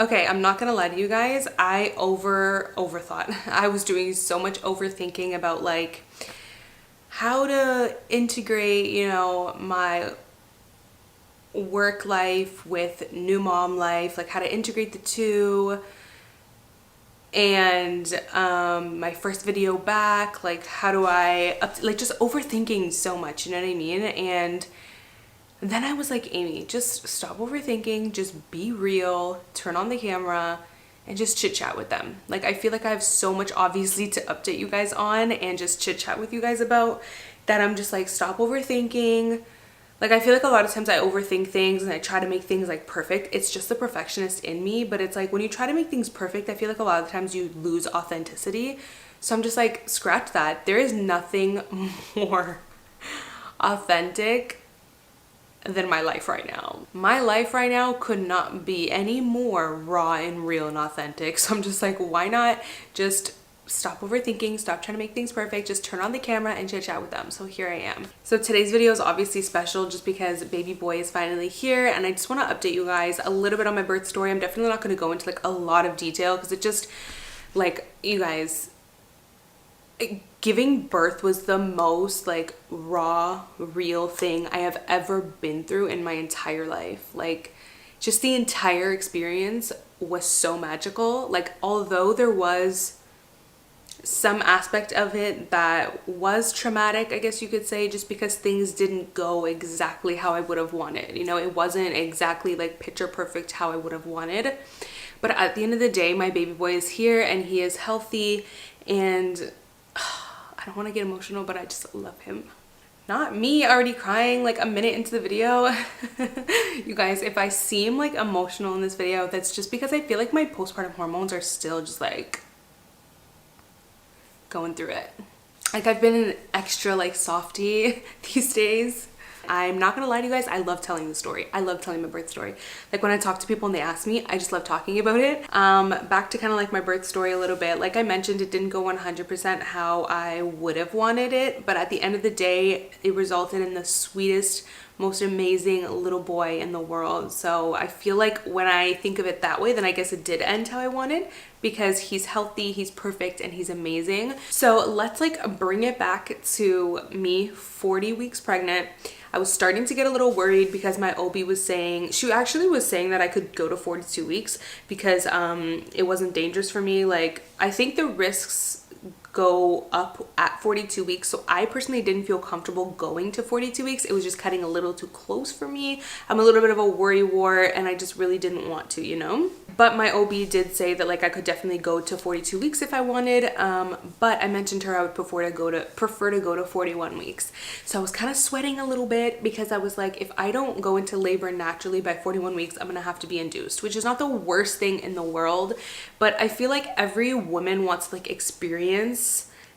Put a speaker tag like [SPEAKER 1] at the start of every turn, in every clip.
[SPEAKER 1] Okay, I'm not gonna lie to you guys. I overthought. I was doing so much overthinking about like how to integrate, my work life with new mom life, like how to integrate the two. And my first video back, like how do I like just overthinking so much, you know what I mean? And then I was like, Amy, just stop overthinking, just be real, turn on the camera, and just chit chat with them. Like, I feel like I have so much obviously to update you guys on and just chit chat with you guys about that I'm just like, stop overthinking. Like, I feel like a lot of times I overthink things and I try to make things like perfect. It's just the perfectionist in me, but it's like when you try to make things perfect, I feel like a lot of the times you lose authenticity. So I'm just like, scratch that. There is nothing more authentic than my life right now. My life right now could not be any more raw and real and authentic. So I'm just like, why not just stop overthinking, stop trying to make things perfect, just turn on the camera and chit chat with them. So here I am. So today's video is obviously special just because baby boy is finally here, and I just want to update you guys a little bit on my birth story. I'm definitely not going to go into like a lot of detail because it just, like, you guys, giving birth was the most like raw, real thing I have ever been through in my entire life. Like, just the entire experience was so magical. Like, although there was some aspect of it that was traumatic, I guess you could say, just because things didn't go exactly how I would have wanted. You know, it wasn't exactly like picture perfect how I would have wanted. But at the end of the day, my baby boy is here and he is healthy, and I don't want to get emotional, but I just love him. Not me already crying like a minute into the video. You guys, if I seem like emotional in this video, that's just because I feel like my postpartum hormones are still just like going through it. Like, I've been an extra like softie these days. I'm not gonna lie to you guys, I love telling the story. I love telling my birth story. Like, when I talk to people and they ask me, I just love talking about it. Back to kind of like my birth story a little bit. Like I mentioned, it didn't go 100% how I would have wanted it, but at the end of the day, it resulted in the sweetest, most amazing little boy in the world. So I feel like when I think of it that way, then I guess it did end how I wanted, because he's healthy, he's perfect, and he's amazing. So let's like bring it back to me 40 weeks pregnant. I was starting to get a little worried because my OB was saying, she actually was saying that I could go to 42 weeks because it wasn't dangerous for me. Like, I think the risks go up at 42 weeks. So I personally didn't feel comfortable going to 42 weeks. It was just cutting a little too close for me. I'm a little bit of a worry wart and I just really didn't want to, you know? But my OB did say that like I could definitely go to 42 weeks if I wanted. But I mentioned to her I would prefer to go to 41 weeks. So I was kind of sweating a little bit because I was like, if I don't go into labor naturally by 41 weeks, I'm gonna have to be induced, which is not the worst thing in the world. But I feel like every woman wants to like experience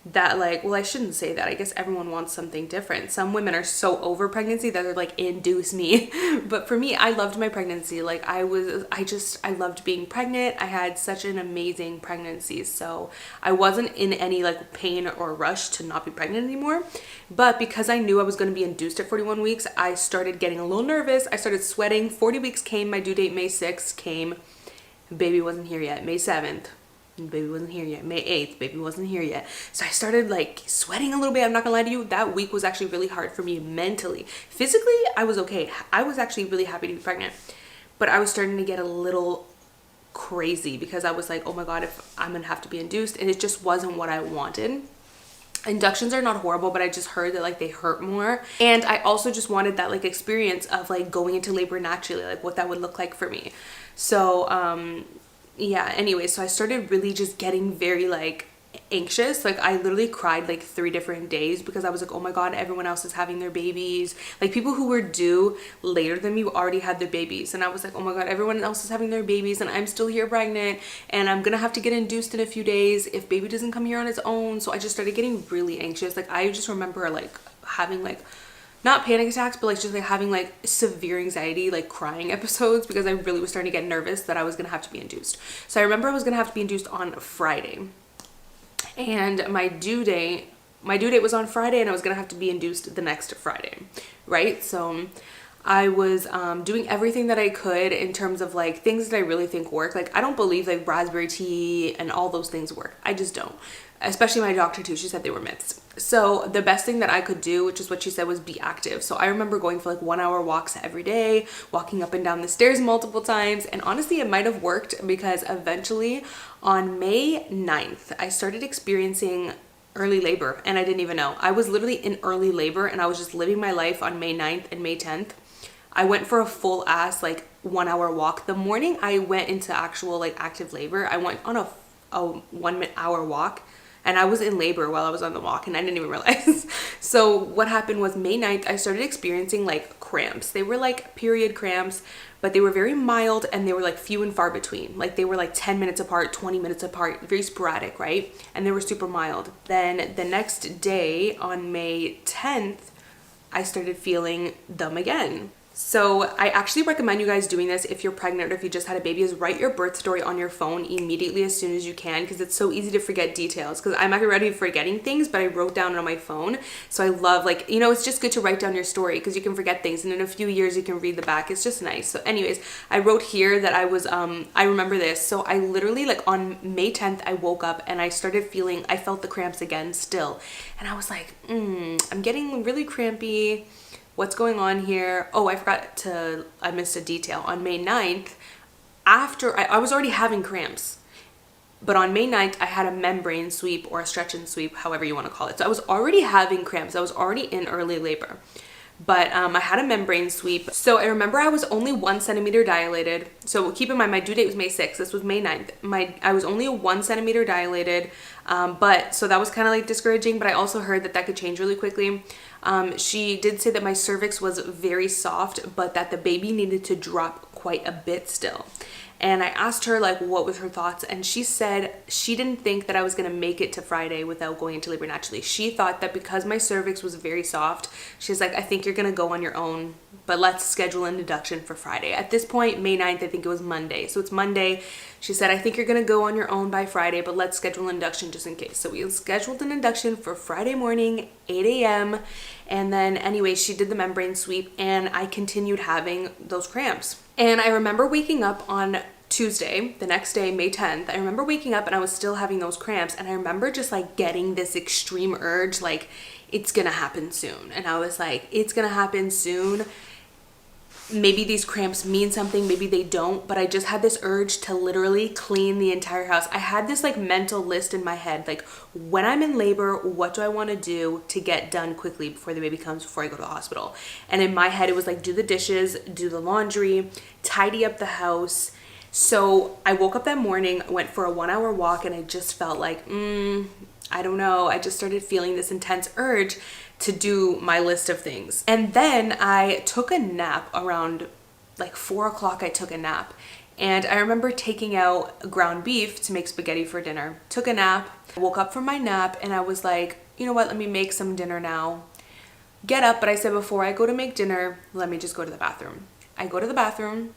[SPEAKER 1] that, like, well, I shouldn't say that. I guess everyone wants something different. Some women are so over pregnancy that they're like, induce me. But for me, I loved my pregnancy. Like, I loved being pregnant. I had such an amazing pregnancy. So I wasn't in any like pain or rush to not be pregnant anymore. But because I knew I was going to be induced at 41 weeks, I started getting a little nervous. I started sweating. 40 weeks came. My due date, May 6th, came. Baby wasn't here yet. May 7th. Baby wasn't here yet. May 8th, baby wasn't here yet. So I started like sweating a little bit. I'm not gonna lie to you, that week was actually really hard for me mentally. Physically, I was okay. I was actually really happy to be pregnant, but I was starting to get a little crazy because I was like, oh my God, if I'm gonna have to be induced, and it just wasn't what I wanted. Inductions are not horrible, but I just heard that like they hurt more, and I also just wanted that like experience of like going into labor naturally, like what that would look like for me. So yeah, anyway, so I started really just getting very like anxious. Like, I literally cried like 3 different days because I was like, oh my God, everyone else is having their babies. Like, people who were due later than me already had their babies, and I was like, oh my God, everyone else is having their babies and I'm still here pregnant, and I'm gonna have to get induced in a few days if baby doesn't come here on its own. So I just started getting really anxious. Like, I just remember like having like not panic attacks, but like just like having like severe anxiety, like crying episodes, because I really was starting to get nervous that I was gonna have to be induced. So I remember I was gonna have to be induced on Friday, and my due date was on Friday, and I was gonna have to be induced the next Friday, right? So I was doing everything that I could in terms of like things that I really think work. Like I don't believe like raspberry tea and all those things work. I just don't. Especially my doctor too. She said they were myths. So the best thing that I could do, which is what she said, was be active. So I remember going for like 1 hour walks every day, walking up and down the stairs multiple times. And honestly, it might have worked because eventually on May 9th, I started experiencing early labor and I didn't even know. I was literally in early labor and I was just living my life on May 9th and May 10th. I went for a full ass like 1 hour walk. The morning I went into actual like active labor, I went on a 1 hour walk and I was in labor while I was on the walk and I didn't even realize. So what happened was May 9th, I started experiencing like cramps. They were like period cramps, but they were very mild and they were like few and far between. Like they were like 10 minutes apart, 20 minutes apart, very sporadic, right? And they were super mild. Then the next day on May 10th, I started feeling them again. So I actually recommend you guys doing this if you're pregnant or if you just had a baby, is write your birth story on your phone immediately as soon as you can, because it's so easy to forget details. Because I'm already forgetting things, but I wrote down on my phone. So I love, like, you know, it's just good to write down your story because you can forget things and in a few years you can read the back. It's just nice. So anyways, I wrote here that I was, I remember this. So I literally, like on May 10th, I woke up and I started feeling, I felt the cramps again still. And I was like, I'm getting really crampy. What's going on here? Oh, I missed a detail. On May 9th, after I was already having cramps, but on May 9th, I had a membrane sweep or a stretch and sweep, however you want to call it. So I was already having cramps. I was already in early labor, but I had a membrane sweep. So I remember I was only 1 centimeter dilated. So keep in mind, my due date was May 6th. This was May 9th. I was only 1 centimeter dilated, but so that was kind of like discouraging, but I also heard that could change really quickly. She did say that my cervix was very soft, but that the baby needed to drop quite a bit still. And I asked her like what was her thoughts, and she said she didn't think that I was going to make it to Friday without going into labor naturally. She thought that because my cervix was very soft, she's like, I think you're going to go on your own, but let's schedule an induction for Friday. At this point, May 9th, I think it was Monday. So it's Monday. She said, I think you're going to go on your own by Friday, but let's schedule an induction just in case. So we scheduled an induction for Friday morning, 8 a.m. And then anyway, she did the membrane sweep and I continued having those cramps. And I remember waking up on Tuesday, the next day, May 10th, I remember waking up and I was still having those cramps. And I remember just like getting this extreme urge, like it's going to happen soon. And I was like, it's going to happen soon. Maybe these cramps mean something, maybe they don't, but I just had this urge to literally clean the entire house. I had this like mental list in my head, like when I'm in labor, what do I want to do to get done quickly before the baby comes, before I go to the hospital? And in my head, it was like do the dishes, do the laundry, tidy up the house. So I woke up that morning, went for a 1 hour walk, and I just felt like, I don't know. I just started feeling this intense urge to do my list of things. And then I took a nap around like 4 o'clock. I took a nap and I remember taking out ground beef to make spaghetti for dinner. Took a nap, woke up from my nap and I was like, you know what? Let me make some dinner now. Get up. But I said, before I go to make dinner, let me just go to the bathroom. I go to the bathroom.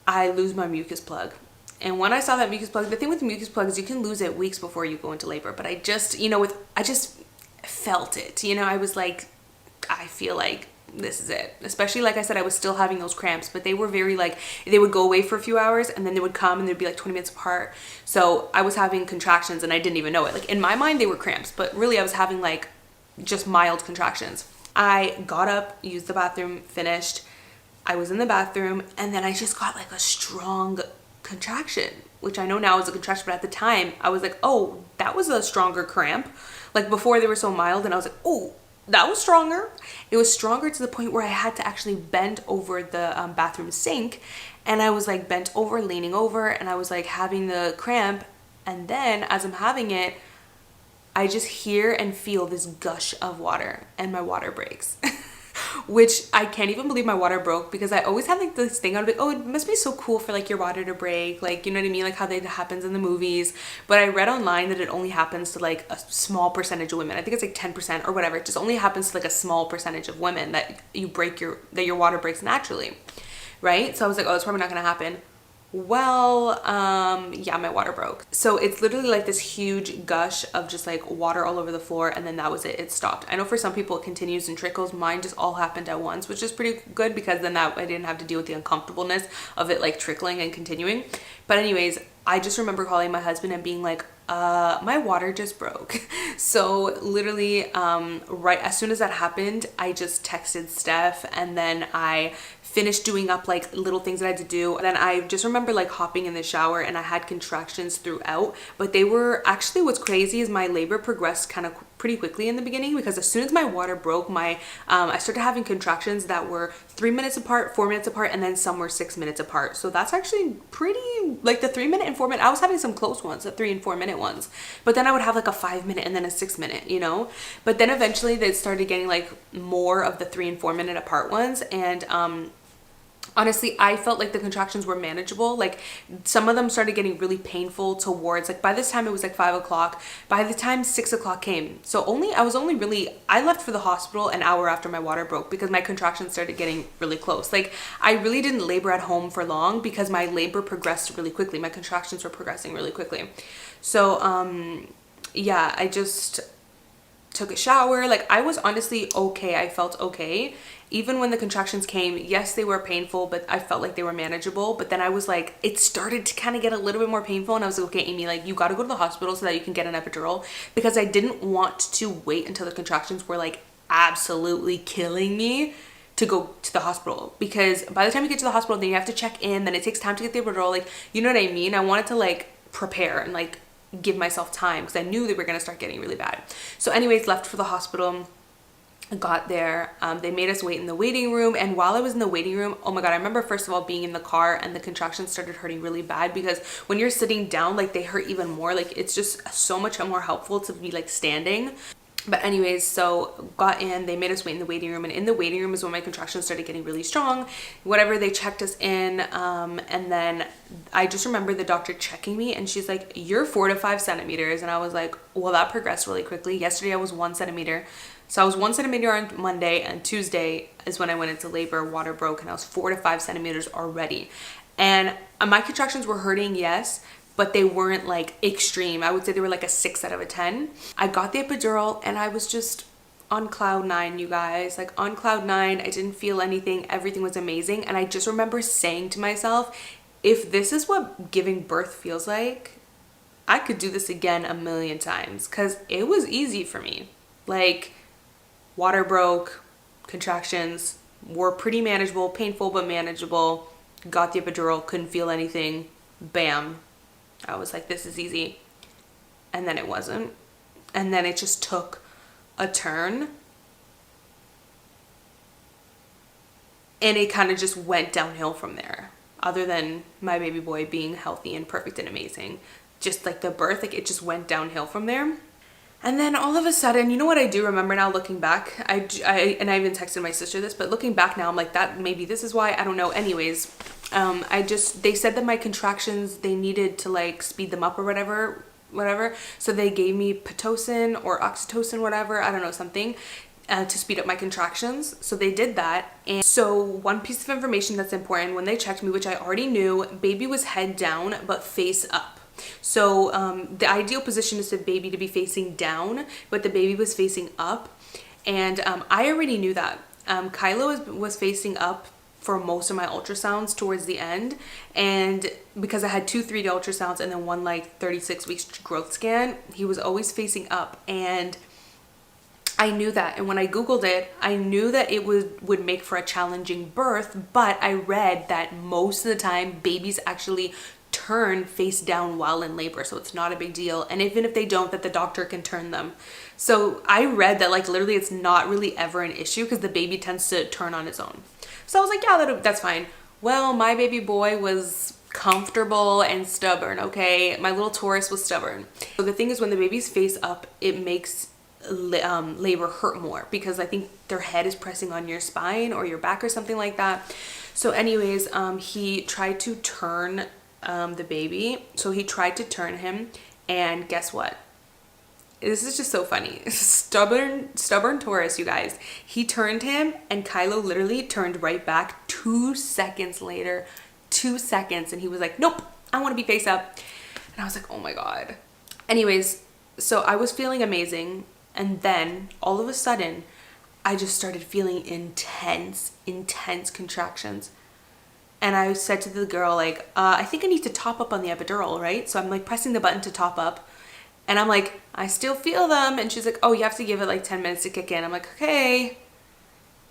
[SPEAKER 1] I lose my mucus plug. And when I saw that mucus plug, the thing with mucus plug is you can lose it weeks before you go into labor. But I just, I just felt it. I was like, I feel like this is it. Especially, like I said, I was still having those cramps, but they were very like, they would go away for a few hours and then they would come and they'd be like 20 minutes apart. So I was having contractions and I didn't even know it. Like in my mind, they were cramps, but really I was having like just mild contractions. I got up, used the bathroom, finished. I was in the bathroom and then I just got like a strong contraction, which I know now is a contraction, but at the time I was like, oh, that was a stronger cramp. Like before they were so mild and I was like, oh, that was stronger. It was stronger to the point where I had to actually bend over the bathroom sink, and I was like bent over, leaning over, and I was like having the cramp. And then as I'm having it, I just hear and feel this gush of water and my water breaks. Which I can't even believe my water broke, because I always have like this thing, I'd be like, oh, it must be so cool for like your water to break, like, you know what I mean, like how that happens in the movies. But I read online that it only happens to like a small percentage of women. I think it's like 10% or whatever. It just only happens to like a small percentage of women that your water breaks naturally, right? So I was like, oh, it's probably not gonna happen. Well, yeah, my water broke. So it's literally like this huge gush of just like water all over the floor, and then that was it. It stopped. I know for some people it continues and trickles. Mine just all happened at once, which is pretty good because then that I didn't have to deal with the uncomfortableness of it like trickling and continuing. But anyways, I just remember calling my husband and being like, my water just broke. So literally, right as soon as that happened, I just texted Steph, and then I finished doing up like little things that I had to do. Then I just remember like hopping in the shower, and I had contractions throughout, but they were actually, what's crazy is my labor progressed kind of pretty quickly in the beginning, because as soon as my water broke, I started having contractions that were 3 minutes apart, 4 minutes apart, and then some were 6 minutes apart. So that's actually pretty, like the 3 minute and 4 minute, I was having some close ones, the 3 and 4 minute ones, but then I would have like a 5 minute and then a 6 minute, you know. But then eventually they started getting like more of the 3 and 4 minute apart ones, and honestly, I felt like the contractions were manageable. Like some of them started getting really painful towards, like by this time it was like 5 o'clock. By the time 6 o'clock came, so I left for the hospital an hour after my water broke because my contractions started getting really close. Like I really didn't labor at home for long because my labor progressed really quickly. My contractions were progressing really quickly. So yeah, I just took a shower. Like I was honestly okay. I felt okay. Even when the contractions came, yes, they were painful, but I felt like they were manageable. But then I was like, it started to kind of get a little bit more painful, and I was like, okay, Amy, like you got to go to the hospital so that you can get an epidural, because I didn't want to wait until the contractions were like absolutely killing me to go to the hospital, because by the time you get to the hospital, then you have to check in, then it takes time to get the epidural, like, you know what I mean? I wanted to like prepare and like give myself time because I knew they were going to start getting really bad. So anyways, left for the hospital. Got there, they made us wait in the waiting room, and while I was in the waiting room, oh my god, I remember first of all being in the car and the contractions started hurting really bad, because when you're sitting down, like they hurt even more. Like it's just so much more helpful to be like standing. But anyways, so got in, they made us wait in the waiting room, and in the waiting room is when my contractions started getting really strong. Whatever, they checked us in, and then I just remember the doctor checking me, and she's like, you're 4 to 5 centimeters. And I was like, well, that progressed really quickly. Yesterday I was 1 centimeter. So I was 1 centimeter on Monday, and Tuesday is when I went into labor, water broke, and I was 4 to 5 centimeters already. And my contractions were hurting, yes, but they weren't like extreme. I would say they were like a 6 out of a 10. I got the epidural, and I was just on cloud 9, you guys. Like on cloud 9, I didn't feel anything. Everything was amazing. And I just remember saying to myself, if this is what giving birth feels like, I could do this again a million times, because it was easy for me. Like, water broke, contractions were pretty manageable, painful but manageable. Got the epidural, couldn't feel anything. Bam. I was like, this is easy. And then it wasn't. And then it just took a turn. And it kind of just went downhill from there. Other than my baby boy being healthy and perfect and amazing. Just like the birth, like it just went downhill from there. And then all of a sudden, you know what I do remember now looking back? I even texted my sister this, but looking back now, I'm like, that maybe this is why, I don't know. Anyways, they said that my contractions, they needed to like speed them up or whatever. So they gave me Pitocin or oxytocin, whatever, I don't know, something to speed up my contractions. So they did that. And so one piece of information that's important, when they checked me, which I already knew, baby was head down, but face up. So the ideal position is for baby to be facing down, but the baby was facing up. And I already knew that. Kylo was facing up for most of my ultrasounds towards the end. And because I had 2 3D ultrasounds and then one like 36 weeks growth scan, he was always facing up. And I knew that. And when I Googled it, I knew that it would make for a challenging birth, but I read that most of the time babies actually turn face down while in labor, so it's not a big deal. And even if they don't, that the doctor can turn them. So I read that like literally it's not really ever an issue because the baby tends to turn on its own. So I was like, yeah, that's fine. Well, my baby boy was comfortable and stubborn, okay? My little Taurus was stubborn. So the thing is, when the baby's face up, it makes labor hurt more because I think their head is pressing on your spine or your back or something like that. So anyways, he tried to turn the baby. So he tried to turn him, and guess what? This is just so funny. Stubborn Taurus, you guys. He turned him, and Kylo literally turned right back 2 seconds later. 2 seconds and he was like, nope, I want to be face up. And I was like, oh my God. Anyways, so I was feeling amazing. And then all of a sudden, I just started feeling intense contractions. And I said to the girl, like, I think I need to top up on the epidural, right? So I'm like pressing the button to top up. And I'm like, I still feel them. And she's like, oh, you have to give it like 10 minutes to kick in. I'm like, okay.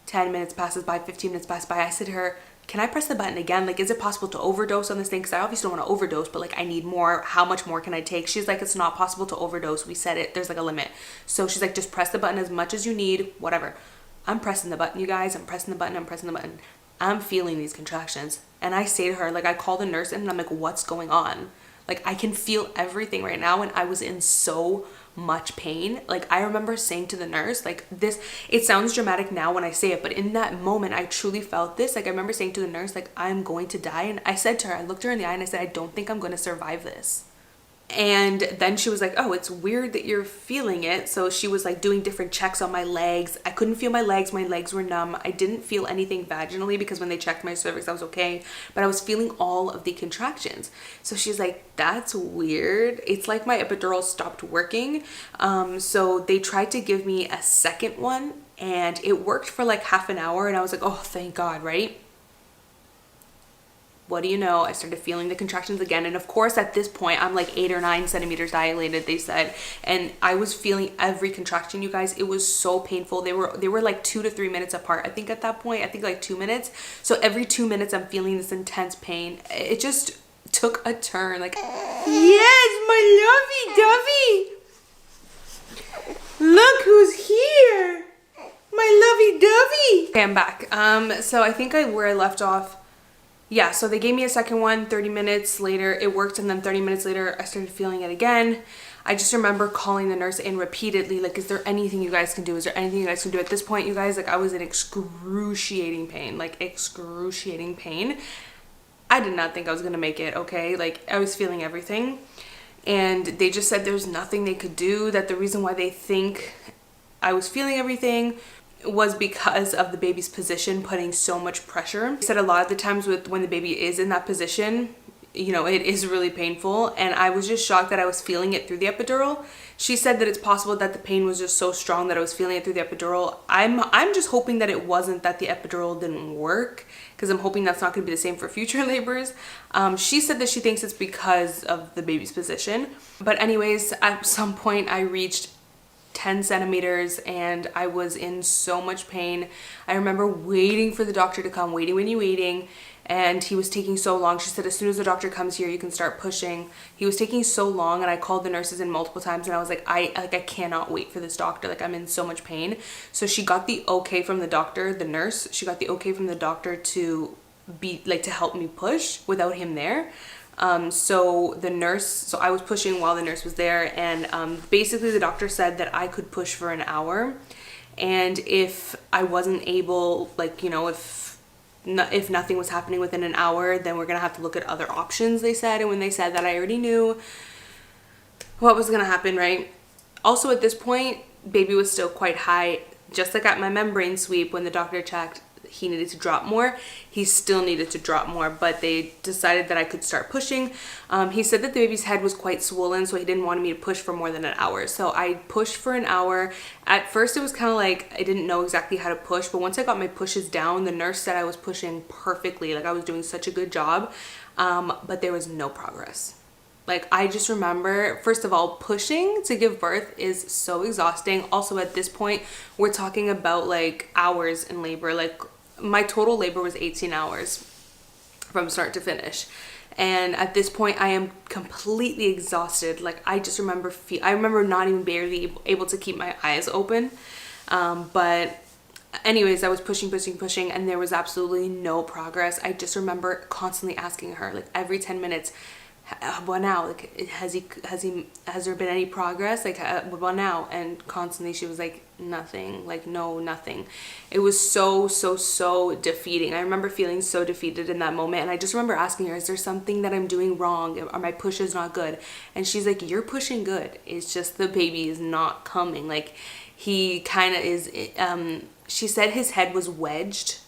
[SPEAKER 1] 10 minutes passes by, 15 minutes pass by. I said to her, can I press the button again? Like, is it possible to overdose on this thing? Because I obviously don't want to overdose, but like I need more. How much more can I take? She's like, it's not possible to overdose. We said it. There's like a limit. So she's like, just press the button as much as you need, whatever. I'm pressing the button, you guys. I'm pressing the button. I'm pressing the button. I'm feeling these contractions. And I say to her, like, I call the nurse in and I'm like, what's going on? Like, I can feel everything right now. And I was in so much pain. Like, I remember saying to the nurse, like, this, it sounds dramatic now when I say it, but in that moment, I truly felt this. Like, I remember saying to the nurse, like, I'm going to die. And I said to her, I looked her in the eye and I said, I don't think I'm going to survive this. And then she was like, oh, it's weird that you're feeling it. So she was like doing different checks on my legs. I couldn't feel my legs. My legs were numb. I didn't feel anything vaginally because when they checked my cervix, I was okay. But I was feeling all of the contractions. So she's like, that's weird. It's like my epidural stopped working. So they tried to give me a second one and it worked for like half an hour. And I was like, oh, thank God, right? What do you know? I started feeling the contractions again. And of course, at this point, I'm like 8 or 9 centimeters dilated, they said. And I was feeling every contraction, you guys. It was so painful. They were like 2 to 3 minutes apart. I think at that point, I think like 2 minutes. So every 2 minutes, I'm feeling this intense pain. It just took a turn. Like, yes, my lovey-dovey. Look who's here. My lovey-dovey. Okay, I'm back. So I think where I left off, yeah, so they gave me a second one. 30 minutes later, it worked. And then 30 minutes later, I started feeling it again. I just remember calling the nurse in repeatedly, like, is there anything you guys can do? Is there anything you guys can do? At this point, you guys, like, I was in excruciating pain, like excruciating pain. I did not think I was going to make it, okay? Like, I was feeling everything. And they just said there's nothing they could do, that the reason why they think I was feeling everything was because of the baby's position putting so much pressure. They said a lot of the times when the baby is in that position, you know, it is really painful. And I was just shocked that I was feeling it through the epidural. She said that it's possible that the pain was just so strong that I was feeling it through the epidural. I'm just hoping that it wasn't, that the epidural didn't work, because I'm hoping that's not going to be the same for future labors. She said that she thinks it's because of the baby's position. But anyways, at some point I reached 10 centimeters and I was in so much pain. I remember waiting for the doctor to come, waiting, and he was taking so long. She said, as soon as the doctor comes here, you can start pushing. He was taking so long, and I called the nurses in multiple times, and I was like, I cannot wait for this doctor. Like, I'm in so much pain. So she got the okay from the doctor, the nurse. She got the okay from the doctor to help me push without him there. So I was pushing while the nurse was there, and basically the doctor said that I could push for an hour, and if I wasn't able, like, you know, if nothing was happening within an hour, then we're gonna have to look at other options, they said. And when they said that, I already knew what was gonna happen, right? Also, at this point, baby was still quite high. Just like at my membrane sweep, when the doctor checked, he needed to drop more. He still needed to drop more, but they decided that I could start pushing. He said that the baby's head was quite swollen, so he didn't want me to push for more than an hour. So I pushed for an hour. At first, it was kind of like I didn't know exactly how to push, but once I got my pushes down, the nurse said I was pushing perfectly. Like, I was doing such a good job, but there was no progress. Like, I just remember, first of all, pushing to give birth is so exhausting. Also, at this point, we're talking about like hours in labor. Like, my total labor was 18 hours from start to finish. And at this point, I am completely exhausted. Like, I just remember, I remember not even barely able to keep my eyes open. But anyways, I was pushing, and there was absolutely no progress. I just remember constantly asking her, like, every 10 minutes, what now? Like, has there been any progress? Like, what now? And constantly she was like, nothing. Like, no, nothing. It was so defeating. I remember feeling so defeated in that moment. And I just remember asking her, is there something that I'm doing wrong? Are my pushes not good? And she's like, you're pushing good. It's just the baby is not coming. Like, he kind of is, she said his head was wedged.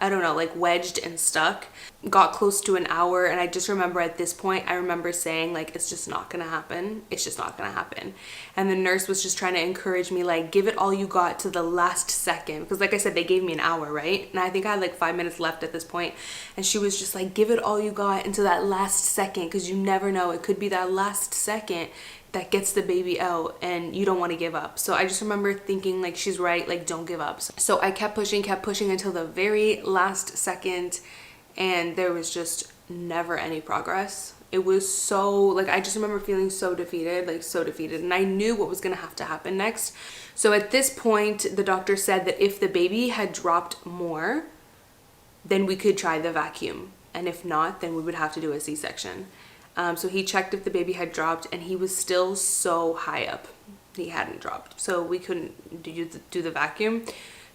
[SPEAKER 1] I don't know, like wedged and stuck. Got close to an hour, and I just remember at this point, I remember saying like, it's just not gonna happen. It's just not gonna happen. And the nurse was just trying to encourage me, like, give it all you got to the last second. Because like I said, they gave me an hour, right? And I think I had like 5 minutes left at this point. And she was just like, give it all you got into that last second, because you never know. It could be that last second that gets the baby out and you don't want to give up. So I just remember thinking like, she's right, like don't give up. So I kept pushing until the very last second, and there was just never any progress. It was so, like, I just remember feeling so defeated, like so defeated, and I knew what was gonna have to happen next. So at this point, the doctor said that if the baby had dropped more, then we could try the vacuum, and if not, then we would have to do a C-section. So he checked if the baby had dropped, and he was still so high up. He hadn't dropped. So we couldn't do the vacuum.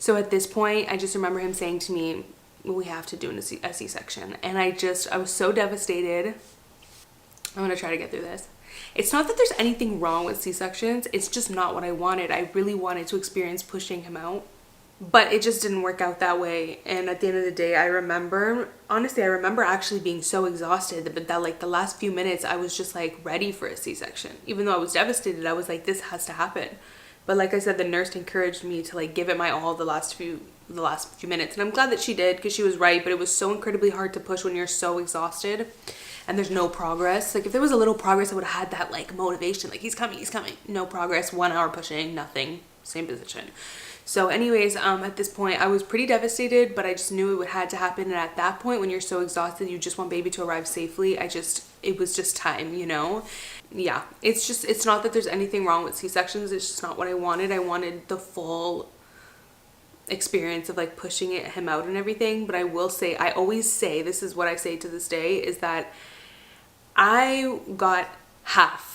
[SPEAKER 1] So at this point, I just remember him saying to me, we have to do a C-section. And I was so devastated. I'm going to try to get through this. It's not that there's anything wrong with C-sections. It's just not what I wanted. I really wanted to experience pushing him out. But it just didn't work out that way. And at the end of the day, I remember actually being so exhausted that like the last few minutes, I was just like ready for a C-section. Even though I was devastated, I was like, this has to happen. But like I said, the nurse encouraged me to like give it my all the last few minutes. And I'm glad that she did, because she was right. But it was so incredibly hard to push when you're so exhausted and there's no progress. Like if there was a little progress, I would have had that like motivation, like he's coming. No progress, 1 hour pushing, nothing, same position. So anyways, at this point, I was pretty devastated, but I just knew it had to happen. And at that point, when you're so exhausted, you just want baby to arrive safely. It was just time, you know? Yeah, it's not that there's anything wrong with C-sections. It's just not what I wanted. I wanted the full experience of like pushing him out and everything. But I will say, I always say, this is what I say to this day, is that I got half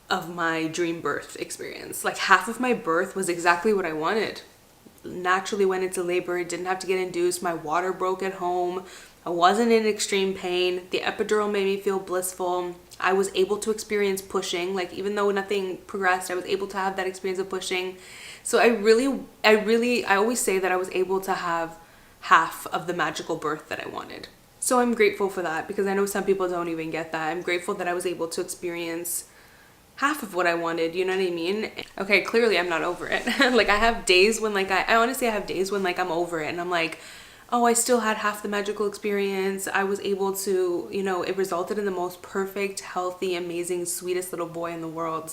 [SPEAKER 1] of my dream birth experience. Like half of my birth was exactly what I wanted. Naturally went into labor, didn't have to get induced, my water broke at home, I wasn't in extreme pain, the epidural made me feel blissful, I was able to experience pushing, like even though nothing progressed, I was able to have that experience of pushing. So I always say that I was able to have half of the magical birth that I wanted. So I'm grateful for that, because I know some people don't even get that. I'm grateful that I was able to experience half of what I wanted, you know what I mean? Okay, clearly I'm not over it. Like I have days when like, I honestly have days when like I'm over it and I'm like, oh, I still had half the magical experience. I was able to, you know, it resulted in the most perfect, healthy, amazing, sweetest little boy in the world.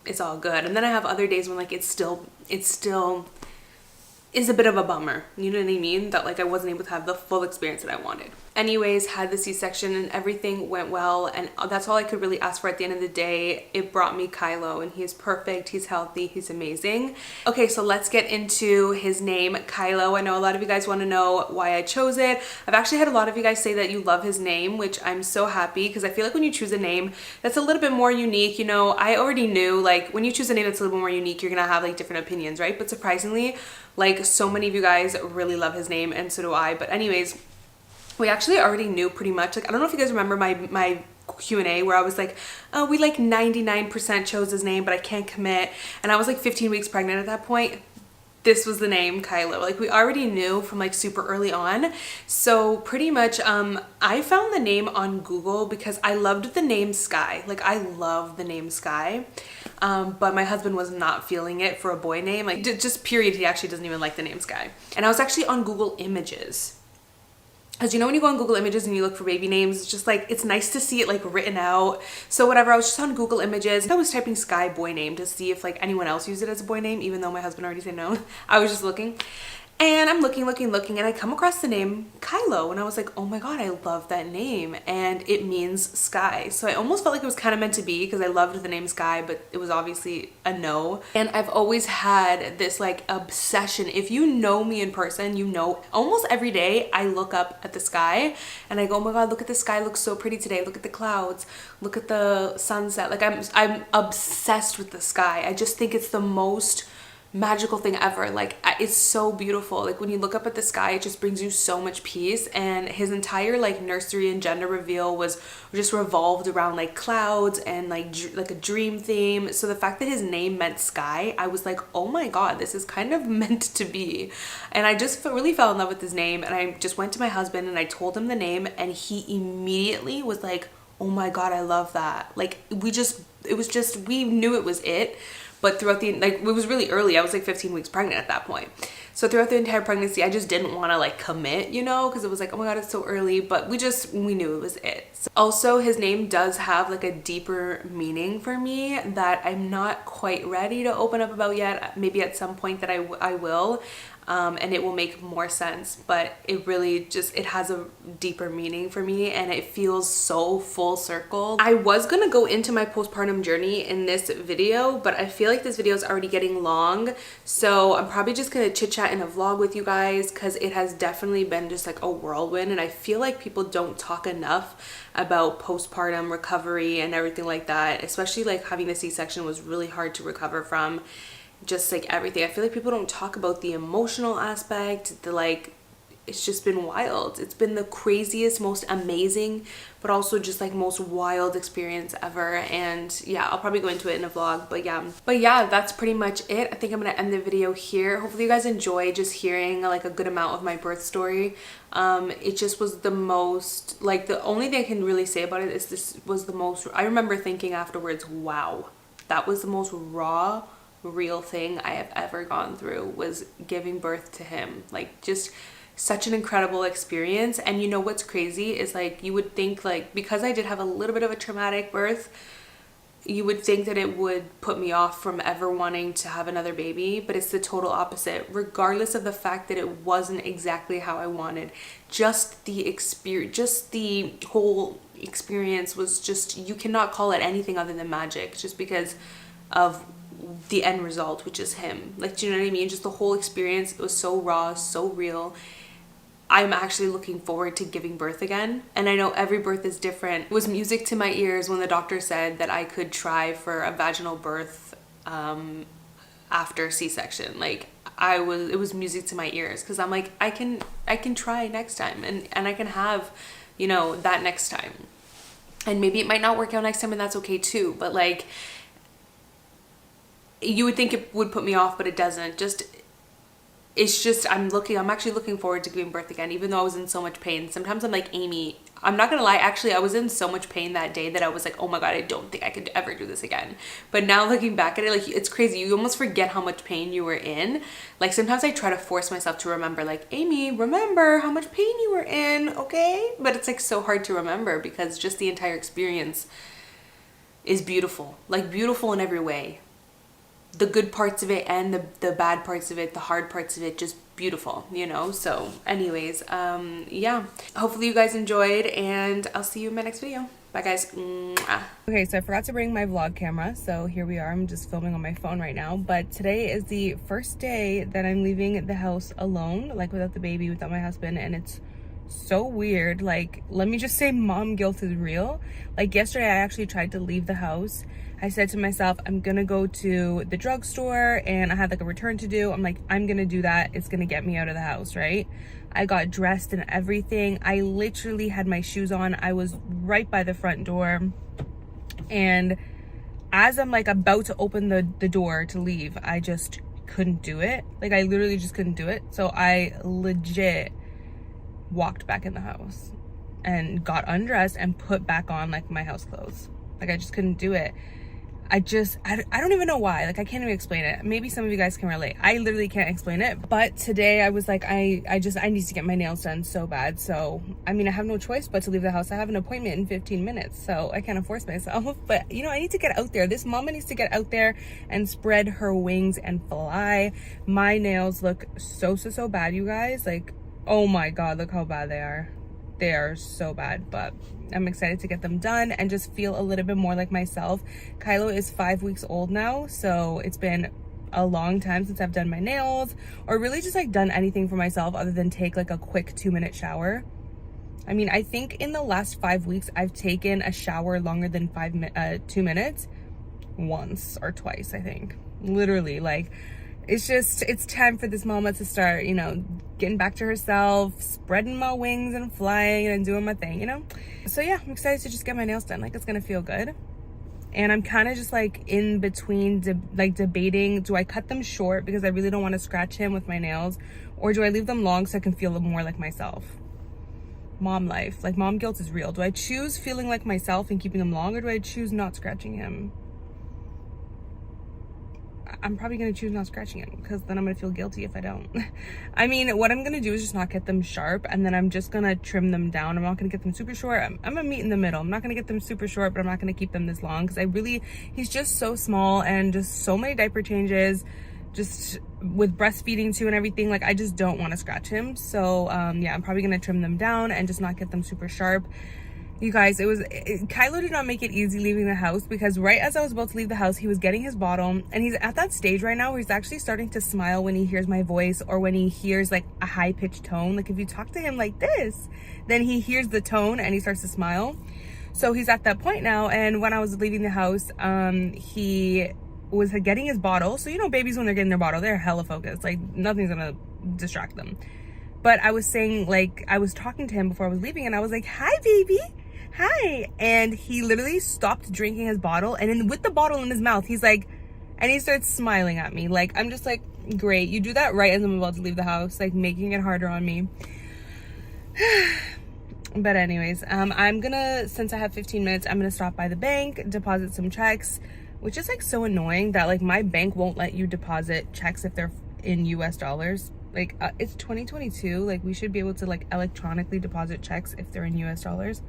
[SPEAKER 1] It's all good. And then I have other days when like, it still is a bit of a bummer, you know what I mean? That like I wasn't able to have the full experience that I wanted. Anyways, had the C-section and everything went well, and that's all I could really ask for at the end of the day. It brought me Kylo, and he's perfect, he's healthy, he's amazing. Okay, so let's get into his name, Kylo. I know a lot of you guys want to know why I chose it. I've actually had a lot of you guys say that you love his name, which I'm so happy, because I feel like when you choose a name that's a little bit more unique, you know, I already knew like when you choose a name that's a little bit more unique, you're gonna have like different opinions, right? But surprisingly, like so many of you guys really love his name, and so do I. But anyways, we actually already knew pretty much. Like I don't know if you guys remember my Q&A where I was like, oh, we like 99% chose his name, but I can't commit. And I was like 15 weeks pregnant at that point. This was the name, Kylo. Like we already knew from like super early on. So pretty much I found the name on Google because I loved the name Sky. Like I love the name Sky. But my husband was not feeling it for a boy name. Like just period, he actually doesn't even like the name Sky. And I was actually on Google Images. Because you know when you go on Google Images and you look for baby names, it's just like, it's nice to see it like written out. So whatever, I was just on Google Images. I was typing Sky boy name to see if like anyone else used it as a boy name, even though my husband already said no. I was just looking. And I'm looking, and I come across the name Kylo, and I was like, oh my god, I love that name, and it means sky. So I almost felt like it was kind of meant to be, because I loved the name Sky, but it was obviously a no. And I've always had this like obsession. If you know me in person, you know almost every day I look up at the sky and I go, oh my god, look at the sky, it looks so pretty today, look at the clouds, look at the sunset. Like I'm obsessed with the sky. I just think it's the most magical thing ever. Like, it's so beautiful. Like, when you look up at the sky, it just brings you so much peace. And his entire like nursery and gender reveal was just revolved around like clouds and like a dream theme. So the fact that his name meant sky, I was like, oh my god, this is kind of meant to be. And I just really fell in love with his name, and I just went to my husband and I told him the name, and he immediately was like, oh my god, I love that. Like, we knew it was it. But throughout the, like, it was really early. I was like 15 weeks pregnant at that point. So throughout the entire pregnancy, I just didn't want to like commit, you know, because it was like, oh my god, it's so early. But we knew it was it. So also, his name does have like a deeper meaning for me that I'm not quite ready to open up about yet. Maybe at some point that I will. And it will make more sense, but it really just, it has a deeper meaning for me, and it feels so full circle. I was gonna go into my postpartum journey in this video, but I feel like this video is already getting long, so I'm probably just gonna chit chat in a vlog with you guys, because it has definitely been just like a whirlwind, and I feel like people don't talk enough about postpartum recovery and everything like that, especially like having a C-section was really hard to recover from. Just like everything, I feel like people don't talk about the emotional aspect, it's just been wild. It's been the craziest, most amazing, but also just like most wild experience ever. And yeah, I'll probably go into it in a vlog, but yeah, that's pretty much it. I think I'm gonna end the video here. Hopefully you guys enjoy just hearing like a good amount of my birth story. It just was the most, like, the only thing I can really say about it is this was the most, I remember thinking afterwards, wow, that was the most raw, real thing I have ever gone through, was giving birth to him. Like, just such an incredible experience. And you know what's crazy is, like, you would think, like, because I did have a little bit of a traumatic birth, you would think that it would put me off from ever wanting to have another baby, but it's the total opposite. Regardless of the fact that it wasn't exactly how I wanted, just the experience, just the whole experience was just, you cannot call it anything other than magic, just because of the end result, which is him. Like, do you know what I mean? Just the whole experience, it was so raw, so real. I'm actually looking forward to giving birth again, and I know every birth is different. It was music to my ears when the doctor said that I could try for a vaginal birth after C-section. Like, it was music to my ears, because I'm like, I can try next time, and I can have, you know, that next time, and maybe it might not work out next time, and that's okay too. But like, you would think it would put me off, but it doesn't. It's just, I'm actually looking forward to giving birth again, even though I was in so much pain. Sometimes I'm like, Amy, I'm not gonna lie, actually I was in so much pain that day that I was like, oh my god, I don't think I could ever do this again. But now looking back at it, like, it's crazy. You almost forget how much pain you were in. Like, sometimes I try to force myself to remember, like, Amy, remember how much pain you were in, okay? But it's like so hard to remember, because just the entire experience is beautiful. Like, beautiful in every way. The good parts of it and the bad parts of it, the hard parts of it, just beautiful, you know? So anyways, yeah, hopefully you guys enjoyed, and I'll see you in my next video. Bye guys. Mwah. Okay, so I forgot to bring my vlog camera, so here we are. I'm just filming on my phone right now, but today is the first day that I'm leaving the house alone, like without the baby, without my husband, and it's so weird. Like, let me just say, mom guilt is real. Like, yesterday I actually tried to leave the house. I said to myself, I'm gonna go to the drugstore, and I had like a return to do. I'm like, I'm gonna do that. It's gonna get me out of the house, right? I got dressed and everything. I literally had my shoes on. I was right by the front door. And as I'm like about to open the door to leave, I just couldn't do it. Like, I literally just couldn't do it. So I legit walked back in the house and got undressed and put back on like my house clothes. Like, I just couldn't do it. I don't even know why. Like, I can't even explain it. Maybe some of you guys can relate. I literally can't explain it. But today I was like, I need to get my nails done so bad. So, I mean, I have no choice but to leave the house. I have an appointment in 15 minutes, so I can't force myself. But, you know, I need to get out there. This mama needs to get out there and spread her wings and fly. My nails look so bad, you guys. Like, oh my god, look how bad they are. They are so bad, but I'm excited to get them done and just feel a little bit more like myself. Kylo is 5 weeks old now, so it's been a long time since I've done my nails or really just like done anything for myself other than take like a quick 2-minute shower. I mean, I think in the last 5 weeks I've taken a shower longer than 2 minutes once or twice, I think. Literally, like, it's time for this mama to start, you know, getting back to herself, spreading my wings and flying and doing my thing, you know? So yeah, I'm excited to just get my nails done. Like, it's gonna feel good. And I'm kind of just like in between debating, do I cut them short because I really don't want to scratch him with my nails, or do I leave them long so I can feel more like myself? Mom life, like mom guilt is real. Do I choose feeling like myself and keeping them long, or do I choose not scratching him? I'm probably gonna choose not scratching him, because then I'm gonna feel guilty if I don't. I mean, what I'm gonna do is just not get them sharp, and then I'm just gonna trim them down. I'm not gonna get them super short. I'm gonna meet in the middle. I'm not gonna get them super short, but I'm not gonna keep them this long, because he's just so small, and just so many diaper changes, just with breastfeeding too and everything. Like, I just don't want to scratch him. So yeah, I'm probably gonna trim them down and just not get them super sharp. You guys, Kylo did not make it easy leaving the house, because right as I was about to leave the house, he was getting his bottle, and he's at that stage right now where he's actually starting to smile when he hears my voice, or when he hears like a high-pitched tone. Like, if you talk to him like this, then he hears the tone and he starts to smile. So he's at that point now. And when I was leaving the house, he was getting his bottle. So, you know, babies, when they're getting their bottle, they're hella focused. Like, nothing's gonna distract them. But I was saying, like, I was talking to him before I was leaving, and I was like, hi, baby. Hi. And he literally stopped drinking his bottle, and then with the bottle in his mouth, he's like, and he starts smiling at me. Like, I'm just like, great, you do that right as I'm about to leave the house, like making it harder on me. But anyways, I'm gonna, since I have 15 minutes, I'm gonna stop by the bank, deposit some checks, which is like so annoying that like my bank won't let you deposit checks if they're in US dollars. Like, it's 2022, like we should be able to like electronically deposit checks if they're in US dollars.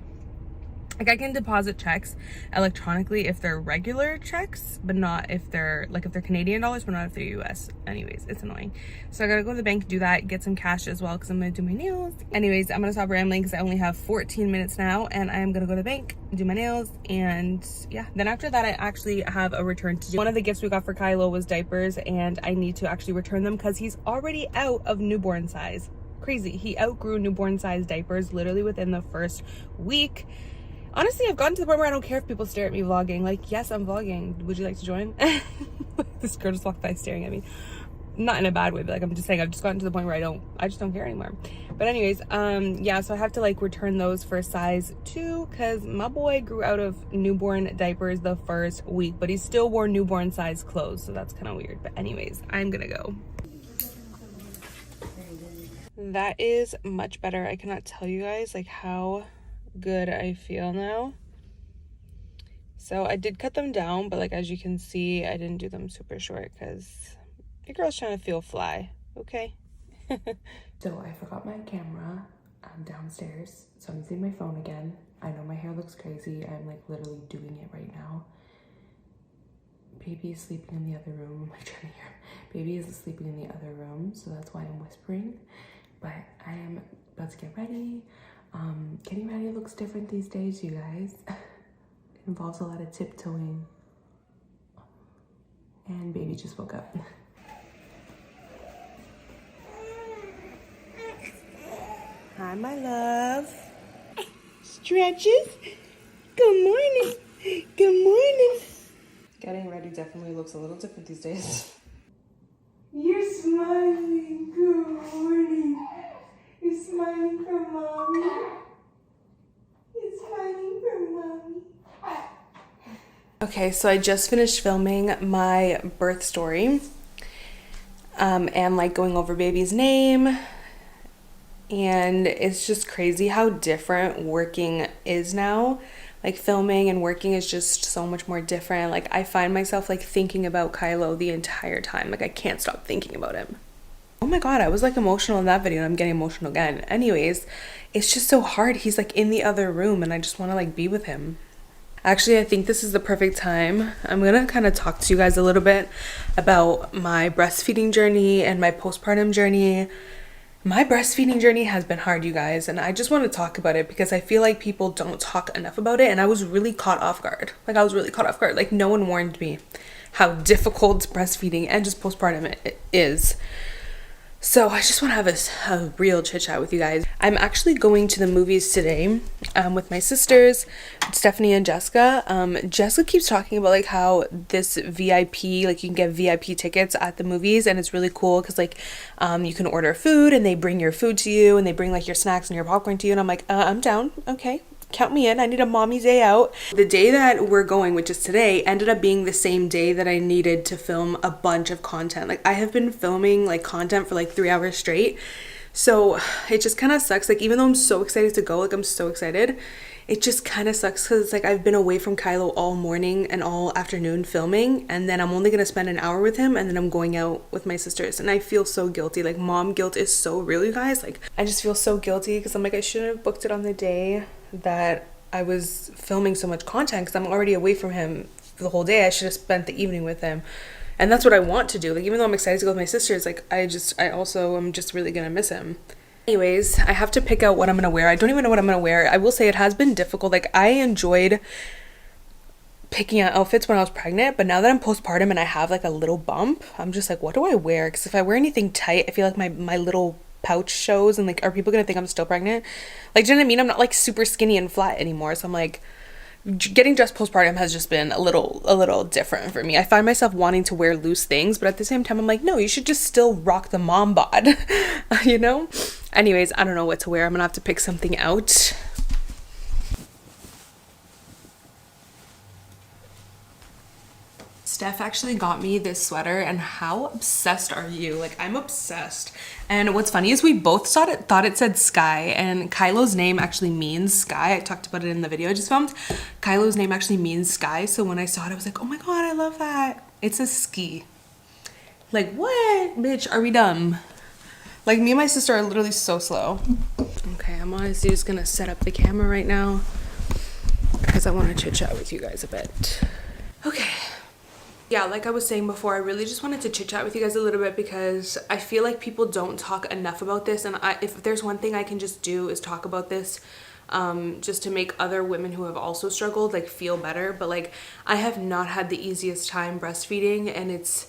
[SPEAKER 1] Like, I can deposit checks electronically if they're regular checks, but not if they're Canadian dollars, but not if they're US. Anyways, it's annoying. So I gotta go to the bank, do that, get some cash as well, because I'm gonna do my nails. Anyways, I'm gonna stop rambling because I only have 14 minutes now, and I'm gonna go to the bank, do my nails, and yeah. Then after that, I actually have a return to do. One of the gifts we got for Kylo was diapers, and I need to actually return them because he's already out of newborn size. Crazy. He outgrew newborn size diapers literally within the first week. Honestly, I've gotten to the point where I don't care if people stare at me vlogging. Like, yes, I'm vlogging. Would you like to join? This girl just walked by staring at me. Not in a bad way, but like, I'm just saying, I've just gotten to the point where I just don't care anymore. But anyways, yeah, so I have to like return those for size 2, because my boy grew out of newborn diapers the first week, but he still wore newborn size clothes, so that's kind of weird. But anyways, I'm gonna go. That is much better. I cannot tell you guys like how good I feel now. So I did cut them down, but like, as you can see, I didn't do them super short because your girl's trying to feel fly, okay? So I forgot my camera downstairs, so I'm using my phone again. I know my hair looks crazy. I'm like literally doing it right now. Baby is sleeping in the other room. I'm trying to hear. Baby is sleeping in the other room, so that's why I'm whispering. But I am about to get ready. Getting ready looks different these days, you guys. It involves a lot of tiptoeing. And baby just woke up. Hi, my love. Stretches. Good morning. Good morning. Getting ready definitely looks a little different these days. You're smiling. Good morning. You're smiling for mommy. You're smiling for mommy. Okay, so I just finished filming my birth story. And like going over baby's name. And it's just crazy how different working is now. Like, filming and working is just so much more different. Like, I find myself like thinking about Kylo the entire time. Like, I can't stop thinking about him. Oh my god, I was like emotional in that video and I'm getting emotional again. Anyways, it's just so hard. He's like in the other room and I just want to like be with him. Actually, I think this is the perfect time. I'm gonna kind of talk to you guys a little bit about my breastfeeding journey and my postpartum journey. My breastfeeding journey has been hard, you guys, and I just want to talk about it because I feel like people don't talk enough about it, and I was really caught off guard. Like, no one warned me how difficult breastfeeding and just postpartum it is. So I just want to have a real chit chat with you guys. I'm actually going to the movies today with my sisters, Stephanie and Jessica. Jessica keeps talking about like how this VIP, like you can get VIP tickets at the movies, and it's really cool because like you can order food and they bring your food to you and they bring like your snacks and your popcorn to you, and I'm like, I'm down. Okay. Count me in. I need a mommy day out. The day that we're going, which is today, ended up being the same day that I needed to film a bunch of content. Like I have been filming like content for like 3 hours straight. So it just kind of sucks. Like even though I'm so excited to go, like I'm so excited, it just kind of sucks because it's like I've been away from Kylo all morning and all afternoon filming, and then I'm only gonna spend an hour with him, and then I'm going out with my sisters, and I feel so guilty. Like mom guilt is so real, you guys. Like I just feel so guilty because I'm like I shouldn't have booked it on the day that I was filming so much content because I'm already away from him the whole day. I should have spent the evening with him. And that's what I want to do. Like even though I'm excited to go with my sisters, like I also am just really gonna miss him. Anyways, I have to pick out what I'm gonna wear. I don't even know what I'm gonna wear. I will say it has been difficult. Like I enjoyed picking out outfits when I was pregnant, but now that I'm postpartum and I have like a little bump, I'm just like, what do I wear? Because if I wear anything tight, I feel like my little pouch shows, and like are people gonna think I'm still pregnant? Like, do you know what I mean? I'm not like super skinny and flat anymore, so I'm like, getting dressed postpartum has just been a little different for me. I find myself wanting to wear loose things, but at the same time I'm like, no, you should just still rock the mom bod. You know? Anyways, I don't know what to wear. I'm gonna have to pick something out. Steph actually got me this sweater, and how obsessed are you? Like I'm obsessed. And what's funny is we both thought it said sky, and Kylo's name actually means sky. I talked about it in the video I just filmed. Kylo's name actually means sky, so when I saw it I was like, oh my god, I love that. It says ski. Like what? Bitch, are we dumb? Like me and my sister are literally so slow. Okay, I'm honestly just gonna set up the camera right now because I want to chit chat with you guys a bit. Okay. Yeah, like I was saying before, I really just wanted to chit chat with you guys a little bit because I feel like people don't talk enough about this, and if there's one thing I can just do is talk about this, just to make other women who have also struggled like feel better. But like I have not had the easiest time breastfeeding, and it's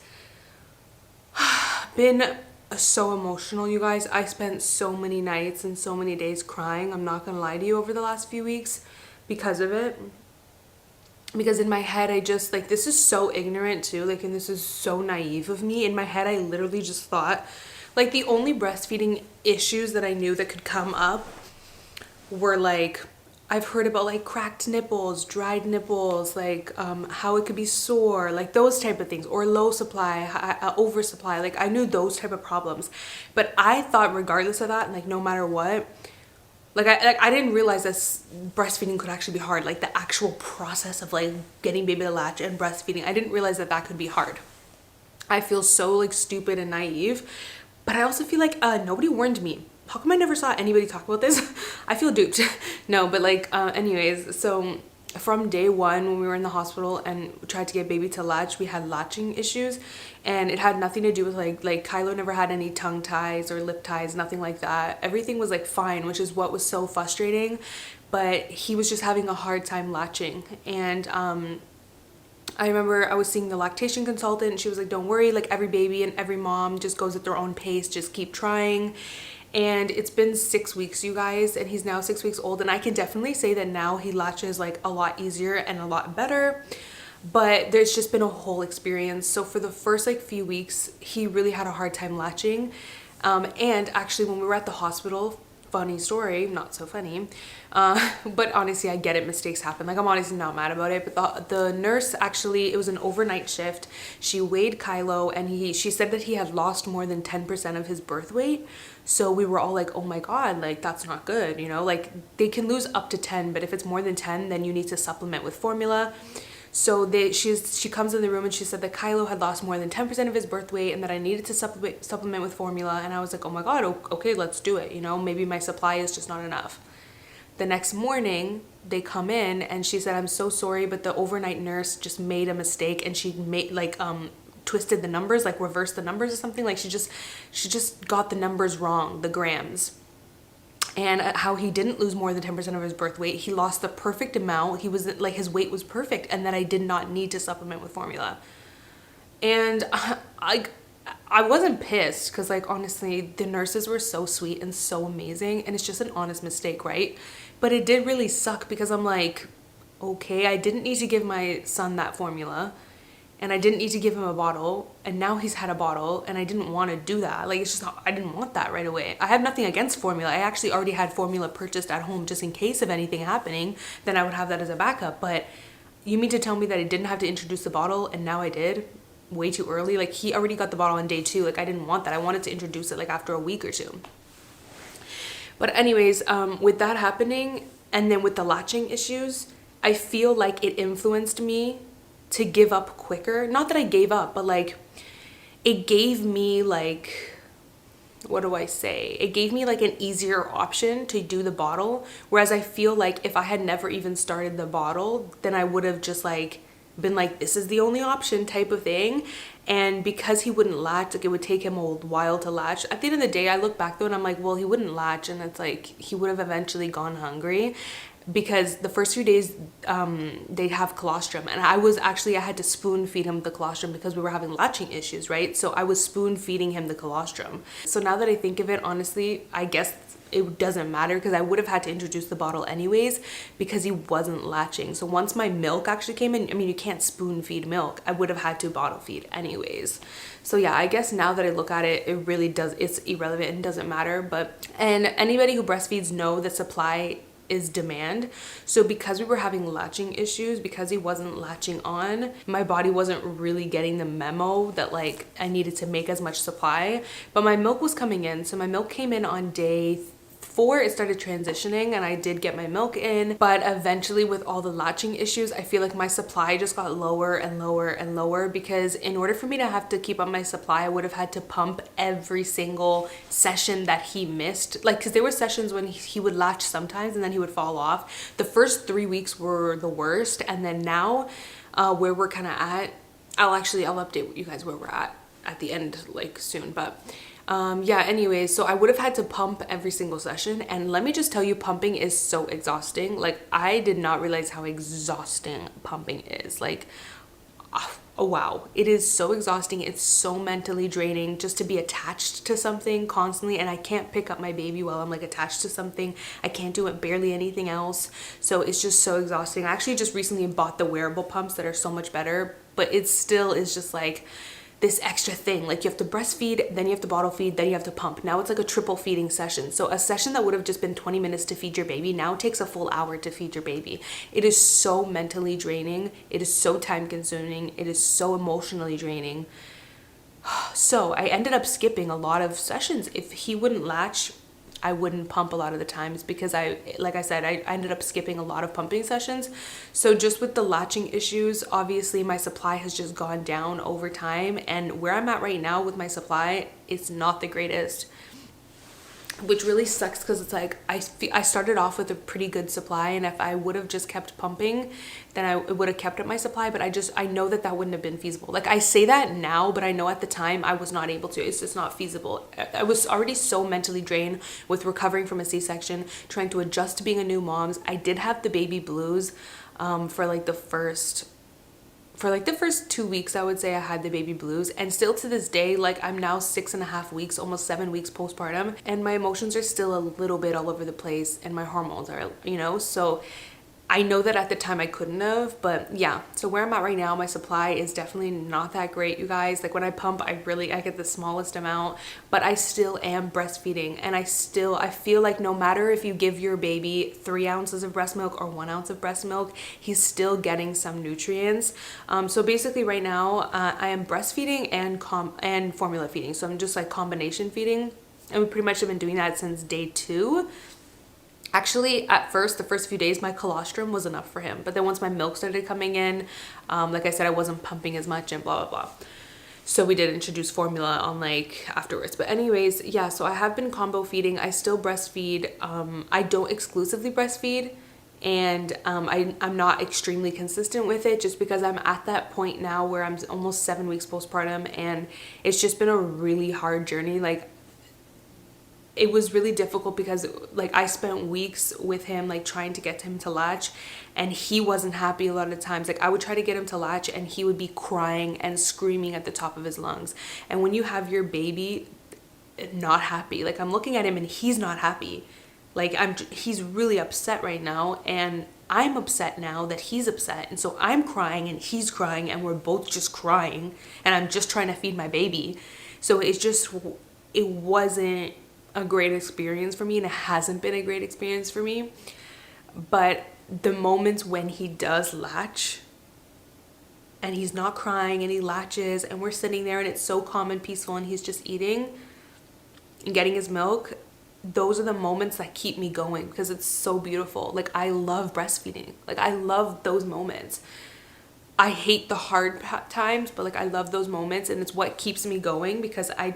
[SPEAKER 1] been so emotional, you guys. I spent so many nights and so many days crying, I'm not gonna lie to you, over the last few weeks because of it. Because in my head I just like, this is so ignorant too, like, and this is so naive of me. In my head I literally just thought like the only breastfeeding issues that I knew that could come up were like, I've heard about like cracked nipples, dried nipples, like how it could be sore, like those type of things, or low supply, oversupply. Like I knew those type of problems, but I thought regardless of that, like no matter what, like I didn't realize that breastfeeding could actually be hard. Like the actual process of like getting baby to latch and breastfeeding, I didn't realize that that could be hard. I feel so like stupid and naive, but I also feel like nobody warned me. How come I never saw anybody talk about this? I feel duped. No, but like anyways, so from day one when we were in the hospital and tried to get baby to latch, we had latching issues, and it had nothing to do with like Kylo never had any tongue ties or lip ties, nothing like that. Everything was like fine, which is what was so frustrating, but he was just having a hard time latching. And I remember I was seeing the lactation consultant, and she was like, don't worry, like every baby and every mom just goes at their own pace, just keep trying. And it's been 6 weeks, you guys, and he's now 6 weeks old, and I can definitely say that now he latches like a lot easier and a lot better, but there's just been a whole experience. So for the first like few weeks he really had a hard time latching, and actually when we were at the hospital, funny story, not so funny, but honestly I get it, mistakes happen, like I'm honestly not mad about it, but the nurse actually, it was an overnight shift, she weighed Kylo, and she said that he had lost more than 10% of his birth weight. So we were all like, oh my god, like that's not good, you know, like they can lose up to 10, but if it's more than 10 then you need to supplement with formula. So she comes in the room and she said that Kylo had lost more than 10% of his birth weight and that I needed to supplement with formula. And I was like, oh my god, okay, let's do it, you know, maybe my supply is just not enough. The next morning they come in and she said, I'm so sorry, but the overnight nurse just made a mistake, and she made like twisted the numbers, like reversed the numbers or something. Like she just got the numbers wrong, the grams, and how he didn't lose more than 10% of his birth weight. He lost the perfect amount. He was like, his weight was perfect, and that I did not need to supplement with formula. And I wasn't pissed because like honestly the nurses were so sweet and so amazing, and it's just an honest mistake, right? But it did really suck because I'm like, okay, I didn't need to give my son that formula, and I didn't need to give him a bottle, and now he's had a bottle, and I didn't want to do that. Like, it's just not, I didn't want that right away. I have nothing against formula. I actually already had formula purchased at home just in case of anything happening, then I would have that as a backup. But you mean to tell me that I didn't have to introduce the bottle and now I did? Way too early. Like, he already got the bottle on day 2. Like, I didn't want that. I wanted to introduce it like after a week or 2. But anyways, with that happening, and then with the latching issues, I feel like it influenced me to give up quicker. Not that I gave up, but like it gave me like, what do I say? It gave me like an easier option to do the bottle. Whereas I feel like if I had never even started the bottle, then I would have just like been like, this is the only option type of thing. And because he wouldn't latch, like it would take him a while to latch. At the end of the day, I look back though and I'm like, well, he wouldn't latch, and it's like he would have eventually gone hungry. Because the first few days they'd have colostrum, and I had to spoon feed him the colostrum because we were having latching issues, right? So I was spoon feeding him the colostrum. So now that I think of it, honestly, I guess it doesn't matter because I would have had to introduce the bottle anyways because he wasn't latching. So once my milk actually came in, I mean, you can't spoon feed milk, I would have had to bottle feed anyways. So yeah, I guess now that I look at it, it really does, it's irrelevant and doesn't matter. But, and anybody who breastfeeds know that supply is demand. So because we were having latching issues, because he wasn't latching on, my body wasn't really getting the memo that like I needed to make as much supply. But my milk was coming in. So my milk came in on day 4. It started transitioning and I did get my milk in, but eventually with all the latching issues, I feel like my supply just got lower and lower and lower, because in order for me to have to keep up my supply, I would have had to pump every single session that he missed. Like, because there were sessions when he would latch sometimes and then he would fall off. The first 3 weeks were the worst, and then now where we're kind of at, I'll update you guys where we're at the end like soon. But yeah, anyways, so I would have had to pump every single session, and let me just tell you, pumping is so exhausting. Like, I did not realize how exhausting pumping is. Like, oh wow, it is so exhausting. It's so mentally draining just to be attached to something constantly, and I can't pick up my baby while I'm like attached to something. I can't do it barely anything else, so it's just so exhausting. I actually just recently bought the wearable pumps that are so much better, but it still is just like this extra thing. Like, you have to breastfeed, then you have to bottle feed, then you have to pump. Now it's like a triple feeding session. So a session that would have just been 20 minutes to feed your baby now takes a full hour to feed your baby. It is so mentally draining. It is so time consuming. It is so emotionally draining. So I ended up skipping a lot of sessions. If he wouldn't latch, I wouldn't pump a lot of the times, because like I said, I ended up skipping a lot of pumping sessions. So just with the latching issues, obviously my supply has just gone down over time, and where I'm at right now with my supply, it's not the greatest, which really sucks, because it's like I started off with a pretty good supply, and if I would have just kept pumping, then I would have kept up my supply. But I know that wouldn't have been feasible. Like, I say that now, but I know at the time I was not able to. It's just not feasible. I was already so mentally drained with recovering from a C-section, trying to adjust to being a new mom. I did have the baby blues for like the first 2 weeks. I would say I had the baby blues, and still to this day, like, I'm now 6.5 weeks, almost 7 weeks postpartum, and my emotions are still a little bit all over the place, and my hormones are, so I know that at the time I couldn't have. But yeah, so where I'm at right now, my supply is definitely not that great, you guys. Like, when I pump, I get the smallest amount, but I still am breastfeeding, and I feel like no matter if you give your baby 3 ounces of breast milk or 1 ounce of breast milk, he's still getting some nutrients. So basically right now, I am breastfeeding and formula feeding. So I'm just like combination feeding, and we pretty much have been doing that since day 2. Actually, at first, the first few days, my colostrum was enough for him. But then once my milk started coming in, like I said, I wasn't pumping as much and blah, blah, blah. So we did introduce formula on like afterwards. But anyways, yeah, so I have been combo feeding. I still breastfeed. I don't exclusively breastfeed. And I'm not extremely consistent with it, just because I'm at that point now where I'm almost 7 weeks postpartum. And it's just been a really hard journey. Like, it was really difficult because like I spent weeks with him like trying to get him to latch, and he wasn't happy a lot of times. Like I would try to get him to latch and he would be crying and screaming at the top of his lungs. And when you have your baby not happy, like I'm looking at him and he's not happy, like he's really upset right now, and I'm upset now that he's upset, and so I'm crying and he's crying and we're both just crying, and I'm just trying to feed my baby. So it wasn't a great experience for me, and it hasn't been a great experience for me. But the moments when he does latch and he's not crying and he latches and we're sitting there and it's so calm and peaceful and he's just eating and getting his milk, those are the moments that keep me going because it's so beautiful. Like I love breastfeeding. Like I love those moments. I hate the hard times, but like I love those moments, and it's what keeps me going because I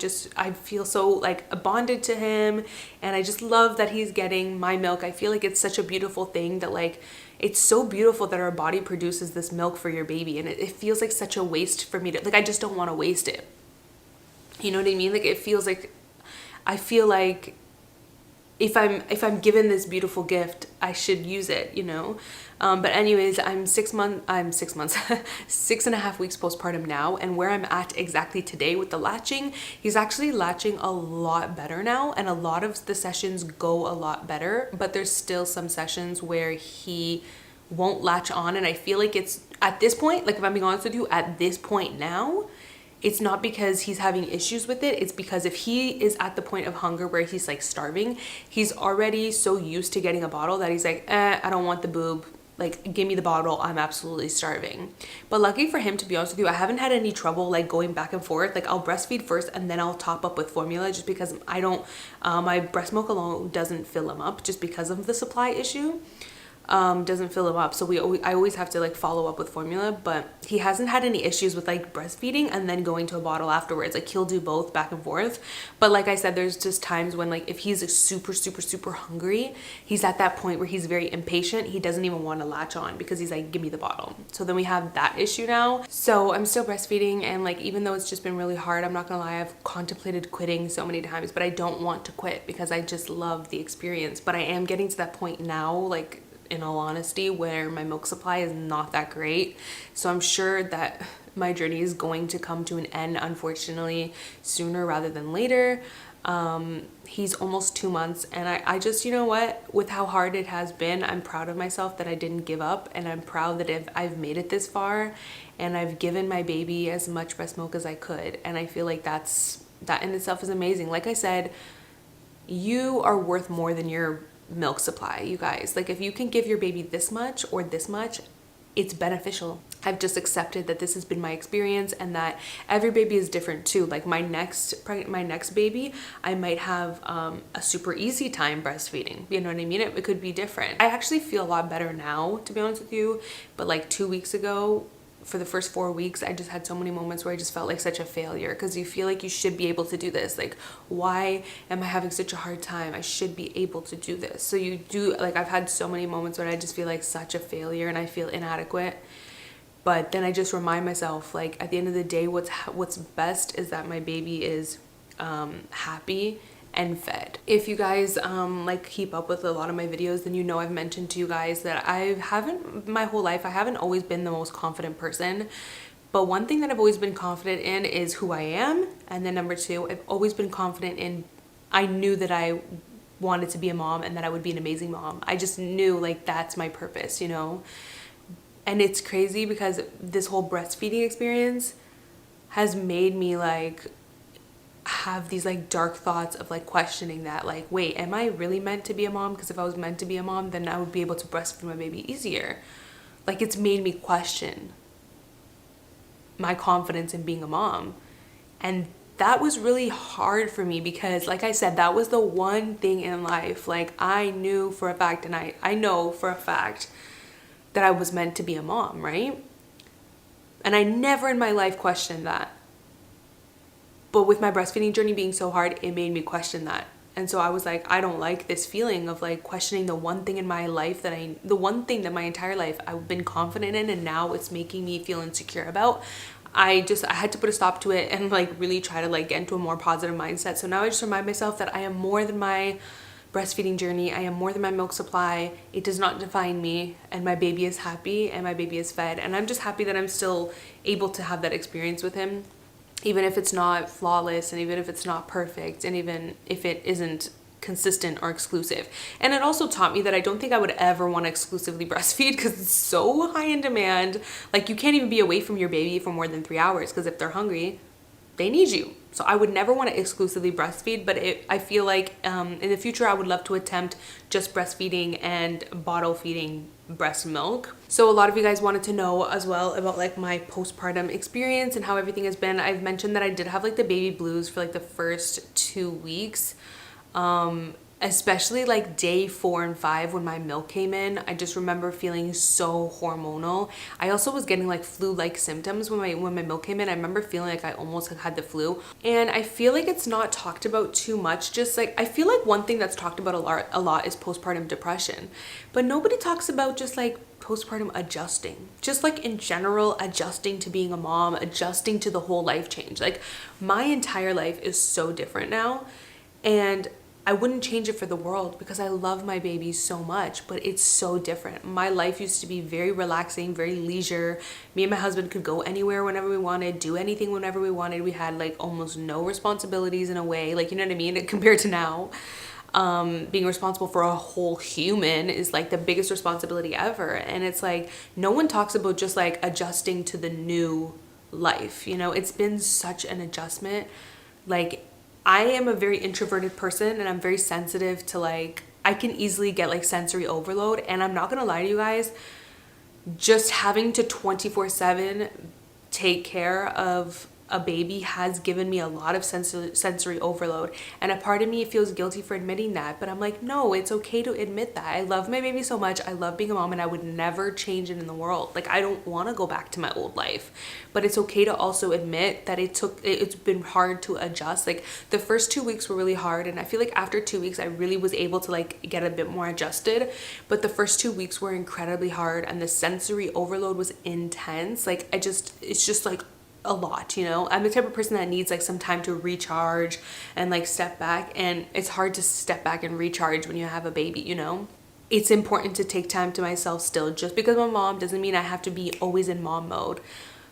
[SPEAKER 1] feel so like bonded to him, and I just love that he's getting my milk. I feel like it's such a beautiful thing that like it's so beautiful that our body produces this milk for your baby, and it feels like such a waste for me to like, I just don't want to waste it. You know what I mean? Like it feels like, I feel like if I'm given this beautiful gift, I should use it, you know? But anyways, I'm 6.5 weeks postpartum now, and where I'm at exactly today with the latching, he's actually latching a lot better now, and a lot of the sessions go a lot better, but there's still some sessions where he won't latch on, and I feel like it's at this point, like if I'm being honest with you, at this point now, it's not because he's having issues with it. It's because if he is at the point of hunger where he's like starving, he's already so used to getting a bottle that he's like, I don't want the boob. Like, give me the bottle. I'm absolutely starving. But lucky for him, to be honest with you, I haven't had any trouble like going back and forth. Like I'll breastfeed first and then I'll top up with formula just because I don't, my breast milk alone doesn't fill him up just because of the supply issue. Doesn't fill him up, so I always have to like follow up with formula, but he hasn't had any issues with like breastfeeding and then going to a bottle afterwards. Like he'll do both back and forth, but like I said, there's just times when like if he's like, super hungry, he's at that point where he's very impatient. He doesn't even want to latch on because he's like, give me the bottle. So then we have that issue now. So I'm still breastfeeding, and like even though it's just been really hard, I'm not gonna lie, I've contemplated quitting so many times, but I don't want to quit because I just love the experience. But I am getting to that point now, like in all honesty, where my milk supply is not that great. So I'm sure that my journey is going to come to an end, unfortunately, sooner rather than later. He's almost 2 months, and I just, you know what, with how hard it has been, I'm proud of myself that I didn't give up, and I'm proud that I've made it this far, and I've given my baby as much breast milk as I could. And I feel like that in itself is amazing. Like I said, you are worth more than your milk supply, you guys. Like if you can give your baby this much or this much, it's beneficial. I've just accepted that this has been my experience, and that every baby is different too. Like my next baby, I might have a super easy time breastfeeding, you know what I mean? It could be different. I actually feel a lot better now, to be honest with you, but like 2 weeks ago, for the first 4 weeks, I just had so many moments where I just felt like such a failure, because you feel like you should be able to do this. Like, why am I having such a hard time? I should be able to do this. So you do, like, I've had so many moments where I just feel like such a failure and I feel inadequate. But then I just remind myself, like, at the end of the day, what's best is that my baby is happy and fed. If you guys like keep up with a lot of my videos, then you know I've mentioned to you guys that my whole life I haven't always been the most confident person, but one thing that I've always been confident in is who I am. And then number two, I've always been confident in, I knew that I wanted to be a mom and that I would be an amazing mom. I just knew, like, that's my purpose, you know. And it's crazy because this whole breastfeeding experience has made me like have these like dark thoughts of like questioning that, like, wait, am I really meant to be a mom? Because if I was meant to be a mom, then I would be able to breastfeed my baby easier. Like, it's made me question my confidence in being a mom. And that was really hard for me because, like I said, that was the one thing in life, like, I knew for a fact, and I know for a fact that I was meant to be a mom, right? And I never in my life questioned that. But with my breastfeeding journey being so hard, it made me question that. And so I was like, I don't like this feeling of like questioning the one thing in my life the one thing that my entire life I've been confident in, and now it's making me feel insecure about. I had to put a stop to it and like really try to like get into a more positive mindset. So now I just remind myself that I am more than my breastfeeding journey. I am more than my milk supply. It does not define me, and my baby is happy and my baby is fed. And I'm just happy that I'm still able to have that experience with him, even if it's not flawless and even if it's not perfect and even if it isn't consistent or exclusive. And it also taught me that I don't think I would ever want to exclusively breastfeed because it's so high in demand. Like you can't even be away from your baby for more than 3 hours because if they're hungry, they need you. So I would never want to exclusively breastfeed, but I feel like in the future I would love to attempt just breastfeeding and bottle feeding breast milk. So a lot of you guys wanted to know as well about like my postpartum experience and how everything has been. I've mentioned that I did have like the baby blues for like the first 2 weeks. Especially like day 4 and 5 when my milk came in. I just remember feeling so hormonal. I also was getting like flu-like symptoms when my milk came in. I remember feeling like I almost had the flu, and I feel like it's not talked about too much. Just like I feel like one thing that's talked about a lot is postpartum depression, but nobody talks about just like postpartum adjusting, just like in general adjusting to being a mom, adjusting to the whole life change. Like my entire life is so different now, and I wouldn't change it for the world because I love my baby so much, but it's so different. My life used to be very relaxing, very leisure. Me and my husband could go anywhere whenever we wanted, do anything whenever we wanted. We had like almost no responsibilities in a way, like, you know what I mean? Compared to now, being responsible for a whole human is like the biggest responsibility ever. And it's like, no one talks about just like adjusting to the new life. You know, it's been such an adjustment. Like, I am a very introverted person and I'm very sensitive to like, I can easily get like sensory overload, and I'm not gonna lie to you guys, just having to 24/7 take care of a baby has given me a lot of sensory overload, and a part of me feels guilty for admitting that, but I'm like, no, it's okay to admit that. I love my baby so much. I love being a mom and I would never change it in the world. Like I don't want to go back to my old life, but it's okay to also admit that it's been hard to adjust. Like the first 2 weeks were really hard, and I feel like after 2 weeks I really was able to like get a bit more adjusted, but the first 2 weeks were incredibly hard and the sensory overload was intense. Like it's just like a lot, you know. I'm the type of person that needs like some time to recharge and like step back, and it's hard to step back and recharge when you have a baby, you know. It's important to take time to myself still. Just because I'm a mom doesn't mean I have to be always in mom mode.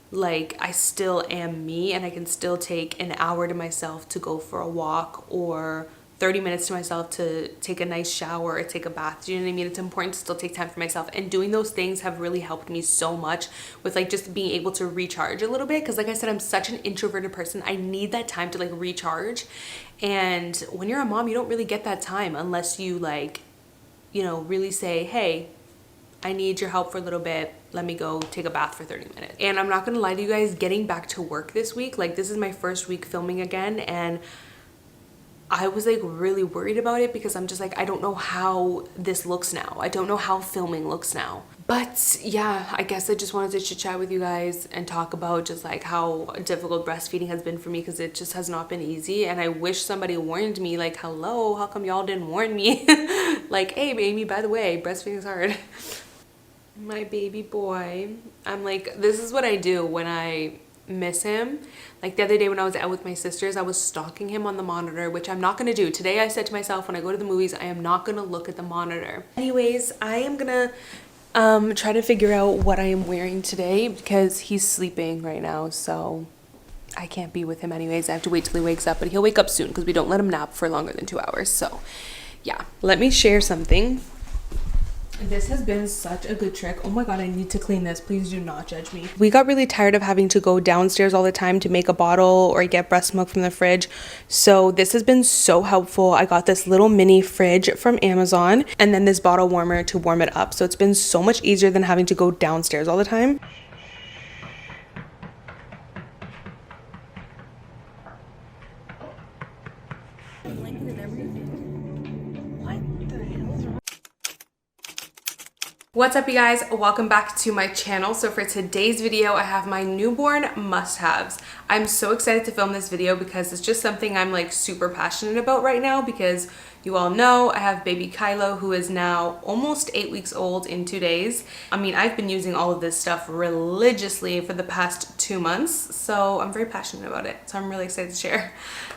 [SPEAKER 1] Like I still am me, and I can still take an hour to myself to go for a walk, or 30 minutes to myself to take a nice shower or take a bath. Do you know what I mean? It's important to still take time for myself, and doing those things have really helped me so much with like just being able to recharge a little bit, because like I said, I'm such an introverted person. I need that time to like recharge, and when you're a mom you don't really get that time unless you like, you know, really say, hey, I need your help for a little bit. Let me go take a bath for 30 minutes. And I'm not gonna lie to you guys, getting back to work this week, like this is my first week filming again, and I was like really worried about it because I'm just like, I don't know how this looks now. I don't know how filming looks now. But yeah, I guess I just wanted to chit chat with you guys and talk about just like how difficult breastfeeding has been for me, because it just has not been easy. And I wish somebody warned me, like, hello, how come y'all didn't warn me? Like, hey baby, by the way, breastfeeding is hard. My baby boy, I'm like, this is what I do when I miss him. Like the other day when I was out with my sisters, I was stalking him on the monitor, which I'm not gonna do. Today I said to myself, when I go to the movies, I am not gonna look at the monitor. Anyways, I am gonna try to figure out what I am wearing today because he's sleeping right now, so I can't be with him anyways. I have to wait till he wakes up, but he'll wake up soon because we don't let him nap for longer than 2 hours. So yeah, let me share something. This has been such a good trick. Oh my god, I need to clean this. Please do not judge me. We got really tired of having to go downstairs all the time to make a bottle or get breast milk from the fridge. So this has been so helpful. I got this little mini fridge from Amazon and then this bottle warmer to warm it up. So it's been so much easier than having to go downstairs all the time. What's up you guys, welcome back to my channel. So for today's video I have my newborn must-haves. I'm so excited to film this video because it's just something I'm like super passionate about right now, because you all know I have baby Kylo, who is now almost 8 weeks old in 2 days. I mean, I've been using all of this stuff religiously for the past 2 months, so I'm very passionate about it. So I'm really excited to share.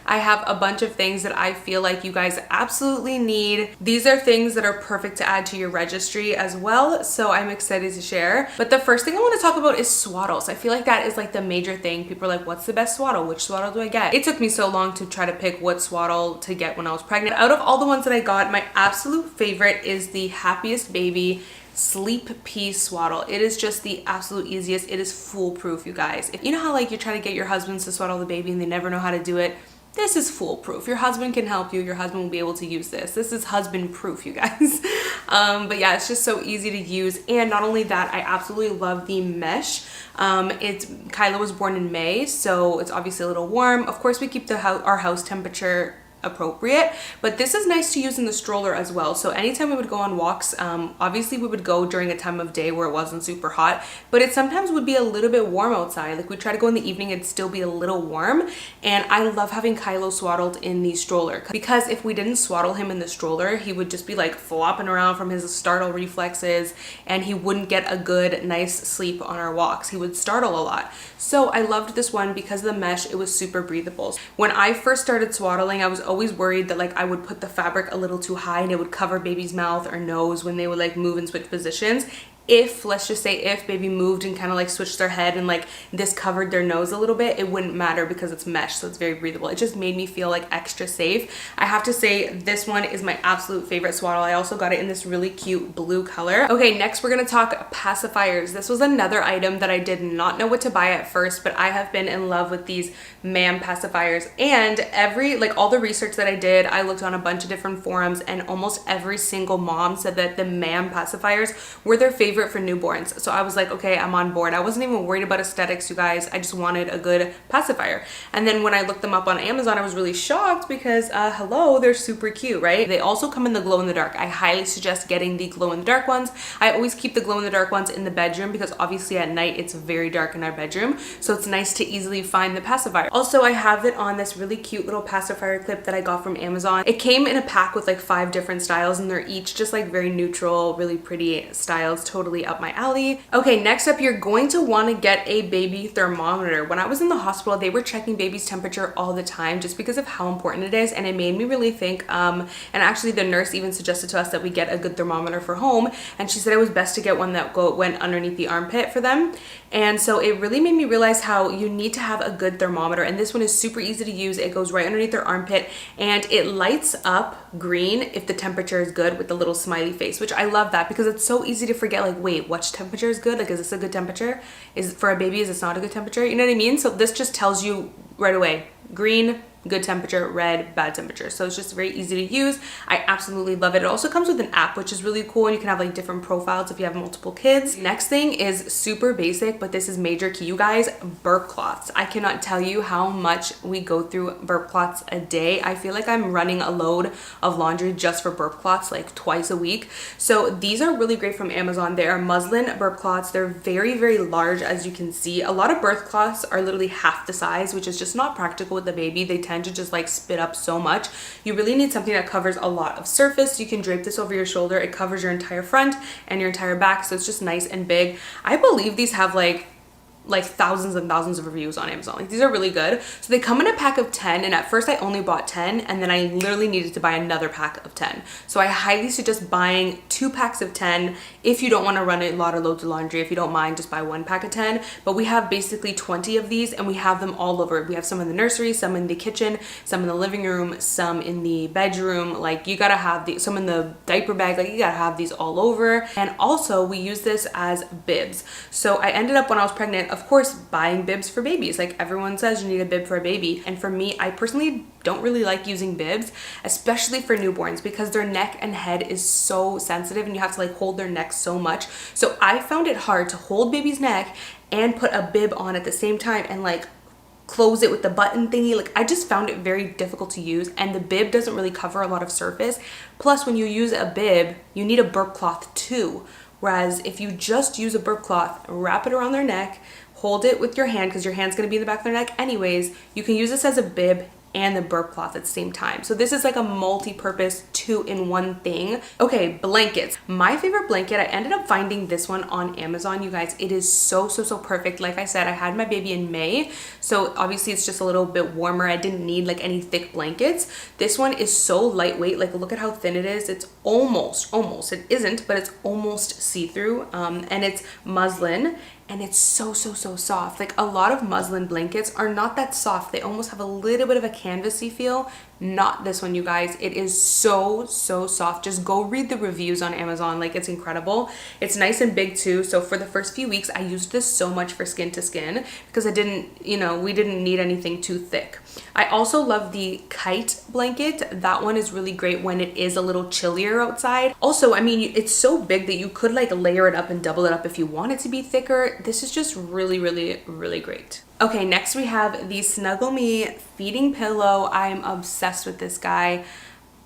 [SPEAKER 1] I have a bunch of things that I feel like you guys absolutely need. These are things that are perfect to add to your registry as well, so I'm excited to share. But the first thing I want to talk about is swaddles. I feel like that is like the major thing. People are like, what's the best swaddle? Which swaddle do I get? It took me so long to try to pick what swaddle to get when I was pregnant. Out of all the ones that I got, my absolute favorite is the Happiest Baby Sleep Peace Swaddle. It is just the absolute easiest. It is foolproof, you guys. If you know how like you're trying to get your husbands to swaddle the baby and they never know how to do it, this is foolproof. Your husband can help you. Your husband will be able to use this. This is husband proof, you guys. But yeah, it's just so easy to use. And not only that, I absolutely love the mesh. Kyla was born in May, so it's obviously a little warm. Of course, we keep our house temperature appropriate, but this is nice to use in the stroller as well. So anytime we would go on walks, obviously we would go during a time of day where it wasn't super hot, but it sometimes would be a little bit warm outside. Like we try to go in the evening, it'd still be a little warm. And I love having Kylo swaddled in the stroller, because if we didn't swaddle him in the stroller, he would just be like flopping around from his startle reflexes, and he wouldn't get a good nice sleep on our walks. He would startle a lot. So I loved this one because of the mesh. It was super breathable. When I first started swaddling, I was always worried that like I would put the fabric a little too high and it would cover baby's mouth or nose when they would like move and switch positions. If, let's just say, if baby moved and kind of like switched their head and like this covered their nose a little bit, it wouldn't matter because it's mesh, so it's very breathable. It just made me feel like extra safe. I have to say this one is my absolute favorite swaddle. I also got it in this really cute blue color. Okay, next we're gonna talk pacifiers. This was another item that I did not know what to buy at first, but I have been in love with these MAM pacifiers. And all the research that I did, I looked on a bunch of different forums, and almost every single mom said that the MAM pacifiers were their favorite for newborns. So I was like, okay, I'm on board. I wasn't even worried about aesthetics, you guys. I just wanted a good pacifier. And then when I looked them up on Amazon, I was really shocked because hello, they're super cute, right? They also come in the glow in the dark. I highly suggest getting the glow in the dark ones. I always keep the glow in the dark ones in the bedroom because obviously at night it's very dark in our bedroom, so it's nice to easily find the pacifier. Also, I have it on this really cute little pacifier clip that I got from Amazon. It came in a pack with like 5 different styles, and they're each just like very neutral, really pretty styles, totally up my alley. Okay, next up, you're going to want to get a baby thermometer. When I was in the hospital, they were checking baby's temperature all the time just because of how important it is, and it made me really think, and actually the nurse even suggested to us that we get a good thermometer for home, and she said it was best to get one that went underneath the armpit for them. And so it really made me realize how you need to have a good thermometer, and this one is super easy to use. It goes right underneath their armpit, and it lights up green if the temperature is good with the little smiley face, which I love that because it's so easy to forget, like, wait, which temperature is good? Like, is this a good temperature? Is for a baby, is this not a good temperature? You know what I mean? So this just tells you right away, green, good temperature, red, bad temperature. So it's just very easy to use. I absolutely love it. It also comes with an app, which is really cool, and you can have like different profiles if you have multiple kids. Next thing is super basic, but this is major key, you guys, burp cloths. I cannot tell you how much we go through burp cloths a day. I feel like I'm running a load of laundry just for burp cloths like twice a week. So these are really great from Amazon. They are muslin burp cloths. They're very, very large, as you can see. A lot of birth cloths are literally half the size, which is just not practical with the baby. They tend to just like spit up so much. You really need something that covers a lot of surface. You can drape this over your shoulder. It covers your entire front and your entire back, so it's just nice and big. I believe these have like thousands and thousands of reviews on Amazon. Like, these are really good. So they come in a pack of 10, and at first I only bought 10, and then I literally needed to buy another pack of 10. So I highly suggest buying 2 packs of 10 if you don't want to run a lot of loads of laundry. If you don't mind, just buy 1 pack of 10. But we have basically 20 of these, and we have them all over. We have some in the nursery, some in the kitchen, some in the living room, some in the bedroom. Like, you gotta have some in the diaper bag. Like, you gotta have these all over. And also we use this as bibs. So I ended up, when I was pregnant, of course, buying bibs for babies. Like, everyone says you need a bib for a baby. And for me, I personally don't really like using bibs, especially for newborns, because their neck and head is so sensitive and you have to like hold their neck so much. So I found it hard to hold baby's neck and put a bib on at the same time and like close it with the button thingy. Like, I just found it very difficult to use, and the bib doesn't really cover a lot of surface. Plus, when you use a bib, you need a burp cloth too. Whereas if you just use a burp cloth, wrap it around their neck, hold it with your hand, because your hand's going to be in the back of their neck anyways. You can use this as a bib and the burp cloth at the same time. So this is like a multi-purpose 2-in-1 thing. Okay, blankets. My favorite blanket, I ended up finding this one on Amazon, you guys. It is so perfect. Like I said, I had my baby in May, so obviously it's just a little bit warmer. I didn't need like any thick blankets. This one is so lightweight. Like look at how thin it is. It's almost, it isn't, but it's almost see-through, and it's muslin. And it's so soft. Like a lot of muslin blankets are not that soft. They almost have a little bit of a canvasy feel. Not this one, you guys. It is so soft. Just go read the reviews on Amazon. Like it's incredible. It's nice and big too. So for the first few weeks, I used this so much for skin to skin because I didn't, you know, we didn't need anything too thick. I also love the kite blanket. That one is really great when it is a little chillier outside. Also, I mean, it's so big that you could like layer it up and double it up if you want it to be thicker. This is just really great. Okay, next we have the Snuggle Me feeding pillow. I'm obsessed with this guy.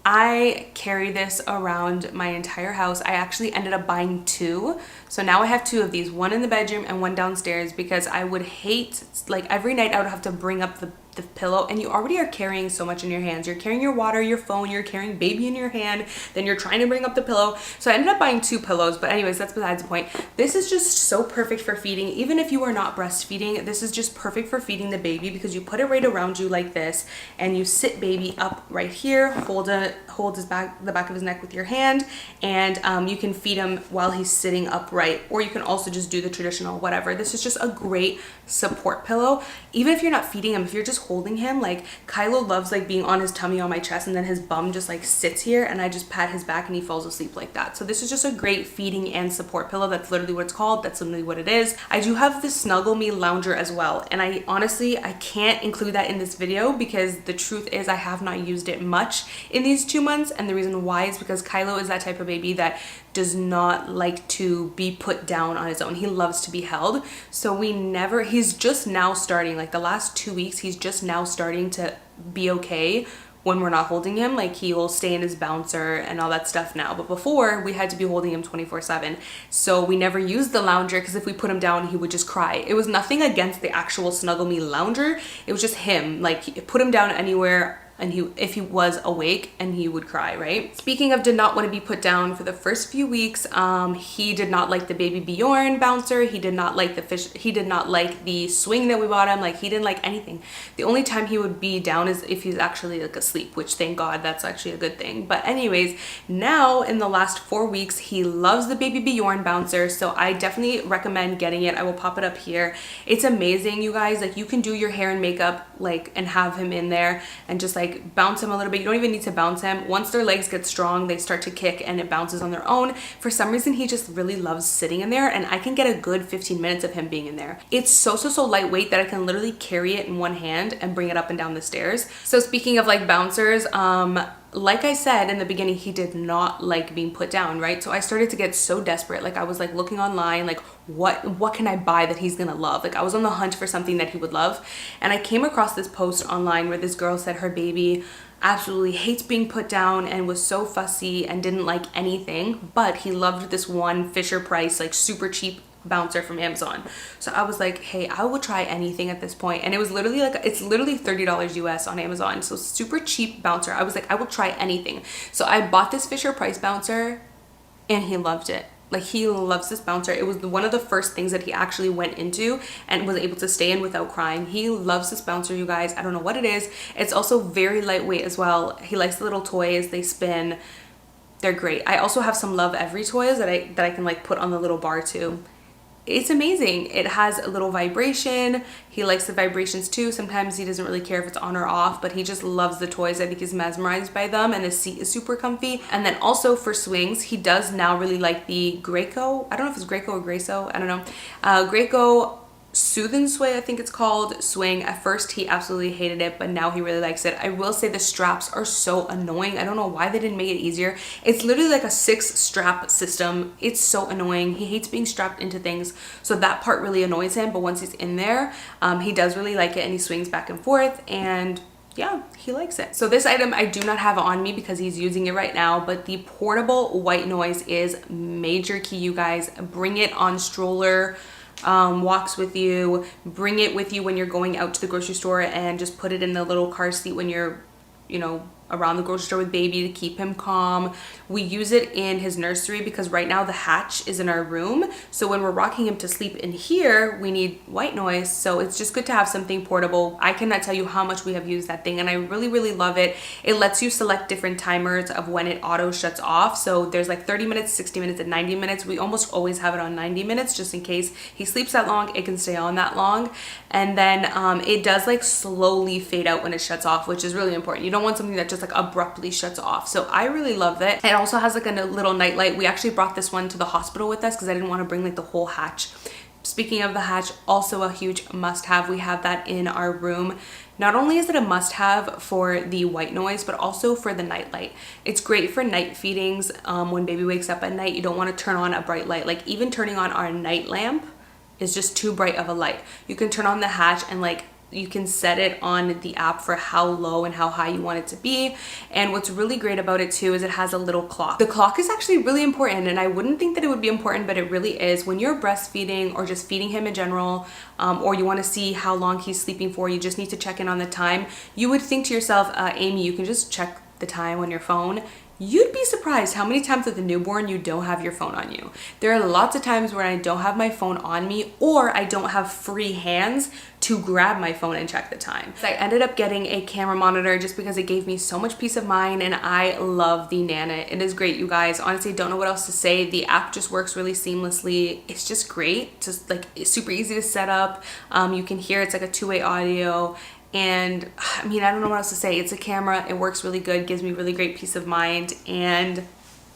[SPEAKER 1] I carry this around my entire house. I actually ended up buying 2. So now I have 2 of these, one in the bedroom and one downstairs, because I would hate, like every night I would have to bring up the pillow, and you already are carrying so much in your hands. You're carrying your water, your phone, you're carrying baby in your hand, then you're trying to bring up the pillow. So I ended up buying 2 pillows, but anyways, that's besides the point. This is just so perfect for feeding. Even if you are not breastfeeding, this is just perfect for feeding the baby because you put it right around you like this, and you sit baby up right here, hold his back, the back of his neck with your hand, and you can feed him while he's sitting upright, or you can also just do the traditional whatever. This is just a great support pillow. Even if you're not feeding him, if you're just holding him, like Kylo loves like being on his tummy on my chest, and then his bum just like sits here, and I just pat his back and he falls asleep like that. So this is just a great feeding and support pillow. That's literally what it's called. That's literally what it is. I do have the Snuggle Me lounger as well, and I honestly can't include that in this video because the truth is I have not used it much in these 2 months, and the reason why is because Kylo is that type of baby that does not like to be put down on his own. He loves to be held. So he's just now starting, like the last 2 weeks, he's just now starting to be okay when we're not holding him. Like he will stay in his bouncer and all that stuff now. But before, we had to be holding him 24/7. So we never used the lounger because if we put him down, he would just cry. It was nothing against the actual Snuggle Me lounger. It was just him. Like put him down anywhere, and if he was awake, and he would cry, right? Speaking of did not want to be put down, for the first few weeks, he did not like the baby Bjorn bouncer. He did not like the fish. He did not like the swing that we bought him. Like he didn't like anything. The only time he would be down is if he's actually like asleep, which thank God, that's actually a good thing. But anyways, now in the last 4 weeks, he loves the baby Bjorn bouncer. So I definitely recommend getting it. I will pop it up here. It's amazing, you guys. Like you can do your hair and makeup like and have him in there and just like bounce him a little bit. You don't even need to bounce him. Once their legs get strong, they start to kick and it bounces on their own. For some reason, he just really loves sitting in there, and I can get a good 15 minutes of him being in there. It's so lightweight that I can literally carry it in one hand and bring it up and down the stairs. So speaking of like bouncers, like I said in the beginning, he did not like being put down, right? So I started to get so desperate. Like I was like looking online, like what can I buy that he's gonna love? Like I was on the hunt for something that he would love. And I came across this post online where this girl said her baby absolutely hates being put down and was so fussy and didn't like anything, but he loved this one Fisher Price, like super cheap bouncer from Amazon. So I was like, hey, I will try anything at this point. And it was literally like, it's literally $30 US on Amazon. So super cheap bouncer. I was like, I will try anything. So I bought this Fisher Price bouncer and he loved it. Like he loves this bouncer. It was one of the first things that he actually went into and was able to stay in without crying. He loves this bouncer, you guys. I don't know what it is. It's also very lightweight as well. He likes the little toys. They spin. They're great. I also have some Love Every toys that I can like put on the little bar too. It's amazing. It has a little vibration. He likes the vibrations too. Sometimes he doesn't really care if it's on or off, but he just loves the toys. I think he's mesmerized by them, and the seat is super comfy. And then also for swings, he does now really like the Graco. I don't know if it's Graco or Graco. I don't know. Graco Soothe and Sway, I think it's called, swing. At first he absolutely hated it, but now he really likes it. I will say the straps are so annoying. I don't know why they didn't make it easier. It's literally like a 6-strap system. It's so annoying. He hates being strapped into things, so that part really annoys him. But once he's in there, he does really like it, and he swings back and forth, and yeah, he likes it. So this item I do not have on me because he's using it right now, but the portable white noise is major key, you guys. Bring it on stroller. walks with you, bring it with you when you're going out to the grocery store, and just put it in the little car seat when you're, you know, around the grocery store with baby to keep him calm. We use it in his nursery because right now the hatch is in our room. So when we're rocking him to sleep in here, we need white noise. So it's just good to have something portable. I cannot tell you how much we have used that thing, and I really, really love it. It lets you select different timers of when it auto shuts off. So there's like 30 minutes, 60 minutes, and 90 minutes. We almost always have it on 90 minutes just in case he sleeps that long, it can stay on that long. And then it does like slowly fade out when it shuts off, which is really important. You don't want something that just like abruptly shuts off. So I really love it. It also has like a little night light. We actually brought this one to the hospital with us because I didn't want to bring like the whole hatch. Speaking of the hatch, also a huge must have. We have that in our room. Not only is it a must have for the white noise, but also for the night light. It's great for night feedings. When baby wakes up at night, you don't want to turn on a bright light. Like even turning on our night lamp is just too bright of a light. You can turn on the hatch and like you can set it on the app for how low and how high you want it to be. And what's really great about it too is it has a little clock. The clock is actually really important, and I wouldn't think that it would be important, but it really is. When you're breastfeeding or just feeding him in general, or you want to see how long he's sleeping for, you just need to check in on the time. You would think to yourself, Amy, you can just check the time on your phone. You'd be surprised how many times with a newborn you don't have your phone on you. There are lots of times where I don't have my phone on me, or I don't have free hands to grab my phone and check the time. So I ended up getting a camera monitor just because it gave me so much peace of mind, and I love the Nana. It is great, you guys. Honestly, don't know what else to say. The app just works really seamlessly. It's just great. Just like it's super easy to set up. You can hear it's like a two-way audio. And I mean, I don't know what else to say. It's a camera, it works really good, gives me really great peace of mind, and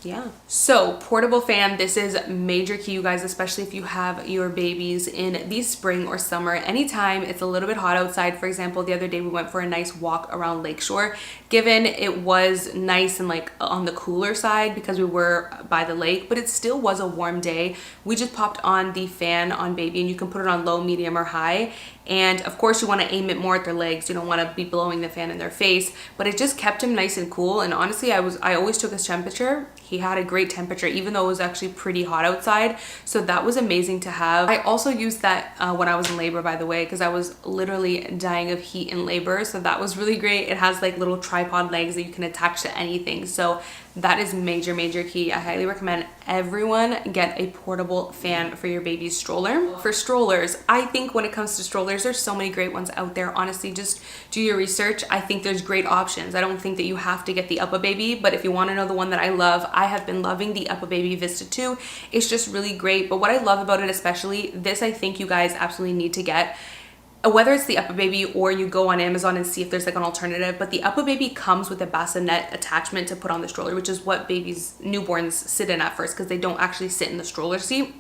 [SPEAKER 1] yeah. So portable fan, this is major key, you guys, especially if you have your babies in the spring or summer. Anytime it's a little bit hot outside. For example, the other day we went for a nice walk around Lakeshore. Given it was nice and like on the cooler side because we were by the lake, but it still was a warm day. We just popped on the fan on baby, and you can put it on low, medium, or high. And of course you want to aim it more at their legs. You don't want to be blowing the fan in their face, but it just kept him nice and cool. And honestly, I always took his temperature. He had a great temperature, even though it was actually pretty hot outside. So that was amazing to have. I also used that when I was in labor, by the way, because I was literally dying of heat in labor. So that was really great. It has like little tripod legs that you can attach to anything. So that is major, major key. I highly recommend everyone get a portable fan for your baby's stroller. For strollers, I think when it comes to strollers, there's so many great ones out there. Honestly, just do your research. I think there's great options. I don't think that you have to get the UPPAbaby, but if you want to know the one that I love, I have been loving the UPPAbaby Vista 2. It's just really great. But what I love about it, especially this, I think you guys absolutely need to get. Whether it's the UPPAbaby or you go on Amazon and see if there's like an alternative, but the UPPAbaby comes with a bassinet attachment to put on the stroller, which is what newborns sit in at first because they don't actually sit in the stroller seat.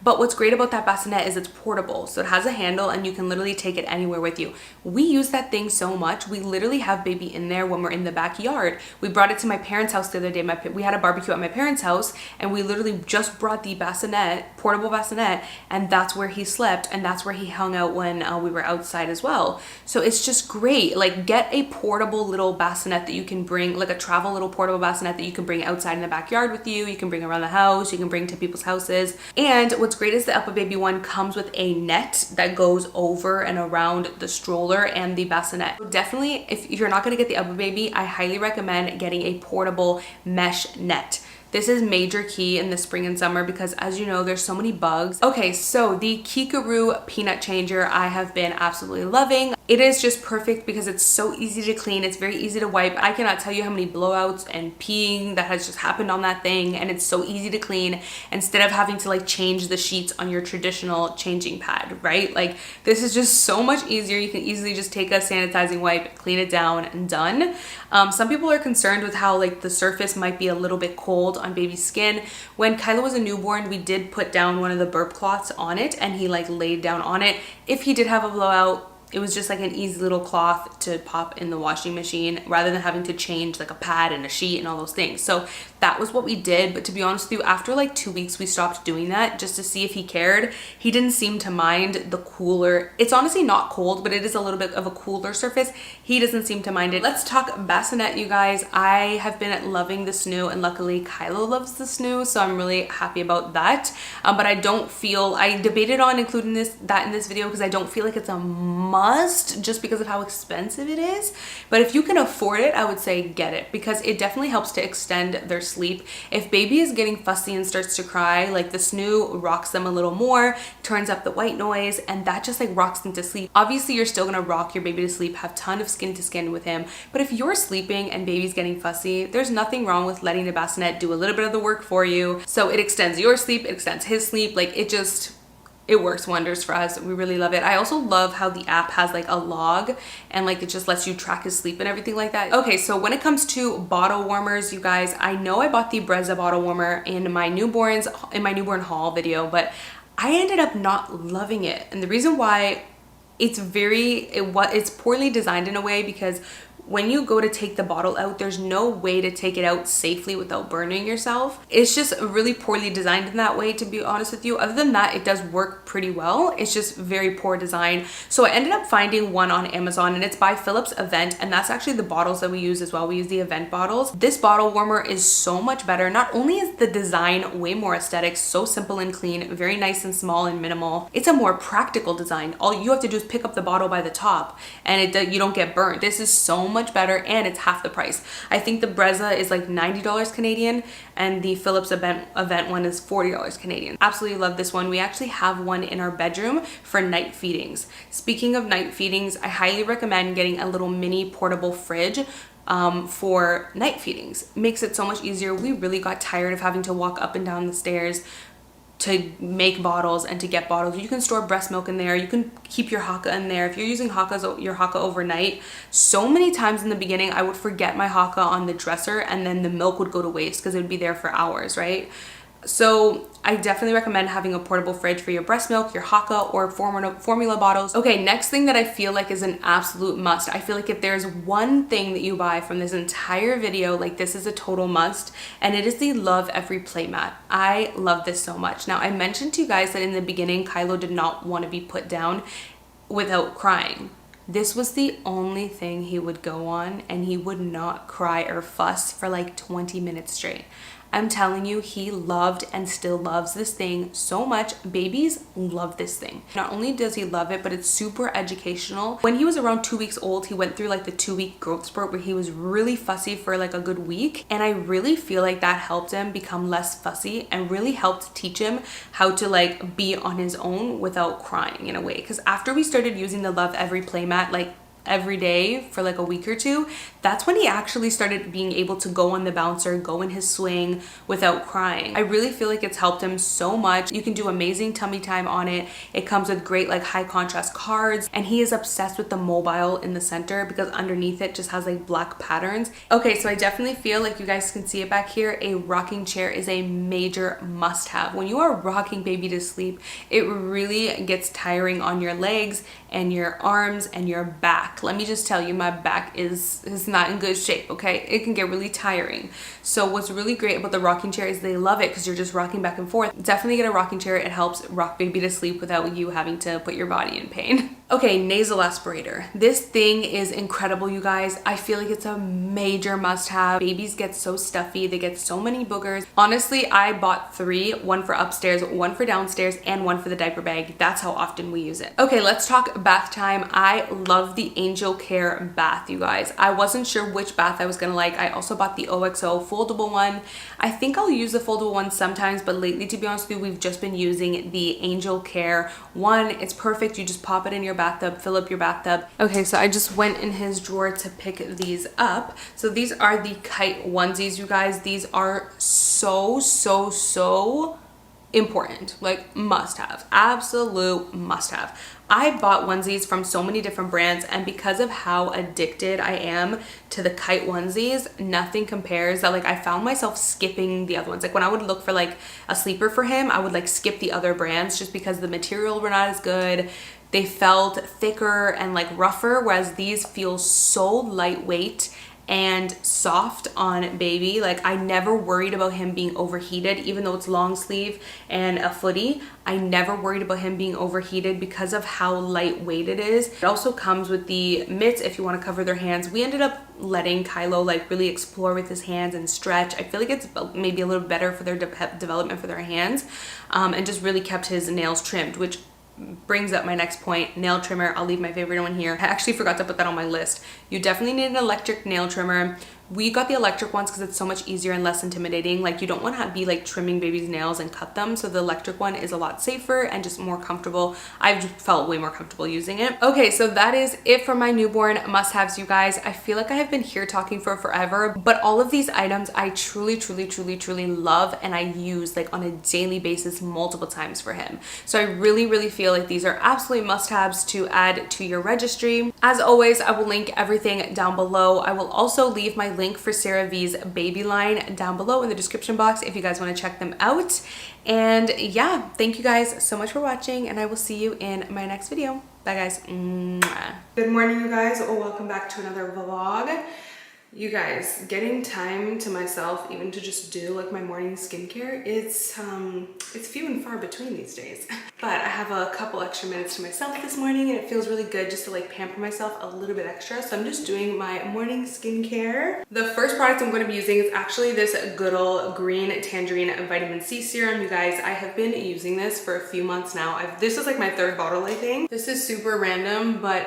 [SPEAKER 1] But what's great about that bassinet is it's portable. So it has a handle and you can literally take it anywhere with you. We use that thing so much. We literally have baby in there when we're in the backyard. We brought it to my parents' house the other day. We had a barbecue at my parents' house, and we literally just brought the bassinet, portable bassinet, and that's where he slept, and that's where he hung out when we were outside as well. So it's just great. Like, get a portable little bassinet that you can bring, like a travel little portable bassinet that you can bring outside in the backyard with you. You can bring around the house. You can bring to people's houses. And what's great is the UPPAbaby one comes with a net that goes over and around the stroller and the bassinet. So definitely, if you're not going to get the UPPAbaby, I highly recommend getting a portable mesh net. This is major key in the spring and summer because, as you know, there's so many bugs. Okay, so the Kikaroo peanut changer I have been absolutely loving. It is just perfect because it's so easy to clean. It's very easy to wipe. I cannot tell you how many blowouts and peeing that has just happened on that thing, and it's so easy to clean instead of having to like change the sheets on your traditional changing pad, right? Like, this is just so much easier. You can easily just take a sanitizing wipe, clean it down, and done. Some people are concerned with how like the surface might be a little bit cold on baby's skin. When Kyla was a newborn, we did put down one of the burp cloths on it, and he like laid down on it. If he did have a blowout, it was just like an easy little cloth to pop in the washing machine rather than having to change like a pad and a sheet and all those things. So that was what we did. But to be honest with you, after like 2 weeks, we stopped doing that just to see if he cared. He didn't seem to mind the cooler. It's honestly not cold, but it is a little bit of a cooler surface. He doesn't seem to mind it. Let's talk bassinet, you guys. I have been loving the snoo, and luckily Kylo loves the snoo, so I'm really happy about that. But I don't feel, I debated on including that in this video because I don't feel like it's a must just because of how expensive it is. But if you can afford it, I would say get it, because it definitely helps to extend their sleep. If baby is getting fussy and starts to cry, like the snoo rocks them a little more, turns up the white noise, and that just like rocks them to sleep. Obviously you're still gonna rock your baby to sleep, have ton of skin to skin with him, but if you're sleeping and baby's getting fussy, there's nothing wrong with letting the bassinet do a little bit of the work for you. So it extends your sleep, it extends his sleep, like it works wonders for us. We really love it. I also love how the app has like a log and like it just lets you track his sleep and everything like that. Okay, so when it comes to bottle warmers, you guys, I know I bought the Brezza bottle warmer in my newborn haul video, but I ended up not loving it. And the reason why, it's poorly designed in a way, because when you go to take the bottle out, there's no way to take it out safely without burning yourself. It's just really poorly designed in that way, to be honest with you. Other than that, it does work pretty well. It's just very poor design. So I ended up finding one on Amazon, and it's by Philips Event, and that's actually the bottles that we use as well. We use the Event bottles. This bottle warmer is so much better. Not only is the design way more aesthetic, so simple and clean, very nice and small and minimal, it's a more practical design. All you have to do is pick up the bottle by the top, and you don't get burnt. This is so much better, and it's half the price. I think the Brezza is like $90 Canadian, and the Philips Event one is $40 Canadian. Absolutely love this one. We actually have one in our bedroom for night feedings. Speaking of night feedings, I highly recommend getting a little mini portable fridge for night feedings. Makes it so much easier. We really got tired of having to walk up and down the stairs to make bottles and to get bottles. You can store breast milk in there. You can keep your Haka in there. If you're using your Haka overnight, so many times in the beginning, I would forget my Haka on the dresser, and then the milk would go to waste because it would be there for hours, right? So I definitely recommend having a portable fridge for your breast milk, your Haka, or formula bottles. Okay, next thing that I feel like is an absolute must. I feel like if there's one thing that you buy from this entire video, like this is a total must, and it is the Love Every Playmat. I love this so much. Now, I mentioned to you guys that in the beginning, Kylo did not want to be put down without crying. This was the only thing he would go on, and he would not cry or fuss for like 20 minutes straight. I'm telling you, he loved and still loves this thing so much. Babies love this thing. Not only does he love it, but it's super educational. When he was around 2 weeks old, he went through like the 2-week growth spurt where he was really fussy for like a good week. And I really feel like that helped him become less fussy and really helped teach him how to like be on his own without crying in a way. Because after we started using the Love Every Playmat, like every day for like a week or two, that's when he actually started being able to go on the bouncer, go in his swing without crying. I really feel like it's helped him so much. You can do amazing tummy time on it. It comes with great like high contrast cards, and he is obsessed with the mobile in the center because underneath it just has like black patterns. Okay, so I definitely feel like you guys can see it back here. A rocking chair is a major must have. When you are rocking baby to sleep, it really gets tiring on your legs and your arms and your back. Let me just tell you, my back is not in good shape, okay? It can get really tiring. So what's really great about the rocking chair is they love it because you're just rocking back and forth. Definitely get a rocking chair. It helps rock baby to sleep without you having to put your body in pain. Okay, nasal aspirator. This thing is incredible, you guys. I feel like it's a major must-have. Babies get so stuffy. They get so many boogers. Honestly, I bought 3, one for upstairs, one for downstairs, and one for the diaper bag. That's how often we use it. Okay, let's talk bath time. I love the Angel Care bath, you guys. I wasn't sure which bath I was gonna like. I also bought the xoxo foldable one. I think I'll use the foldable one sometimes, but lately, to be honest with you, we've just been using the Angel Care one. It's perfect. You just pop it in your bathtub, fill up your bathtub. Okay, so I just went in his drawer to pick these up. So these are the kite onesies, you guys. These are so important, like must have, absolute must have. I bought onesies from so many different brands, and because of how addicted I am to the kite onesies, nothing compares. That like I found myself skipping the other ones. Like when I would look for like a sleeper for him, I would like skip the other brands just because the material were not as good. They felt thicker and like rougher, whereas these feel so lightweight and soft on baby. Like I never worried about him being overheated, even though it's long sleeve and a footy. I never worried about him being overheated because of how lightweight it is. It also comes with the mitts if you want to cover their hands. We ended up letting Kylo like really explore with his hands and stretch. I feel like it's maybe a little better for their development for their hands, and just really kept his nails trimmed, which brings up my next point, nail trimmer. I'll leave my favorite one here. I actually forgot to put that on my list. You definitely need an electric nail trimmer. We got the electric ones because it's so much easier and less intimidating. Like you don't want to be like trimming baby's nails and cut them. So the electric one is a lot safer and just more comfortable. I've felt way more comfortable using it. Okay, so that is it for my newborn must-haves, you guys. I feel like I have been here talking for forever, but all of these items I truly love and I use like on a daily basis multiple times for him. So I really feel like these are absolutely must-haves to add to your registry. As always, I will link everything down below. I will also leave my link for Sarah V's baby line down below in the description box if you guys want to check them out. And yeah, thank you guys so much for watching, and I will see you in my next video. Bye guys. Mwah. Good morning, you guys. Welcome back to another vlog. You guys, getting time to myself even to just do like my morning skincare, it's few and far between these days. But I have a couple extra minutes to myself this morning and it feels really good just to like pamper myself a little bit extra. So I'm just doing my morning skincare. The first product I'm going to be using is actually this good old green tangerine vitamin C serum. You guys, I have been using this for a few months now. This is like my third bottle, I think. This is super random, but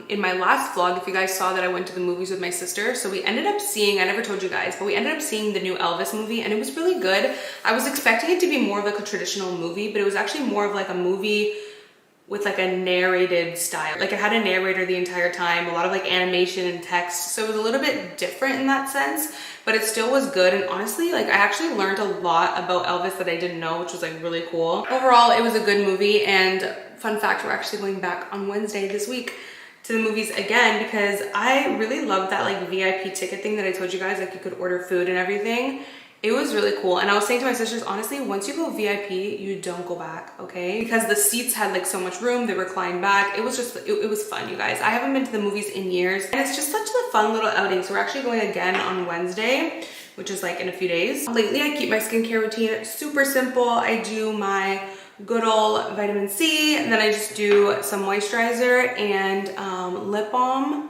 [SPEAKER 1] in my last vlog, if you guys saw that I went to the movies with my sister, so we ended up seeing, I never told you guys, but we ended up seeing the new Elvis movie and it was really good. I was expecting it to be more of like a traditional movie, but it was actually more of like a movie with like a narrated style. Like it had a narrator the entire time, a lot of like animation and text. So it was a little bit different in that sense, but it still was good. And honestly, like I actually learned a lot about Elvis that I didn't know, which was like really cool. Overall, it was a good movie. And fun fact, we're actually going back on Wednesday this week to the movies again because I really loved that like VIP ticket thing that I told you guys, like you could order food and everything. It was really cool. And I was saying to my sisters, honestly, once you go VIP, you don't go back, okay? Because the seats had like so much room, they reclined back. It was just, it was fun, you guys. I haven't been to the movies in years and it's just such a fun little outing. So we're actually going again on Wednesday, which is like in a few days. Lately, I keep my skincare routine super simple. I do my good old vitamin C, and then I just do some moisturizer and lip balm.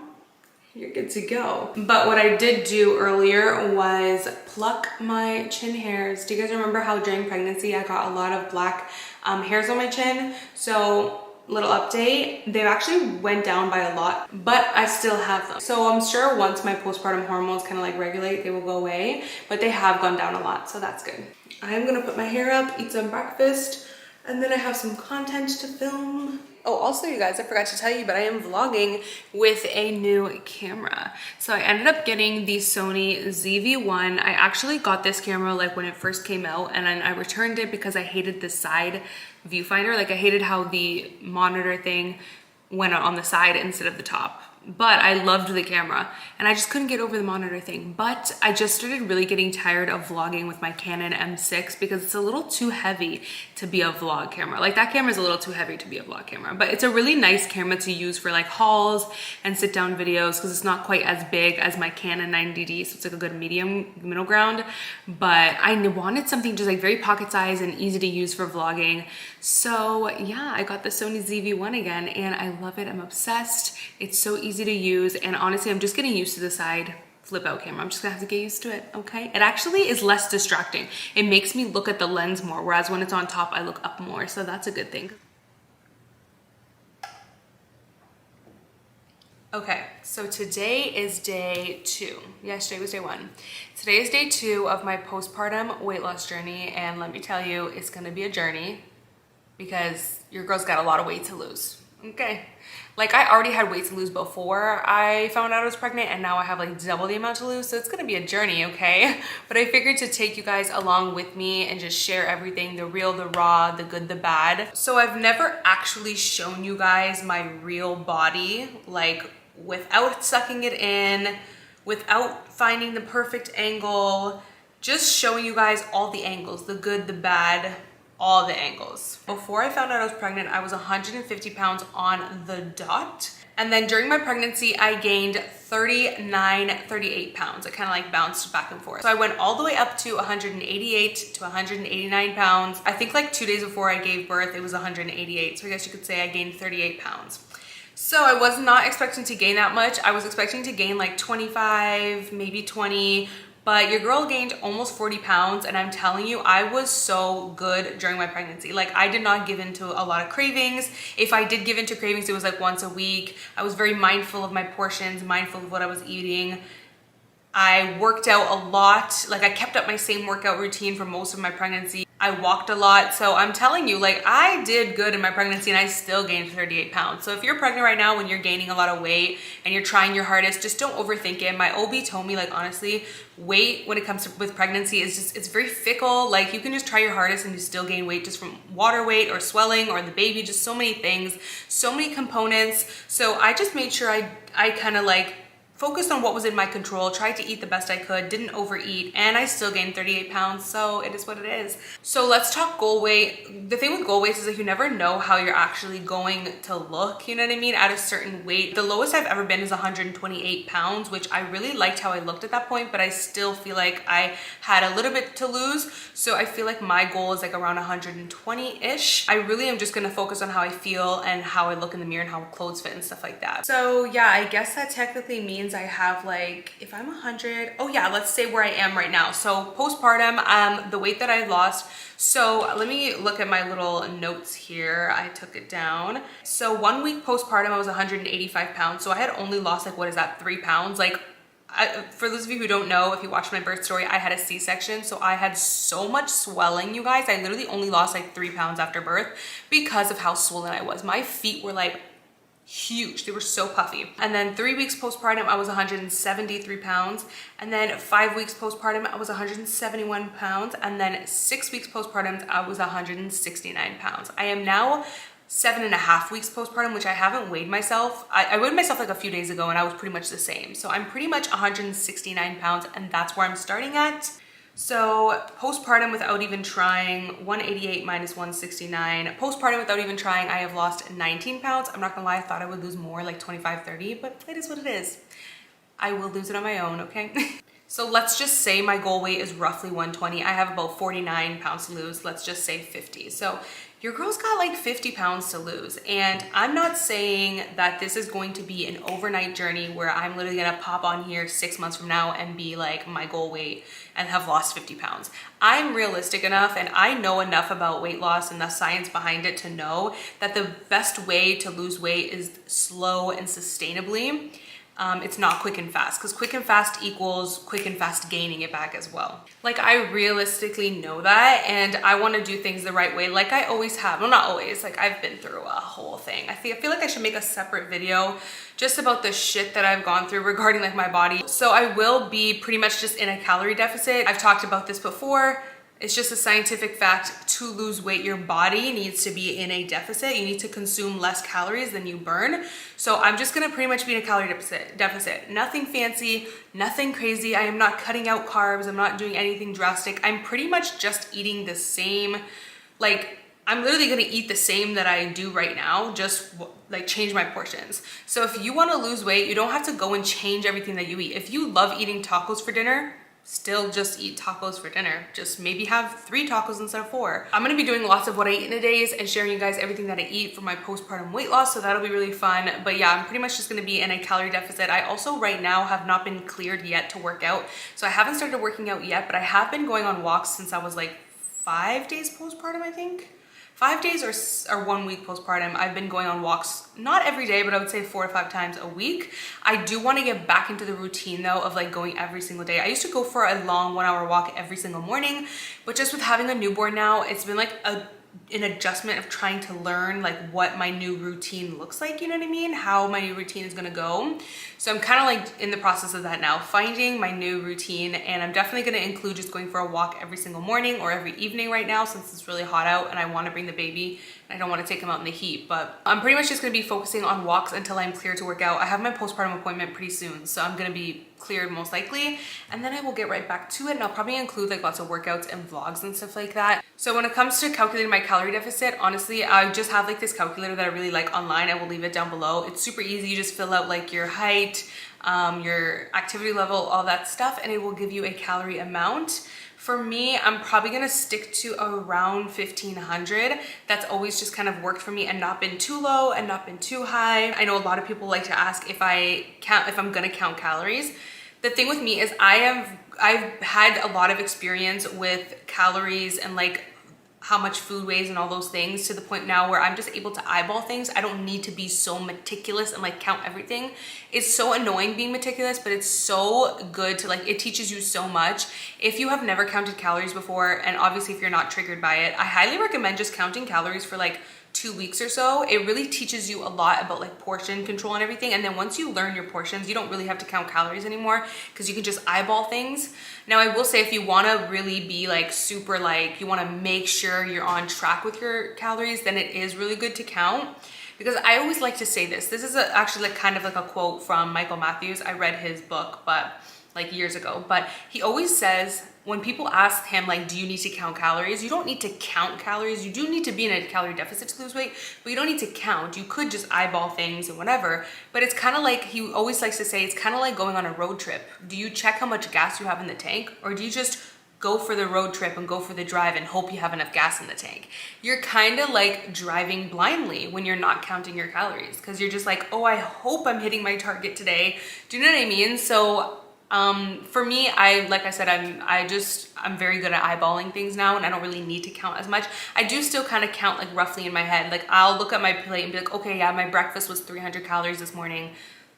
[SPEAKER 1] You're good to go. But what I did do earlier was pluck my chin hairs. Do you guys remember how during pregnancy I got a lot of black hairs on my chin? So little update, they actually went down by a lot, but I still have them. So I'm sure once my postpartum hormones kind of like regulate, they will go away, but they have gone down a lot, so that's good. I'm gonna put my hair up, eat some breakfast, and then I have some content to film. Oh, also you guys, I forgot to tell you, but I am vlogging with a new camera. So I ended up getting the Sony ZV-1. I actually got this camera like when it first came out, and then I returned it because I hated the side viewfinder. Like I hated how the monitor thing went on the side instead of the top. But I loved the camera and I just couldn't get over the monitor thing. But I just started really getting tired of vlogging with my Canon M6 because it's a little too heavy to be a vlog camera. Like that camera is a little too heavy to be a vlog camera, but it's a really nice camera to use for like hauls and sit down videos because it's not quite as big as my Canon 90D. So it's like a good middle ground. But I wanted something just like very pocket size and easy to use for vlogging. So yeah, I got the Sony ZV-1 again and I love it. I'm obsessed. It's so easy to use, and honestly I'm just getting used to the side flip out camera. I'm just gonna have to get used to it, okay? It actually is less distracting. It makes me look at the lens more, whereas when it's on top I look up more, so that's a good thing. Okay, so today is day 2. Yesterday was day 1. Today is day 2 of my postpartum weight loss journey, and let me tell you, it's gonna be a journey because your girl's got a lot of weight to lose, okay? Like I already had weight to lose before I found out I was pregnant, and now I have like double the amount to lose, so it's gonna be a journey, okay? But I figured to take you guys along with me and just share everything, the real, the raw, the good, the bad. So I've never actually shown you guys my real body, like without sucking it in, without finding the perfect angle, just showing you guys all the angles, the good, the bad, all the angles. Before I found out I was pregnant, I was 150 pounds on the dot. And then during my pregnancy, I gained 38 pounds. It kind of like bounced back and forth. So I went all the way up to 188 to 189 pounds. I think like 2 days before I gave birth, it was 188. So I guess you could say I gained 38 pounds. So I was not expecting to gain that much. I was expecting to gain like 25, maybe 20, but your girl gained almost 40 pounds. And I'm telling you, I was so good during my pregnancy. Like I did not give into a lot of cravings. If I did give into cravings, it was like once a week. I was very mindful of my portions, mindful of what I was eating. I worked out a lot. Like I kept up my same workout routine for most of my pregnancy. I walked a lot. So I'm telling you, like I did good in my pregnancy and I still gained 38 pounds. So if you're pregnant right now, when you're gaining a lot of weight and you're trying your hardest, just don't overthink it. My OB told me, like, honestly, weight when it comes to with pregnancy is just, it's very fickle. Like you can just try your hardest and you still gain weight just from water weight or swelling or the baby, just so many things, so many components. So I just made sure I kind of like focused on what was in my control, tried to eat the best I could, didn't overeat, and I still gained 38 pounds, so it is what it is. So let's talk goal weight. The thing with goal weight is like you never know how you're actually going to look, you know what I mean, at a certain weight. The lowest I've ever been is 128 pounds, which I really liked how I looked at that point, but I still feel like I had a little bit to lose, so I feel like my goal is like around 120-ish. I really am just gonna focus on how I feel and how I look in the mirror and how clothes fit and stuff like that. So yeah, I guess that technically means I have like, if I'm 100, oh yeah, let's say where I am right now. So postpartum, the weight that I lost. So let me look at my little notes here. I took it down. So 1 week postpartum, I was 185 pounds. So I had only lost like, what is that, 3 pounds? Like for those of you who don't know, if you watched my birth story, I had a C-section. So I had so much swelling, you guys. I literally only lost like 3 pounds after birth because of how swollen I was. My feet were like huge. They were so puffy. And then 3 weeks postpartum, I was 173 pounds. And then 5 weeks postpartum, I was 171 pounds. And then 6 weeks postpartum, I was 169 pounds. I am now 7.5 weeks postpartum, which I haven't weighed myself. I weighed myself like a few days ago and I was pretty much the same. So I'm pretty much 169 pounds and that's where I'm starting at. So postpartum without even trying, 188 minus 169. Postpartum without even trying, I have lost 19 pounds. I'm not gonna lie, I thought I would lose more, like 25, 30, but it is what it is. I will lose it on my own, okay? So let's just say my goal weight is roughly 120. I have about 49 pounds to lose. Let's just say 50. So your girl's got like 50 pounds to lose. And I'm not saying that this is going to be an overnight journey where I'm literally gonna pop on here 6 months from now and be like my goal weight and have lost 50 pounds. I'm realistic enough and I know enough about weight loss and the science behind it to know that the best way to lose weight is slow and sustainably. It's not quick and fast, because quick and fast equals quick and fast gaining it back as well. Like I realistically know that and I want to do things the right way like I always have. Well, not always, like I've been through a whole thing. I feel like I should make a separate video just about the shit that I've gone through regarding like my body. So I will be pretty much just in a calorie deficit. I've talked about this before. It's just a scientific fact. To lose weight, your body needs to be in a deficit. You need to consume less calories than you burn. So I'm just gonna pretty much be in a calorie deficit. Nothing fancy, nothing crazy. I am not cutting out carbs. I'm not doing anything drastic. I'm pretty much just eating the same, like I'm literally gonna eat the same that I do right now, just like change my portions. So if you wanna lose weight, you don't have to go and change everything that you eat. If you love eating tacos for dinner, still just eat tacos for dinner. Just maybe have 3 tacos instead of 4. I'm gonna be doing lots of what I eat in a days and sharing you guys everything that I eat for my postpartum weight loss, so that'll be really fun. But yeah, I'm pretty much just gonna be in a calorie deficit. I also right now have not been cleared yet to work out. So I haven't started working out yet, but I have been going on walks since I was like 5 days postpartum, I think. 5 days or 1 week postpartum. I've been going on walks, not every day, but I would say 4 to 5 times a week. I do want to get back into the routine though of like going every single day. I used to go for a long 1-hour walk every single morning, but just with having a newborn now, it's been like an adjustment of trying to learn like what my new routine looks like, you know what I mean? How my new routine is gonna go. So I'm kind of like in the process of that now, finding my new routine, and I'm definitely gonna include just going for a walk every single morning or every evening right now since it's really hot out and I wanna bring the baby and I don't wanna take him out in the heat. But I'm pretty much just gonna be focusing on walks until I'm clear to work out. I have my postpartum appointment pretty soon, so I'm gonna be cleared most likely, and then I will get right back to it, and I'll probably include like lots of workouts and vlogs and stuff like that. So when it comes to calculating my calorie deficit, honestly, I just have like this calculator that I really like online. I will leave it down below. It's super easy. You just fill out like your height, your activity level, all that stuff, and it will give you a calorie amount. For me, I'm probably gonna stick to around 1500. That's always just kind of worked for me and not been too low and not been too high. I know a lot of people like to ask if I'm gonna count calories. The thing with me is I've had a lot of experience with calories and like how much food weighs and all those things, to the point now where I'm just able to eyeball things. I don't need to be so meticulous and like count everything. It's so annoying being meticulous, but it's so good to like, it teaches you so much. If you have never counted calories before, and obviously if you're not triggered by it, I highly recommend just counting calories for like 2 weeks or so. It really teaches you a lot about like portion control and everything. And then once you learn your portions, you don't really have to count calories anymore, because you can just eyeball things. Now I will say, if you want to really be like super, like you want to make sure you're on track with your calories, then it is really good to count. Because I always like to say this is actually like kind of like a quote from Michael Matthews. I read his book, but like years ago, but he always says, when people ask him like, do you need to count calories? You don't need to count calories. You do need to be in a calorie deficit to lose weight, but you don't need to count. You could just eyeball things and whatever. But it's kind of like, he always likes to say, it's kind of like going on a road trip. Do you check how much gas you have in the tank, or do you just go for the road trip and go for the drive and hope you have enough gas in the tank? You're kind of like driving blindly when you're not counting your calories, because you're just like, oh, I hope I'm hitting my target today. Do you know what I mean? So for me, like I said, I'm very good at eyeballing things now, and I don't really need to count as much. I do still kind of count like roughly in my head. Like I'll look at my plate and be like, okay, yeah, my breakfast was 300 calories this morning.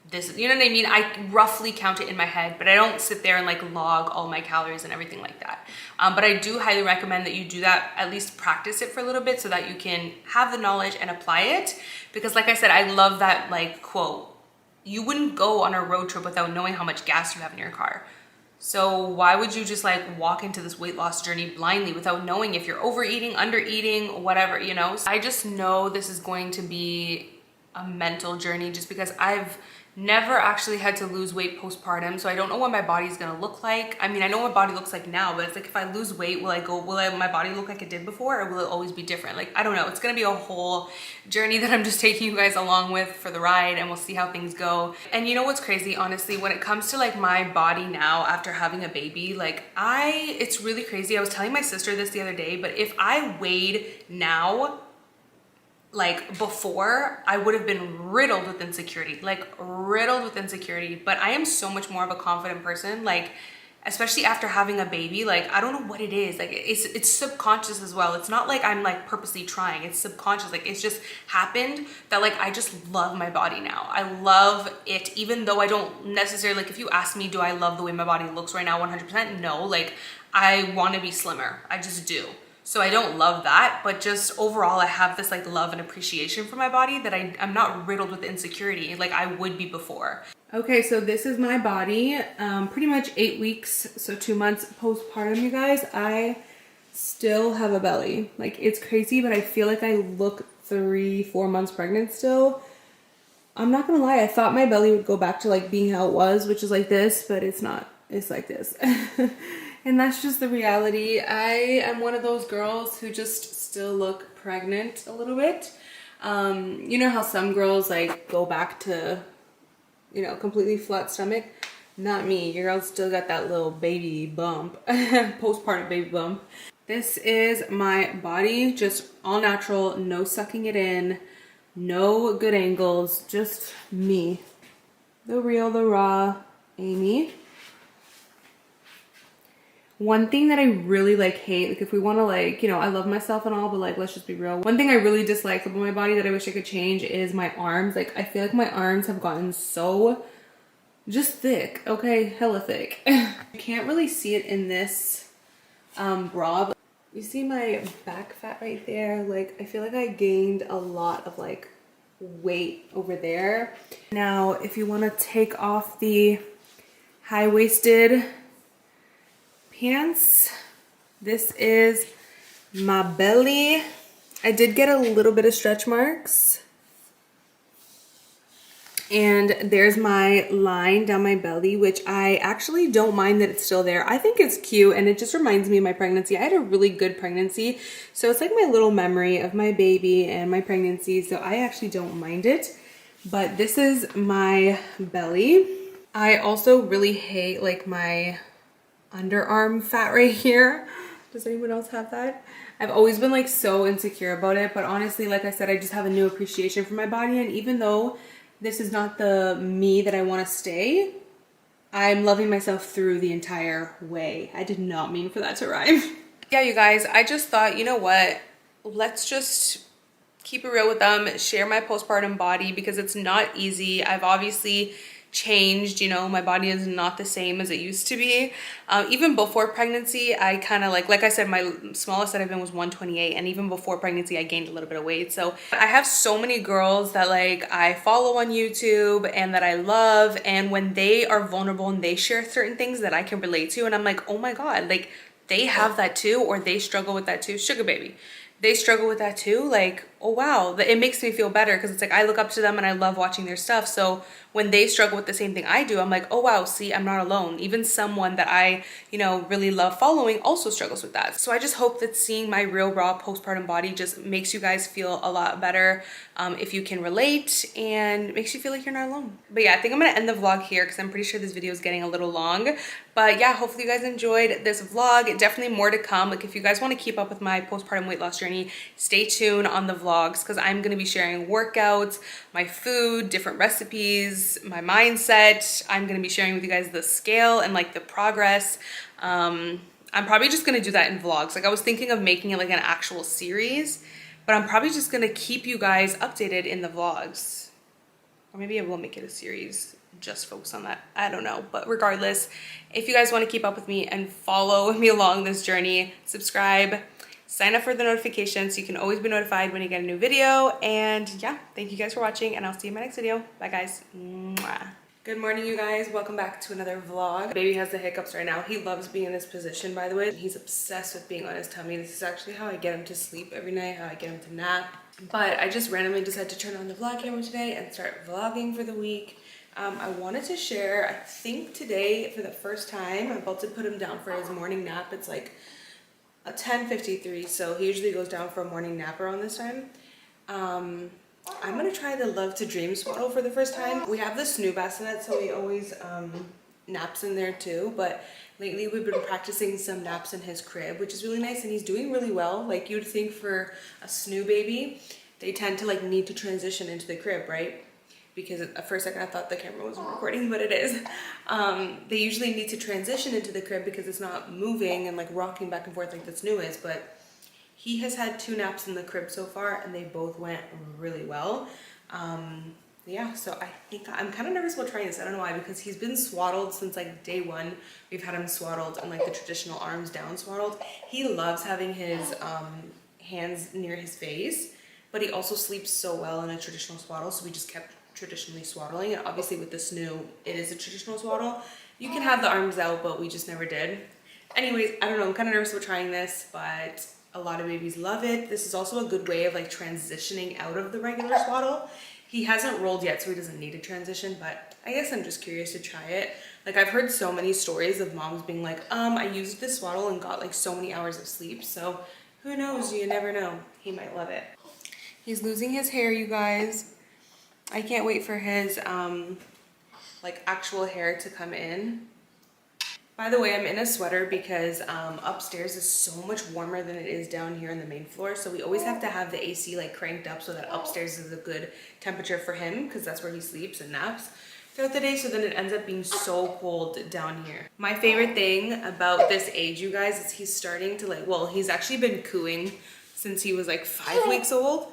[SPEAKER 1] This, you know what I mean? I roughly count it in my head, but I don't sit there and like log all my calories and everything like that. But I do highly recommend that you do that, at least practice it for a little bit, so that you can have the knowledge and apply it. Because like I said, I love that like quote. You wouldn't go on a road trip without knowing how much gas you have in your car. So why would you just like walk into this weight loss journey blindly without knowing if you're overeating, undereating, whatever, you know? I just know this is going to be a mental journey, just because I've never actually had to lose weight postpartum, so I don't know what my body's gonna look like. I mean, I know what body looks like now, but it's like, if I lose weight, will my body look like it did before, or will it always be different? Like, I don't know. It's gonna be a whole journey that I'm just taking you guys along with for the ride, and we'll see how things go. And you know what's crazy, honestly, when it comes to like my body now after having a baby, like it's really crazy. I was telling my sister this the other day, but if I weighed now, like before, I would have been riddled with insecurity, but I am so much more of a confident person, like especially after having a baby. Like I don't know what it is, like it's subconscious as well. It's not like I'm like purposely trying, it's subconscious. Like it's just happened that like I just love my body now. I love it, even though I don't necessarily, like if you ask me, do I love the way my body looks right now 100%? No, like I want to be slimmer, I just do. So I don't love that, but just overall, I have this like love and appreciation for my body that I'm not riddled with insecurity like I would be before. Okay, so this is my body, pretty much 8 weeks, so 2 months postpartum, you guys. I still have a belly. Like it's crazy, but I feel like I look 3-4 months pregnant still. I'm not gonna lie, I thought my belly would go back to like being how it was, which is like this, but it's not. It's like this. And that's just the reality. I am one of those girls who just still look pregnant a little bit. You know how some girls like go back to, you know, completely flat stomach? Not me. Your girl still got that little baby bump, postpartum baby bump. This is my body, just all natural, no sucking it in, no good angles, just me. The real, the raw Amy. One thing that I really like hate, like if we want to like, you know, I love myself and all, but like let's just be real. One thing I really dislike about my body that I wish I could change is my arms. Like I feel like my arms have gotten so just thick, okay, hella thick. You can't really see it in this bra, but you see my back fat right there? Like I feel like I gained a lot of like weight over there. Now if you want to take off the high-waisted pants, this is my belly. I did get a little bit of stretch marks. And there's my line down my belly, which I actually don't mind that it's still there. I think it's cute and it just reminds me of my pregnancy. I had a really good pregnancy. So it's like my little memory of my baby and my pregnancy. So I actually don't mind it. But this is my belly. I also really hate like my underarm fat right here. Does anyone else have that? I've always been like so insecure about it, but honestly, like I said, I just have a new appreciation for my body. And even though this is not the me that I want to stay, I'm loving myself through the entire way. I did not mean for that to rhyme. Yeah, you guys, I just thought, you know what? Let's just keep it real with them, share my postpartum body because it's not easy. I've obviously changed, you know, my body is not the same as it used to be. Even before pregnancy, I kind of like I said, my smallest that I've been was 128, and even before pregnancy I gained a little bit of weight. So I have so many girls that like I follow on YouTube and that I love, and when they are vulnerable and they share certain things that I can relate to, and I'm like, oh my god, like they have that too, or they struggle with that too. Sugar baby, they struggle with that too. Like, oh wow, it makes me feel better because it's like I look up to them and I love watching their stuff. So when they struggle with the same thing I do, I'm like, oh wow, see, I'm not alone. Even someone that I, you know, really love following also struggles with that. So I just hope that seeing my real raw postpartum body just makes you guys feel a lot better if you can relate, and makes you feel like you're not alone. But yeah, I think I'm gonna end the vlog here because I'm pretty sure this video is getting a little long. But yeah, hopefully you guys enjoyed this vlog. Definitely more to come. Like if you guys want to keep up with my postpartum weight loss journey, stay tuned on the vlogs because I'm going to be sharing workouts, my food, different recipes, my mindset. I'm going to be sharing with you guys the scale and like the progress. I'm probably just going to do that in vlogs. Like I was thinking of making it like an actual series, but I'm probably just going to keep you guys updated in the vlogs. Or maybe I will make it a series, just focus on that. I don't know. But regardless, if you guys want to keep up with me and follow me along this journey, subscribe, sign up for the notifications so you can always be notified when you get a new video. And yeah, thank you guys for watching, and I'll see you in my next video. Bye guys. Mwah. Good morning, you guys. Welcome back to another vlog. Baby has the hiccups right now. He loves being in this position, by the way. He's obsessed with being on his tummy. This is actually how I get him to sleep every night, how I get him to nap. But I just randomly decided to turn on the vlog camera today and start vlogging for the week. I wanted to share, I think today for the first time, I'm about to put him down for his morning nap. It's like a 10:53, so he usually goes down for a morning nap around this time. I'm gonna try the Love to Dream swaddle for the first time. We have the snoo bassinet, so he always naps in there too, but lately we've been practicing some naps in his crib, which is really nice, and he's doing really well. Like you'd think for a snoo baby, they tend to like need to transition into the crib, right? Because for a second I thought the camera wasn't recording, but it is. They usually need to transition into the crib because it's not moving and like rocking back and forth like the snoo is, but he has had 2 naps in the crib so far and they both went really well. Yeah, so I think I'm kind of nervous about trying this. I don't know why, because he's been swaddled since like day 1. We've had him swaddled and like the traditional arms down swaddled. He loves having his hands near his face, but he also sleeps so well in a traditional swaddle, so we just kept traditionally swaddling. And obviously with the snoo, it is a traditional swaddle. You can have the arms out, but we just never did. Anyways, I don't know, I'm kind of nervous about trying this, but a lot of babies love it. This is also a good way of like transitioning out of the regular swaddle. He hasn't rolled yet, so he doesn't need a transition, but I guess I'm just curious to try it. Like I've heard so many stories of moms being like, I used this swaddle and got like so many hours of sleep. So who knows, you never know. He might love it. He's losing his hair, you guys. I can't wait for his like actual hair to come in. By the way, I'm in a sweater because upstairs is so much warmer than it is down here on the main floor. So we always have to have the AC like cranked up so that upstairs is a good temperature for him, because that's where he sleeps and naps throughout the day. So then it ends up being so cold down here. My favorite thing about this age, you guys, is he's starting to like, well, he's actually been cooing since he was like 5 weeks old.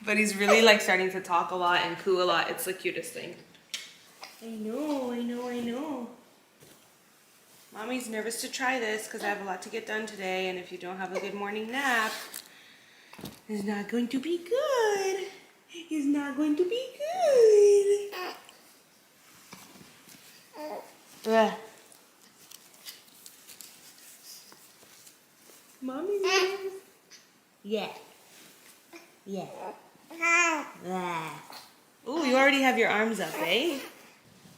[SPEAKER 1] But he's really like starting to talk a lot and coo a lot. It's the cutest thing. I know, I know, I know. Mommy's nervous to try this because I have a lot to get done today, and if you don't have a good morning nap, it's not going to be good. It's not going to be good. Mommy's nervous. Yeah. Yeah. Ooh, you already have your arms up, eh?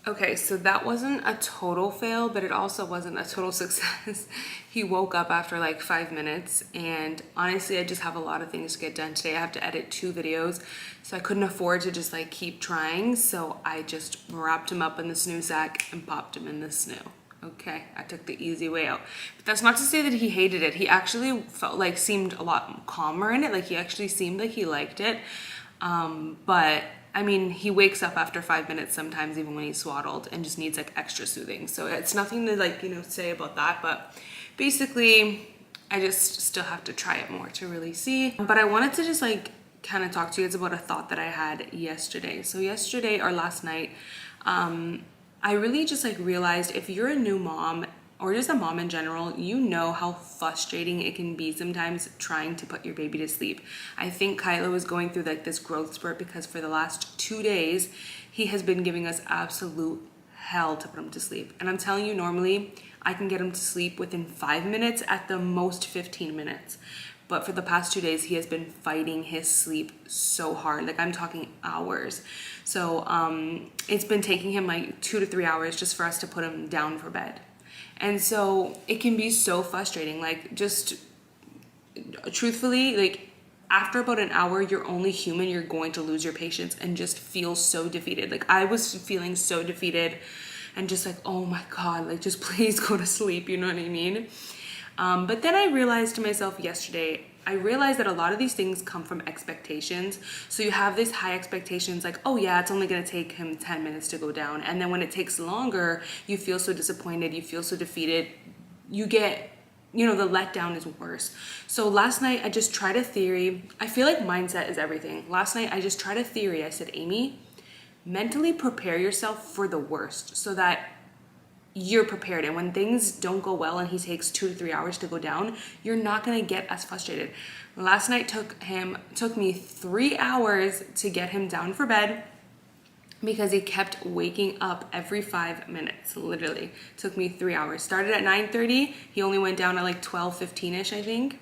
[SPEAKER 1] Okay, so that wasn't a total fail, but it also wasn't a total success. He woke up after like 5 minutes, and honestly, I just have a lot of things to get done today. I have to edit 2 videos, so I couldn't afford to just like keep trying. So I just wrapped him up in the snoo sack and popped him in the snoo. Okay, I took the easy way out. But that's not to say that he hated it. He actually felt like seemed a lot calmer in it. Like he actually seemed like he liked it. But I mean, he wakes up after 5 minutes sometimes, even when he's swaddled, and just needs like extra soothing. So it's nothing to like, say about that. But basically, I just still have to try it more to really see. But I wanted to just like kind of talk to you guys about a thought that I had yesterday. So yesterday or last night, I really just like realized if you're a new mom or just a mom in general, you know how frustrating it can be sometimes trying to put your baby to sleep. I think Kylo was going through like this growth spurt because for the last 2 days, he has been giving us absolute hell to put him to sleep. And I'm telling you, normally I can get him to sleep within 5 minutes, at the most 15 minutes. But for the past 2 days, he has been fighting his sleep so hard. Like I'm talking hours. So it's been taking him like 2 to 3 hours just for us to put him down for bed. And so it can be so frustrating. Like just truthfully, like after about an hour, you're only human. You're going to lose your patience and just feel so defeated. Like I was feeling so defeated and just like, oh my God, like just please go to sleep. You know what I mean? But then I realized to myself yesterday, I realized that a lot of these things come from expectations. So you have these high expectations like, oh yeah, it's only going to take him 10 minutes to go down. And then when it takes longer, you feel so disappointed, you feel so defeated. You get, the letdown is worse. So last night I just tried a theory. I feel like mindset is everything. Last night I just tried a theory. I said, Amy, mentally prepare yourself for the worst so that you're prepared, and when things don't go well and he takes 2 to 3 hours to go down, you're not going to get as frustrated. Last night took me 3 hours to get him down for bed because he kept waking up every 5 minutes. Literally took me 3 hours. Started at 9:30. He only went down at like 12:15ish, I think.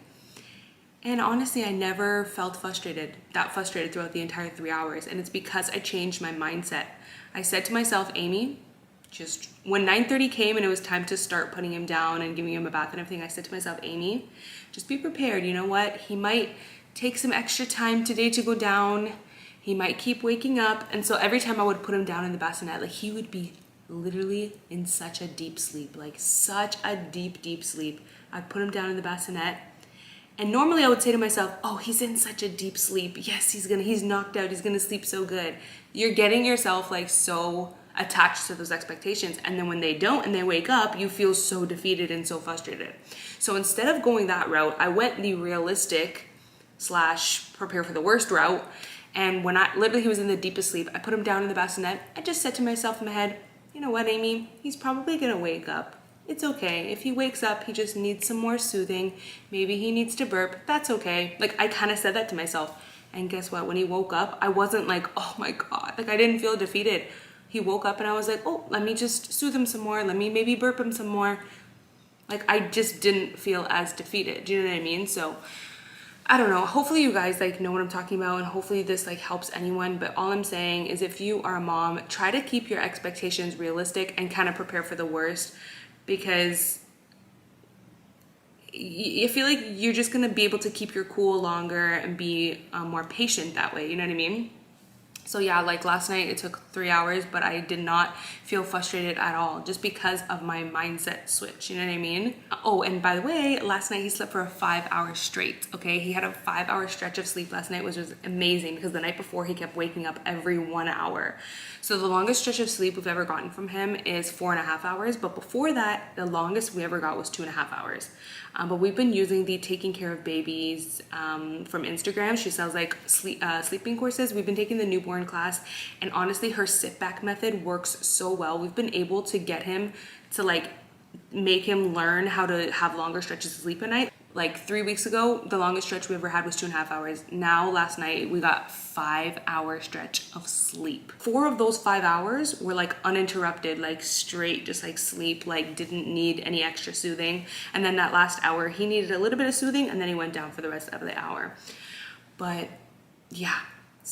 [SPEAKER 1] And honestly, I never felt that frustrated throughout the entire 3 hours. And it's because I changed my mindset. I said to myself, Amy, just when 9:30 came and it was time to start putting him down and giving him a bath and everything, I said to myself, Amy, just be prepared. You know what? He might take some extra time today to go down. He might keep waking up. And so every time I would put him down in the bassinet, like he would be literally in such a deep sleep, like such a deep, deep sleep. I'd put him down in the bassinet. And normally I would say to myself, oh, he's in such a deep sleep. Yes, he's knocked out. He's going to sleep so good. You're getting yourself like so attached to those expectations, and then when they don't and they wake up, you feel so defeated and so frustrated. So instead of going that route, I went the realistic / prepare for the worst route. And when he was in the deepest sleep, I put him down in the bassinet. I just said to myself in my head, you know what, Amy, he's probably gonna wake up. It's okay. If he wakes up, he just needs some more soothing. Maybe he needs to burp. That's okay. Like I kind of said that to myself. And guess what? When he woke up, I wasn't like, oh my God, like I didn't feel defeated. He woke up and I was like, oh, let me just soothe him some more. Let me maybe burp him some more. Like I just didn't feel as defeated. Do you know what I mean? So I don't know. Hopefully you guys like know what I'm talking about, and hopefully this like helps anyone. But all I'm saying is if you are a mom, try to keep your expectations realistic and kind of prepare for the worst, because I feel like you're just going to be able to keep your cool longer and be more patient that way. You know what I mean? So yeah, like last night it took 3 hours, but I did not feel frustrated at all just because of my mindset switch. You know what I mean? Oh, and by the way, last night he slept for a 5 hour straight. Okay, he had a 5 hour stretch of sleep last night, which was amazing because the night before he kept waking up every 1 hour. So the longest stretch of sleep we've ever gotten from him is 4.5 hours. But before that, the longest we ever got was 2.5 hours. But we've been using the Taking Care of Babies from Instagram. She sells like sleeping courses. We've been taking the newborn class, and honestly her sit back method works so well. We've been able to get him to like make him learn how to have longer stretches of sleep at night. Like 3 weeks ago, the longest stretch we ever had was 2.5 hours. Now last night we got 5 hour stretch of sleep. 4 of those 5 hours were like uninterrupted, like straight, just like sleep, like didn't need any extra soothing. And then that last hour, he needed a little bit of soothing, and then he went down for the rest of the hour. But yeah,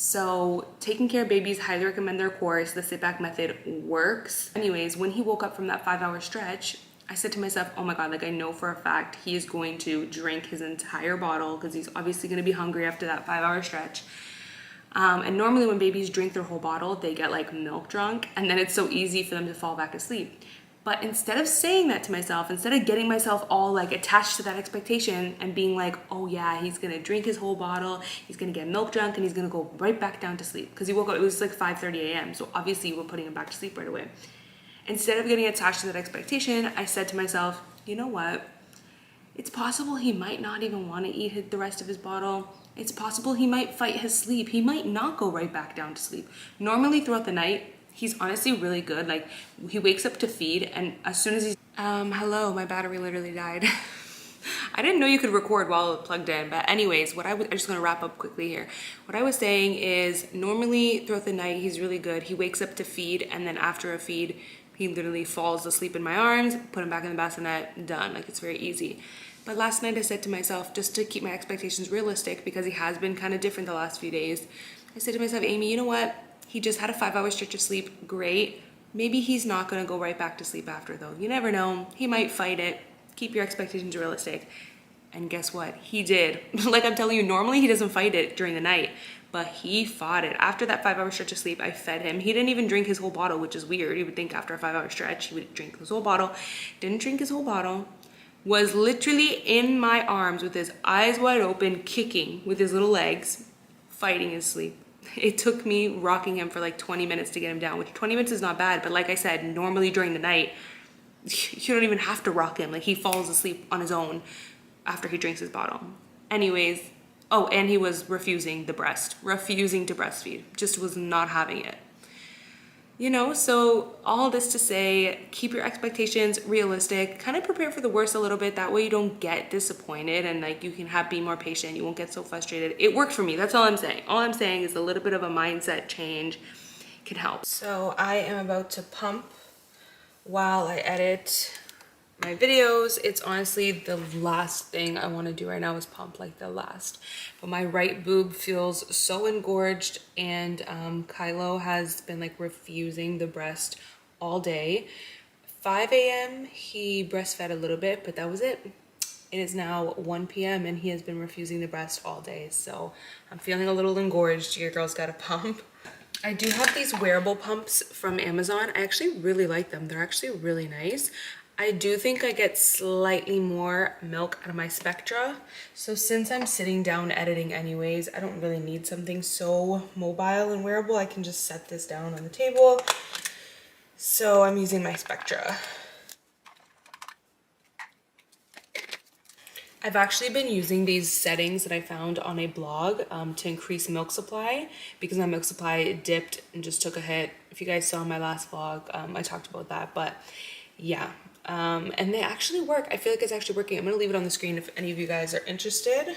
[SPEAKER 1] So taking care of babies, highly recommend their course. The sit back method works. Anyways, when he woke up from that 5-hour stretch, I said to myself, oh my God, like I know for a fact he is going to drink his entire bottle because he's obviously going to be hungry after that 5-hour stretch. And normally when babies drink their whole bottle, they get like milk drunk, and then it's so easy for them to fall back asleep. But instead of saying that to myself, instead of getting myself all like attached to that expectation and being like, oh yeah, he's gonna drink his whole bottle, he's gonna get milk drunk, and he's gonna go right back down to sleep. Because he woke up, it was like 5:30 a.m. So obviously we're putting him back to sleep right away. Instead of getting attached to that expectation, I said to myself, you know what? It's possible he might not even want to eat the rest of his bottle. It's possible he might fight his sleep. He might not go right back down to sleep. Normally throughout the night, he's honestly really good. Like he wakes up to feed, and as soon as he's, hello, my battery literally died. I didn't know you could record while plugged in, but anyways, I'm just gonna wrap up quickly here. What I was saying is normally throughout the night, he's really good. He wakes up to feed, and then after a feed, he literally falls asleep in my arms, put him back in the bassinet, done. Like it's very easy. But last night I said to myself, just to keep my expectations realistic, because he has been kind of different the last few days, I said to myself, Amy, you know what? He just had a 5-hour stretch of sleep, great. Maybe he's not gonna go right back to sleep after though. You never know, he might fight it. Keep your expectations realistic. And guess what? He did. Like I'm telling you, normally he doesn't fight it during the night, but he fought it. After that 5-hour stretch of sleep, I fed him. He didn't even drink his whole bottle, which is weird. You would think after a 5-hour stretch, he would drink his whole bottle. Didn't drink his whole bottle. Was literally in my arms with his eyes wide open, kicking with his little legs, fighting his sleep. It took me rocking him for like 20 minutes to get him down, which 20 minutes is not bad, but like I said, normally during the night, you don't even have to rock him. Like he falls asleep on his own after he drinks his bottle. Anyways, oh, and he was refusing to breastfeed, just was not having it. You know, so all this to say, keep your expectations realistic, kind of prepare for the worst a little bit. That way you don't get disappointed and like you can be more patient. You won't get so frustrated. It worked for me. That's all I'm saying. All I'm saying is a little bit of a mindset change can help. So I am about to pump while I edit my videos. It's honestly the last thing I want to do right now is pump, like the last. But my right boob feels so engorged, and Kylo has been like refusing the breast all day. 5 a.m. he breastfed a little bit, but that was it. It is now 1 p.m. and he has been refusing the breast all day. So I'm feeling a little engorged. Your girl's got a pump. I do have these wearable pumps from Amazon. I actually really like them. They're actually really nice. I do think I get slightly more milk out of my Spectra. So since I'm sitting down editing anyways, I don't really need something so mobile and wearable. I can just set this down on the table. So I'm using my Spectra. I've actually been using these settings that I found on a blog to increase milk supply, because my milk supply dipped and just took a hit. If you guys saw my last vlog, I talked about that, but yeah. And they actually work. I feel like it's actually working. I'm gonna leave it on the screen if any of you guys are interested.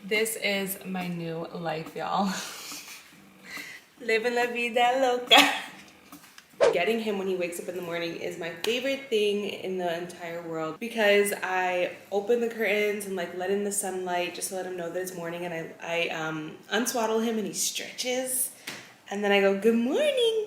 [SPEAKER 1] This is my new life, y'all. Living la vida loca. Getting him when he wakes up in the morning is my favorite thing in the entire world, because I open the curtains and like let in the sunlight just to let him know that it's morning, and I unswaddle him and he stretches. And then I go, good morning.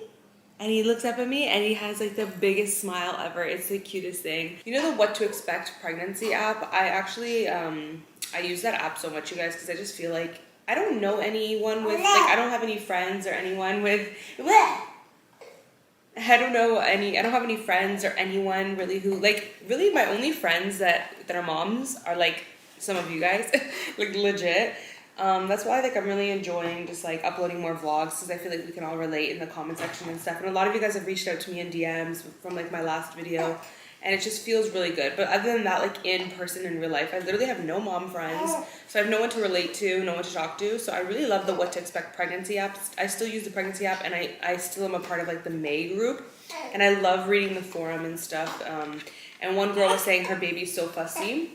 [SPEAKER 1] And he looks up at me and he has like the biggest smile ever. It's the cutest thing. You know the What to Expect pregnancy app? I actually, I use that app so much, you guys, because I just feel like I don't know anyone with, like I don't have any friends or anyone with, I don't have any friends or anyone really who, like, really my only friends that are moms are like some of you guys, like legit. That's why like I'm really enjoying just like uploading more vlogs, because I feel like we can all relate in the comment section and stuff. And a lot of you guys have reached out to me in DMs from like my last video, and it just feels really good. But other than that, like in person in real life, I literally have no mom friends, so I have no one to relate to, no one to talk to. So I really love the What to Expect pregnancy app. I still use the pregnancy app, and I still am a part of like the May group, and I love reading the forum and stuff. And one girl was saying her baby's so fussy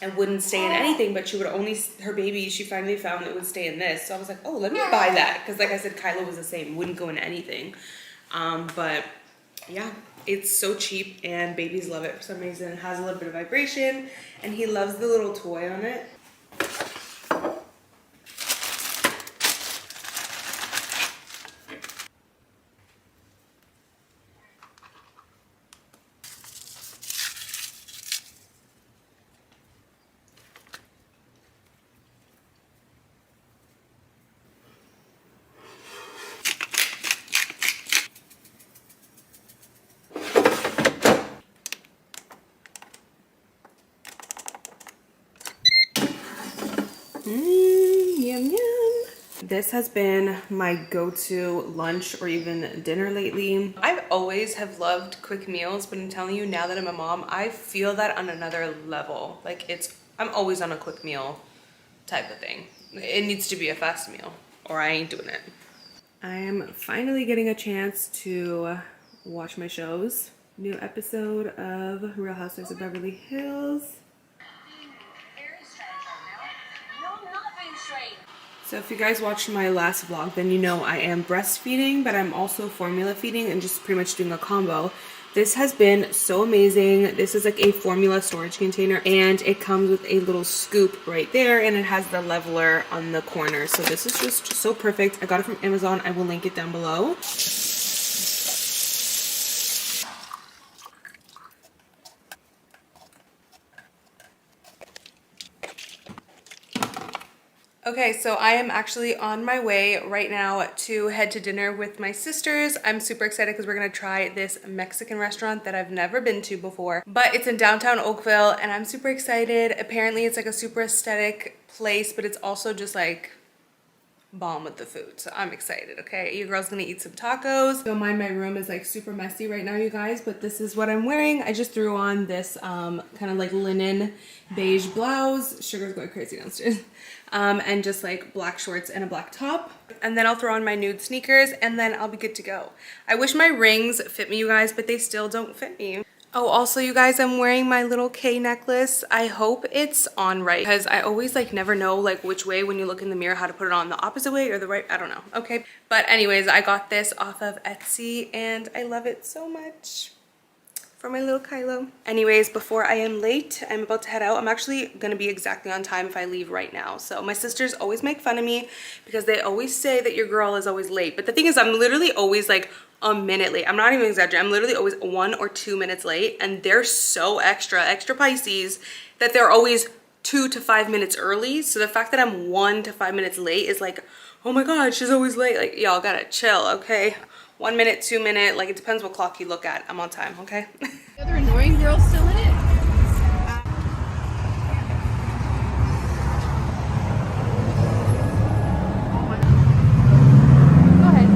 [SPEAKER 1] and wouldn't stay in anything, but she would only, her baby, she finally found it would stay in this. So I was like, oh, let me buy that. Because like I said, Kylo was the same, wouldn't go in anything. But yeah, It's so cheap and babies love it for some reason. It has a little bit of vibration and he loves the little toy on it. Yum yum. This has been my go-to lunch or even dinner lately. I've always have loved quick meals, but I'm telling you, now that I'm a mom, I feel that on another level. Like I'm always on a quick meal type of thing. It needs to be a fast meal or I ain't doing it. I'm finally getting a chance to watch my shows. New episode of Real Housewives of Beverly Hills. So if you guys watched my last vlog, then you know I am breastfeeding, but I'm also formula feeding and just pretty much doing a combo. This has been so amazing. This is like a formula storage container and it comes with a little scoop right there and it has the leveler on the corner. So this is just so perfect. I got it from Amazon. I will link it down below. Okay, so I am actually on my way right now to head to dinner with my sisters. I'm super excited because we're gonna try this Mexican restaurant that I've never been to before, but it's in downtown Oakville and I'm super excited. Apparently it's like a super aesthetic place, but it's also just like bomb with the food, so I'm excited. Okay, your girl's gonna eat some tacos. Don't mind my room is like super messy right now, you guys, but this is what I'm wearing. I just threw on this kind of like linen beige blouse. Sugar's going crazy downstairs. And just like black shorts and a black top. And then I'll throw on my nude sneakers and then I'll be good to go. I wish my rings fit me, you guys, but they still don't fit me. Oh, also you guys, I'm wearing my little K necklace. I hope it's on right because I always like never know like which way when you look in the mirror how to put it on, the opposite way or the right, I don't know. Okay, but anyways, I got this off of Etsy and I love it so much. For my little Kylo. Anyways, before I am late, I'm about to head out. I'm actually gonna be exactly on time if I leave right now. So my sisters always make fun of me because they always say that your girl is always late. But the thing is, I'm literally always like a minute late. I'm not even exaggerating. I'm literally always 1 or 2 minutes late, and they're so extra Pisces that they're always 2 to 5 minutes early. So the fact that I'm 1 to 5 minutes late is like, oh my God, she's always late. Like, y'all gotta chill, okay? 1 minute, 2 minute, like it depends what clock you look at. I'm on time, okay?
[SPEAKER 2] The other annoying girl still in it? Go ahead.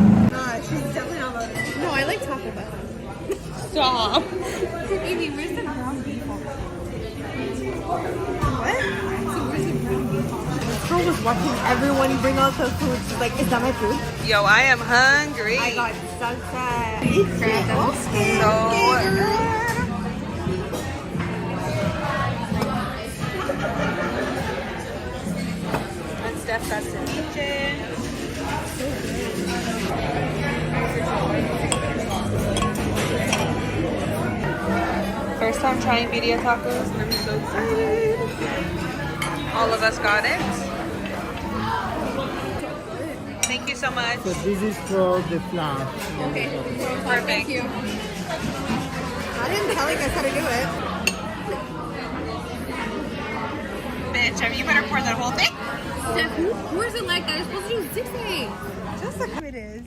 [SPEAKER 2] She's definitely not loaded. No, I like Taco Bell.
[SPEAKER 1] Stop.
[SPEAKER 2] Baby, where's the ground beef? What? So where's the ground beef? This girl was watching everyone bring out the food. She's like, is that my food?
[SPEAKER 1] Yo, I am hungry.
[SPEAKER 2] I got sunset.
[SPEAKER 1] And Steph got ceviche. First time trying birria tacos and I'm so excited. All of us got it. Thank you so much.
[SPEAKER 3] So this is for the flour.
[SPEAKER 2] Okay.
[SPEAKER 1] Perfect.
[SPEAKER 2] Thank you. I didn't tell you guys how to do it.
[SPEAKER 1] Bitch, you better pour that whole thing.
[SPEAKER 2] Steph, where's it like that? You're supposed to do zigzag.
[SPEAKER 1] Just like it is.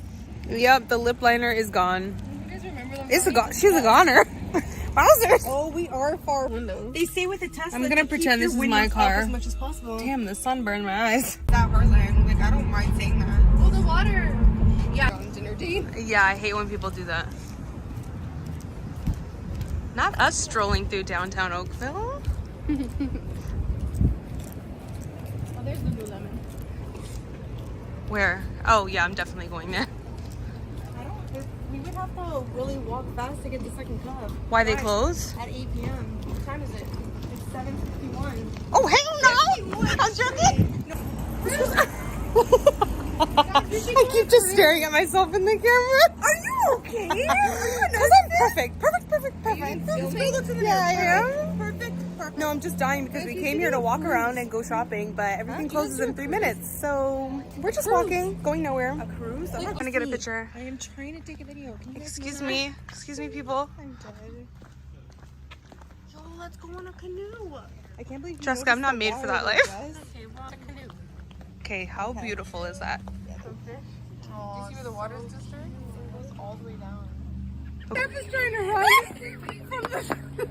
[SPEAKER 1] Yep, the lip liner is gone.
[SPEAKER 2] You guys remember them?
[SPEAKER 1] It's a she's a goner. Wowzers.
[SPEAKER 2] Oh, we are far windows. They say with the Tesla,
[SPEAKER 1] I'm gonna pretend this is my car.
[SPEAKER 2] As much as possible.
[SPEAKER 1] Damn, the sun burned my eyes.
[SPEAKER 2] That Heartland, like I don't mind saying that. Oh, the water. Yeah. On dinner date.
[SPEAKER 1] Yeah, I hate when people do that. Not us strolling through downtown Oakville.
[SPEAKER 2] Oh, there's Lululemon.
[SPEAKER 1] Where? Oh yeah, I'm definitely going there.
[SPEAKER 2] We would have to really walk fast to get the second cup.
[SPEAKER 1] Why they close?
[SPEAKER 2] At 8 p.m. What time is it? It's 7:51.
[SPEAKER 1] Oh hell no! I'm joking.
[SPEAKER 2] No.
[SPEAKER 1] I keep just staring at myself in the camera.
[SPEAKER 2] Are you okay?
[SPEAKER 1] Because I'm perfect. Perfect. Yeah, I am.
[SPEAKER 2] Perfect.
[SPEAKER 1] No, I'm just dying because we came here to walk around and go shopping, but everything closes in 3 minutes. So we're just walking, going nowhere.
[SPEAKER 2] A cruise?
[SPEAKER 1] I'm gonna get a picture.
[SPEAKER 2] I am trying to take a video. Can you guys
[SPEAKER 1] Excuse
[SPEAKER 2] do
[SPEAKER 1] me, people.
[SPEAKER 2] that? I'm dead. Yo, let's go on a canoe. I can't believe you
[SPEAKER 1] Jessica, I'm not
[SPEAKER 2] noticed
[SPEAKER 1] made
[SPEAKER 2] the
[SPEAKER 1] for that
[SPEAKER 2] water
[SPEAKER 1] life.
[SPEAKER 2] was.
[SPEAKER 4] Okay, well, it's a canoe.
[SPEAKER 1] Okay, how beautiful is that?
[SPEAKER 4] Some fish. Do you see where the water's disturbed? It goes all the way down.
[SPEAKER 2] Steph is trying to run from the...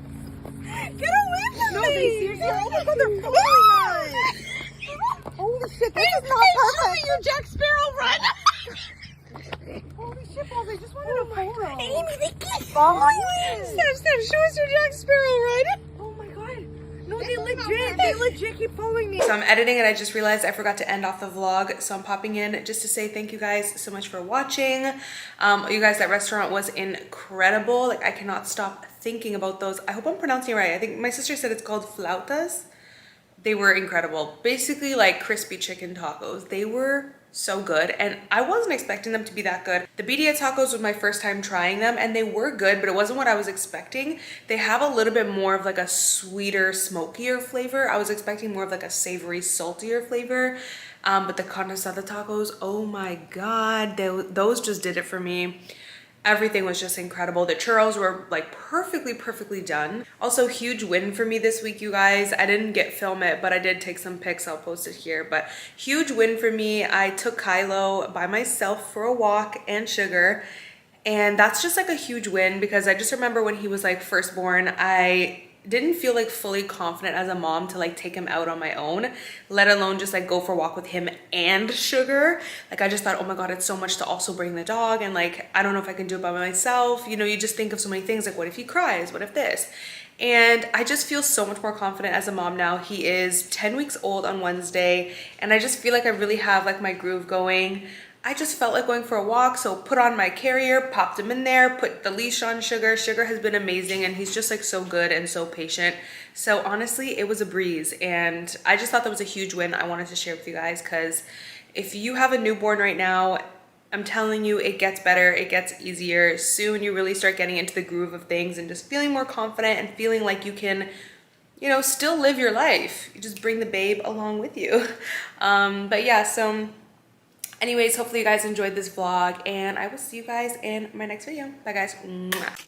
[SPEAKER 2] Get away from me!
[SPEAKER 4] No, they seriously are.
[SPEAKER 2] Oh my god, they're following us! Holy shit, this is not perfect!
[SPEAKER 4] You Jack Sparrow, run!
[SPEAKER 2] Holy shit, balls, I just wanted a photo.
[SPEAKER 4] Amy, they keep
[SPEAKER 2] following
[SPEAKER 4] me!
[SPEAKER 2] Steph, show us your Jack Sparrow run! Oh my god. No, they legit keep following me.
[SPEAKER 1] So I'm editing and I just realized I forgot to end off the vlog. So I'm popping in just to say thank you guys so much for watching. You guys, that restaurant was incredible. Like, I cannot stop thinking about those. I hope I'm pronouncing it right. I think my sister said it's called flautas. They were incredible. Basically like crispy chicken tacos. They were so good and I wasn't expecting them to be that good. The birria tacos was my first time trying them and they were good, but it wasn't what I was expecting. They have a little bit more of like a sweeter, smokier flavor. I was expecting more of like a savory, saltier flavor. But the carne asada tacos, oh my god, those just did it for me. Everything was just incredible. The churros were like perfectly done. Also, huge win for me this week, you guys. I didn't film it, but I did take some pics. I'll post it here. But huge win for me. I took Kylo by myself for a walk and Sugar. And that's just like a huge win because I just remember when he was like first born, I didn't feel like fully confident as a mom to like take him out on my own, let alone just like go for a walk with him and Sugar. Like, I just thought, oh my god, it's so much to also bring the dog, and like I don't know if I can do it by myself. You know, you just think of so many things, like what if he cries, what if this. And I just feel so much more confident as a mom now. He is 10 weeks old on Wednesday and I just feel like I really have like my groove going. I just felt like going for a walk, so put on my carrier, popped him in there, put the leash on Sugar. Sugar has been amazing and he's just like so good and so patient. So honestly, it was a breeze and I just thought that was a huge win I wanted to share with you guys, because if you have a newborn right now, I'm telling you, it gets better, it gets easier. Soon you really start getting into the groove of things and just feeling more confident and feeling like you can, you know, still live your life. You just bring the babe along with you. But yeah, so anyways, hopefully you guys enjoyed this vlog and I will see you guys in my next video. Bye guys. Mwah.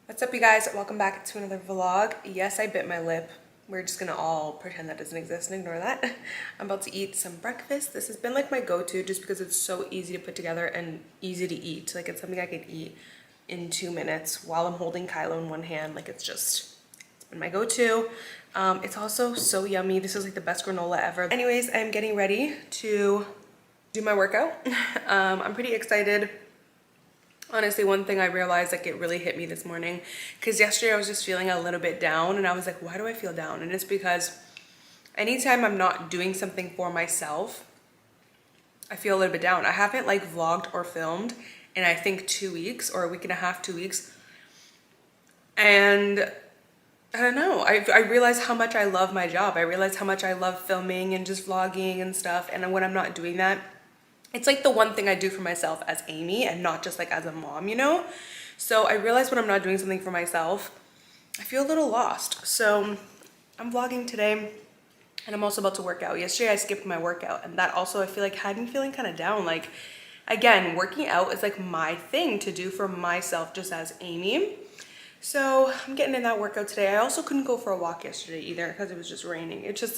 [SPEAKER 1] What's up, you guys? Welcome back to another vlog. Yes, I bit my lip. We're just gonna all pretend that doesn't exist and ignore that. I'm about to eat some breakfast. This has been like my go-to just because it's so easy to put together and easy to eat. Like, it's something I can eat in 2 minutes while I'm holding Kylo in one hand. Like, it's been my go-to. It's also so yummy. This is like the best granola ever. Anyways, I'm getting ready to do my workout. I'm pretty excited. Honestly, one thing I realized, like, it really hit me this morning, because yesterday I was just feeling a little bit down and I was like, why do I feel down? And it's because anytime I'm not doing something for myself, I feel a little bit down. I haven't like vlogged or filmed in I think 2 weeks or a week and a half, 2 weeks. And I don't know, I realized how much I love my job. I realized how much I love filming and just vlogging and stuff. And when I'm not doing that, it's like the one thing I do for myself as Amy and not just like as a mom, you know? So I realized when I'm not doing something for myself, I feel a little lost. So I'm vlogging today and I'm also about to work out. Yesterday I skipped my workout and that also I feel like had me feeling kind of down. Like, again, working out is like my thing to do for myself just as Amy. So I'm getting in that workout today. I also couldn't go for a walk yesterday either because it was just raining. It just,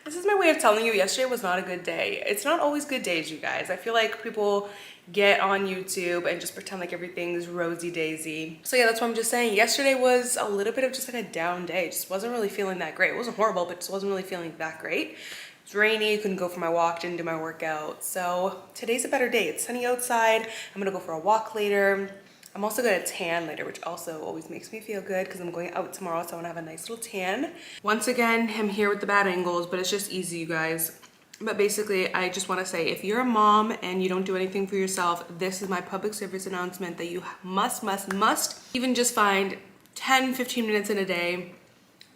[SPEAKER 1] this is my way of telling you yesterday was not a good day. It's not always good days, you guys. I feel like people get on YouTube and just pretend like everything's rosy daisy. So yeah, that's what I'm just saying. Yesterday was a little bit of just like a down day. Just wasn't really feeling that great. It wasn't horrible, but just wasn't really feeling that great. It's rainy, couldn't go for my walk, didn't do my workout. So today's a better day. It's sunny outside. I'm gonna go for a walk later. I'm also gonna tan later, which also always makes me feel good because I'm going out tomorrow, so I wanna have a nice little tan. Once again, I'm here with the bad angles, but it's just easy, you guys. But basically, I just wanna say, if you're a mom and you don't do anything for yourself, this is my public service announcement that you must even just find 10, 15 minutes in a day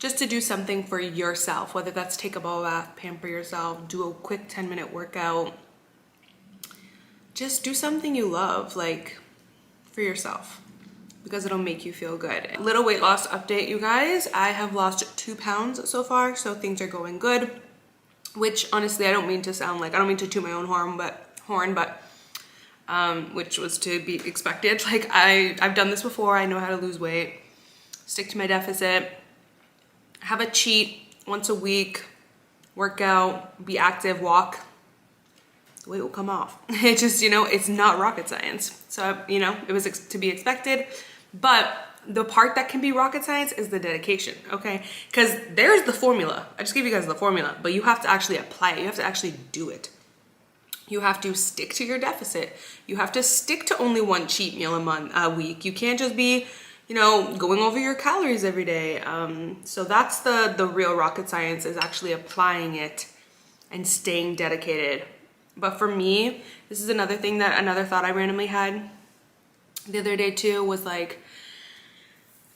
[SPEAKER 1] just to do something for yourself, whether that's take a bubble bath, pamper yourself, do a quick 10-minute workout. Just do something you love, like, for yourself, because it'll make you feel good. Little weight loss update, you guys. I have lost 2 pounds so far, so things are going good, which honestly, I don't mean to sound like, I don't mean to toot my own horn, but which was to be expected. Like, I've done this before. I know how to lose weight, stick to my deficit, have a cheat once a week, work out, be active, walk. The weight will come off. It just, you know, it's not rocket science. So, you know, it was to be expected. But the part that can be rocket science is the dedication, okay? Because there's the formula. I just gave you guys the formula, but you have to actually apply it. You have to actually do it. You have to stick to your deficit. You have to stick to only one cheat meal a week. You can't just be, you know, going over your calories every day. So that's the real rocket science, is actually applying it and staying dedicated. But for me, this is another thought I randomly had the other day too, was like,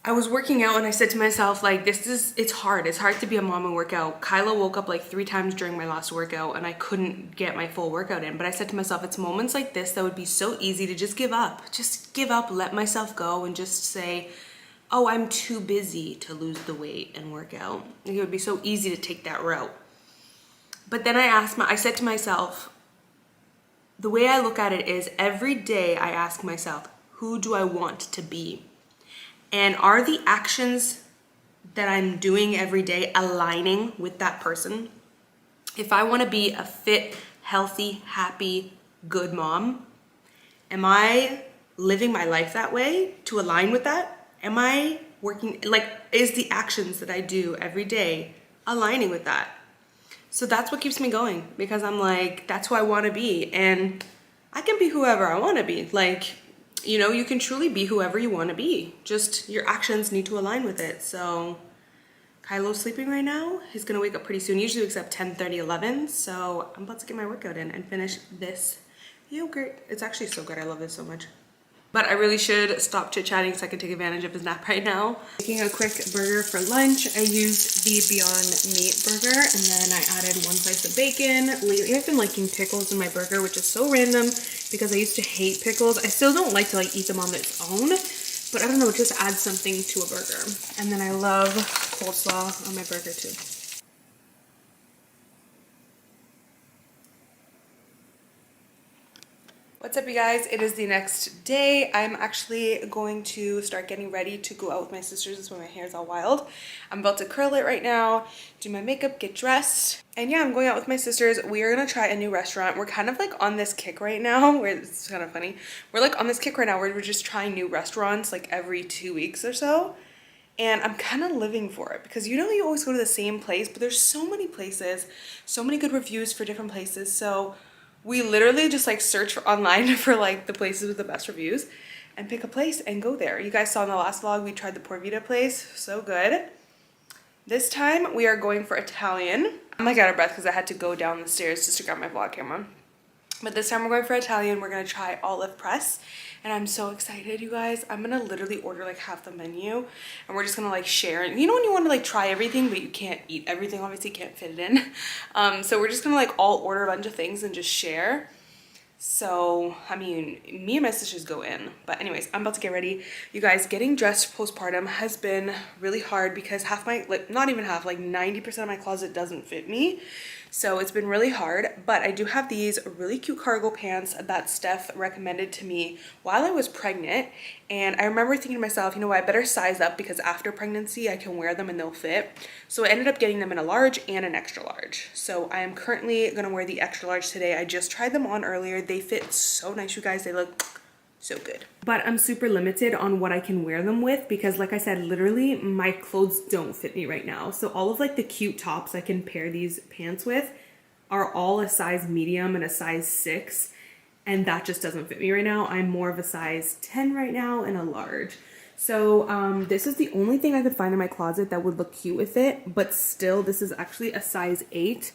[SPEAKER 1] I was working out and I said to myself, like, it's hard to be a mom and work out. Kyla woke up like 3 times during my last workout and I couldn't get my full workout in. But I said to myself, it's moments like this that would be so easy to just give up, let myself go and just say, oh, I'm too busy to lose the weight and work out. Like, it would be so easy to take that route. But then I said to myself, the way I look at it is, every day I ask myself, who do I want to be? And are the actions that I'm doing every day aligning with that person? If I want to be a fit, healthy, happy, good mom, am I living my life that way to align with that? Am I working, like, is the actions that I do every day aligning with that? So that's what keeps me going, because I'm like, that's who I want to be. And I can be whoever I want to be. Like, you know, you can truly be whoever you want to be. Just your actions need to align with it. So Kylo's sleeping right now. He's going to wake up pretty soon. He usually wakes up 10:30, 11. So I'm about to get my workout in and finish this yogurt. It's actually so good. I love this so much. But I really should stop chit-chatting so I can take advantage of his nap right now. Making a quick burger for lunch. I used the Beyond Meat burger, and then I added 1 slice of bacon. Lately I've been liking pickles in my burger, which is so random because I used to hate pickles. I still don't like to like eat them on its own, but I don't know, it just adds something to a burger. And then I love coleslaw on my burger too. What's up, you guys? It is the next day. I'm actually going to start getting ready to go out with my sisters. That's why my hair is all wild. I'm about to curl it right now, do my makeup, get dressed. And yeah, I'm going out with my sisters. We are gonna try a new restaurant. We're kind of like on this kick right now, where it's kind of funny. We're like on this kick right now where we're just trying new restaurants like every 2 weeks or so. And I'm kind of living for it, because you know, you always go to the same place, but there's so many places, so many good reviews for different places. So we literally just like search online for like the places with the best reviews and pick a place and go there. You guys saw in the last vlog, we tried the Porvita place, so good. This time we are going for Italian. I'm like out of breath because I had to go down the stairs just to grab my vlog camera. But this time we're going for Italian. We're gonna try olive press, and I'm so excited, you guys. I'm gonna literally order like half the menu, and we're just gonna like share it. You know when you want to like try everything, but you can't eat everything, obviously you can't fit it in. So we're just gonna like all order a bunch of things and just share. So, I mean, me and my sisters go in. But anyways, I'm about to get ready. You guys, getting dressed postpartum has been really hard because half my, like not even half, like 90% of my closet doesn't fit me. So it's been really hard, but I do have these really cute cargo pants that Steph recommended to me while I was pregnant. And I remember thinking to myself, you know what, I better size up because after pregnancy I can wear them and they'll fit. So I ended up getting them in a large and an extra large. So I am currently gonna wear the extra large today. I just tried them on earlier. They fit so nice, you guys. They look so good. But I'm super limited on what I can wear them with because like I said, literally my clothes don't fit me right now. So all of like the cute tops I can pair these pants with are all a size medium and a size 6. and that just doesn't fit me right now. I'm more of a size 10 right now and a large. So this is the only thing I could find in my closet that would look cute with it, but still this is actually a size 8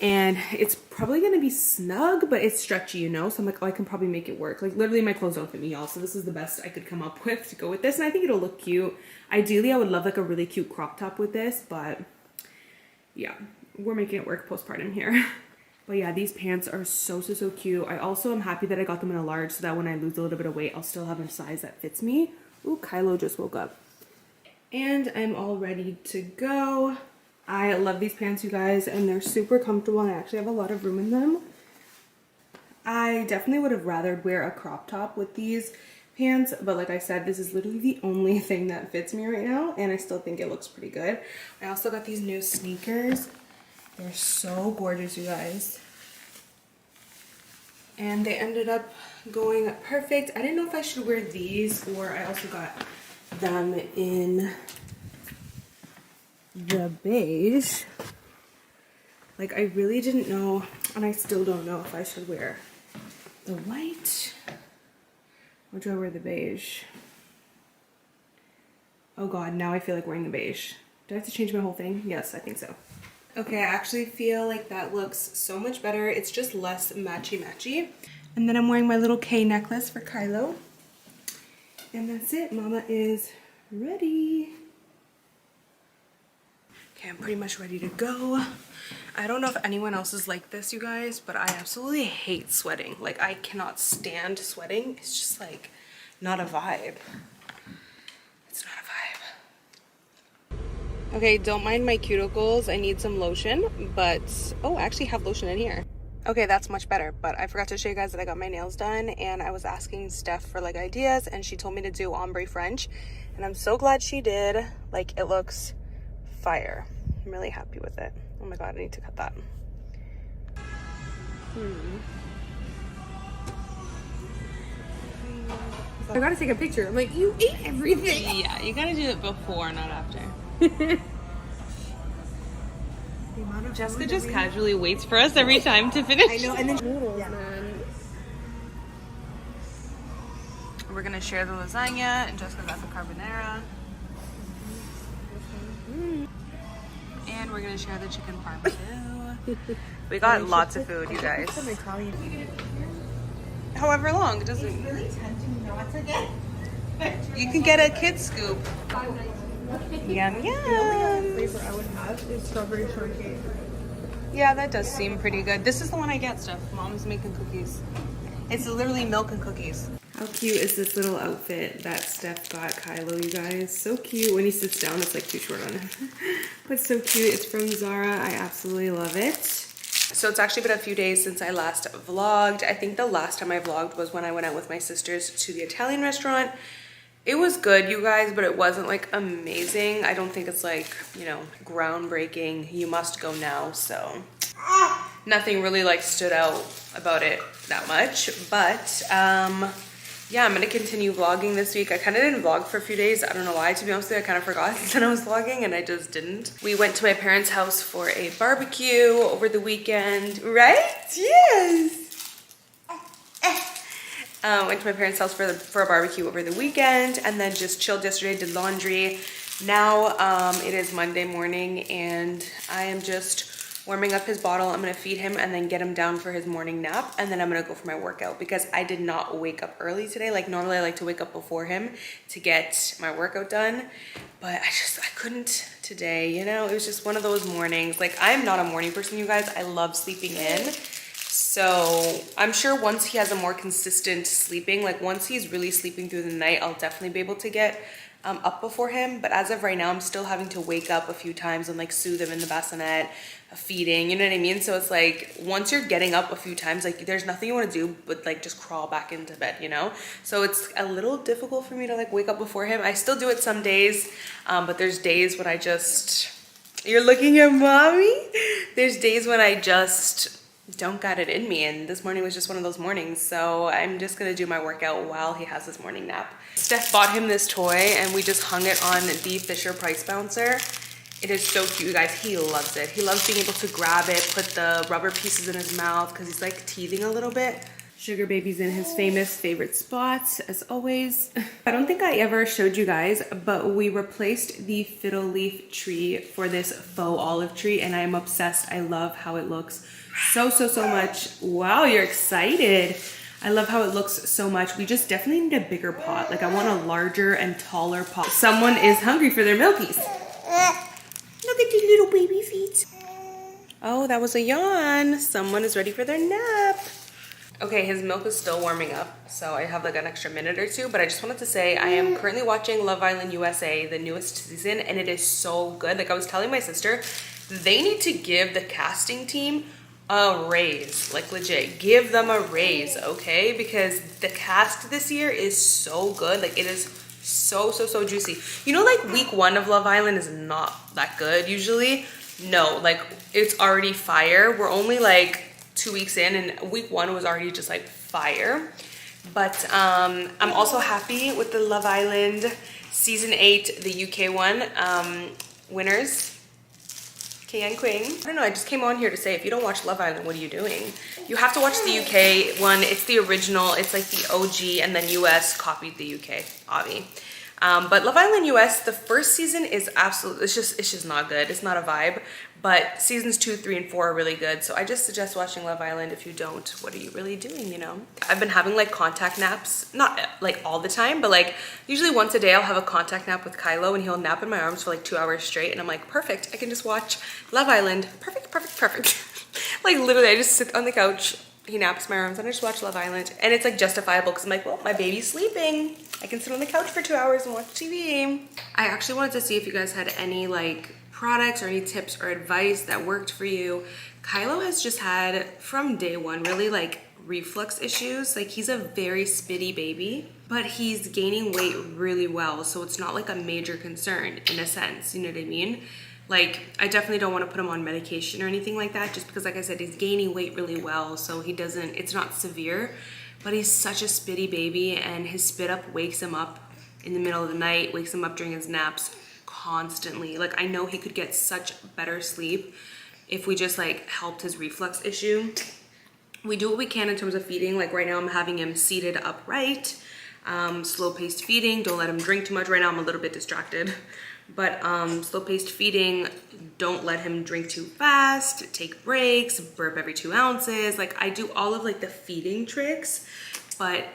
[SPEAKER 1] and it's probably gonna be snug, but it's stretchy, you know? So I'm like, oh, I can probably make it work. Like literally my clothes don't fit me, y'all, so this is the best I could come up with to go with this, and I think it'll look cute. Ideally, I would love like a really cute crop top with this, but yeah, we're making it work postpartum here. But yeah, these pants are so cute. I also am happy that I got them in a large so that when I lose a little bit of weight, I'll still have a size that fits me. Ooh, Kylo just woke up. And I'm all ready to go. I love these pants, you guys, and they're super comfortable and I actually have a lot of room in them. I definitely would have rather wear a crop top with these pants, but like I said, this is literally the only thing that fits me right now, and I still think it looks pretty good. I also got these new sneakers. They're so gorgeous, you guys. And they ended up going perfect. I didn't know if I should wear these, or I also got them in the beige. Like I really didn't know, and I still don't know if I should wear the white or do I wear the beige. Oh god, now I feel like wearing the beige. Do I have to change my whole thing? Yes, I think so. Okay, I actually feel like that looks so much better. It's just less matchy-matchy. And then I'm wearing my little K necklace for Kylo. And that's it. Mama is ready. Okay, I'm pretty much ready to go. I don't know if anyone else is like this, you guys, but I absolutely hate sweating. Like, I cannot stand sweating. It's just like not a vibe. It's not a vibe. Okay, don't mind my cuticles. I need some lotion, but oh, I actually have lotion in here. Okay, that's much better, but I forgot to show you guys that I got my nails done, and I was asking Steph for like ideas, and she told me to do ombre French, and I'm so glad she did. Like, it looks fire. I'm really happy with it. Oh my god, I need to cut that.
[SPEAKER 2] I gotta take a picture. I'm like, you ate everything.
[SPEAKER 1] Yeah, you gotta do it before, not after. Jessica just casually waits for us every time to finish.
[SPEAKER 2] I know, and then noodles,
[SPEAKER 1] yeah.
[SPEAKER 2] man.
[SPEAKER 1] We're gonna share the lasagna, and Jessica got the carbonara. And we're gonna share the chicken parm too. We got lots of food, you guys. However long, it doesn't. It's really tempting not to get. You can get a kid scoop. Yum yum.
[SPEAKER 2] Flavor I would have is strawberry shortcake.
[SPEAKER 1] Yeah, that does seem pretty good. This is the one I get, Steph. Mom's making cookies. It's literally milk and cookies. How cute is this little outfit that Steph got Kylo, you guys? So cute. When he sits down, it's like too short on him. But so cute. It's from Zara. I absolutely love it. So it's actually been a few days since I last vlogged. I think the last time I vlogged was when I went out with my sisters to the Italian restaurant. It was good, you guys, but it wasn't like amazing. I don't think it's like, you know, groundbreaking. You must go now, so nothing really like stood out about it that much. But yeah, I'm gonna continue vlogging this week. I kind of didn't vlog for a few days. I don't know why, to be honest with you. I kind of forgot that I was vlogging and I just didn't. We went to my parents' house for a barbecue over the weekend, right? Yes. Went to my parents' house for a barbecue over the weekend, and then just chilled yesterday, did laundry. Now it is Monday morning and I am just warming up his bottle. I'm gonna feed him and then get him down for his morning nap, and then I'm gonna go for my workout because I did not wake up early today. Like normally I like to wake up before him to get my workout done, but I couldn't today, you know? It was just one of those mornings. Like, I'm not a morning person, you guys. I love sleeping in. So I'm sure once he has a more consistent sleeping, like once he's really sleeping through the night, I'll definitely be able to get up before him. But as of right now, I'm still having to wake up a few times and like soothe him in the bassinet, feeding, you know what I mean? So it's like, once you're getting up a few times, like there's nothing you want to do but like just crawl back into bed, you know? So it's a little difficult for me to like wake up before him. I still do it some days, but there's days when I just, you're looking at mommy? There's days when I just don't got it in me, and this morning was just one of those mornings. So I'm just gonna do my workout while he has his morning nap. Steph bought him this toy and we just hung it on the Fisher Price bouncer. It is so cute, you guys. He loves it. He loves being able to grab it, put the rubber pieces in his mouth because he's like teething a little bit. Sugar Baby's in his famous favorite spots, as always. I don't think I ever showed you guys, but we replaced the fiddle leaf tree for this faux olive tree, and I'm obsessed. I love how it looks so much. Wow, you're excited. I love how it looks so much. We just definitely need a bigger pot. Like, I want a larger and taller pot. Someone is hungry for their milkies. Look at these little baby feet. Oh, that was a yawn. Someone is ready for their nap. Okay, his milk is still warming up, so I have like an extra minute or two, but I just wanted to say I am currently watching Love Island USA, the newest season, and it is so good. Like, I was telling my sister, they need to give the casting team a raise. Like, legit, give them a raise, okay? Because the cast this year is so good. Like, it is so juicy. You know, like, week 1 of Love Island is not that good usually. No, like, it's already fire. We're only like 2 weeks in, and week 1 was already just like fire. But I'm also happy with the Love Island season 8, the UK one, winners, Kay and Queen. I don't know, I just came on here to say, if you don't watch Love Island, what are you doing? You have to watch the UK one. It's the original, it's like the OG, and then US copied the UK, obvi. But Love Island US, the first season is absolutely, it's just not good. It's not a vibe. But seasons 2, 3, and 4 are really good. So I just suggest watching Love Island. If you don't, what are you really doing, you know? I've been having like contact naps, not like all the time, but like usually once a day I'll have a contact nap with Kylo, and he'll nap in my arms for like 2 hours straight. And I'm like, perfect, I can just watch Love Island. Perfect. Like, literally, I just sit on the couch, he naps in my arms, and I just watch Love Island. And it's like justifiable because I'm like, well, my baby's sleeping. I can sit on the couch for 2 hours and watch TV. I actually wanted to see if you guys had any like products or any tips or advice that worked for you. Kylo has just had, from day one, really like reflux issues. Like, he's a very spitty baby, but he's gaining weight really well. So it's not like a major concern in a sense, you know what I mean? Like, I definitely don't want to put him on medication or anything like that, just because, like I said, he's gaining weight really well. So he doesn't, it's not severe, but he's such a spitty baby, and his spit up wakes him up in the middle of the night, wakes him up during his naps constantly. Like, I know he could get such better sleep if we just like helped his reflux issue. We do what we can in terms of feeding. Like, right now I'm having him seated upright, slow-paced feeding. Don't let him drink too much. Right now I'm a little bit distracted, but slow-paced feeding. Don't let him drink too fast, take breaks, burp every 2 ounces. Like, I do all of like the feeding tricks, but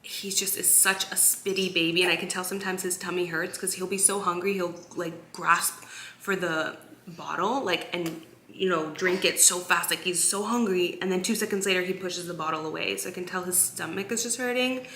[SPEAKER 1] he just is such a spitty baby, and I can tell sometimes his tummy hurts because he'll be so hungry, he'll like grasp for the bottle, like, and you know, drink it so fast, like he's so hungry, and then 2 seconds later he pushes the bottle away. So I can tell his stomach is just hurting.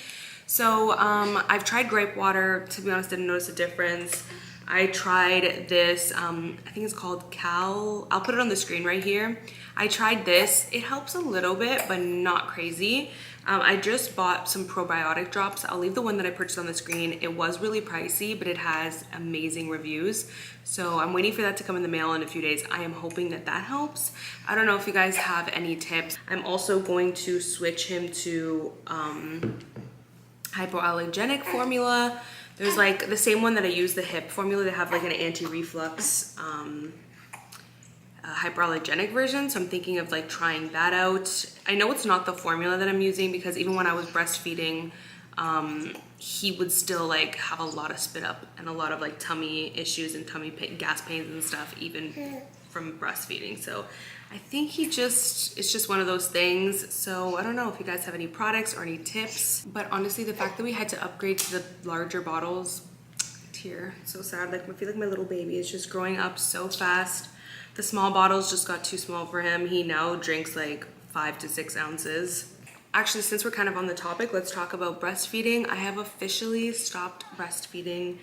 [SPEAKER 1] So I've tried grape water. To be honest, didn't notice a difference. I tried this, I think it's called Cal, I'll put it on the screen right here. I tried this, it helps a little bit, but not crazy. I just bought some probiotic drops. I'll leave the one that I purchased on the screen. It was really pricey, but it has amazing reviews. So I'm waiting for that to come in the mail in a few days. I am hoping that that helps. I don't know if you guys have any tips. I'm also going to switch him to hypoallergenic formula. There's like the same one that I use, the HIP formula. They have like an anti-reflux hypoallergenic version, so I'm thinking of like trying that out. I know it's not the formula that I'm using, because even when I was breastfeeding, he would still like have a lot of spit up and a lot of like tummy issues and tummy pain, gas pains and stuff, even from breastfeeding. So I think it's just one of those things. So I don't know if you guys have any products or any tips, but honestly, the fact that we had to upgrade to the larger bottles, tear, so sad. Like, I feel like my little baby is just growing up so fast. The small bottles just got too small for him. He now drinks like 5 to 6 ounces. Actually, since we're kind of on the topic, let's talk about breastfeeding. I have officially stopped breastfeeding,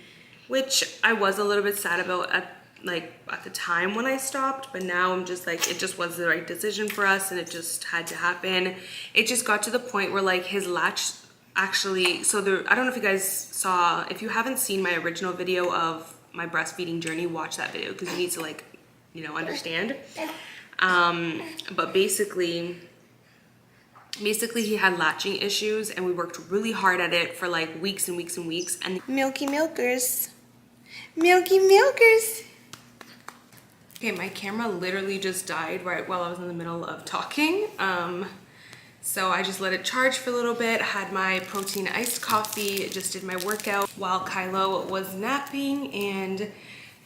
[SPEAKER 1] which I was a little bit sad about at the time when I stopped, but now I'm just like, it just was the right decision for us, and it just had to happen. It just got to the point where like his latch actually, so I don't know if you guys saw, if you haven't seen my original video of my breastfeeding journey, watch that video, because you need to like, you know, understand. But basically he had latching issues, and we worked really hard at it for like weeks and weeks and weeks. And milky milkers. Okay, my camera literally just died right while I was in the middle of talking. So I just let it charge for a little bit, had my protein iced coffee, just did my workout while Kylo was napping, and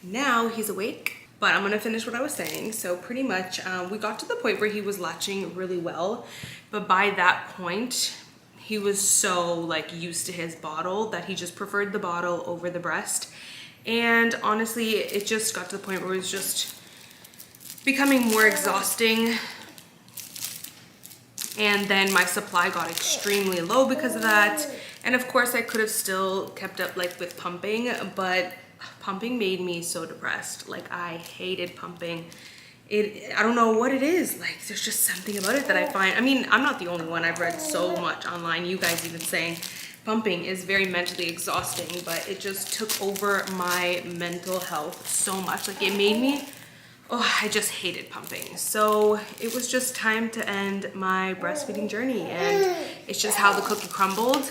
[SPEAKER 1] now he's awake. But I'm gonna finish what I was saying. So pretty much, we got to the point where he was latching really well, but by that point, he was so like used to his bottle that he just preferred the bottle over the breast. And honestly, it just got to the point where it was just becoming more exhausting. And then my supply got extremely low because of that. And of course I could have still kept up like with pumping, but pumping made me so depressed. Like I hated pumping. I don't know what it is. Like there's just something about it that I find, I mean, I'm not the only one. I've read so much online, you guys even saying pumping is very mentally exhausting, but it just took over my mental health so much. Like it made me, oh, I just hated pumping. So it was just time to end my breastfeeding journey, and it's just how the cookie crumbled.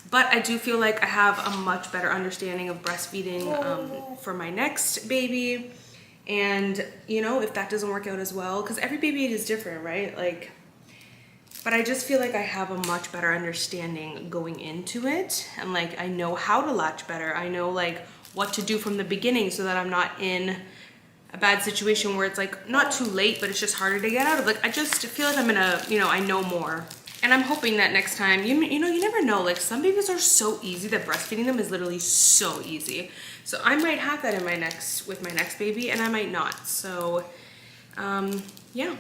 [SPEAKER 1] But I do feel like I have a much better understanding of breastfeeding for my next baby. And you know, if that doesn't work out as well, because every baby is different, right? Like, but I just feel like I have a much better understanding going into it. And like, I know how to latch better. I know like what to do from the beginning so that I'm not in a bad situation where it's like not too late, but it's just harder to get out of. Like I just feel like I'm in a, you know, I know more. And I'm hoping that next time, you know, you never know, like some babies are so easy that breastfeeding them is literally so easy. So I might have that in with my next baby, and I might not. So yeah,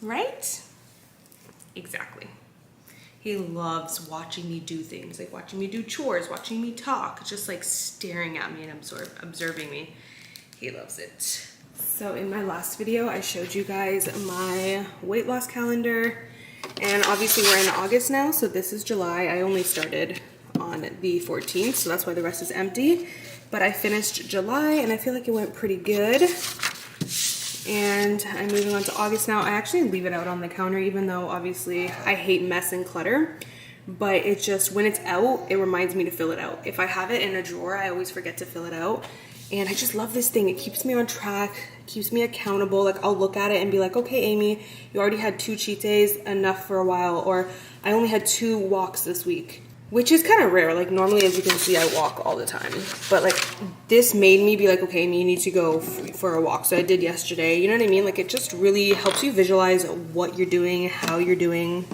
[SPEAKER 1] right? Exactly. He loves watching me do things, like watching me do chores, watching me talk, just like staring at me and observing me. He loves it. So in my last video, I showed you guys my weight loss calendar, and obviously we're in August now, so this is July. I only started on the 14th, so that's why the rest is empty. But I finished July, and I feel like it went pretty good. And I'm moving on to August now. I actually leave it out on the counter, even though obviously I hate mess and clutter. But it just, when it's out, it reminds me to fill it out. If I have it in a drawer, I always forget to fill it out. And I just love this thing. It keeps me on track, keeps me accountable. Like I'll look at it and be like, okay, Amy, you already had 2 cheat days, enough for a while. Or I only had 2 walks this week, which is kind of rare. Like normally, as you can see, I walk all the time. But like this made me be like, okay, Amy, you need to go for a walk. So I did yesterday, you know what I mean? Like it just really helps you visualize what you're doing, how you're doing.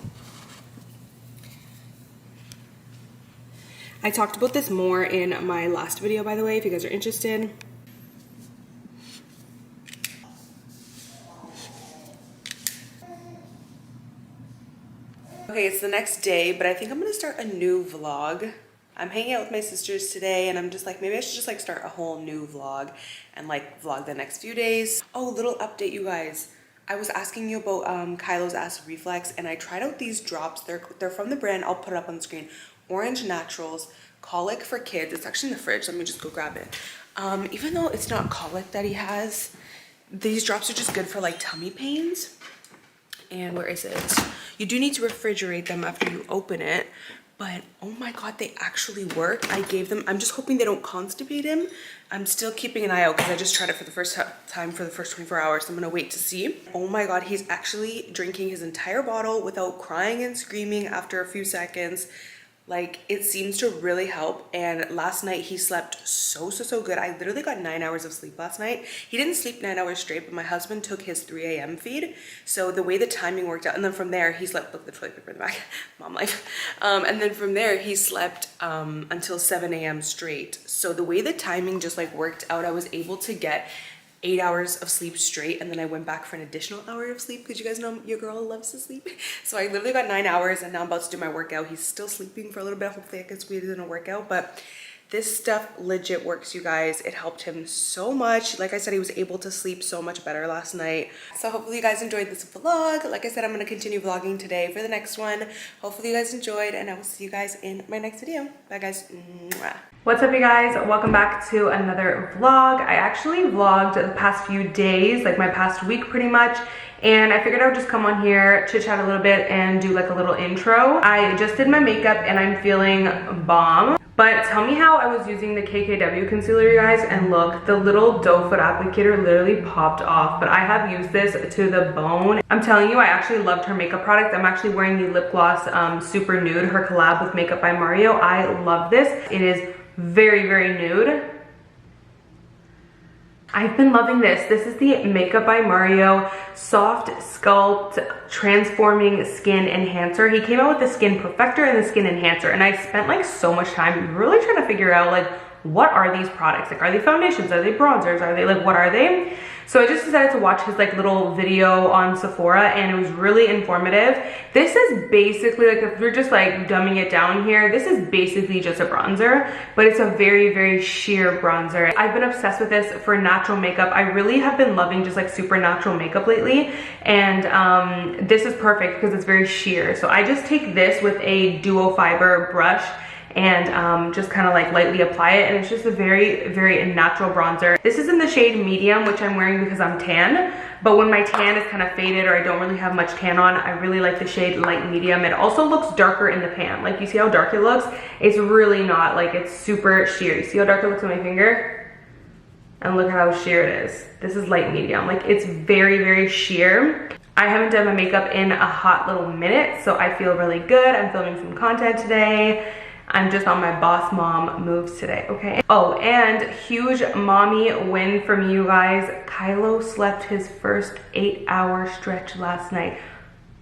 [SPEAKER 1] I talked about this more in my last video, by the way, if you guys are interested. Okay, it's the next day, but I think I'm gonna start a new vlog. I'm hanging out with my sisters today, and I'm just like, maybe I should just like start a whole new vlog and like vlog the next few days. Oh, little update, you guys. I was asking you about Kylo's acid reflux, and I tried out these drops. They're from the brand, I'll put it up on the screen. Orange Naturals, colic for kids. It's actually in the fridge. Let me just go grab it. Even though it's not colic that he has, these drops are just good for like tummy pains. And where is it? You do need to refrigerate them after you open it, but oh my God, they actually work. I gave them, I'm just hoping they don't constipate him. I'm still keeping an eye out because I just tried it for the first time for the first 24 hours. So I'm gonna wait to see. Oh my God, he's actually drinking his entire bottle without crying and screaming after a few seconds. Like it seems to really help. And last night he slept so good. I literally got 9 hours of sleep last night. He didn't sleep 9 hours straight, but my husband took his 3 a.m. feed. So the way the timing worked out, and then from there he slept, look, the toilet paper in the back, mom life. And then from there he slept until 7 a.m. straight. So the way the timing just like worked out, I was able to get 8 hours of sleep straight, and then I went back for an additional hour of sleep because you guys know your girl loves to sleep. So I literally got 9 hours, and now I'm about to do my workout. He's still sleeping for a little bit. Hopefully I can squeeze it in a workout, but this stuff legit works, you guys. It helped him so much. Like I said, he was able to sleep so much better last night. So hopefully you guys enjoyed this vlog. Like I said, I'm going to continue vlogging today for the next one. Hopefully you guys enjoyed, and I will see you guys in my next video. Bye guys. Mwah. What's up, you guys? Welcome back to another vlog. I actually vlogged the past few days, like my past week pretty much, and I figured I would just come on here, chit chat a little bit, and do like a little intro. I just did my makeup and I'm feeling bomb. But tell me how I was using the KKW concealer, you guys, and look, the little doe foot applicator literally popped off, but I have used this to the bone. I'm telling you, I actually loved her makeup product. I'm actually wearing the lip gloss Super Nude, her collab with Makeup by Mario. I love this. It is very, very nude. I've been loving this. This is the Makeup by Mario Soft Sculpt Transforming Skin Enhancer. He came out with the Skin Perfector and the Skin Enhancer, and I spent like so much time really trying to figure out like, what are these products? Like, are they foundations? Are they bronzers? Are they like, what are they? So I just decided to watch his like little video on Sephora, and it was really informative. This is basically like, if you're just like dumbing it down here, this is basically just a bronzer, but it's a very, very sheer bronzer. I've been obsessed with this for natural makeup. I really have been loving just like super natural makeup lately, and this is perfect because it's very sheer. So I just take this with a duo fiber brush and just kind of like lightly apply it, and it's just a very, very natural bronzer. This is in the shade medium, which I'm wearing because I'm tan, but when my tan is kind of faded or I don't really have much tan on, I really like the shade light medium. It also looks darker in the pan. Like, you see how dark it looks? It's really not, like, it's super sheer. You see how dark it looks on my finger? And look at how sheer it is. This is light medium. Like, it's very, very sheer. I haven't done my makeup in a hot little minute, so I feel really good. I'm filming some content today. I'm just on my boss mom moves today, okay? Oh, and huge mommy win from you guys. Kylo slept his first 8-hour stretch last night.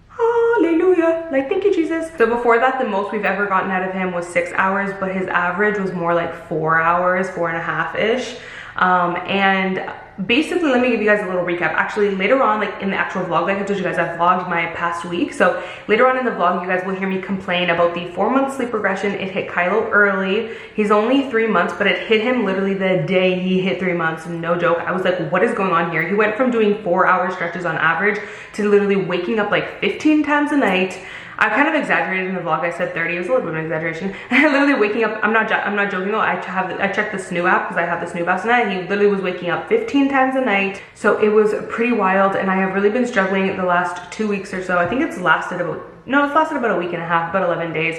[SPEAKER 1] Hallelujah. Like, thank you, Jesus. So before that, the most we've ever gotten out of him was 6 hours, but his average was more like 4 hours, 4.5-ish. And basically, let me give you guys a little recap. Actually, later on, like in the actual vlog, like I told you guys, I've vlogged my past week. So later on in the vlog, you guys will hear me complain about the 4-month sleep regression. It hit Kylo early. He's only 3 months, but it hit him literally the day he hit 3 months. No joke. I was like, what is going on here? He went from doing 4-hour stretches on average to literally waking up like 15 times a night. I kind of exaggerated in the vlog. I said 30. It was a little bit of an exaggeration. Literally waking up. I'm not joking though. I checked the snoo app because I have the snoo app tonight. He literally was waking up 15 times a night. So it was pretty wild, and I have really been struggling the last 2 weeks or so. I think it's lasted about a week and a half, about 11 days.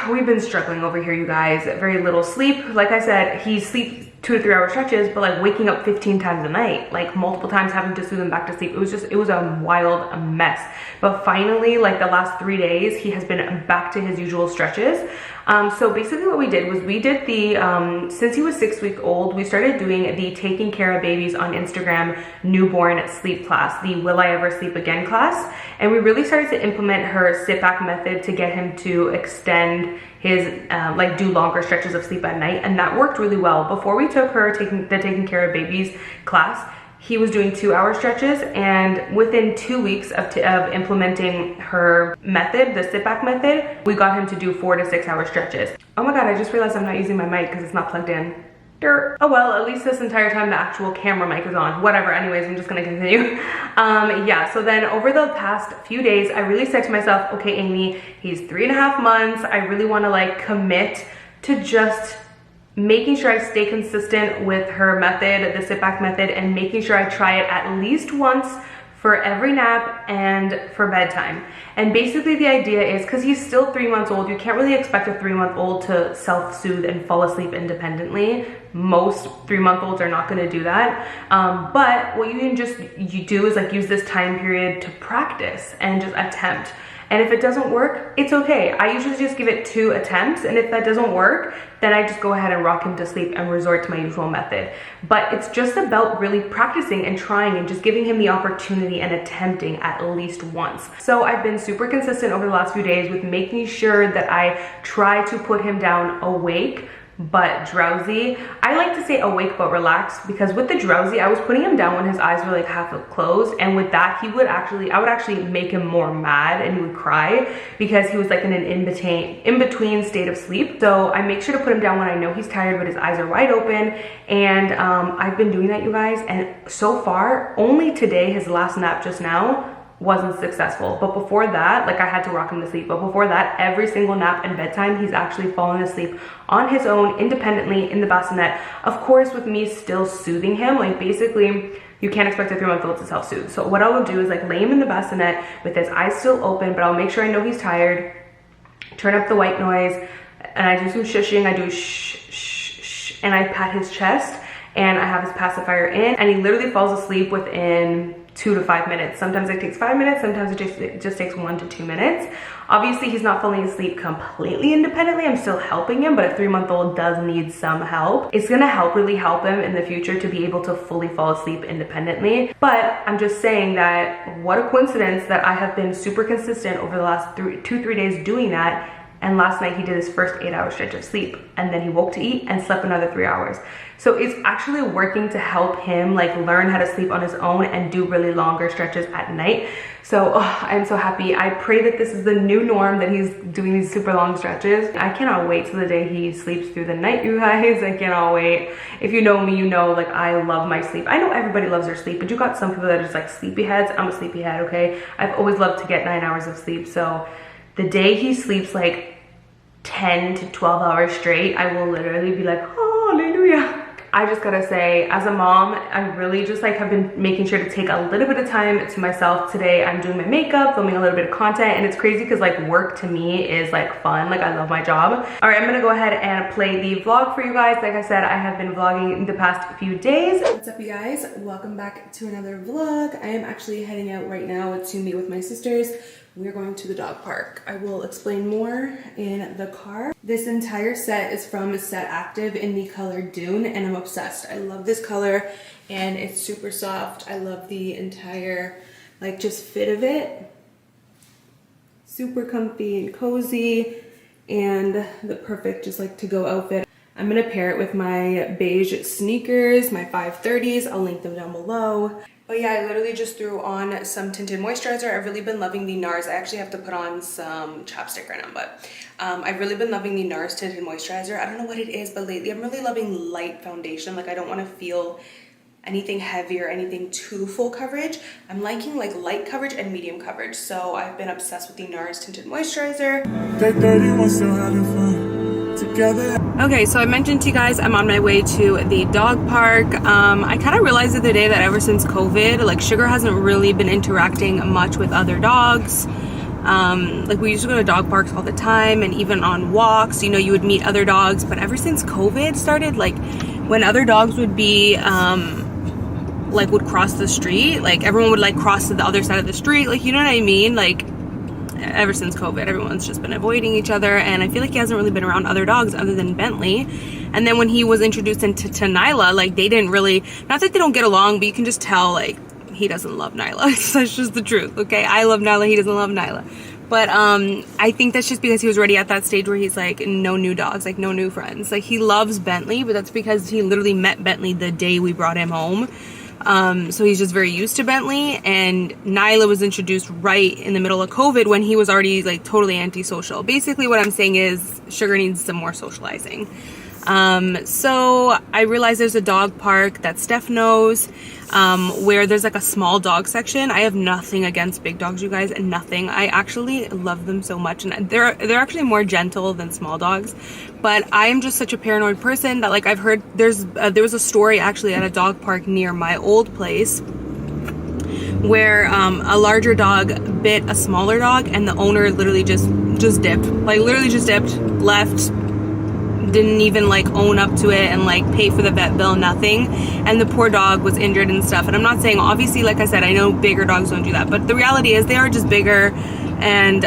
[SPEAKER 1] We've been struggling over here, you guys. Very little sleep. Like I said, he sleeps 2 to 3 hour stretches, but like waking up 15 times a night, like multiple times, having to soothe him back to sleep. It was a wild mess. But finally, like the last 3 days, he has been back to his usual stretches. So basically what we did was we did the, since he was 6 weeks old, we started doing the Taking Care of Babies on Instagram newborn sleep class, the Will I Ever Sleep Again class. And we really started to implement her sit back method to get him to extend his, like do longer stretches of sleep at night. And that worked really well. Before we took her Taking Care of Babies class, he was doing 2-hour stretches, and within 2 weeks of implementing her method, the sit back method, we got him to do 4 to 6 hour stretches. Oh my God, I just realized I'm not using my mic because it's not plugged in. Oh well, at least this entire time the actual camera mic is on. Whatever, anyways, I'm just gonna continue. Yeah, so then over the past few days, I really said to myself, okay, Amy, he's 3.5 months. I really wanna like commit to just making sure I stay consistent with her method, the sit back method, and making sure I try it at least once for every nap and for bedtime. And basically the idea is, because he's still 3 months old, you can't really expect a 3-month-old to self-soothe and fall asleep independently. Most 3-month-olds are not going to do that. But what you do is like use this time period to practice and just attempt. And if it doesn't work, it's okay. I usually just give it 2 attempts, and if that doesn't work, then I just go ahead and rock him to sleep and resort to my usual method. But it's just about really practicing and trying and just giving him the opportunity and attempting at least once. So I've been super consistent over the last few days with making sure that I try to put him down awake but drowsy. I like to say awake but relaxed, because with the drowsy, I was putting him down when his eyes were like half closed, and with that I would actually make him more mad, and he would cry because he was like in an in-between state of sleep. So I make sure to put him down when I know he's tired but his eyes are wide open, and I've been doing that, you guys, and so far only today, his last nap just now, wasn't successful. But before that, like I had to rock him to sleep, but before that, every single nap and bedtime, he's actually fallen asleep on his own, independently, in the bassinet. Of course, with me still soothing him. Like basically, you can't expect a 3-month-old to self-soothe. So what I will do is like lay him in the bassinet with his eyes still open, but I'll make sure I know he's tired, turn up the white noise, and I do some shushing. I do shh, shh, shh, and I pat his chest, and I have his pacifier in, and he literally falls asleep within 2 to 5 minutes. Sometimes it takes 5 minutes, sometimes it just takes 1 to 2 minutes. Obviously, he's not falling asleep completely independently. I'm still helping him, but a 3-month-old does need some help. It's gonna really help him in the future to be able to fully fall asleep independently. But I'm just saying that what a coincidence that I have been super consistent over the last 2-3 days doing that. And last night he did his first 8-hour stretch of sleep, and then he woke to eat and slept another 3 hours. So it's actually working to help him like learn how to sleep on his own and do really longer stretches at night. So I'm so happy. I pray that this is the new norm, that he's doing these super long stretches. I cannot wait till the day he sleeps through the night, you guys. I cannot wait. If you know me, you know like I love my sleep. I know everybody loves their sleep, but you got some people that are just like sleepyheads. I'm a sleepyhead, okay? I've always loved to get 9 hours of sleep. So the day he sleeps like 10 to 12 hours straight, I will literally be like, hallelujah. I just gotta say, as a mom, I really just like have been making sure to take a little bit of time to myself. Today I'm doing my makeup, filming a little bit of content, and it's crazy because like work to me is like fun. Like I love my job. All right, I'm gonna go ahead and play the vlog for you guys. Like I said, I have been vlogging the past few days. What's up, you guys? Welcome back to another vlog. I am actually heading out right now to meet with my sisters. We're going to the dog park. I will explain more in the car. This entire set is from Set Active in the color Dune, and I'm obsessed. I love this color, and it's super soft. I love the entire, like, just fit of it. Super comfy and cozy, and the perfect just like to go outfit. I'm gonna pair it with my beige sneakers, my 530s. I'll link them down below. But yeah, I literally just threw on some tinted moisturizer. I've really been loving the NARS. I actually have to put on some chapstick right now, but I've really been loving the NARS tinted moisturizer. I don't know what it is, but lately I'm really loving light foundation. Like I don't want to feel anything heavy or anything too full coverage. I'm liking like light coverage and medium coverage. So I've been obsessed with the NARS tinted moisturizer. Okay, so I mentioned to you guys I'm on my way to the dog park. I kind of realized the other day that ever since COVID, like Sugar hasn't really been interacting much with other dogs. Like we used to go to dog parks all the time, and even on walks, you know, you would meet other dogs. But ever since COVID started, like when other dogs would be like would cross the street, like everyone would like cross to the other side of the street, like, you know what I mean? Like ever since COVID, everyone's just been avoiding each other, and I feel like he hasn't really been around other dogs other than Bentley. And then when he was introduced into Nyla, like they didn't really, not that they don't get along, but you can just tell like he doesn't love Nyla. That's just the truth, okay? I love Nyla, he doesn't love Nyla. But I think that's just because he was already at that stage where he's like, no new dogs, like no new friends. Like he loves Bentley, but that's because he literally met Bentley the day we brought him home. So he's just very used to Bentley, and Nyla was introduced right in the middle of COVID when he was already like totally antisocial. Basically what I'm saying is Sugar needs some more socializing. So I realized there's a dog park that Steph knows, where there's like a small dog section. I have nothing against big dogs, you guys, and nothing. I actually love them so much, and they're actually more gentle than small dogs. But I am just such a paranoid person that like I've heard there was a story actually at a dog park near my old place where a larger dog bit a smaller dog, and the owner literally just dipped, like literally just dipped, left, didn't even like own up to it and like pay for the vet bill, nothing. And the poor dog was injured and stuff. And I'm not saying, obviously, like I said, I know bigger dogs don't do that, but the reality is they are just bigger, and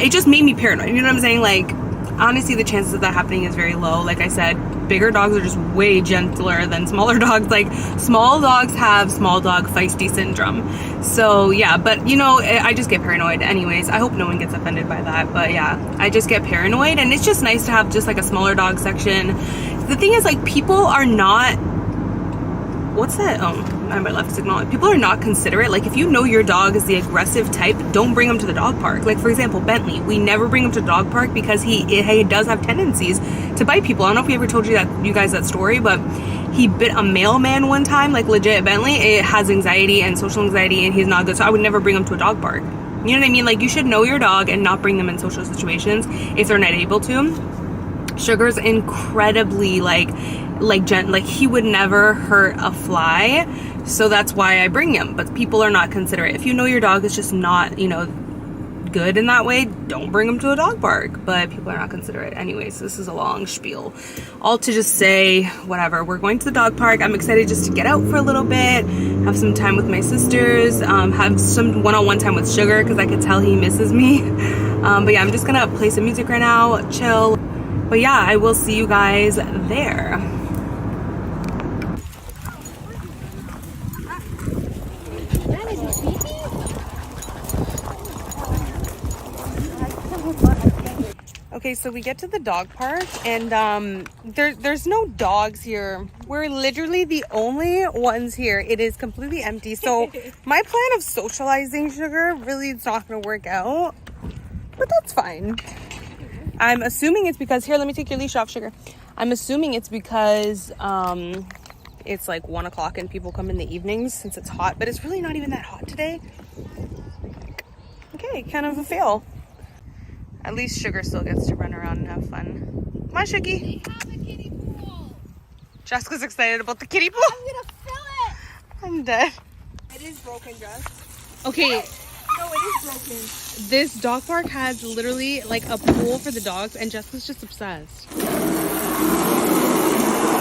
[SPEAKER 1] it just made me paranoid, you know what I'm saying? Like honestly, the chances of that happening is very low. Like I said, bigger dogs are just way gentler than smaller dogs. Like small dogs have small dog feisty syndrome. So yeah, but you know, I just get paranoid anyways. I hope no one gets offended by that, but yeah, I just get paranoid, and it's just nice to have just like a smaller dog section. The thing is, like, people are not, what's that? I might left signal. People are not considerate. Like if you know your dog is the aggressive type, don't bring him to the dog park. Like for example, Bentley, we never bring him to the dog park because he does have tendencies to bite people. I don't know if we ever told you guys that story, but he bit a mailman one time, like legit. Bentley, it has anxiety and social anxiety, and he's not good. So I would never bring him to a dog park. You know what I mean? Like you should know your dog and not bring them in social situations if they're not able to. Sugar's incredibly like he would never hurt a fly, so that's why I bring him. But people are not considerate. If you know your dog is just not, you know, not good in that way, don't bring him to a dog park. But people are not considerate. Anyways, this is a long spiel. All to just say, whatever, we're going to the dog park. I'm excited just to get out for a little bit, have some time with my sisters, have some one-on-one time with Sugar because I could tell he misses me. But yeah, I'm just gonna play some music right now, chill. But yeah, I will see you guys there. Okay, so we get to the dog park and there's no dogs here. We're literally the only ones here. It is completely empty. So my plan of socializing Sugar really is not gonna work out, but that's fine. I'm assuming it's because, here, let me take your leash off, Sugar. I'm assuming it's because it's like 1 o'clock and people come in the evenings since it's hot, but it's really not even that hot today. Okay, kind of a fail. At least Sugar still gets to run around and have fun. Come on, Shuggy.
[SPEAKER 2] They have a kiddie pool.
[SPEAKER 1] Jessica's excited about the kiddie pool.
[SPEAKER 2] I'm gonna fill it.
[SPEAKER 1] I'm dead.
[SPEAKER 2] It is broken, Jess.
[SPEAKER 1] Okay,
[SPEAKER 2] No, it is broken.
[SPEAKER 1] this dog park has literally like a pool for the dogs and Jessica's just obsessed.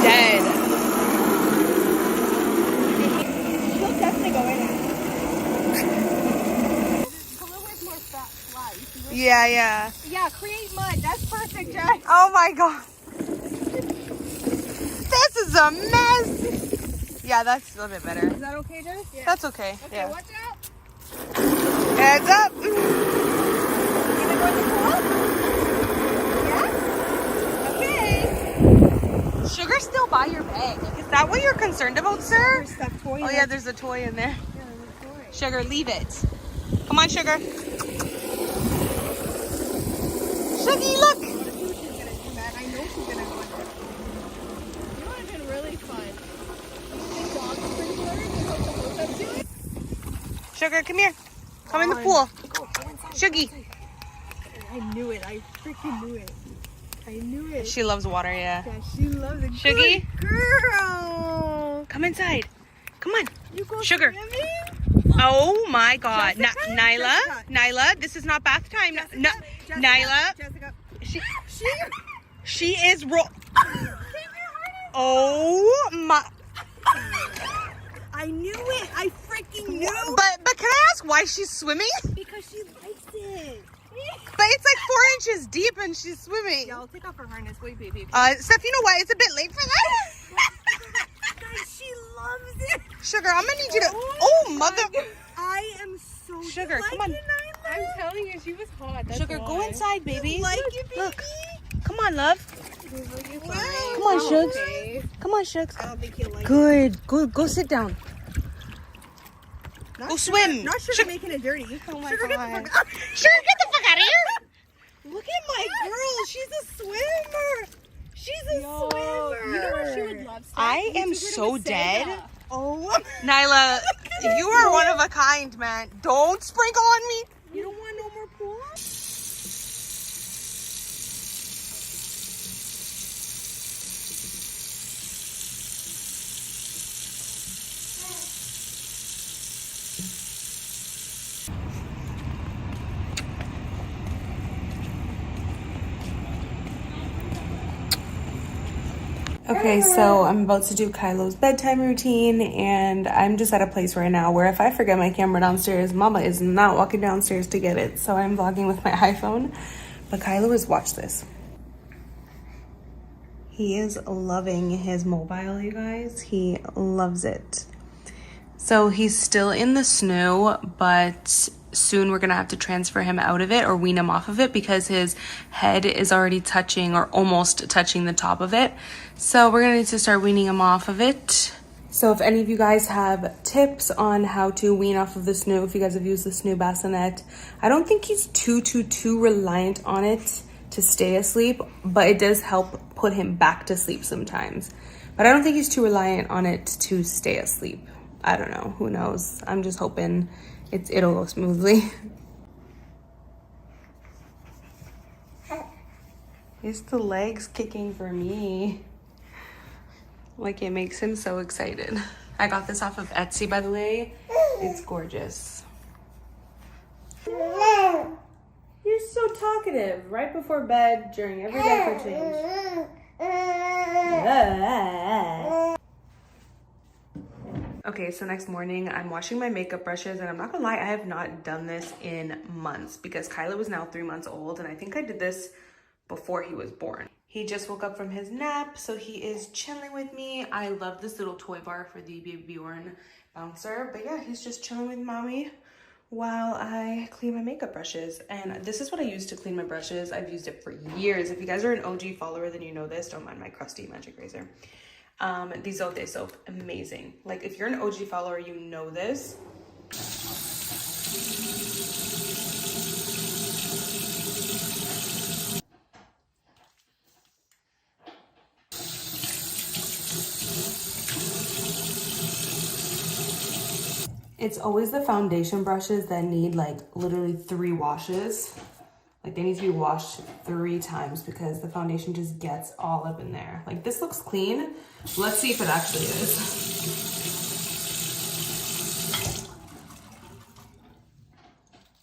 [SPEAKER 1] Dead.
[SPEAKER 2] She'll definitely go in it.
[SPEAKER 1] Yeah.
[SPEAKER 2] Yeah, create mud. That's perfect, Jess.
[SPEAKER 1] Oh my god. This is a mess. Yeah, that's a little bit better.
[SPEAKER 2] Is that okay, Jess? Yeah.
[SPEAKER 1] That's okay.
[SPEAKER 2] Okay,
[SPEAKER 1] Yeah.
[SPEAKER 2] watch out.
[SPEAKER 1] Heads up.
[SPEAKER 2] You gonna go in the pool? Yeah? Okay.
[SPEAKER 1] Sugar's still by your bag. Is that what you're concerned about, sir?
[SPEAKER 2] There's stuffed toy in
[SPEAKER 1] Oh
[SPEAKER 2] there.
[SPEAKER 1] yeah, there's a toy in there.
[SPEAKER 2] Yeah, there's a toy.
[SPEAKER 1] Sugar, leave it. Come on, Sugar. Shuggy, look.
[SPEAKER 2] I know she's gonna go in there. You know what would have been really fun? The dog sprinklers and hook the hose up to it.
[SPEAKER 1] Sugar, come here. Come in the pool. Shuggy.
[SPEAKER 2] I knew it. I freaking knew it. I knew it.
[SPEAKER 1] She loves water, yeah.
[SPEAKER 2] Yeah, she loves it.
[SPEAKER 1] Shuggy?
[SPEAKER 2] Good girl.
[SPEAKER 1] Come inside. Come on.
[SPEAKER 2] You go
[SPEAKER 1] Sugar.
[SPEAKER 2] swimming?
[SPEAKER 1] Oh my god.
[SPEAKER 2] Jessica?
[SPEAKER 1] Nyla,
[SPEAKER 2] Jessica.
[SPEAKER 1] Nyla, this is not bath time. No,
[SPEAKER 2] Jessica,
[SPEAKER 1] Nyla.
[SPEAKER 2] Jessica.
[SPEAKER 1] She is Oh my.
[SPEAKER 2] I knew it. I freaking knew.
[SPEAKER 1] But can I ask why she's swimming?
[SPEAKER 2] Because she likes it.
[SPEAKER 1] But it's like 4 inches deep and she's swimming.
[SPEAKER 2] Yeah, I'll take off her harness. Wait, baby.
[SPEAKER 1] Steph, you know what? It's a bit late for that.
[SPEAKER 2] Guys, she loves it.
[SPEAKER 1] Sugar, I'm gonna need you to. Oh, mother.
[SPEAKER 2] I am so
[SPEAKER 1] Sugar,
[SPEAKER 2] like
[SPEAKER 1] come on.
[SPEAKER 2] it, Nyla.
[SPEAKER 4] I'm telling you, she was hot. That's
[SPEAKER 1] Sugar, go
[SPEAKER 4] why.
[SPEAKER 1] inside, baby.
[SPEAKER 2] Like it, baby.
[SPEAKER 1] Look. Come on, love. Come on, Shugs. Come on, Shugs.
[SPEAKER 2] I don't think he'll like it.
[SPEAKER 1] Good. Go sit down.
[SPEAKER 2] Not
[SPEAKER 1] Go
[SPEAKER 2] Sugar-
[SPEAKER 1] swim.
[SPEAKER 2] Not Sugar making it dirty.
[SPEAKER 1] Oh my
[SPEAKER 2] Sugar, get the
[SPEAKER 1] god.
[SPEAKER 2] fuck out.
[SPEAKER 1] Sugar, get the fuck out of here.
[SPEAKER 2] Look at my girl. She's a swimmer. She's a swimmer.
[SPEAKER 4] You know what she would love? Steph?
[SPEAKER 1] I
[SPEAKER 4] You
[SPEAKER 1] am
[SPEAKER 4] took her to
[SPEAKER 1] so
[SPEAKER 4] Macedo.
[SPEAKER 1] dead.
[SPEAKER 2] Oh.
[SPEAKER 1] Nyla, you are one of a kind, man. Don't sprinkle on me.
[SPEAKER 2] You don't want no more pool?
[SPEAKER 1] Okay, so I'm about to do Kylo's bedtime routine, and I'm just at a place right now where if I forget my camera downstairs, Mama is not walking downstairs to get it. So I'm vlogging with my iPhone. But Kylo is, watch this. He is loving his mobile, you guys. He loves it. So he's still in the snoo, but soon we're gonna have to transfer him out of it or wean him off of it because his head is already touching or almost touching the top of it. So we're gonna need to start weaning him off of it. So if any of you guys have tips on how to wean off of the snoo, if you guys have used the snoo bassinet, I don't think he's too reliant on it to stay asleep, but it does help put him back to sleep sometimes. But I don't think he's too reliant on it to stay asleep. I don't know, who knows? I'm just hoping it'll go smoothly. It's the legs kicking for me. Like, it makes him so excited. I got this off of Etsy, by the way. It's gorgeous. He's so talkative right before bed during every diaper change. Okay, so next morning I'm washing my makeup brushes, and I'm not gonna lie, I have not done this in months because Kyla was now 3 months old, and I think I did this before he was born. He just woke up from his nap, so he is chilling with me. I love this little toy bar for the Baby Bjorn bouncer, but yeah, he's just chilling with mommy while I clean my makeup brushes. And this is what I use to clean my brushes. I've used it for years. If you guys are an OG follower, then you know this. Don't mind my crusty magic razor. The xoxo soap, amazing. Like if you're an OG follower, you know this. It's always the foundation brushes that need like literally 3 washes. Like they need to be washed 3 times because the foundation just gets all up in there. Like this looks clean. Let's see if it actually is.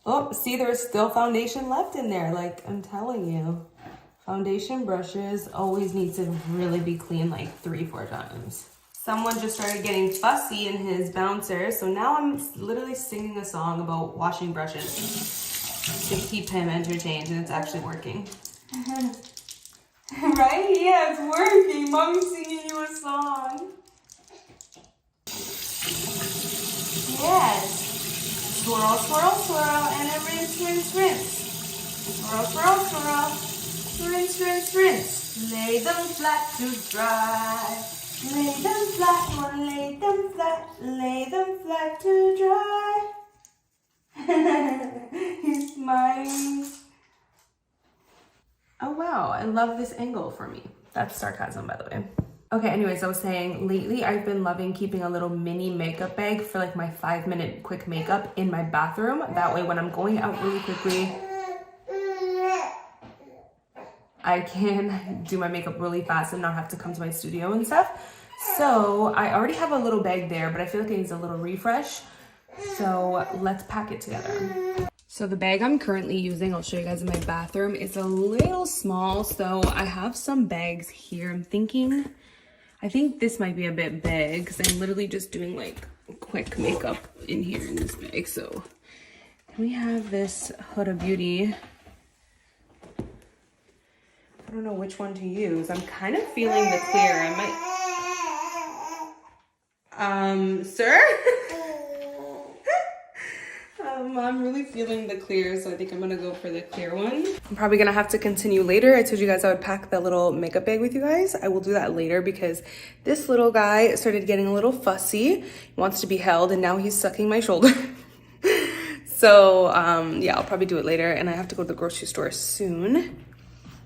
[SPEAKER 1] Oh, see, there's still foundation left in there. Like I'm telling you, foundation brushes always need to really be clean like 3-4 times. Someone just started getting fussy in his bouncer, so now I'm literally singing a song about washing brushes to keep him entertained, and it's actually working. Right? Yeah, it's working. Mommy's singing you a song. Yes. Swirl, swirl, swirl, and a rinse, rinse, rinse. Swirl, swirl, swirl. Rinse, rinse, rinse. Lay them flat to dry. Lay them flat, wanna lay them flat to dry. He's smiling. Oh wow, I love this angle for me. That's sarcasm, by the way. Okay, anyways, I was saying lately I've been loving keeping a little mini makeup bag for like my 5-minute quick makeup in my bathroom. That way when I'm going out really quickly, I can do my makeup really fast and not have to come to my studio and stuff. So I already have a little bag there, but I feel like it needs a little refresh. So let's pack it together. So the bag I'm currently using, I'll show you guys in my bathroom, is a little small. So I have some bags here. I think this might be a bit big because I'm literally just doing like quick makeup in here in this bag. So we have this Huda Beauty. I don't know which one to use. I'm kind of feeling the clear. I might, sir? I'm really feeling the clear, so I think I'm gonna go for the clear one. I'm probably gonna have to continue later. I told you guys I would pack the little makeup bag with you guys. I will do that later because this little guy started getting a little fussy. He wants to be held, and now he's sucking my shoulder. So, yeah, I'll probably do it later, and I have to go to the grocery store soon.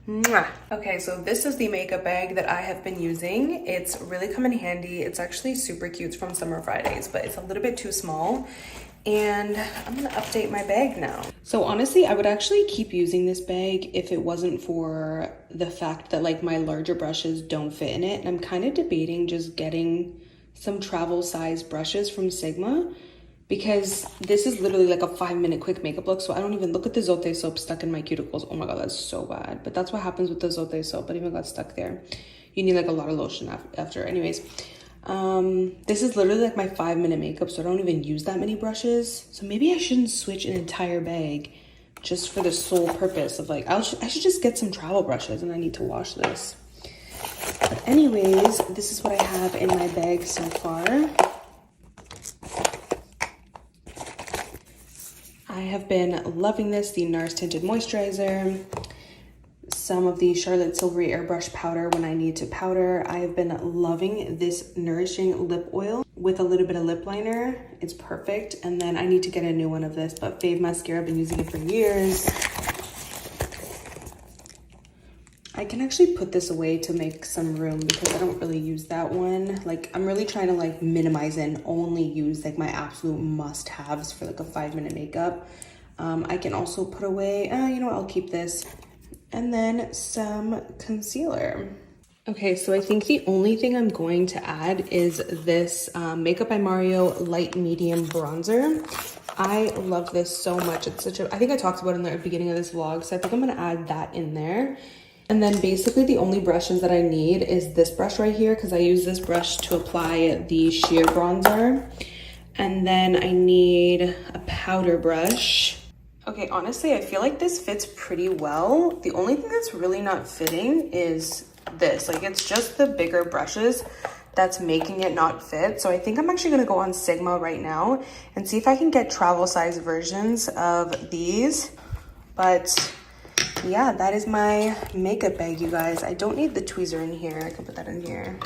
[SPEAKER 1] Mwah. Okay, so this is the makeup bag that I have been using. It's really come in handy. It's actually super cute. It's from Summer Fridays, but it's a little bit too small. And I'm gonna update my bag now. So honestly, I would actually keep using this bag if it wasn't for the fact that like my larger brushes don't fit in it. And I'm kind of debating just getting some travel size brushes from Sigma, because this is literally like a 5-minute quick makeup look. So I don't even look at the xoxo soap stuck in my cuticles. Oh my God, that's so bad. But that's what happens with the xoxo soap. It even got stuck there. You need like a lot of lotion after. Anyways, this is literally like my 5-minute makeup, so I don't even use that many brushes. So maybe I shouldn't switch an entire bag just for the sole purpose of like, I should just get some travel brushes, and I need to wash this. But anyways, this is what I have in my bag so far. I have been loving this, the NARS Tinted Moisturizer, some of the Charlotte Tilbury Airbrush Powder when I need to powder. I have been loving this Nourishing Lip Oil with a little bit of lip liner. It's perfect. And then I need to get a new one of this, but Fave Mascara, I've been using it for years. I can actually put this away to make some room because I don't really use that one. Like I'm really trying to like minimize and only use like my absolute must-haves for like a 5-minute makeup. I can also put away, you know what, I'll keep this. And then some concealer. Okay, so I think the only thing I'm going to add is this Makeup by Mario Light Medium Bronzer. I love this so much. It's such a, I think I talked about it in the beginning of this vlog, so I think I'm gonna add that in there. And then basically the only brushes that I need is this brush right here, because I use this brush to apply the sheer bronzer. And then I need a powder brush. Okay, honestly, I feel like this fits pretty well. The only thing that's really not fitting is this. Like, it's just the bigger brushes that's making it not fit. So I think I'm actually gonna go on Sigma right now and see if I can get travel size versions of these. But yeah, that is my makeup bag, you guys. I don't need the tweezer in here. I can put that in here.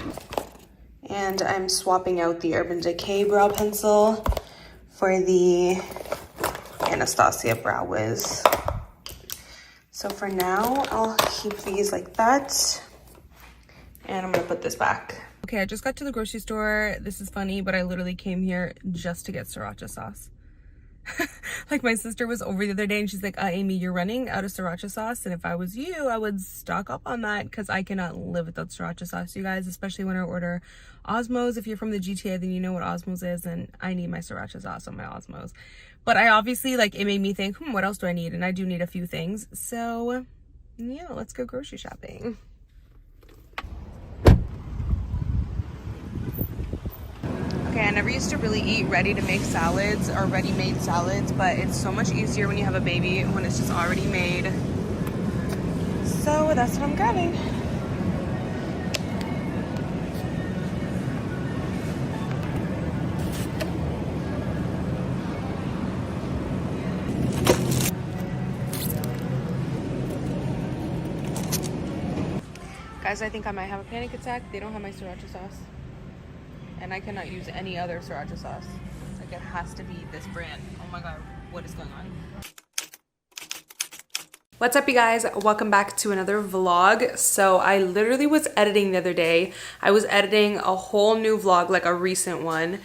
[SPEAKER 1] And I'm swapping out the Urban Decay brow pencil for the Anastasia Brow Wiz. So for now, I'll keep these like that. And I'm gonna put this back. Okay, I just got to the grocery store. This is funny, but I literally came here just to get sriracha sauce. Like, my sister was over the other day and she's like, Amy, you're running out of sriracha sauce. And if I was you, I would stock up on that, because I cannot live without sriracha sauce, you guys, especially when I order Osmos. If you're from the GTA, then you know what Osmos is, and I need my sriracha sauce on my Osmos. But I obviously, like, it made me think, what else do I need? And I do need a few things. So yeah, let's go grocery shopping. Okay, I never used to really eat ready-to-make salads or ready-made salads, but it's so much easier when you have a baby when it's just already made. So that's what I'm grabbing. Guys, I think I might have a panic attack. They don't have my sriracha sauce. And I cannot use any other sriracha sauce. Like, it has to be this brand. Oh my god, what is going on? What's up, you guys? Welcome back to another vlog. So I literally was editing the other day. I was editing a whole new vlog, like a recent one.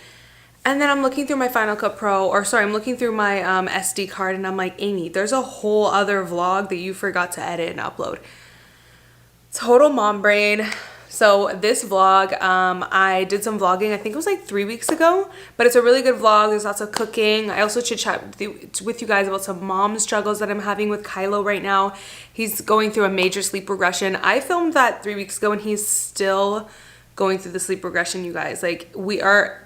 [SPEAKER 1] And then I'm looking through my Final Cut Pro, or sorry, I'm looking through my SD card, and I'm like, Amy, there's a whole other vlog that you forgot to edit and upload. Total mom brain. So this vlog, I did some vlogging, I think it was like 3 weeks ago, but it's a really good vlog. There's lots of cooking. I also chit chat with you guys about some mom struggles that I'm having with Kylo right now. He's going through a major sleep regression. I filmed that 3 weeks ago and he's still going through the sleep regression, you guys. Like, we are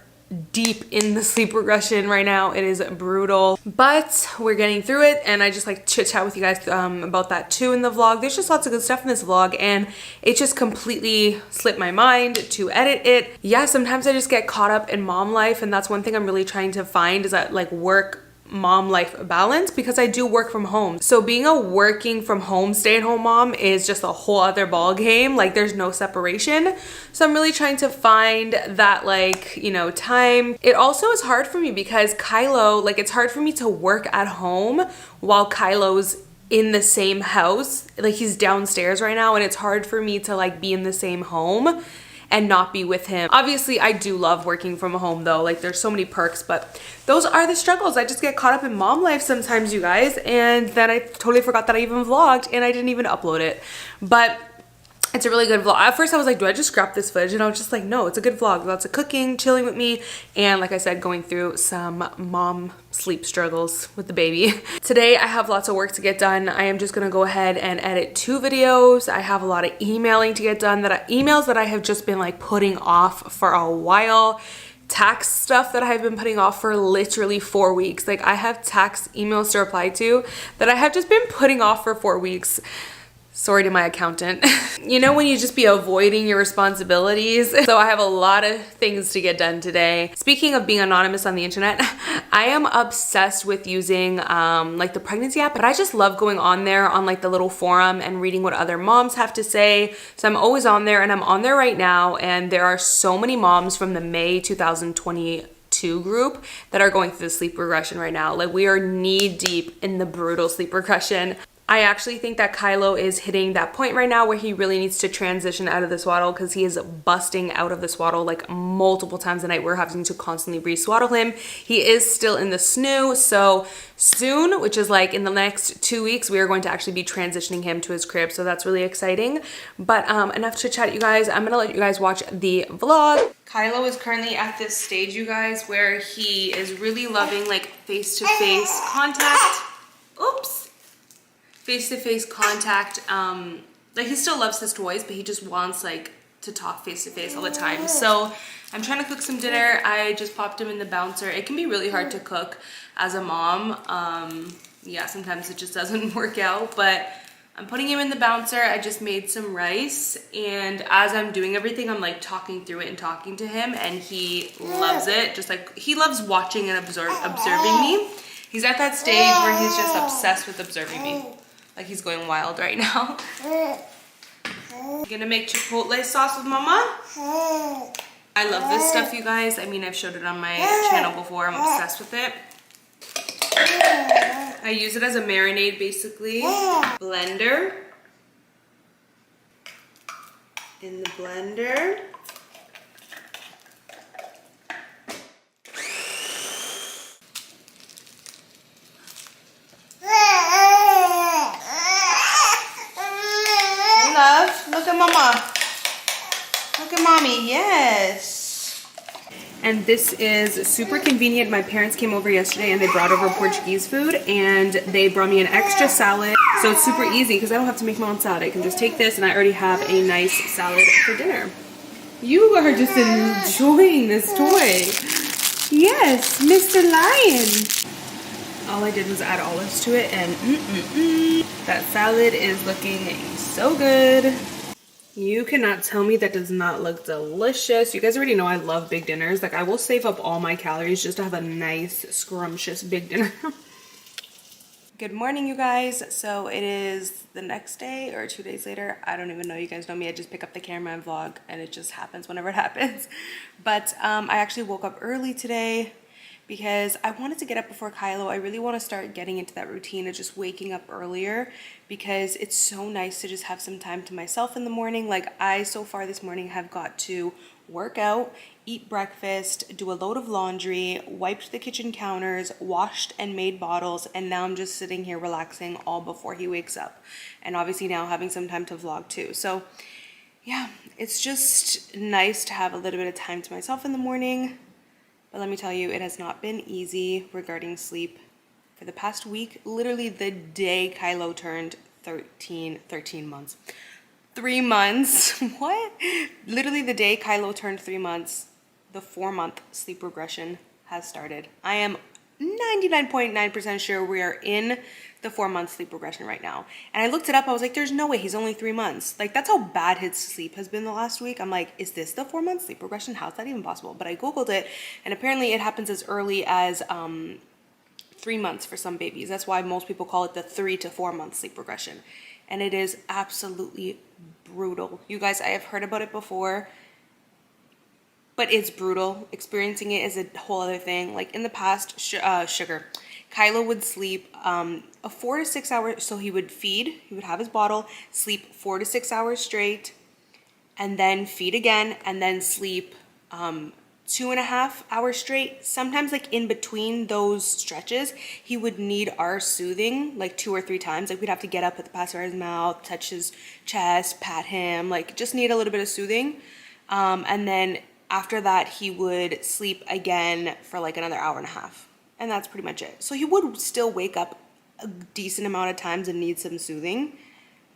[SPEAKER 1] deep in the sleep regression right now. It is brutal, but we're getting through it, and I just like chit chat with you guys about that too in the vlog. There's just lots of good stuff in this vlog, and it just completely slipped my mind to edit it. Yeah, sometimes I just get caught up in mom life, and that's one thing I'm really trying to find, is that like work mom life balance, because I do work from home. So being a working from home stay-at-home mom is just a whole other ball game. Like, there's no separation. So I'm really trying to find that, like, you know, time. It also is hard for me because Kylo, like, it's hard for me to work at home while Kylo's in the same house. Like, he's downstairs right now, and it's hard for me to like be in the same home and not be with him. Obviously, I do love working from home though. Like, there's so many perks, but those are the struggles. I just get caught up in mom life sometimes, you guys, and then I totally forgot that I even vlogged, and I didn't even upload it. But it's a really good vlog. At first I was like, do I just scrap this footage? And I was just like, no, it's a good vlog. Lots of cooking, chilling with me, and like I said, going through some mom sleep struggles with the baby. Today I have lots of work to get done. I am just gonna go ahead and edit 2 videos. I have a lot of emailing to get done, emails that I have just been like putting off for a while. Tax stuff that I've been putting off for literally 4 weeks. Like, I have tax emails to reply to that I have just been putting off for 4 weeks. Sorry to my accountant. You know, when you just be avoiding your responsibilities. So I have a lot of things to get done today. Speaking of being anonymous on the internet, I am obsessed with using like the pregnancy app, but I just love going on there on like the little forum and reading what other moms have to say. So I'm always on there, and I'm on there right now, and there are so many moms from the May 2022 group that are going through the sleep regression right now. Like, we are knee deep in the brutal sleep regression. I actually think that Kylo is hitting that point right now where he really needs to transition out of the swaddle because he is busting out of the swaddle like multiple times a night. We're having to constantly re-swaddle him. He is still in the snoo, so soon, which is like in the next 2 weeks, we are going to actually be transitioning him to his crib, so that's really exciting. But enough chit chat, you guys. I'm gonna let you guys watch the vlog. Kylo is currently at this stage, you guys, where he is really loving like face-to-face contact. Oops. Face-to-face contact. Like he still loves his toys, but he just wants like to talk face-to-face all the time. So I'm trying to cook some dinner. I just popped him in the bouncer. It can be really hard to cook as a mom. Yeah, sometimes it just doesn't work out, but I'm putting him in the bouncer. I just made some rice, and as I'm doing everything, I'm like talking through it and talking to him, and he loves it. Just like he loves watching and observing me. He's at that stage where he's just obsessed with observing me. Like he's going wild right now. I'm gonna make chipotle sauce with mama. I love this stuff, you guys. I mean, I've showed it on my channel before. I'm obsessed with it. I use it as a marinade, basically. Blender. In the blender. Look at mama. Look at mommy. Yes. And this is super convenient. My parents came over yesterday and they brought over Portuguese food, and they brought me an extra salad. So it's super easy because I don't have to make my own salad. I can just take this and I already have a nice salad for dinner. You are just enjoying this toy. Yes, Mr. Lion. All I did was add olives to it, and that salad is looking so good. You cannot tell me that does not look delicious. You guys already know I love big dinners. Like I will save up all my calories just to have a nice, scrumptious big dinner. Good morning, you guys. So it is the next day or 2 days later. I don't even know. You guys know me. I just pick up the camera and vlog, and it just happens whenever it happens. But I actually woke up early today because I wanted to get up before Kylo. I really want to start getting into that routine of just waking up earlier because it's so nice to just have some time to myself in the morning. Like I, so far this morning, have got to work out, eat breakfast, do a load of laundry, wiped the kitchen counters, washed and made bottles, and now I'm just sitting here relaxing all before he wakes up. And obviously now having some time to vlog too. So yeah, it's just nice to have a little bit of time to myself in the morning. But let me tell you, it has not been easy regarding sleep for the past week. Literally the day Kylo turned 13 months. 3 months, what? Literally the day Kylo turned 3 months, the 4-month sleep regression has started. I am 99.9% sure we are in the 4-month sleep regression right now. And I looked it up, I was like, there's no way, he's only 3 months. Like that's how bad his sleep has been the last week. I'm like, is this the 4-month sleep regression? How's that even possible? But I Googled it, and apparently it happens as early as 3 months for some babies. That's why most people call it the 3 to 4 month sleep regression. And it is absolutely brutal. You guys, I have heard about it before, but it's brutal. Experiencing it is a whole other thing. Like in the past, sugar. Kylo would sleep a 4 to 6 hours. So he would feed, he would have his bottle, sleep 4 to 6 hours straight, and then feed again, and then sleep 2.5 hours straight. Sometimes like in between those stretches, he would need our soothing like 2 or 3 times. Like we'd have to get up, put the pacifier in his mouth, touch his chest, pat him, like just need a little bit of soothing. And then after that, he would sleep again for like another hour and a half. And that's pretty much it. So he would still wake up a decent amount of times and need some soothing,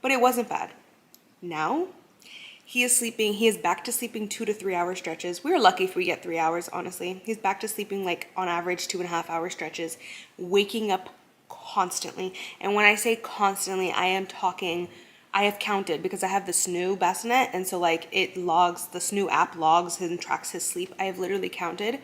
[SPEAKER 1] but it wasn't bad. Now he is back to sleeping 2 to 3 hour stretches. We're lucky if we get 3 hours, honestly. He's back to sleeping like on average 2.5 hour stretches, waking up constantly. And when I say constantly, I am talking, I have counted because I have the snoo bassinet, and so like it logs, the snoo app logs and tracks his sleep. I have literally counted.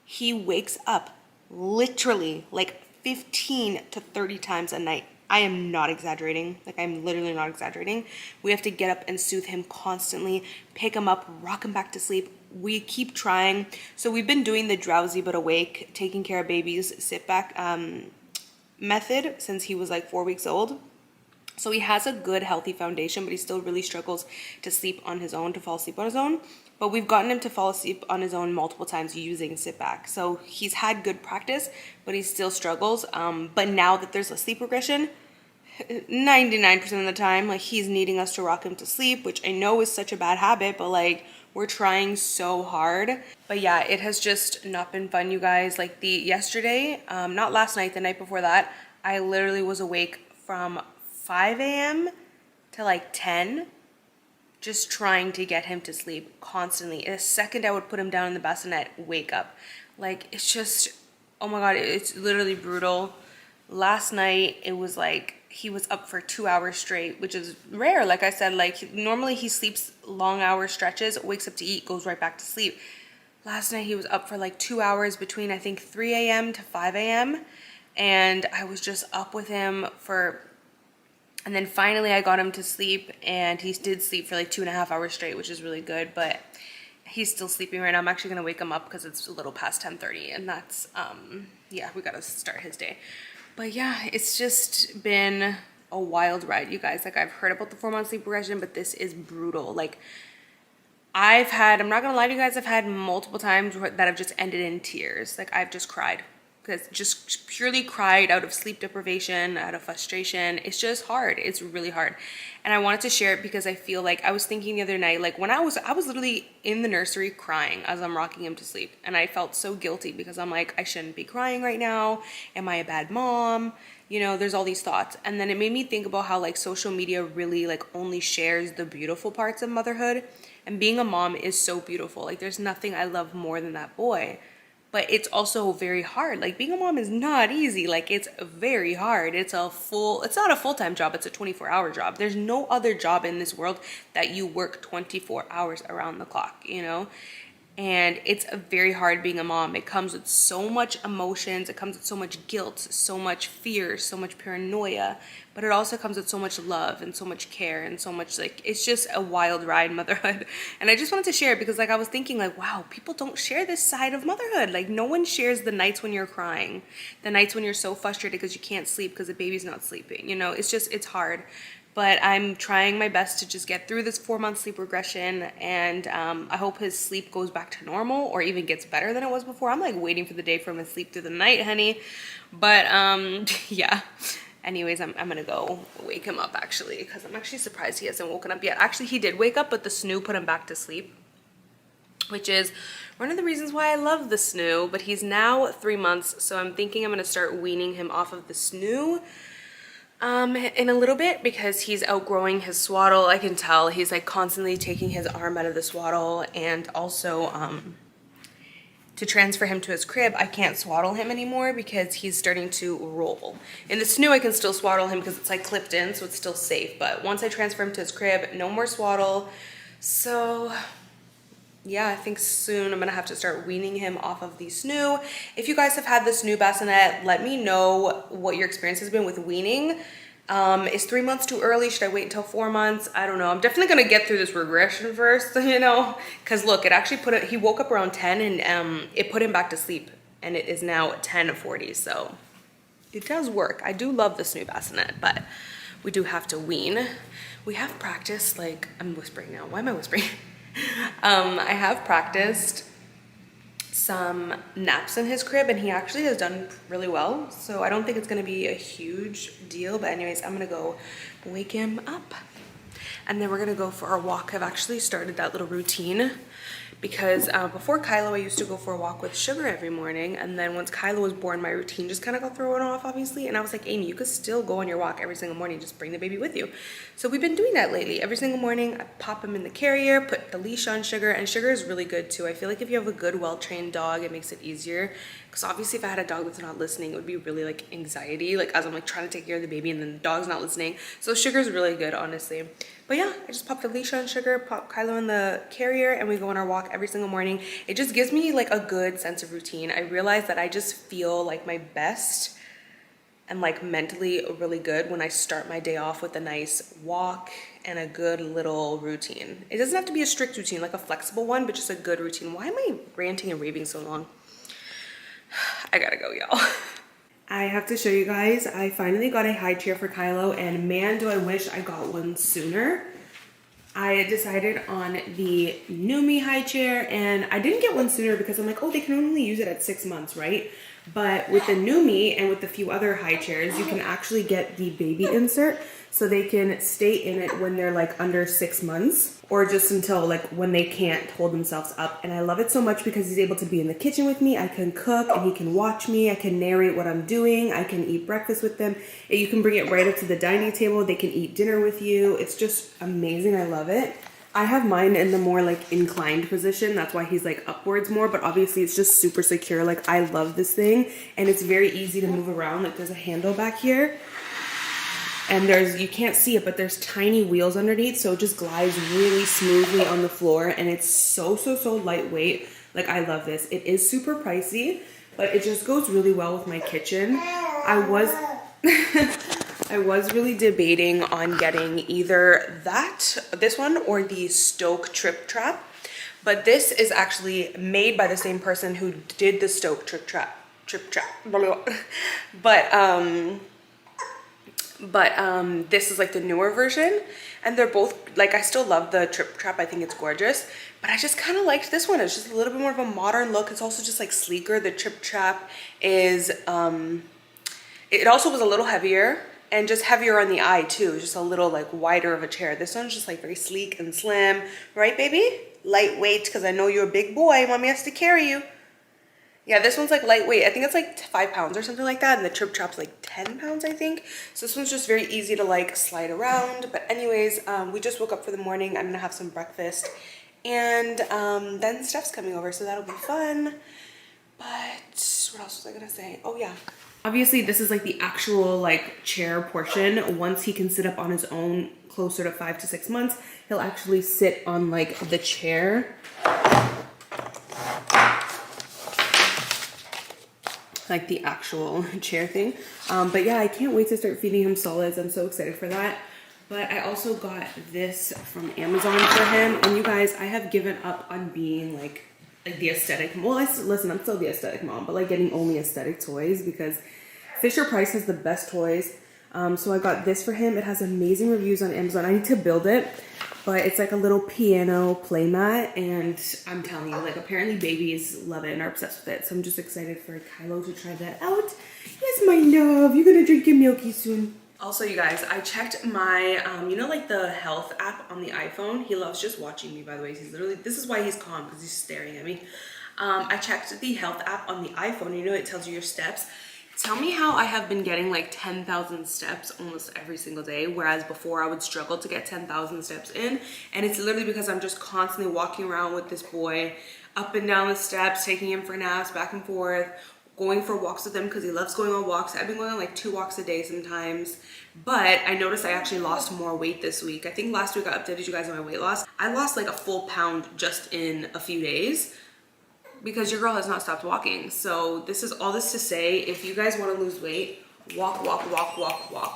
[SPEAKER 1] He wakes up literally like 15 to 30 times a night. I am not exaggerating. Like I'm literally not exaggerating. We have to get up and soothe him constantly, pick him up, rock him back to sleep. We keep trying. So we've been doing the drowsy but awake, taking care of babies, sit back method since he was like 4 weeks old. So he has a good healthy foundation, but he still really struggles to sleep on his own, to fall asleep on his own. But we've gotten him to fall asleep on his own multiple times using sit back. So he's had good practice, but he still struggles. But now that there's a sleep regression, 99% of the time, like, he's needing us to rock him to sleep, which I know is such a bad habit, but like, we're trying so hard. But yeah, it has just not been fun, you guys. Like, yesterday, not last night, the night before that, I literally was awake from 5 a.m. to like 10, just trying to get him to sleep constantly. The second I would put him down in the bassinet, wake up. Like, it's just, oh my God, it's literally brutal. Last night, it was like, he was up for 2 hours straight, which is rare. Like I said, like, normally he sleeps long hour stretches, wakes up to eat, goes right back to sleep. Last night he was up for like 2 hours between, I think, 3 a.m. to 5 a.m. And I was just up with him and then finally I got him to sleep, and he did sleep for like 2.5 hours straight, which is really good, but he's still sleeping right now. I'm actually gonna wake him up because it's a little past 10:30, and that's, yeah, we gotta start his day. But yeah, it's just been a wild ride, you guys. Like, I've heard about the 4-month sleep regression, but this is brutal. Like, I'm not gonna lie to you guys, I've had multiple times that have just ended in tears. Like, I've just cried. Because just purely cried out of sleep deprivation, out of frustration. It's just hard. It's really hard. And I wanted to share it because I feel like, I was thinking the other night, like, when I was literally in the nursery crying as I'm rocking him to sleep. And I felt so guilty because I'm like, I shouldn't be crying right now. Am I a bad mom? You know, there's all these thoughts. And then it made me think about how, like, social media really, like, only shares the beautiful parts of motherhood. And being a mom is so beautiful. Like, there's nothing I love more than that boy. But it's also very hard. Like, being a mom is not easy. Like, it's very hard. It's not a full-time job. It's a 24-hour job. There's no other job in this world that you work 24 hours around the clock, you know? And it's very hard being a mom. It comes with so much emotions. It comes with so much guilt, so much fear, so much paranoia. But it also comes with so much love and so much care and so much, like, it's just a wild ride, motherhood. And I just wanted to share it because, like, I was thinking, like, wow, people don't share this side of motherhood. Like, no one shares the nights when you're crying, the nights when you're so frustrated because you can't sleep because the baby's not sleeping. You know, it's hard. But I'm trying my best to just get through this 4-month sleep regression, and I hope his sleep goes back to normal or even gets better than it was before. I'm like waiting for the day for him to sleep through the night, honey. But yeah. Anyways, I'm gonna go wake him up, actually, because I'm actually surprised he hasn't woken up yet. Actually, he did wake up, but the snoo put him back to sleep, which is one of the reasons why I love the snoo. But he's now 3 months, so I'm thinking I'm gonna start weaning him off of the snoo in a little bit because he's outgrowing his swaddle. I can tell he's like constantly taking his arm out of the swaddle, and also to transfer him to his crib, I can't swaddle him anymore because he's starting to roll. In the snoo, I can still swaddle him because it's like clipped in, so it's still safe. But once I transfer him to his crib, no more swaddle. So yeah, I think soon I'm gonna have to start weaning him off of the snoo. If you guys have had the snoo bassinet, let me know what your experience has been with weaning. Is 3 months too early? Should I wait until 4 months? I don't know. I'm definitely gonna get through this regression first, you know, because look, it actually he woke up around 10 and it put him back to sleep, and it is now 10:40, so it does work. I do love the snoo bassinet, but we do have to wean. We have practiced, like, I'm whispering now. Why am I whispering? I have practiced some naps in his crib, and he actually has done really well, so I don't think it's gonna be a huge deal. But anyways, I'm gonna go wake him up, and then we're gonna go for our walk. I've actually started that little routine because before Kylo, I used to go for a walk with Sugar every morning, and then once Kylo was born, my routine just kind of got thrown off, obviously, and I was like, Amy, you could still go on your walk every single morning, just bring the baby with you. So we've been doing that lately. Every single morning, I pop him in the carrier, put the leash on Sugar, and Sugar is really good too. I feel like if you have a good, well-trained dog, it makes it easier, because obviously if I had a dog that's not listening, it would be really like anxiety, like as I'm like trying to take care of the baby and then the dog's not listening. So Sugar's really good, honestly. But yeah, I just popped a leash on Sugar, pop Kylo in the carrier, and we go on our walk every single morning. It just gives me like a good sense of routine. I realize that I just feel like my best and like mentally really good when I start my day off with a nice walk and a good little routine. It doesn't have to be a strict routine, like a flexible one, but just a good routine. Why am I ranting and raving so long? I gotta go, y'all. I have to show you guys, I finally got a high chair for Kylo, and man, do I wish I got one sooner. I decided on the Numi high chair, and I didn't get one sooner because I'm like, oh, they can only use it at 6 months, right? But with the Numi and with a few other high chairs, you can actually get the baby insert so they can stay in it when they're like under 6 months, or just until like when they can't hold themselves up. And I love it so much because he's able to be in the kitchen with me. I can cook and he can watch me. I can narrate what I'm doing. I can eat breakfast with them. And you can bring it right up to the dining table. They can eat dinner with you. It's just amazing. I love it. I have mine in the more like inclined position. That's why he's like upwards more, but obviously it's just super secure. Like I love this thing, and it's very easy to move around. Like there's a handle back here, and you can't see it, but there's tiny wheels underneath, so it just glides really smoothly on the floor, and it's so lightweight. Like I love this. It is super pricey, but it just goes really well with my kitchen. I was really debating on getting either this one or the Stoke Trip Trap, but this is actually made by the same person who did the Stoke Trip Trap. But this is like the newer version, and they're both like, I still love the Trip Trap. I think it's gorgeous, but I just kind of liked this one. It's just a little bit more of a modern look. It's also just like sleeker. The Trip Trap is it also was a little heavier, and just heavier on the eye too, just a little like wider of a chair. This one's just like very sleek and slim, right baby? Lightweight, because I know you're a big boy, mommy has to carry you. Yeah, this one's like lightweight. I think it's like 5 pounds or something like that, and the Trip Trap's like 10 pounds, I think. So this one's just very easy to like slide around. But anyways, we just woke up for the morning. I'm gonna have some breakfast, and then Steph's coming over, so that'll be fun. But what else was I gonna say? Oh yeah. Obviously, this is like the actual like chair portion. Once he can sit up on his own, closer to 5 to 6 months, he'll actually sit on like the chair. Like the actual chair thing. But yeah, I can't wait to start feeding him solids. I'm so excited for that. But I also got this from Amazon for him. And you guys, I have given up on being like the aesthetic. Well, listen, I'm still the aesthetic mom, but like getting only aesthetic toys, because Fisher Price has the best toys. So I got this for him. It has amazing reviews on Amazon. I need to build it, but it's like a little piano playmat, and I'm telling you, like apparently babies love it and are obsessed with it. So I'm just excited for Kylo to try that out. Yes, my love, you're gonna drink your milky soon. Also, you guys, I checked my, you know, like the health app on the iPhone. He loves just watching me, by the way. He's literally, this is why he's calm, because he's staring at me. I checked the health app on the iPhone. You know, it tells you your steps. Tell me how I have been getting like 10,000 steps almost every single day, whereas before I would struggle to get 10,000 steps in. And it's literally because I'm just constantly walking around with this boy, up and down the steps, taking him for naps, back and forth, going for walks with him because he loves going on walks. I've been going on like 2 walks a day sometimes. But I noticed I actually lost more weight this week. I think last week I updated you guys on my weight loss. I lost like a full pound just in a few days, because your girl has not stopped walking. So this is all this to say, if you guys want to lose weight, walk.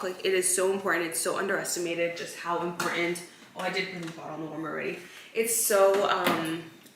[SPEAKER 1] Like it is so important. It's so underestimated just how important. Oh, I did put the bottle in the warmer already. It's so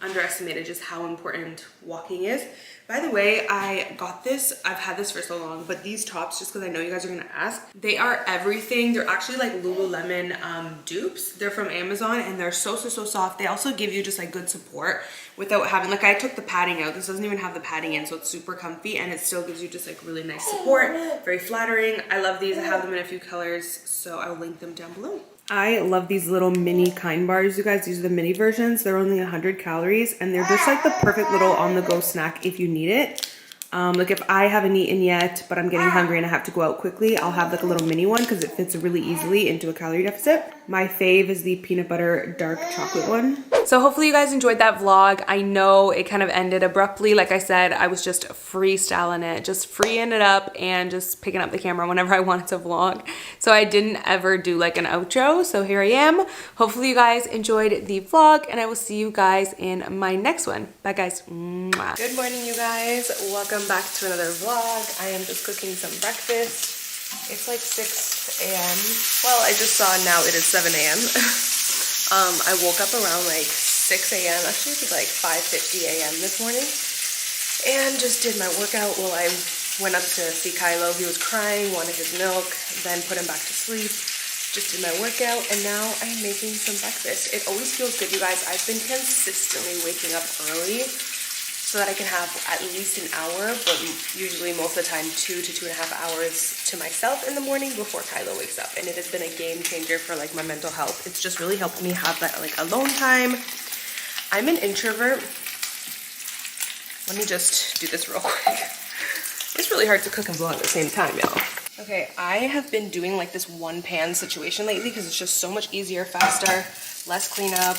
[SPEAKER 1] underestimated just how important walking is. By the way, I got this. I've had this for so long, but these tops, just because I know you guys are gonna ask, they are everything. They're actually like Lululemon dupes. They're from Amazon, and they're so soft. They also give you just like good support without having, like I took the padding out. This doesn't even have the padding in, so it's super comfy, and it still gives you just like really nice support. Very flattering. I love these. I have them in a few colors, so I'll link them down below. I love these little mini Kind bars, you guys. These are the mini versions. They're only 100 calories, and they're just like the perfect little on-the-go snack if you need it. Like if I haven't eaten yet, but I'm getting hungry and I have to go out quickly, I'll have like a little mini one because it fits really easily into a calorie deficit. My fave is the peanut butter dark chocolate one. So hopefully you guys enjoyed that vlog. I know it kind of ended abruptly. Like I said, I was just freestyling it, just freeing it up and just picking up the camera whenever I wanted to vlog. So I didn't ever do like an outro. So here I am. Hopefully you guys enjoyed the vlog, and I will see you guys in my next one. Bye guys. Mwah. Good morning, you guys. Welcome back to another vlog. I am just cooking some breakfast. It's like 6 a.m. Well, I just saw now it is 7 a.m. I woke up around like 6 a.m. Actually, it was like 5:50 a.m. this morning, and just did my workout while I Went up to see Kylo. He was crying, wanted his milk, then put him back to sleep. Just did my workout, and now I'm making some breakfast. It always feels good, you guys. I've been consistently waking up early so that I can have at least an hour, but usually most of the time 2 to 2.5 hours to myself in the morning before Kylo wakes up. And it has been a game changer for like my mental health. It's just really helped me have that like alone time. I'm an introvert. Let me just do this real quick. It's really hard to cook and vlog at the same time, y'all. Okay, I have been doing like this one pan situation lately because it's just so much easier, faster, less cleanup.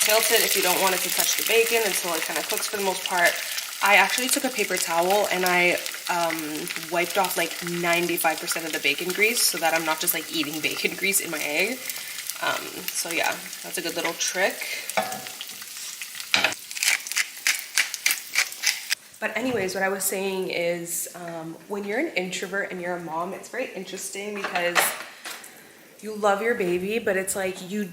[SPEAKER 1] Tilt it if you don't want it to touch the bacon until it kind of cooks for the most part. I actually took a paper towel and I wiped off like 95% of the bacon grease so that I'm not just like eating bacon grease in my egg. So yeah, that's a good little trick. But anyways, what I was saying is when you're an introvert and you're a mom, it's very interesting because you love your baby, but it's like you're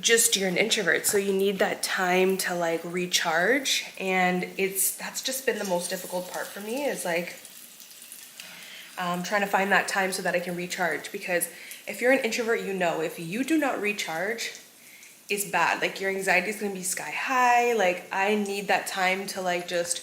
[SPEAKER 1] an introvert. So you need that time to like recharge. And that's just been the most difficult part for me is like trying to find that time so that I can recharge. Because if you're an introvert, you know, if you do not recharge, it's bad. Like your anxiety is gonna be sky high. Like I need that time to like just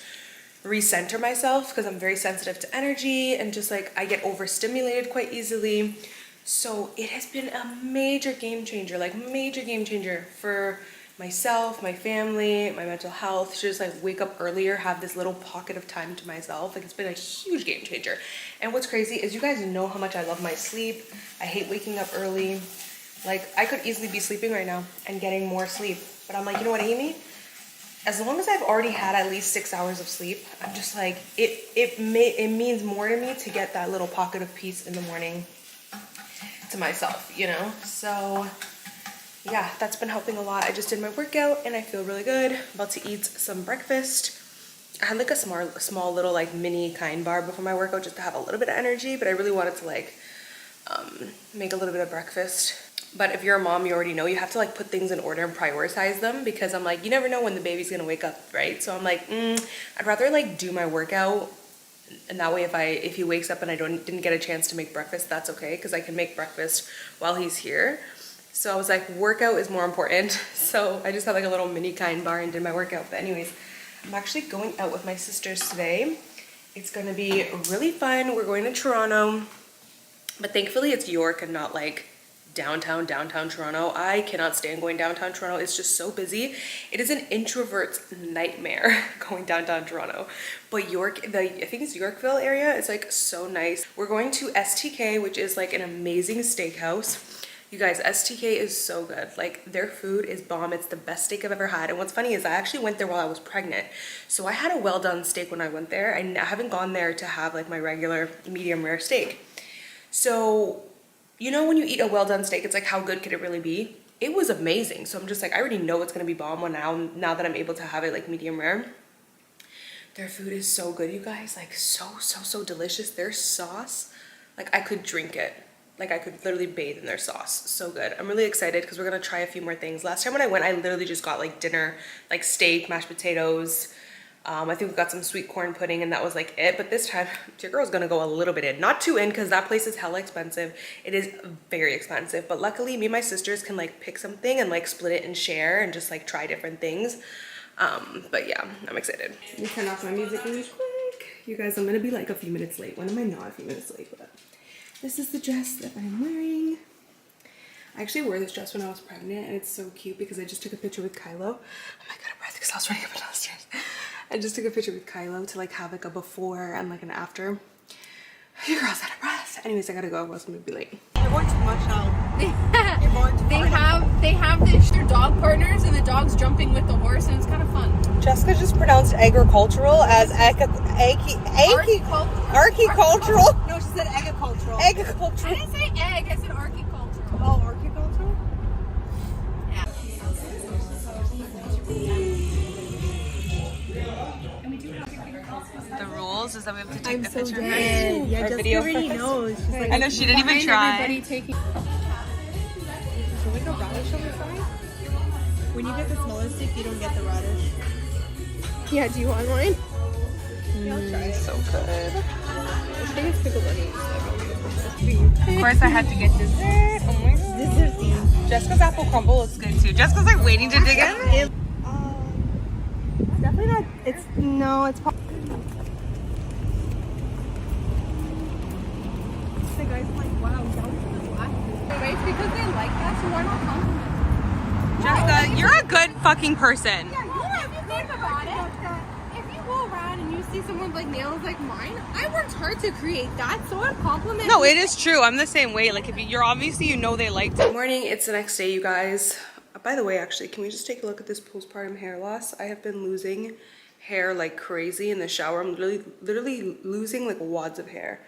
[SPEAKER 1] recenter myself because I'm very sensitive to energy and just like I get overstimulated quite easily. So it has been a major game changer, like major game changer for myself, my family, my mental health, to just like wake up earlier, have this little pocket of time to myself. Like it's been a huge game changer. And what's crazy is you guys know how much I love my sleep. I hate waking up early. Like I could easily be sleeping right now and getting more sleep, but I'm like, you know what, Amy? As long as I've already had at least 6 hours of sleep, I'm just like, it means more to me to get that little pocket of peace in the morning to myself, you know? So yeah, that's been helping a lot. I just did my workout and I feel really good. I'm about to eat some breakfast. I had like a small little like mini kind bar before my workout just to have a little bit of energy, but I really wanted to like make a little bit of breakfast. But if you're a mom, you already know you have to like put things in order and prioritize them because I'm like, you never know when the baby's gonna wake up, right? So I'm like, I'd rather like do my workout, and that way if he wakes up and I didn't get a chance to make breakfast, that's okay because I can make breakfast while he's here. So I was like, workout is more important. So I just had like a little mini kind bar and did my workout. But anyways, I'm actually going out with my sisters today. It's gonna be really fun. We're going to Toronto, but thankfully it's York and not like downtown Toronto. I cannot stand going downtown Toronto. It's just so busy. It is an introvert's nightmare going downtown Toronto. But York, I think it's Yorkville area, is like so nice. We're going to STK, which is like an amazing steakhouse. You guys, STK is so good. Like their food is bomb. It's the best steak I've ever had. And what's funny is I actually went there while I was pregnant. So I had a well done steak when I went there. I haven't gone there to have like my regular medium rare steak. So you know when you eat a well-done steak, it's like, how good could it really be? It was amazing. So I'm just like, I already know it's gonna be bomb now that I'm able to have it like medium rare. Their food is so good, you guys. Like so delicious. Their sauce, like I could drink it. Like I could literally bathe in their sauce. So good. I'm really excited because we're gonna try a few more things. Last time when I went, I literally just got like dinner, like steak, mashed potatoes. I think we got some sweet corn pudding and that was like it. But this time, your girl's gonna go a little bit in. Not too in because that place is hella expensive. It is very expensive. But luckily, me and my sisters can like pick something and like split it and share and just like try different things. But yeah, I'm excited. Let me turn off my music really quick. You guys, I'm gonna be like a few minutes late. When am I not a few minutes late? But this is the dress that I'm wearing. I actually wore this dress when I was pregnant and it's so cute because I just took a picture with Kylo. Oh my god, I'm breath because I was running up and downstairs. I just took a picture with Kylo to like have like a before and like an after. Your girl's out of breath. Anyways, I gotta go. I was gonna be late.
[SPEAKER 2] You're going too much now. They have their dog partners and the dog's jumping with the horse and it's kind of fun.
[SPEAKER 1] Jessica just pronounced agricultural as archicultural.
[SPEAKER 2] No, she said agricultural.
[SPEAKER 1] Agricultural.
[SPEAKER 2] I didn't say egg, I said archicultural.
[SPEAKER 4] Oh, archicultural?
[SPEAKER 2] Yeah.
[SPEAKER 1] The rules is that we have to take
[SPEAKER 4] I'm
[SPEAKER 1] the
[SPEAKER 4] so
[SPEAKER 1] picture
[SPEAKER 4] dead.
[SPEAKER 1] first.
[SPEAKER 4] Yeah,
[SPEAKER 1] Or
[SPEAKER 4] just
[SPEAKER 1] video
[SPEAKER 4] already
[SPEAKER 1] first.
[SPEAKER 4] knows. She's like,
[SPEAKER 1] I know she didn't even try.
[SPEAKER 2] Everybody taking.
[SPEAKER 4] should we go radish on the side? When you get the smaller stick, you don't get the radish.
[SPEAKER 2] Yeah, do you want mine? Yeah, I'll try it.
[SPEAKER 1] So good.
[SPEAKER 2] I think it's pickled onions.
[SPEAKER 1] Of course, I had to get dessert. Oh my god. Jessica's apple crumble looks good too. Jessica's like waiting to dig in.
[SPEAKER 2] Definitely not. It's no. It's. The guys are like, wow, that was black. Wait, it's because they like that, so why not compliment?
[SPEAKER 1] Jessica, you're a good fucking person.
[SPEAKER 2] Yeah, if you think about it, if you go around and you see someone with like nails like mine, I worked hard to create that, so I'm complimenting.
[SPEAKER 1] No, it is true. I'm the same way. Like, if you're obviously, you know they liked it. Good morning. It's the next day, you guys. By the way, actually, can we just take a look at this postpartum hair loss? I have been losing hair like crazy in the shower. I'm literally losing like wads of hair.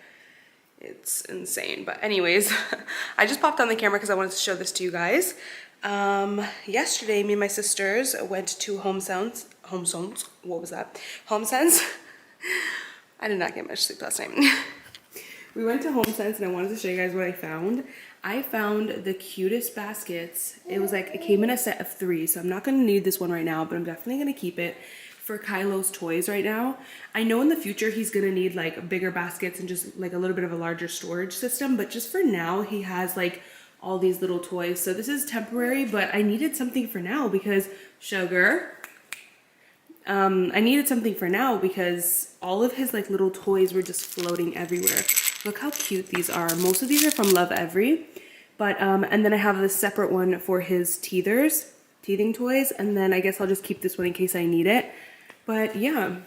[SPEAKER 1] It's insane. But anyways, I just popped on the camera because I wanted to show this to you guys. Yesterday, me and my sisters went to HomeSense. What was that? HomeSense. I did not get much sleep last night. We went to HomeSense and I wanted to show you guys what I found. I found the cutest baskets. It was like, it came in a set of 3, so I'm not gonna need this one right now, but I'm definitely gonna keep it for Kylo's toys right now. I know in the future he's gonna need like bigger baskets and just like a little bit of a larger storage system, but just for now he has like all these little toys. So this is temporary, but I needed something for now because sugar. I needed something for now because all of his like little toys were just floating everywhere. Look how cute these are. Most of these are from Love Every, but and then I have this separate one for his teething toys, and then I guess I'll just keep this one in case I need it. But yeah,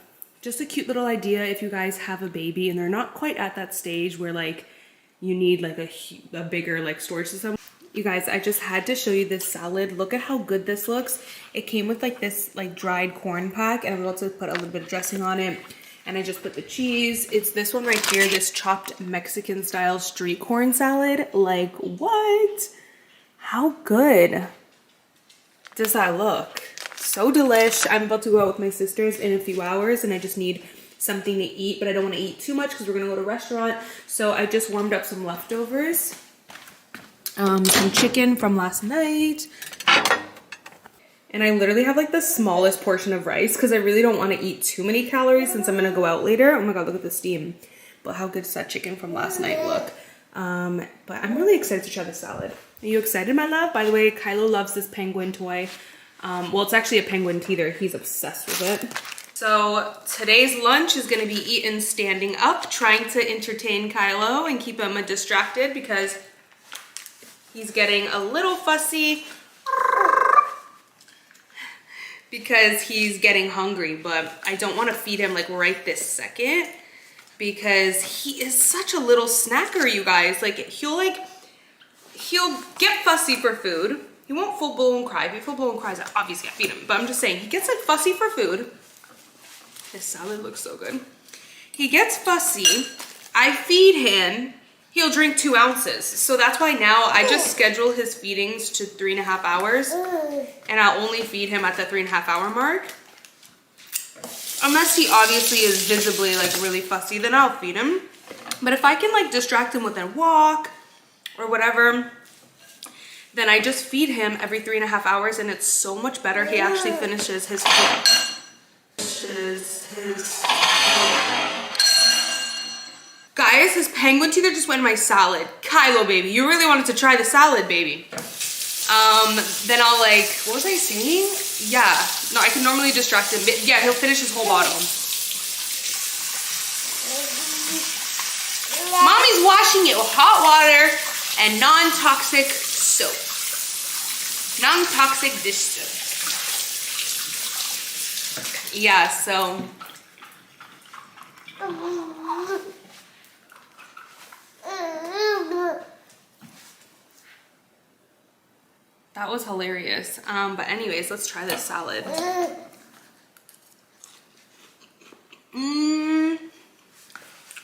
[SPEAKER 1] just a cute little idea if you guys have a baby and they're not quite at that stage where like you need like a bigger like storage system. You guys, I just had to show you this salad. Look at how good this looks. It came with like this like dried corn pack, and I also put a little bit of dressing on it. And I just put the cheese. It's this one right here, this chopped Mexican style street corn salad. Like, what? How good does that look? So delish. I'm about to go out with my sisters in a few hours and I just need something to eat, but I don't want to eat too much because we're gonna go to a restaurant. So I just warmed up some leftovers. Some chicken from last night. And I literally have like the smallest portion of rice because I really don't want to eat too many calories since I'm going to go out later. Oh my god, look at the steam. But how good does that chicken from last night look? But I'm really excited to try the salad. Are you excited, my love? By the way, Kylo loves this penguin toy. Well, it's actually a penguin teether. He's obsessed with it. So today's lunch is going to be eaten standing up, trying to entertain Kylo and keep him distracted because he's getting a little fussy. Because he's getting hungry, but I don't want to feed him like right this second because he is such a little snacker, you guys. Like he'll get fussy for food. He won't full blown cry. If he full blown cries, obviously I feed him. But I'm just saying he gets like fussy for food. This salad looks so good. He gets fussy. I feed him. He'll drink 2 ounces. So that's why now I just schedule his feedings to 3.5 hours. And I'll only feed him at the 3.5 hour mark. Unless he obviously is visibly like really fussy, then I'll feed him. But if I can like distract him with a walk or whatever, then I just feed him every 3.5 hours and it's so much better. He actually finishes his Guys, this penguin teether just went in my salad. Kylo, baby, you really wanted to try the salad, baby. Then I'll like, what was I saying? Yeah, no, I can normally distract him. But yeah, he'll finish his whole bottle. Mommy's washing it with hot water and non-toxic soap. Non-toxic dish soap. Yeah, so. That was hilarious. But anyways, let's try this salad.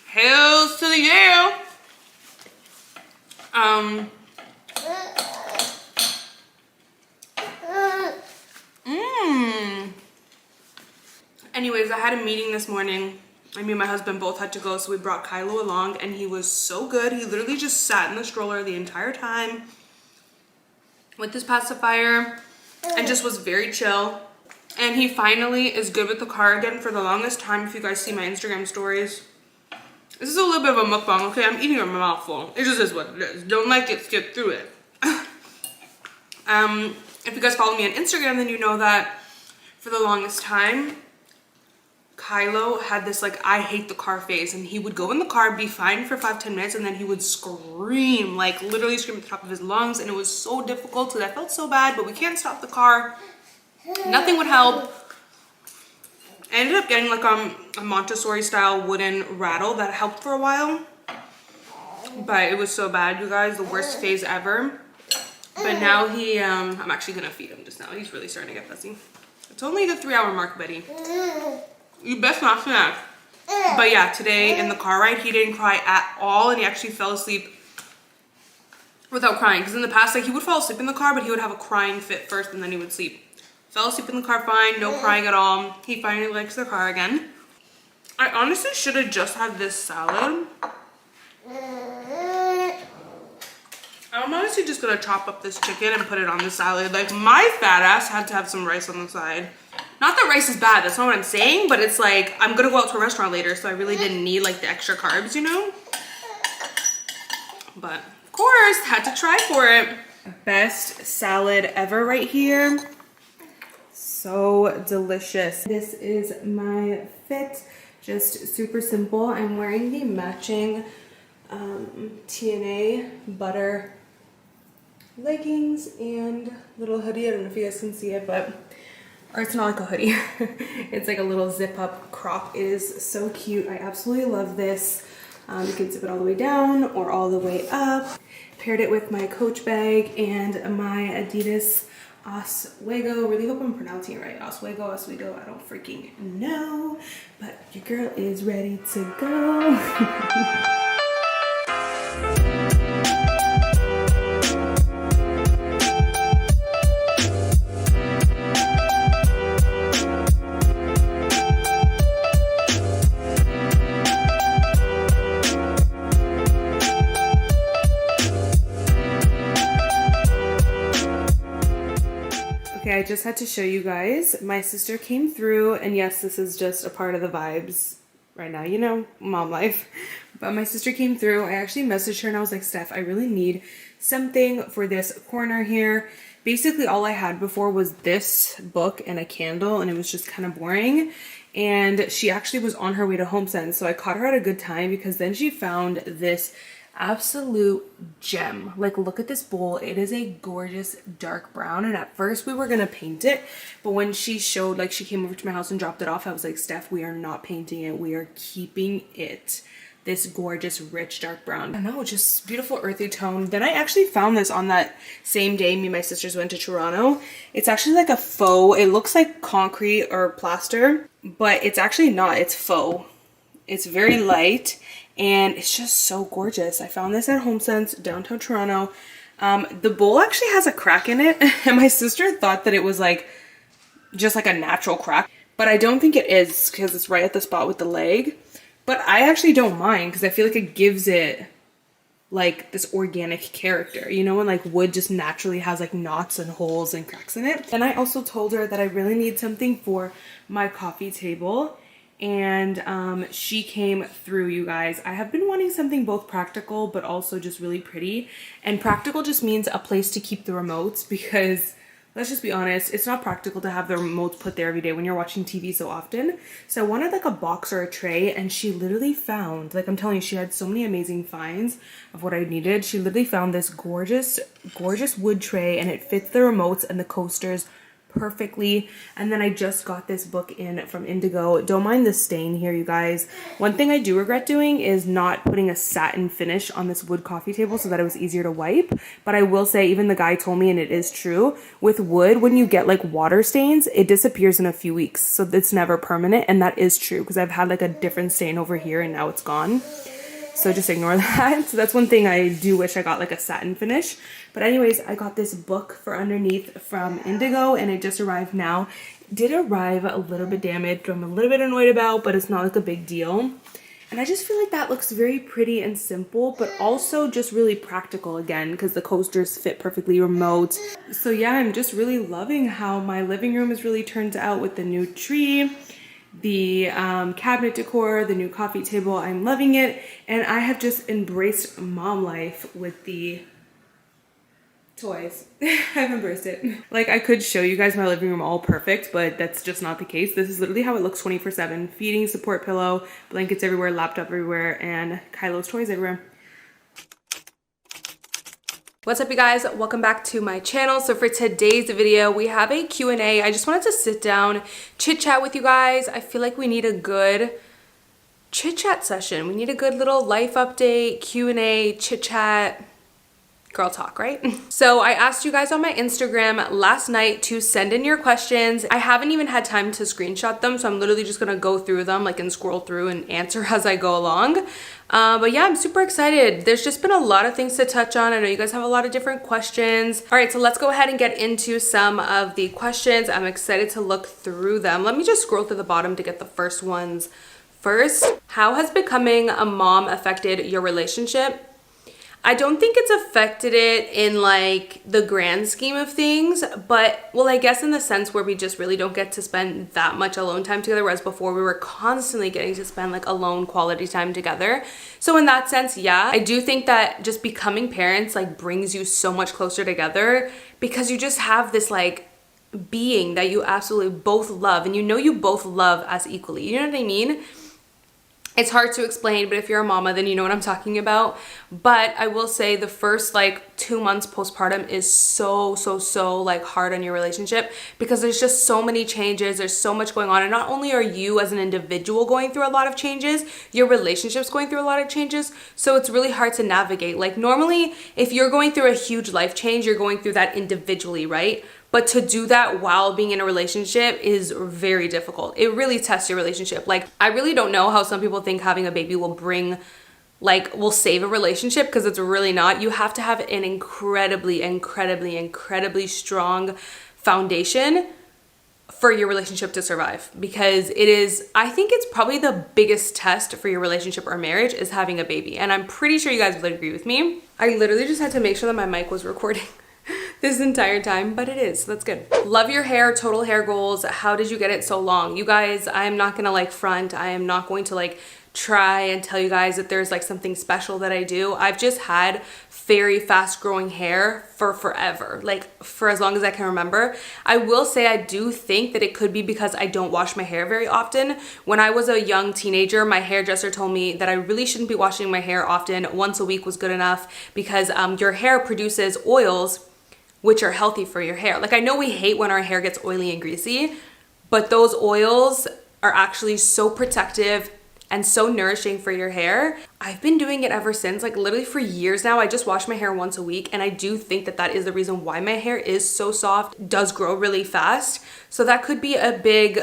[SPEAKER 1] Hells to the yeah. Anyways, I had a meeting this morning. I mean, my husband both had to go, so we brought Kylo along, and he was so good. He literally just sat in the stroller the entire time with his pacifier and just was very chill. And he finally is good with the car again. For the longest time, if you guys see my Instagram stories, this is a little bit of a mukbang, okay? I'm eating a mouthful. It just is what it is. Don't like it, skip through it. If you guys follow me on Instagram, then you know that for the longest time, Kylo had this like I hate the car phase, and he would go in the car, be fine for 5-10 minutes, and then he would scream, like literally scream at the top of his lungs, and it was so difficult because I felt so bad, but we can't stop the car. Nothing would help. I ended up getting like a Montessori style wooden rattle that helped for a while, but it was so bad, you guys, the worst phase ever. But now he, I'm actually gonna feed him just now. He's really starting to get fussy. It's only the 3-hour mark, buddy. You best not snack. But yeah, today in the car ride, he didn't cry at all, and he actually fell asleep without crying. Because in the past, like he would fall asleep in the car, but he would have a crying fit first, and then he would sleep. Fell asleep in the car fine, no crying at all. He finally likes the car again. I honestly should have just had this salad. I'm honestly just gonna chop up this chicken and put it on the salad. Like my fat ass had to have some rice on the side. Not that rice is bad, that's not what I'm saying, but it's like I'm gonna go out to a restaurant later, so I really didn't need like the extra carbs, you know? But of course, had to try for it. Best salad ever right here. So delicious. This is my fit, just super simple. I'm wearing the matching TNA butter leggings and little hoodie. I don't know if you guys can see it, but or it's not like a hoodie. It's like a little zip up crop. It is so cute. I absolutely love this. You can zip it all the way down or all the way up. Paired it with my Coach bag and my Adidas Oswego. Really hope I'm pronouncing it right. Oswego. I don't freaking know, but your girl is ready to go. I just had to show you guys. My sister came through, and yes, this is just a part of the vibes right now, you know, mom life. But my sister came through. I actually messaged her and I was like, Steph, I really need something for this corner here. Basically, all I had before was this book and a candle, and it was just kind of boring. And she actually was on her way to HomeSense, so I caught her at a good time because then she found this absolute gem. Like, look at this bowl. It is a gorgeous dark brown, and at first we were gonna paint it, but when she showed, like she came over to my house and dropped it off, I was like, Steph, we are not painting it, we are keeping it this gorgeous rich dark brown. I don't know, just beautiful earthy tone. Then I actually found this on that same day me and my sisters went to Toronto. It's actually like a faux, it looks like concrete or plaster, but it's actually not, it's faux. It's very light and it's just so gorgeous. I found this at HomeSense, downtown Toronto. The bowl actually has a crack in it, and my sister thought that it was like just like a natural crack, but I don't think it is because it's right at the spot with the leg. But I actually don't mind because I feel like it gives it like this organic character, you know, when like wood just naturally has like knots and holes and cracks in it. And I also told her that I really need something for my coffee table. And she came through, you guys. I have been wanting something both practical but also just really pretty. And practical just means a place to keep the remotes, because let's just be honest, it's not practical to have the remotes put there every day when you're watching TV so often. So I wanted like a box or a tray, and she literally found, like I'm telling you, she had so many amazing finds of what I needed. She literally found this gorgeous wood tray, and it fits the remotes and the coasters perfectly. And then I just got this book in from Indigo. Don't mind the stain here, you guys. One thing I do regret doing is not putting a satin finish on this wood coffee table so that it was easier to wipe. But I will say, even the guy told me, and it is true, with wood, when you get like water stains, it disappears in a few weeks, so it's never permanent. And that is true, because I've had like a different stain over here and now it's gone. So just ignore that. So that's one thing I do wish I got, like a satin finish. But anyways, I got this book for underneath from Indigo, and it just arrived now. It did arrive a little bit damaged, which I'm a little bit annoyed about, but it's not like a big deal. And I just feel like that looks very pretty and simple, but also just really practical again, because the coasters fit perfectly remote. So yeah, I'm just really loving how my living room is really turned out with the new tree, the cabinet decor, the new coffee table. I'm loving it. And I have just embraced mom life with the toys. I've embraced it. Like, I could show you guys my living room all perfect, but that's just not the case. This is literally how it looks 24/7. Feeding, support pillow, blankets everywhere, laptop everywhere, and Kylo's toys everywhere. What's up, you guys? Welcome back to my channel. So for today's video, we have a Q&A. I just wanted to sit down, chit chat with you guys. I feel like we need a good chit chat session. We need a good little life update, Q&A, chit chat, girl talk, right? So I asked you guys on my Instagram last night to send in your questions. I haven't even had time to screenshot them, so I'm literally just gonna go through them like and scroll through and answer as I go along. But yeah, I'm super excited. There's just been a lot of things to touch on. I know you guys have a lot of different questions. All right, so let's go ahead and get into some of the questions. I'm excited to look through them. Let me just scroll to the bottom to get the first ones first. How has becoming a mom affected your relationship? I don't think it's affected it in like the grand scheme of things, but well, I guess in the sense where we just really don't get to spend that much alone time together, whereas before we were constantly getting to spend like alone quality time together. So in that sense, yeah, I do think that just becoming parents like brings you so much closer together, because you just have this like being that you absolutely both love, and you know you both love as equally. You know what I mean? It's hard to explain, but if you're a mama, then you know what I'm talking about. But I will say the first like 2 months postpartum is so like hard on your relationship, because there's just so many changes. There's so much going on. And not only are you as an individual going through a lot of changes, your relationship's going through a lot of changes. So it's really hard to navigate. Like normally, if you're going through a huge life change, you're going through that individually, right? But to do that while being in a relationship is very difficult. It really tests your relationship. Like, I really don't know how some people think having a baby will will save a relationship, because it's really not. You have to have an incredibly strong foundation for your relationship to survive, because I think it's probably the biggest test for your relationship or marriage is having a baby. And I'm pretty sure you guys would agree with me. I literally just had to make sure that my mic was recording this entire time, but it is, so that's good. Love your hair, total hair goals. How did you get it so long? You guys, I'm not gonna like front. I am not going to like try and tell you guys that there's like something special that I do. I've just had very fast growing hair for forever, like for as long as I can remember. I will say I do think that it could be because I don't wash my hair very often. When I was a young teenager, my hairdresser told me that I really shouldn't be washing my hair often. Once a week was good enough, because your hair produces oils which are healthy for your hair. Like, I know we hate when our hair gets oily and greasy, but those oils are actually so protective and so nourishing for your hair. I've been doing it ever since, like literally for years now. I just wash my hair once a week, and I do think that that is the reason why my hair is so soft, does grow really fast. So that could be a big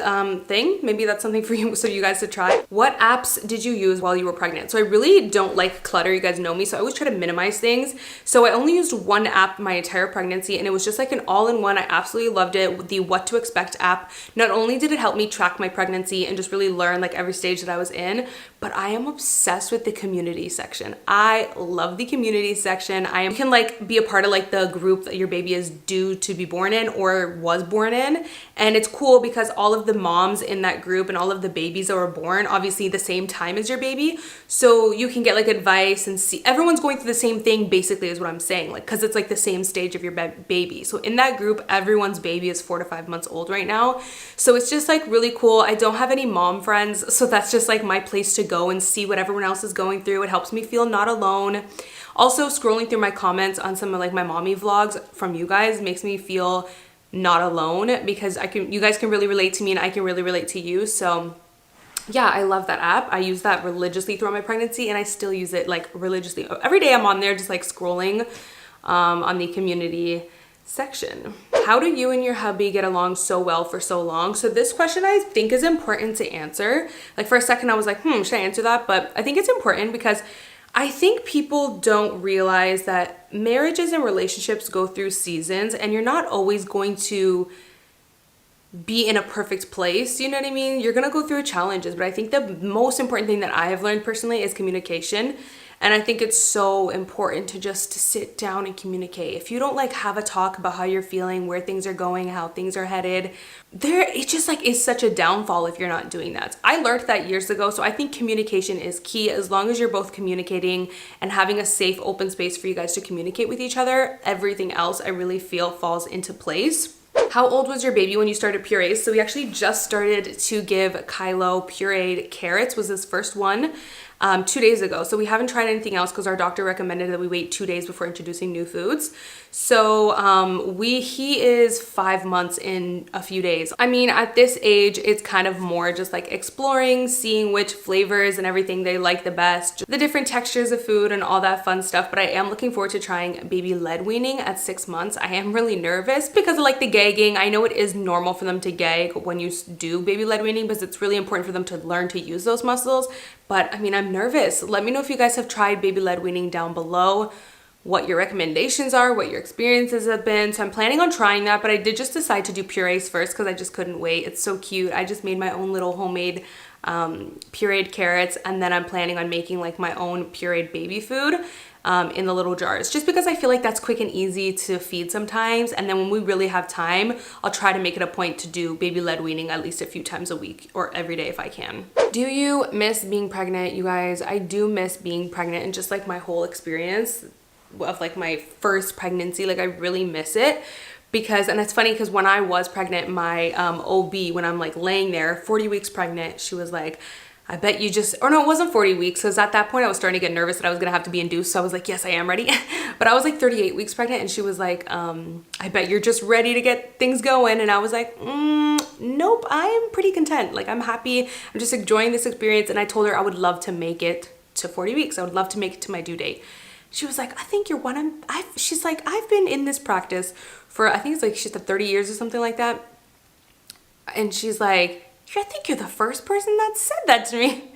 [SPEAKER 1] thing. Maybe that's something for you, so you guys to try. What apps did you use while you were pregnant? So I really don't like clutter. You guys know me, so I always try to minimize things. So I only used one app my entire pregnancy, and it was just like an all-in-one. I absolutely loved it. The What to Expect app. Not only did it help me track my pregnancy and just really learn like every stage that I was in, but I am obsessed with the community section. I love the community section. You can like be a part of like the group that your baby is due to be born in or was born in. And it's cool because all of the moms in that group and all of the babies that were born, obviously the same time as your baby. So you can get like advice and see, everyone's going through the same thing basically is what I'm saying. Like, cause it's like the same stage of your baby. So in that group, everyone's baby is 4 to 5 months old right now. So it's just like really cool. I don't have any mom friends. So that's just like my place to go and see what everyone else is going through. It helps me feel not alone. Also, scrolling through my comments on some of like my mommy vlogs from you guys makes me feel not alone, because you guys can really relate to me and I can really relate to you. So yeah, I love that app. I use that religiously throughout my pregnancy, and I still use it like religiously. Every day I'm on there just like scrolling on the community section. How do you and your hubby get along so well for so long? So this question I think is important to answer. Like for a second I was like, should I answer that? But I think it's important because I think people don't realize that marriages and relationships go through seasons, and you're not always going to be in a perfect place, you know what I mean? You're gonna go through challenges, but I think the most important thing that I have learned personally is communication. And I think it's so important to just sit down and communicate. If you don't like have a talk about how you're feeling, where things are going, how things are headed, it's just like is such a downfall if you're not doing that. I learned that years ago, so I think communication is key. As long as you're both communicating and having a safe, open space for you guys to communicate with each other, everything else I really feel falls into place. How old was your baby when you started purees? So we actually just started to give Kylo pureed carrots, was his first one. 2 days ago. So we haven't tried anything else because our doctor recommended that we wait 2 days before introducing new foods. So he is 5 months in a few days. I mean, at this age, it's kind of more just like exploring, seeing which flavors and everything they like the best, the different textures of food and all that fun stuff. But I am looking forward to trying baby led weaning at 6 months. I am really nervous because of like the gagging. I know it is normal for them to gag when you do baby led weaning because it's really important for them to learn to use those muscles. But I mean, I'm nervous. Let me know if you guys have tried baby led weaning down below, what your recommendations are, what your experiences have been. So I'm planning on trying that, but I did just decide to do purees first because I just couldn't wait. It's so cute. I just made my own little homemade pureed carrots, and then I'm planning on making like my own pureed baby food in the little jars, just because I feel like that's quick and easy to feed sometimes. And then when we really have time, I'll try to make it a point to do baby led weaning at least a few times a week or every day if I can. Do you miss being pregnant, you guys? I do miss being pregnant and just like my whole experience of like my first pregnancy. Like I really miss it because, and it's funny because when I was pregnant, my OB, when I'm like laying there 40 weeks pregnant, she was like, I bet you just, or no, it wasn't 40 weeks. Because at that point I was starting to get nervous that I was going to have to be induced. So I was like, yes, I am ready. But I was like 38 weeks pregnant and she was like, I bet you're just ready to get things going. And I was like, nope, I am pretty content. Like I'm happy. I'm just enjoying this experience. And I told her I would love to make it to 40 weeks. I would love to make it to my due date. She was like, I think you're one. She's like, I've been in this practice for, I think it's like, she said 30 years or something like that. And she's like, I think you're the first person that said that to me.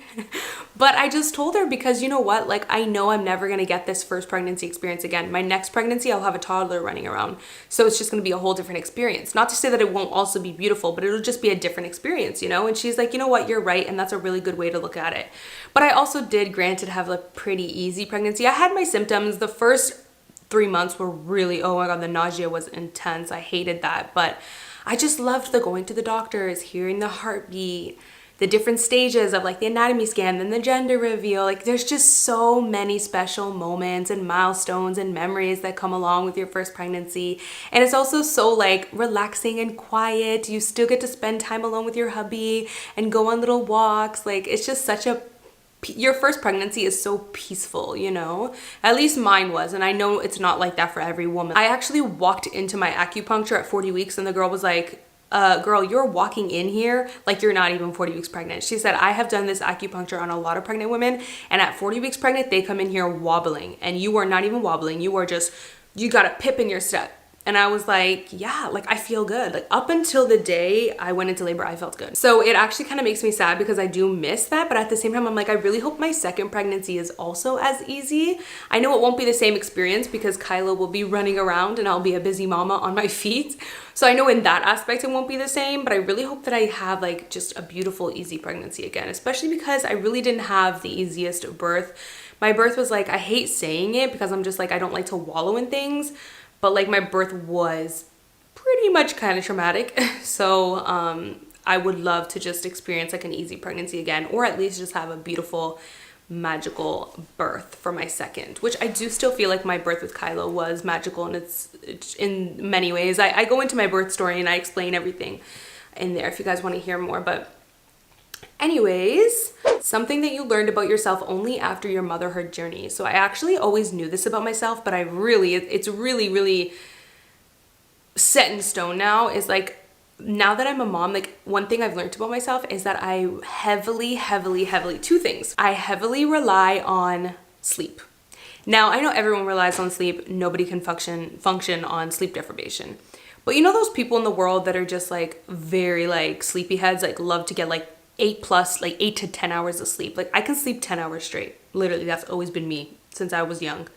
[SPEAKER 1] But I just told her because you know what? Like, I know I'm never going to get this first pregnancy experience again. My next pregnancy, I'll have a toddler running around. So it's just going to be a whole different experience. Not to say that it won't also be beautiful, but it'll just be a different experience, you know? And she's like, you know what? You're right. And that's a really good way to look at it. But I also did, granted, have a pretty easy pregnancy. I had my symptoms. The first 3 months were really, oh my God, the nausea was intense. I hated that. But I just loved the going to the doctors, hearing the heartbeat, the different stages of like the anatomy scan, then the gender reveal. Like there's just so many special moments and milestones and memories that come along with your first pregnancy. And it's also so like relaxing and quiet. You still get to spend time alone with your hubby and go on little walks. Like it's just such a, your first pregnancy is so peaceful, you know? At least mine was, and I know it's not like that for every woman. I actually walked into my acupuncture at 40 weeks and the girl was like, girl, you're walking in here like you're not even 40 weeks pregnant. She said, I have done this acupuncture on a lot of pregnant women, and at 40 weeks pregnant, they come in here wobbling, and you are not even wobbling. You are just, you got a pip in your step. And I was like, yeah, like I feel good. Like up until the day I went into labor, I felt good. So it actually kind of makes me sad because I do miss that. But at the same time, I'm like, I really hope my second pregnancy is also as easy. I know it won't be the same experience because Kylo will be running around and I'll be a busy mama on my feet. So I know in that aspect it won't be the same, but I really hope that I have like just a beautiful, easy pregnancy again, especially because I really didn't have the easiest birth. My birth was like, I hate saying it because I'm just like, I don't like to wallow in things. But like my birth was pretty much kind of traumatic. So I would love to just experience like an easy pregnancy again, or at least just have a beautiful, magical birth for my second, which I do still feel like my birth with Kylo was magical, and it's in many ways. I go into my birth story and I explain everything in there if you guys want to hear more. But anyways, something that you learned about yourself only after your motherhood journey. So I actually always knew this about myself, but it's really set in stone now, is like, now that I'm a mom, like one thing I've learned about myself is that I heavily, two things. I heavily rely on sleep. Now, I know everyone relies on sleep. Nobody can function on sleep deprivation. But you know those people in the world that are just like very like sleepyheads, like love to get like 8 to 10 hours of sleep. Like I can sleep 10 hours straight. Literally, that's always been me since I was young.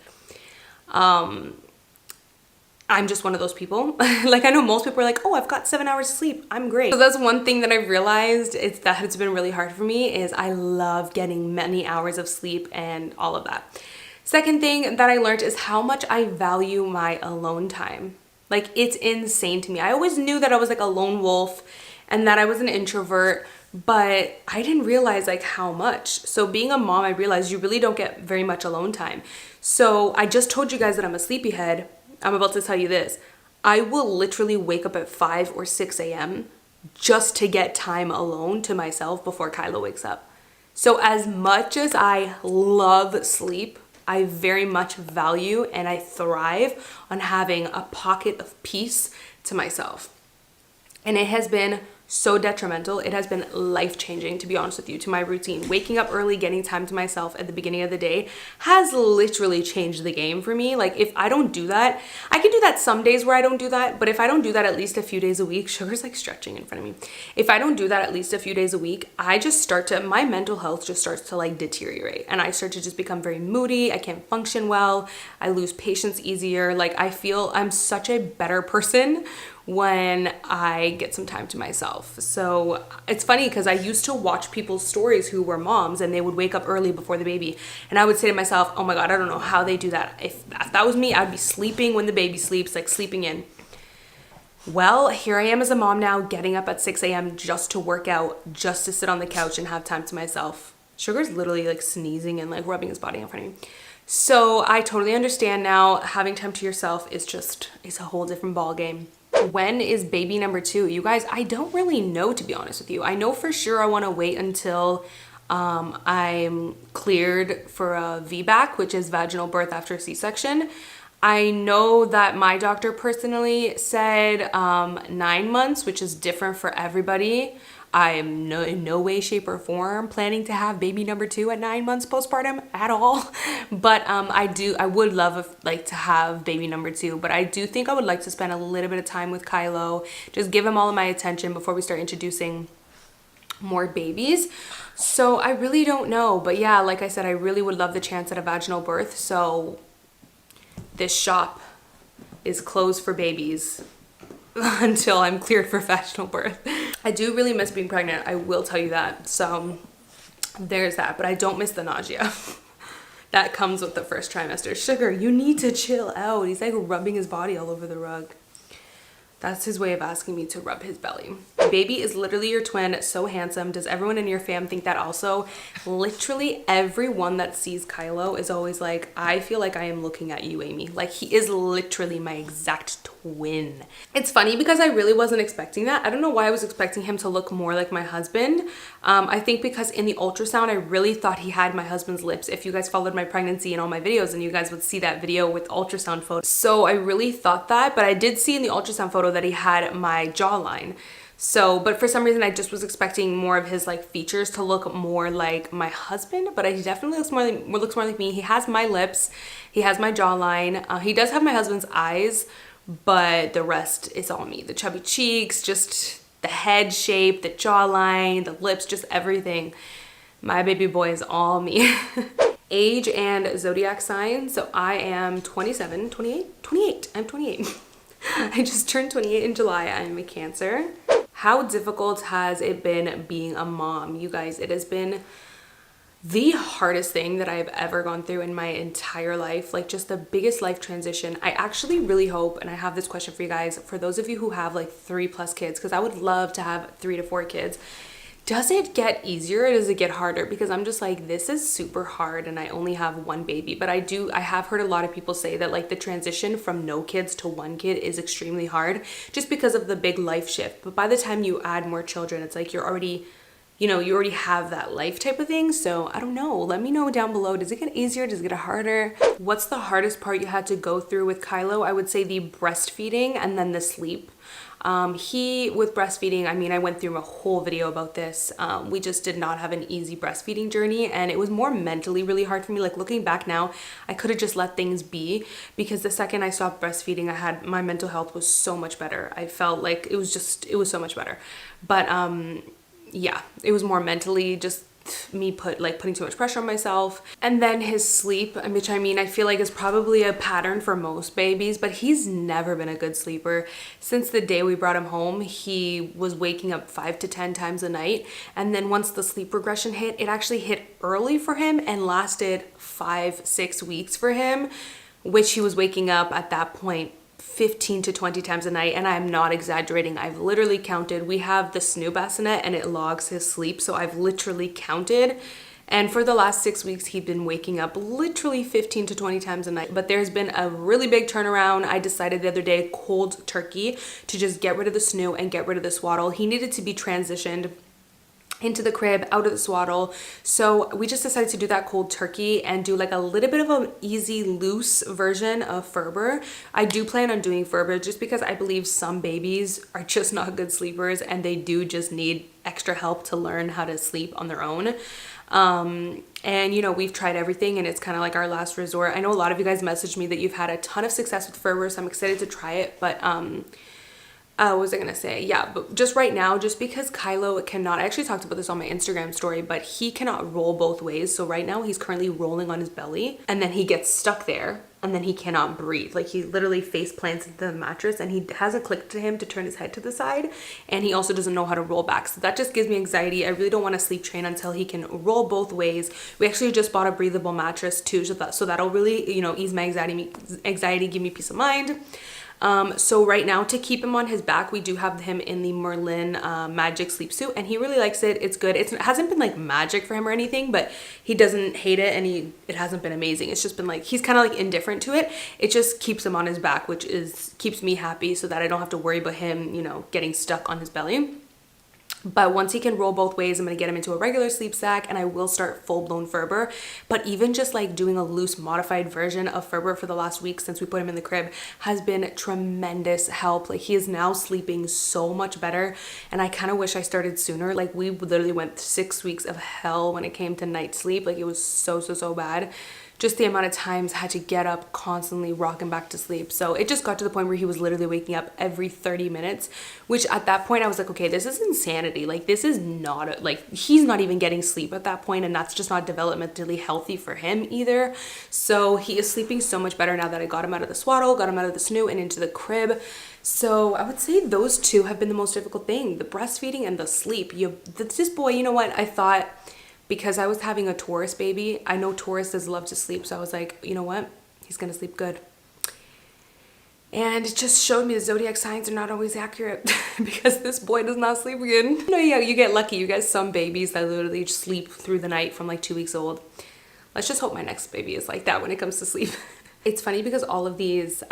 [SPEAKER 1] I'm just one of those people. Like I know most people are like, oh, I've got 7 hours of sleep, I'm great. So that's one thing that I've realized, it's been really hard for me, is I love getting many hours of sleep and all of that. Second thing that I learned is how much I value my alone time. Like it's insane to me. I always knew that I was like a lone wolf and that I was an introvert, but I didn't realize like how much. So being a mom, I realized you really don't get very much alone time. So I just told you guys that I'm a sleepyhead. I'm about to tell you this. I will literally wake up at 5 or 6 a.m. just to get time alone to myself before Kylo wakes up. So as much as I love sleep, I very much value and I thrive on having a pocket of peace to myself. And it has been so detrimental. It has been life-changing, to be honest with you, to my routine. Waking up early, getting time to myself at the beginning of the day has literally changed the game for me. Like if I don't do that, I can do that some days where I don't do that, but if I don't do that at least a few days a week, Sugar's like stretching in front of me. If I don't do that at least a few days a week, my mental health just starts to like deteriorate, and I start to just become very moody. I can't function well. I lose patience easier. Like I feel I'm such a better person when I get some time to myself. So it's funny because I used to watch people's stories who were moms and they would wake up early before the baby, and I would say to myself, oh my God, I don't know how they do that. If that was me, I'd be sleeping when the baby sleeps, like sleeping in. Well, here I am as a mom now, getting up at 6 a.m. just to work out, just to sit on the couch and have time to myself. Sugar's literally like sneezing and like rubbing his body in front of me. So I totally understand now, having time to yourself is a whole different ball game. When is baby number 2? You guys, I don't really know, to be honest with you. I know for sure I want to wait until I'm cleared for a VBAC, which is vaginal birth after C-section. I know that my doctor personally said 9 months, which is different for everybody. I am in no way, shape, or form planning to have baby number 2 at 9 months postpartum at all. But I would love to have baby number 2. But I do think I would like to spend a little bit of time with Kylo, just give him all of my attention before we start introducing more babies. So I really don't know. But yeah, like I said, I really would love the chance at a vaginal birth. So this shop is closed for babies until I'm cleared for vaginal birth. I do really miss being pregnant, I will tell you that. So there's that, but I don't miss the nausea. That comes with the first trimester. Sugar, you need to chill out. He's like rubbing his body all over the rug. That's his way of asking me to rub his belly. Baby is literally your twin, so handsome. Does everyone in your fam think that also? Literally everyone that sees Kylo is always like, I feel like I am looking at you, Amy. Like he is literally my exact twin. It's funny because I really wasn't expecting that. I don't know why I was expecting him to look more like my husband. I think because in the ultrasound, I really thought he had my husband's lips. If you guys followed my pregnancy and all my videos, and you guys would see that video with ultrasound photos. So I really thought that, but I did see in the ultrasound photo that he had my jawline. So, but for some reason I just was expecting more of his like features to look more like my husband, but he definitely looks more like me. He has my lips, he has my jawline, he does have my husband's eyes, but the rest is all me. The chubby cheeks, just the head shape, the jawline, the lips, just everything. My baby boy is all me. Age and zodiac sign. So I am 27, 28, I'm 28. I just turned 28 in July. I'm a Cancer. How difficult has it been being a mom? You guys, it has been the hardest thing that I've ever gone through in my entire life. Like just the biggest life transition. I actually really hope, and I have this question for you guys, for those of you who have like 3+ kids, because I would love to have 3 to 4 kids. Does it get easier or does it get harder? Because I'm just like, this is super hard and I only have 1 baby. But I have heard a lot of people say that like the transition from no kids to 1 kid is extremely hard just because of the big life shift. But by the time you add more children, it's like you're already, you already have that life type of thing. So I don't know. Let me know down below. Does it get easier? Does it get harder? What's the hardest part you had to go through with Kylo? I would say the breastfeeding and then the sleep. With breastfeeding, I mean, I went through a whole video about this. We just did not have an easy breastfeeding journey, and it was more mentally really hard for me. Like looking back now, I could have just let things be, because the second I stopped breastfeeding, my mental health was so much better. I felt like it was so much better. But yeah, it was more mentally just me putting too much pressure on myself. And then his sleep, which I mean I feel like is probably a pattern for most babies, but he's never been a good sleeper. Since the day we brought him home, he was waking up 5 to 10 times a night. And then once the sleep regression hit, it actually hit early for him and lasted 5-6 weeks for him, which he was waking up at that point 15 to 20 times a night. And I'm not exaggerating. I've literally counted. We have the Snoo bassinet and it logs his sleep. So I've literally counted. And for the last 6 weeks, he'd been waking up literally 15 to 20 times a night. But there's been a really big turnaround. I decided the other day, cold turkey, to just get rid of the Snoo and get rid of the swaddle. He needed to be transitioned into the crib, out of the swaddle. So we just decided to do that cold turkey and do like a little bit of an easy, loose version of Ferber. I do plan on doing Ferber just because I believe some babies are just not good sleepers and they do just need extra help to learn how to sleep on their own. And you know, we've tried everything and it's kind of like our last resort. I know a lot of you guys messaged me that you've had a ton of success with Ferber, so I'm excited to try it. But what was I gonna say? Yeah, but just right now, just because Kylo cannot, I actually talked about this on my Instagram story, but he cannot roll both ways. So right now he's currently rolling on his belly and then he gets stuck there and then he cannot breathe. Like he literally face plants into the mattress and he hasn't clicked to him to turn his head to the side. And he also doesn't know how to roll back. So that just gives me anxiety. I really don't want to sleep train until he can roll both ways. We actually just bought a breathable mattress too. So that'll really, you know, ease my anxiety, give me peace of mind. So right now, to keep him on his back, we do have him in the Merlin magic sleep suit and he really likes it. It's good. It hasn't been like magic for him or anything, but he doesn't hate it and it hasn't been amazing. It's just been like, he's kind of like indifferent to it. It just keeps him on his back, which keeps me happy so that I don't have to worry about him, you know, getting stuck on his belly. But once he can roll both ways, I'm going to get him into a regular sleep sack and I will start full-blown Ferber. But even just like doing a loose modified version of Ferber for the last week since we put him in the crib has been tremendous help. Like he is now sleeping so much better and I kind of wish I started sooner. Like we literally went 6 weeks of hell when it came to night sleep. Like it was so bad. Just the amount of times I had to get up, constantly rocking back to sleep. So it just got to the point where he was literally waking up every 30 minutes, which at that point I was like, okay, this is insanity. Like this is not, he's not even getting sleep at that point, and that's just not developmentally healthy for him either. So he is sleeping so much better now that I got him out of the swaddle, got him out of the Snoo and into the crib. So I would say those two have been the most difficult thing, the breastfeeding and the sleep. This boy, you know what, I thought, because I was having a Taurus baby, I know Taurus does love to sleep, so I was like, you know what, he's gonna sleep good. And it just showed me the zodiac signs are not always accurate because this boy does not sleep good. You know, yeah, you get lucky. You get some babies that literally just sleep through the night from like 2 weeks old. Let's just hope my next baby is like that when it comes to sleep. It's funny because all of these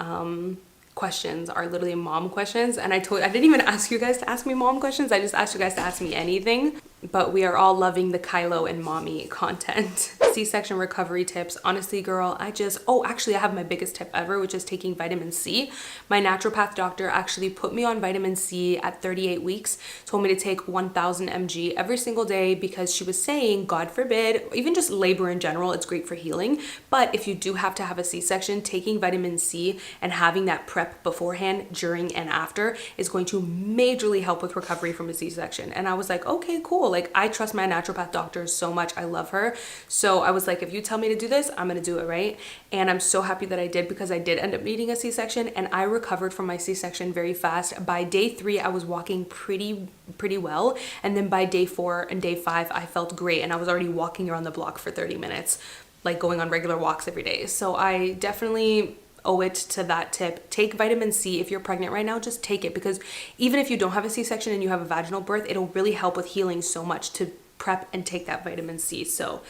[SPEAKER 1] questions are literally mom questions, and I didn't even ask you guys to ask me mom questions. I just asked you guys to ask me anything. But we are all loving the Kylo and mommy content. C-section recovery tips. Honestly, girl, actually I have my biggest tip ever, which is taking vitamin C. My naturopath doctor actually put me on vitamin C at 38 weeks, told me to take 1000 mg every single day because she was saying, God forbid, even just labor in general, it's great for healing. But if you do have to have a C-section, taking vitamin C and having that prep beforehand, during, and after is going to majorly help with recovery from a C-section. And I was like, okay, cool. Like I trust my naturopath doctor so much. I love her. So I was like, if you tell me to do this, I'm going to do it, right? And I'm so happy that I did because I did end up needing a C-section and I recovered from my C-section very fast. By day 3, I was walking pretty well. And then by day 4 and day 5, I felt great. And I was already walking around the block for 30 minutes, like going on regular walks every day. So I definitely owe it to that tip. Take vitamin C. If you're pregnant right now, just take it, because even if you don't have a C-section and you have a vaginal birth, it'll really help with healing so much to prep and take that vitamin C. So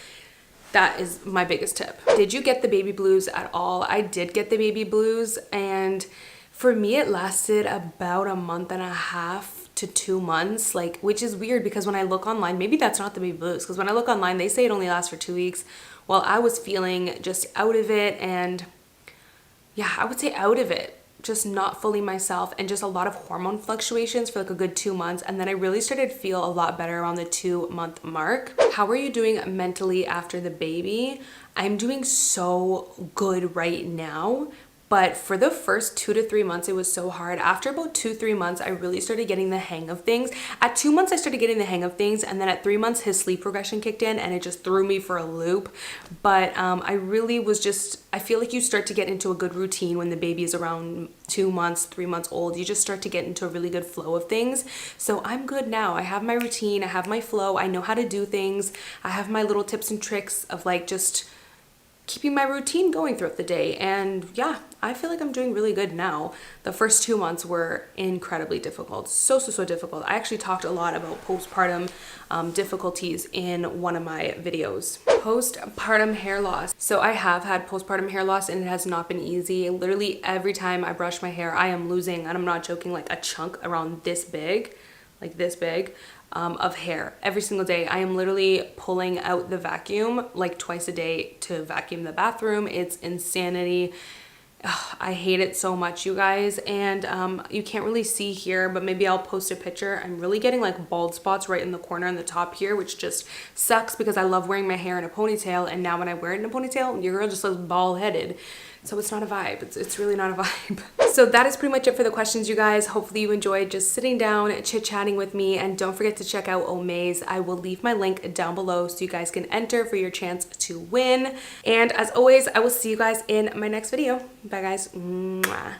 [SPEAKER 1] that is my biggest tip. Did you get the baby blues at all? I did get the baby blues, and for me it lasted about a month and a half to 2 months, like, which is weird because when I look online, maybe that's not the baby blues, because when I look online they say it only lasts for 2 weeks. Well, I was feeling just out of it, and yeah, I would say out of it, just not fully myself, and just a lot of hormone fluctuations for like a good 2 months. And then I really started to feel a lot better around the 2-month mark. How are you doing mentally after the baby? I'm doing so good right now, But for the first 2 to 3 months, it was so hard. After about 2-3 months, I really started getting the hang of things. At 2 months, I started getting the hang of things. And then at 3 months, his sleep regression kicked in and it just threw me for a loop. But I really was just, I feel like you start to get into a good routine when the baby is around 2 months, 3 months old. You just start to get into a really good flow of things. So I'm good now. I have my routine, I have my flow, I know how to do things. I have my little tips and tricks of like just keeping my routine going throughout the day. And yeah, I feel like I'm doing really good now. The first 2 months were incredibly difficult. So difficult. I actually talked a lot about postpartum difficulties in one of my videos. Postpartum hair loss. So I have had postpartum hair loss and it has not been easy. Literally every time I brush my hair, I am losing, and I'm not joking, like a chunk around this big, like this big, of hair every single day. I am literally pulling out the vacuum like twice a day to vacuum the bathroom. It's insanity. Ugh, I hate it so much, you guys. And you can't really see here, but maybe I'll post a picture. I'm really getting like bald spots right in the corner and the top here, which just sucks because I love wearing my hair in a ponytail, and now when I wear it in a ponytail, your girl just looks bald headed. So it's not a vibe. It's really not a vibe. So that is pretty much it for the questions, you guys. Hopefully you enjoyed just sitting down, chit-chatting with me, and don't forget to check out Omaze. I will leave my link down below so you guys can enter for your chance to win. And as always, I will see you guys in my next video. Bye guys. Mwah.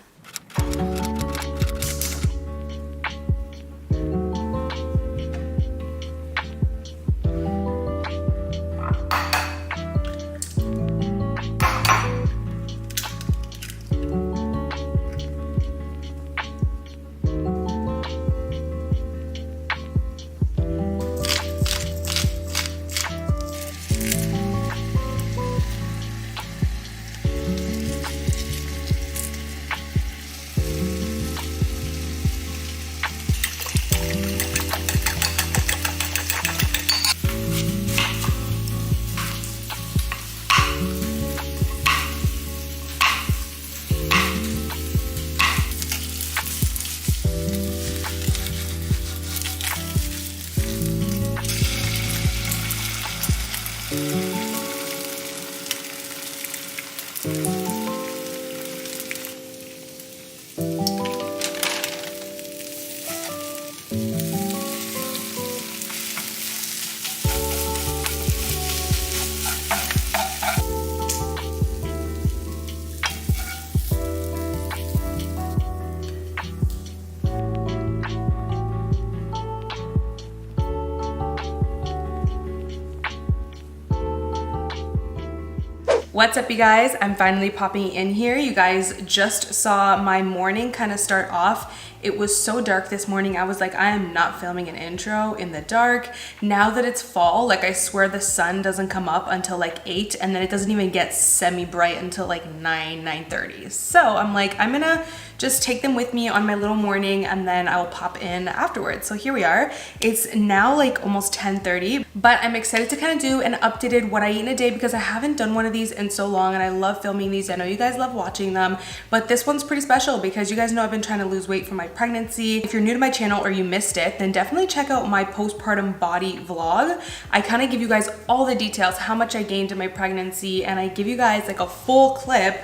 [SPEAKER 1] What's up, you guys? I'm finally popping in here. You guys just saw my morning kind of start off. It was so dark this morning. I was like, I am not filming an intro in the dark. Now that it's fall, like I swear the sun doesn't come up until like 8, and then it doesn't even get semi-bright until like 9:30. So I'm like, I'm gonna just take them with me on my little morning and then I will pop in afterwards. So here we are. It's now like almost 10:30, but I'm excited to kind of do an updated what I eat in a day because I haven't done one of these in so long and I love filming these. I know you guys love watching them, but this one's pretty special because you guys know I've been trying to lose weight for my pregnancy. If you're new to my channel or you missed it, then definitely check out my postpartum body vlog. I kind of give you guys all the details, how much I gained in my pregnancy, and I give you guys like a full clip.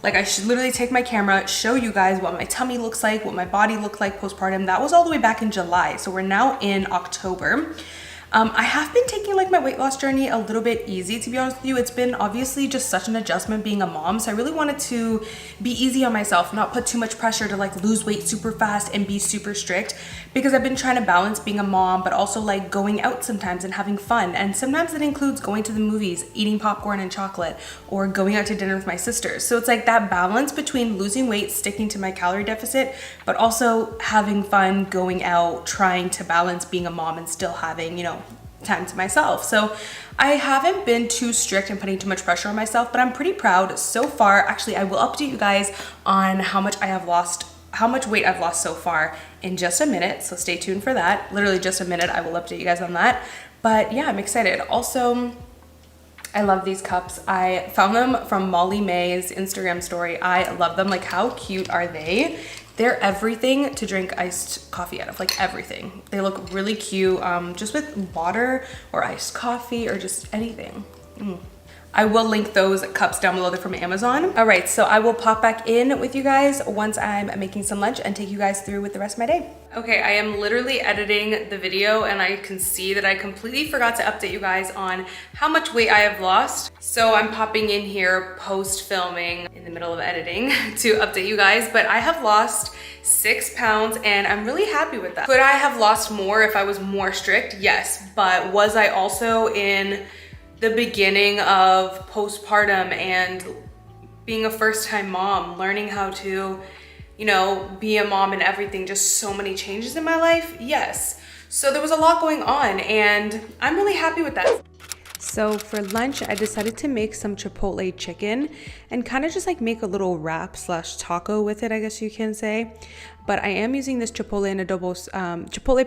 [SPEAKER 1] Like I should literally take my camera, show you guys what my tummy looks like, what my body looked like postpartum. That was all the way back in July. So we're now in October. I have been taking like my weight loss journey a little bit easy, to be honest with you. It's been obviously just such an adjustment being a mom. So I really wanted to be easy on myself, not put too much pressure to like lose weight super fast and be super strict, because I've been trying to balance being a mom, but also like going out sometimes and having fun. And sometimes it includes going to the movies, eating popcorn and chocolate, or going out to dinner with my sisters. So it's like that balance between losing weight, sticking to my calorie deficit, but also having fun, going out, trying to balance being a mom and still having, you know, time to myself. So I haven't been too strict and putting too much pressure on myself, but I'm pretty proud so far. Actually, I will update you guys on how much weight I've lost so far in just a minute. So stay tuned for that. Literally just a minute. I will update you guys on that. But yeah, I'm excited. Also, I love these cups. I found them from Molly May's Instagram story. I love them. Like, how cute are they? They're everything to drink iced coffee out of, like everything. They look really cute, just with water or iced coffee or just anything. I will link those cups down below. They're from Amazon. All right, so I will pop back in with you guys once I'm making some lunch and take you guys through with the rest of my day. Okay, I am literally editing the video and I can see that I completely forgot to update you guys on how much weight I have lost. So I'm popping in here post-filming in the middle of editing to update you guys, but I have lost 6 pounds and I'm really happy with that. Could I have lost more if I was more strict? Yes, but was I also in the beginning of postpartum and being a first-time mom, learning how to, you know, be a mom and everything, just so many changes in my life? Yes. So there was a lot going on and I'm really happy with that. So for lunch, I decided to make some chipotle chicken and kind of just like make a little wrap slash taco with it, I guess you can say. But I am using this chipotle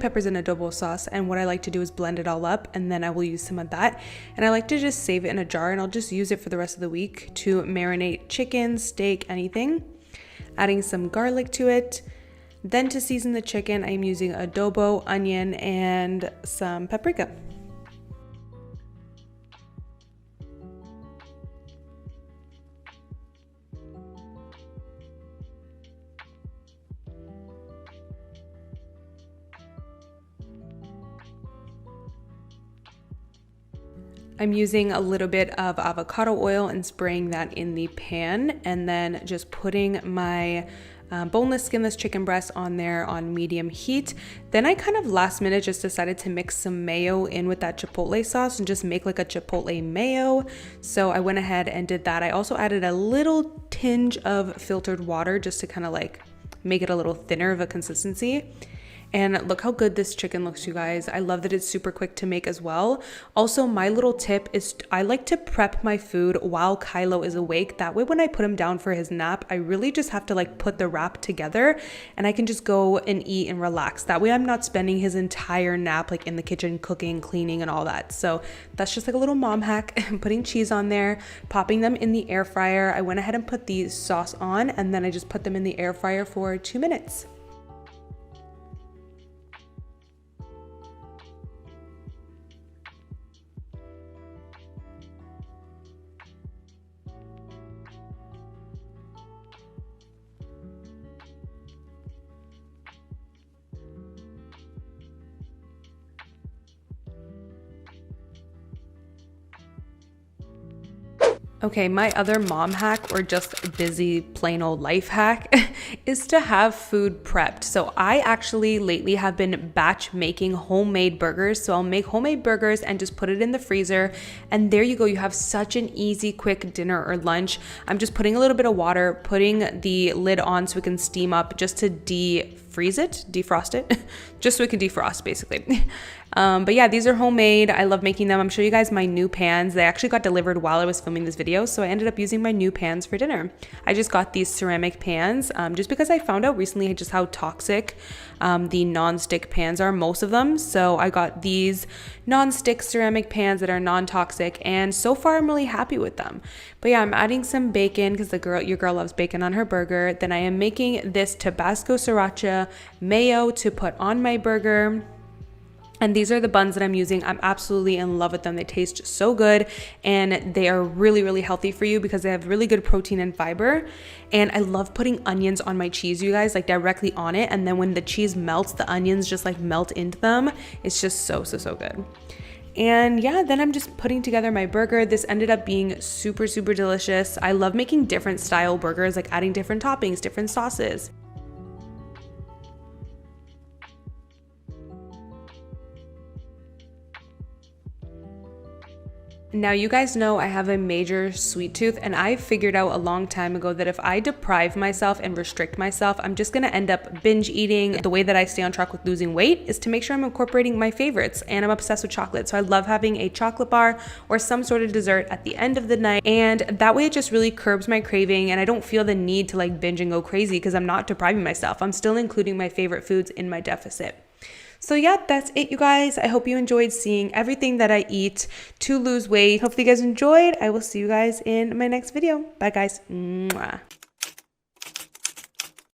[SPEAKER 1] peppers in adobo sauce, and what I like to do is blend it all up and then I will use some of that. And I like to just save it in a jar and I'll just use it for the rest of the week to marinate chicken, steak, anything. Adding some garlic to it. Then to season the chicken, I'm using adobo, onion, and some paprika. I'm using a little bit of avocado oil and spraying that in the pan, and then just putting my boneless, skinless chicken breast on there on medium heat. Then I kind of last minute just decided to mix some mayo in with that chipotle sauce and just make like a chipotle mayo. So I went ahead and did that. I also added a little tinge of filtered water just to kind of like make it a little thinner of a consistency. And look how good this chicken looks, you guys. I love that it's super quick to make as well. Also, my little tip is I like to prep my food while Kylo is awake. That way when I put him down for his nap, I really just have to like put the wrap together and I can just go and eat and relax. That way I'm not spending his entire nap like in the kitchen cooking, cleaning, and all that. So that's just like a little mom hack. Putting cheese on there, popping them in the air fryer. I went ahead and put the sauce on and then I just put them in the air fryer for 2 minutes. Okay, my other mom hack, or just busy plain old life hack, is to have food prepped. So I actually lately have been batch making homemade burgers. So I'll make homemade burgers and just put it in the freezer. And there you go, you have such an easy, quick dinner or lunch. I'm just putting a little bit of water, putting the lid on so it can steam up just to defrost it, just so it can defrost basically. But yeah, these are homemade. I love making them. I'm showing you guys my new pans. They actually got delivered while I was filming this video, so I ended up using my new pans for dinner. I just got these ceramic pans just because I found out recently just how toxic the non-stick pans are, most of them. So I got these non-stick ceramic pans that are non-toxic, and so far I'm really happy with them. But yeah, I'm adding some bacon because your girl loves bacon on her burger. Then I am making this Tabasco sriracha mayo to put on my burger. And these are the buns that I'm using. I'm absolutely in love with them. They taste so good and they are really, really healthy for you because they have really good protein and fiber. And I love putting onions on my cheese, you guys, like directly on it. And then when the cheese melts, the onions just like melt into them. It's just so good. And yeah, then I'm just putting together my burger. This ended up being super, super delicious. I love making different style burgers, like adding different toppings, different sauces. Now, you guys know I have a major sweet tooth, and I figured out a long time ago that if I deprive myself and restrict myself, I'm just gonna end up binge eating. The way that I stay on track with losing weight is to make sure I'm incorporating my favorites, and I'm obsessed with chocolate. So I love having a chocolate bar or some sort of dessert at the end of the night, and that way it just really curbs my craving, and I don't feel the need to like binge and go crazy because I'm not depriving myself. I'm still including my favorite foods in my deficit. So yeah, that's it, you guys. I hope you enjoyed seeing everything that I eat to lose weight. Hopefully you guys enjoyed. I will see you guys in my next video. Bye, guys. Mwah.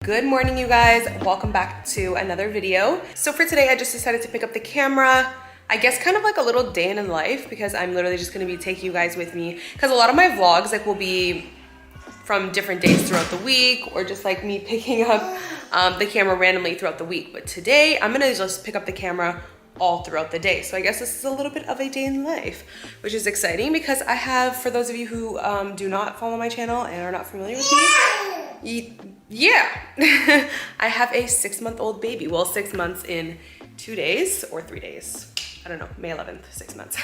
[SPEAKER 1] Good morning, you guys. Welcome back to another video. So for today, I just decided to pick up the camera. I guess kind of like a little day in the life, because I'm literally just gonna be taking you guys with me, because a lot of my vlogs like will be from different days throughout the week, or just like me picking up the camera randomly throughout the week. But today I'm gonna just pick up the camera all throughout the day. So I guess this is a little bit of a day in life, which is exciting, because I have, for those of you who do not follow my channel and are not familiar with me, yeah, I have a 6-month-old baby. Well, 6 months in 2 days or 3 days. I don't know, May 11th, 6 months.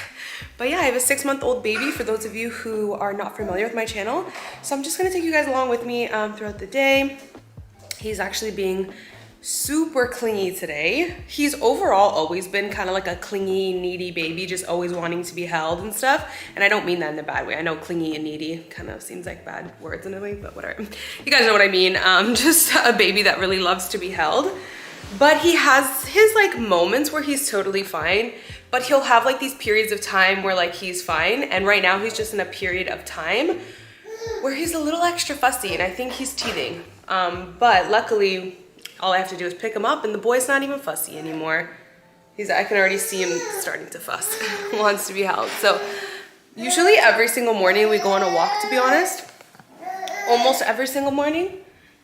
[SPEAKER 1] But yeah, I have a 6-month-old baby, for those of you who are not familiar with my channel. So I'm just gonna take you guys along with me throughout the day. He's actually being super clingy today. He's overall always been kind of like a clingy, needy baby, just always wanting to be held and stuff. And I don't mean that in a bad way. I know clingy and needy kind of seems like bad words in a way, but whatever. You guys know what I mean. Just a baby that really loves to be held. But he has his like moments where he's totally fine, but he'll have like these periods of time where like he's fine. And right now he's just in a period of time where he's a little extra fussy, and I think he's teething. But luckily, all I have to do is pick him up, and the boy's not even fussy anymore. I can already see him starting to fuss, wants to be held. So usually every single morning we go on a walk, to be honest, almost every single morning.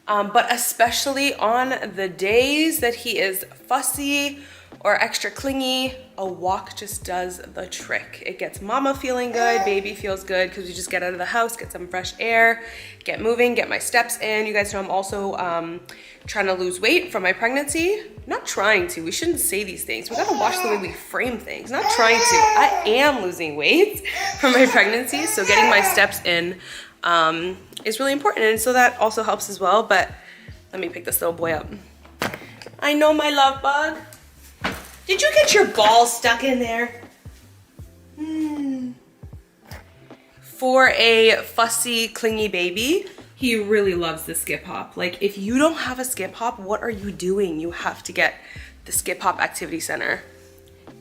[SPEAKER 1] But especially on the days that he is fussy or extra clingy, a walk just does the trick. It gets mama feeling good, baby feels good, because we just get out of the house, get some fresh air, get moving, get my steps in. You guys know I'm also trying to lose weight from my pregnancy. Not trying to, we shouldn't say these things. We gotta watch the way we frame things. Not trying to, I am losing weight from my pregnancy, so getting my steps in is really important, and so that also helps as well. But let me pick this little boy up. I know, my love bug. Did you get your ball stuck in there? For a fussy, clingy baby, he really loves the skip hop. Like, if you don't have a skip hop, what are you doing? You have to get the skip hop activity center.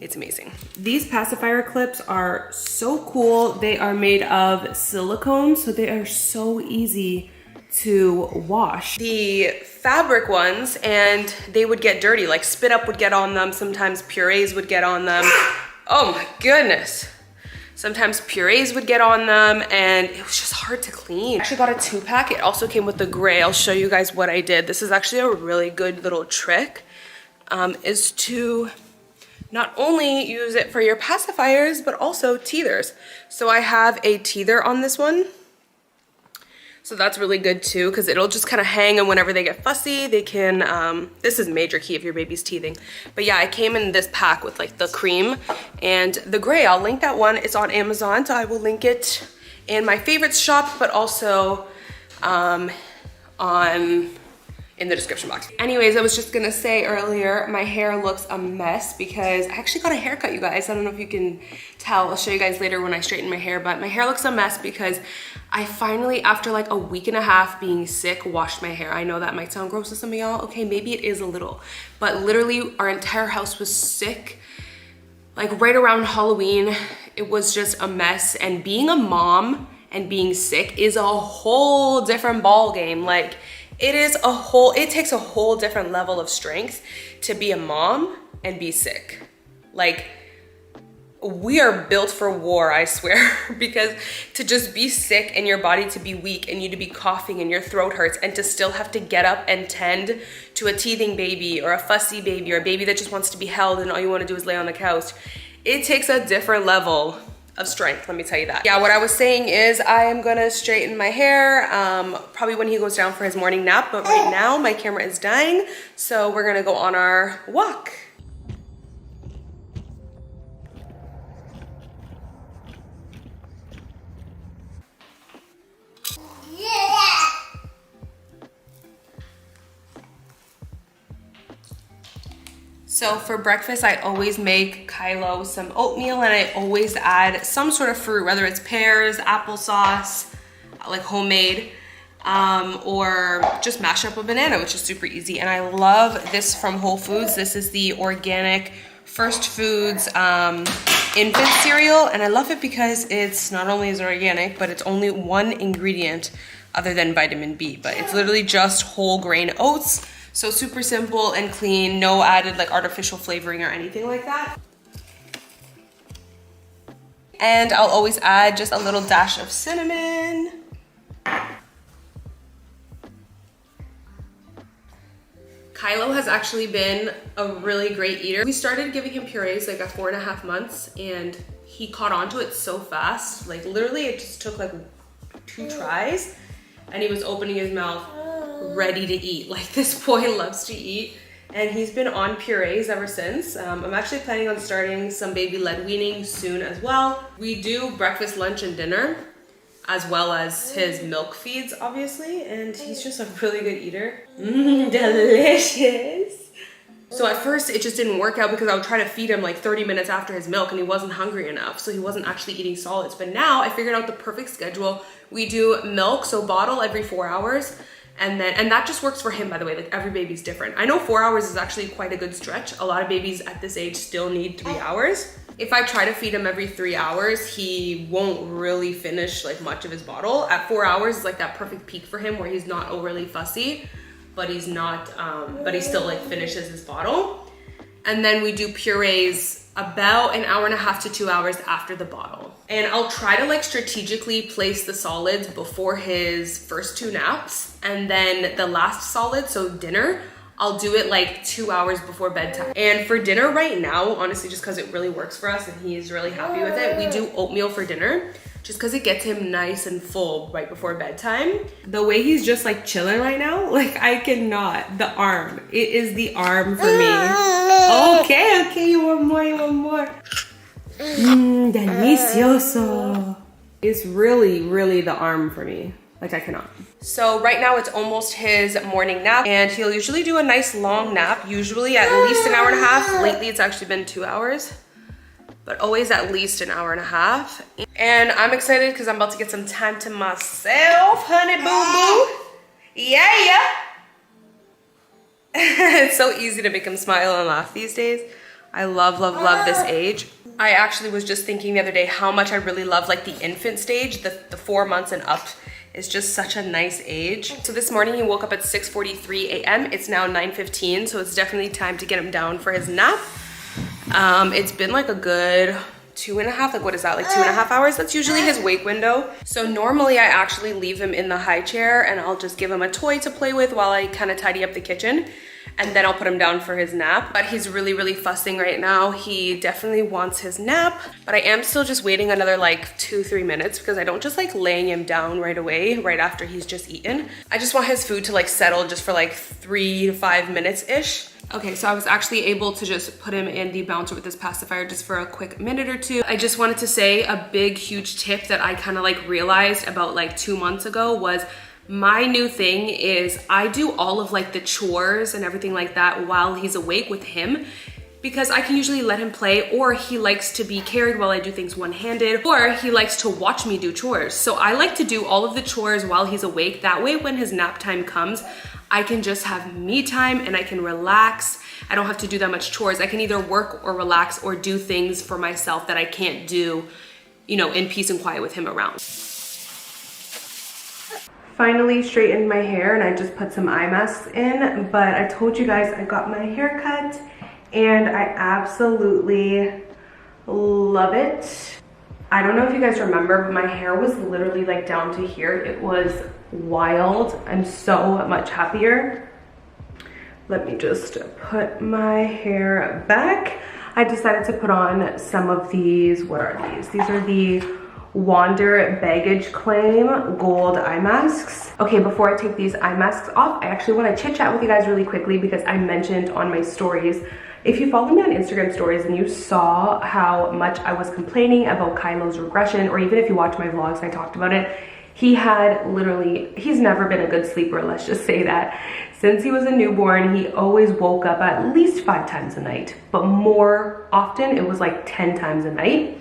[SPEAKER 1] It's amazing. These pacifier clips are so cool. They are made of silicone, so they are so easy to wash. The fabric ones, and they would get dirty, like spit up would get on them, sometimes purees would get on them. Oh my goodness. Sometimes purees would get on them, and it was just hard to clean. I actually got a 2-pack. It also came with the gray. I'll show you guys what I did. This is actually a really good little trick, is to not only use it for your pacifiers, but also teethers. So I have a teether on this one. So that's really good too, because it'll just kind of hang, and whenever they get fussy, they can, this is major key if your baby's teething. But yeah, I came in this pack with like the cream and the gray. I'll link that one. It's on Amazon, so I will link it in my favorites shop, but also in the description box. Anyways, I was just gonna say earlier, my hair looks a mess because I actually got a haircut, you guys. I don't know if you can tell. I'll show you guys later when I straighten my hair, but my hair looks a mess because I finally, after like a week and a half being sick, washed my hair. I know that might sound gross to some of y'all. Okay, maybe it is a little, but literally our entire house was sick. Like right around Halloween, it was just a mess. And being a mom and being sick is a whole different ball game. Like, it takes a whole different level of strength to be a mom and be sick. Like, we are built for war, I swear, because to just be sick and your body to be weak and you to be coughing and your throat hurts and to still have to get up and tend to a teething baby or a fussy baby or a baby that just wants to be held and all you want to do is lay on the couch, it takes a different level of strength, let me tell you that. Yeah, what I was saying is I am gonna straighten my hair probably when he goes down for his morning nap, but right now my camera is dying, so we're gonna go on our walk. So for breakfast, I always make Kylo some oatmeal, and I always add some sort of fruit, whether it's pears, applesauce, like homemade, or just mash up a banana, which is super easy. And I love this from Whole Foods. This is the organic First Foods infant cereal, and I love it because it's not only is it organic, but it's only one ingredient other than vitamin B, but it's literally just whole grain oats. So super simple and clean, no added like artificial flavoring or anything like that. And I'll always add just a little dash of cinnamon. Kylo has actually been a really great eater. We started giving him purees like at 4.5 months, and he caught on to it so fast. Like literally it just took like 2 tries and he was opening his mouth ready to eat. Like this boy loves to eat, and he's been on purees ever since. I'm actually planning on starting some baby-led weaning soon as well. We do breakfast, lunch, and dinner, as well as his milk feeds, obviously, and he's just a really good eater. Delicious. So at first it just didn't work out because I would try to feed him like 30 minutes after his milk and he wasn't hungry enough, so he wasn't actually eating solids. But now I figured out the perfect schedule. We do milk, so bottle every 4 hours, and that just works for him, by the way. Like every baby's different. I know 4 hours is actually quite a good stretch. A lot of babies at this age still need 3 hours. If I try to feed him every 3 hours, he won't really finish like much of his bottle. At 4 hours is like that perfect peak for him where he's not overly fussy, but he's not, but he still like finishes his bottle. And then we do purees about 1.5 to 2 hours after the bottle. And I'll try to like strategically place the solids before his first 2 naps. And then the last solid, so dinner, I'll do it like 2 hours before bedtime. And for dinner right now, honestly, just because it really works for us and he's really happy with it, we do oatmeal for dinner, just because it gets him nice and full right before bedtime. The way he's just like chilling right now, like I cannot. The arm, it is the arm for me. Okay, you want more, delicioso. It's really the arm for me. Like I cannot. So right now it's almost his morning nap, and he'll usually do a nice long nap, usually at least 1.5 hours. Lately it's actually been 2 hours, but always at least 1.5 hours. And I'm excited because I'm about to get some time to myself, honey boo boo. Yeah. It's so easy to make him smile and laugh these days. I love this age. I actually was just thinking the other day how much I really love like the infant stage, the 4 months and up. Is just such a nice age. So this morning he woke up at 6:43 a.m. It's now 9:15, so it's definitely time to get him down for his nap. It's been like a good 2.5, like what is that, like 2.5 hours? That's usually his wake window. So normally I actually leave him in the high chair and I'll just give him a toy to play with while I kind of tidy up the kitchen. And then I'll put him down for his nap. But he's really fussing right now. He definitely wants his nap, but I am still just waiting another like 2-3 minutes because I don't just like laying him down right away, right after he's just eaten. I just want his food to like settle just for like 3 to 5 minutes-ish. Okay, so I was actually able to just put him in the bouncer with this pacifier just for a quick minute or two. I just wanted to say a big, huge tip that I kind of like realized about like 2 months ago was my new thing is I do all of like the chores and everything like that while he's awake with him, because I can usually let him play, or he likes to be carried while I do things one-handed, or he likes to watch me do chores. So I like to do all of the chores while he's awake. That way when his nap time comes, I can just have me time and I can relax. I don't have to do that much chores. I can either work or relax or do things for myself that I can't do, you know, in peace and quiet with him around. Finally straightened my hair and I just put some eye masks in, but I told you guys I got my hair cut and I absolutely love it. I don't know if you guys remember, but my hair was literally like down to here. It was wild. I'm so much happier. Let me just put my hair back. I decided to put on some of these. What are these? These are the Wander Baggage Claim Gold Eye Masks. Okay, before I take these eye masks off, I actually want to chit chat with you guys really quickly because I mentioned on my stories, if you follow me on Instagram stories and you saw how much I was complaining about Kylo's regression, or even if you watch my vlogs, I talked about it, he had literally, he's never been a good sleeper, let's just say that. Since he was a newborn, he always woke up at least 5 times a night, but more often it was like 10 times a night.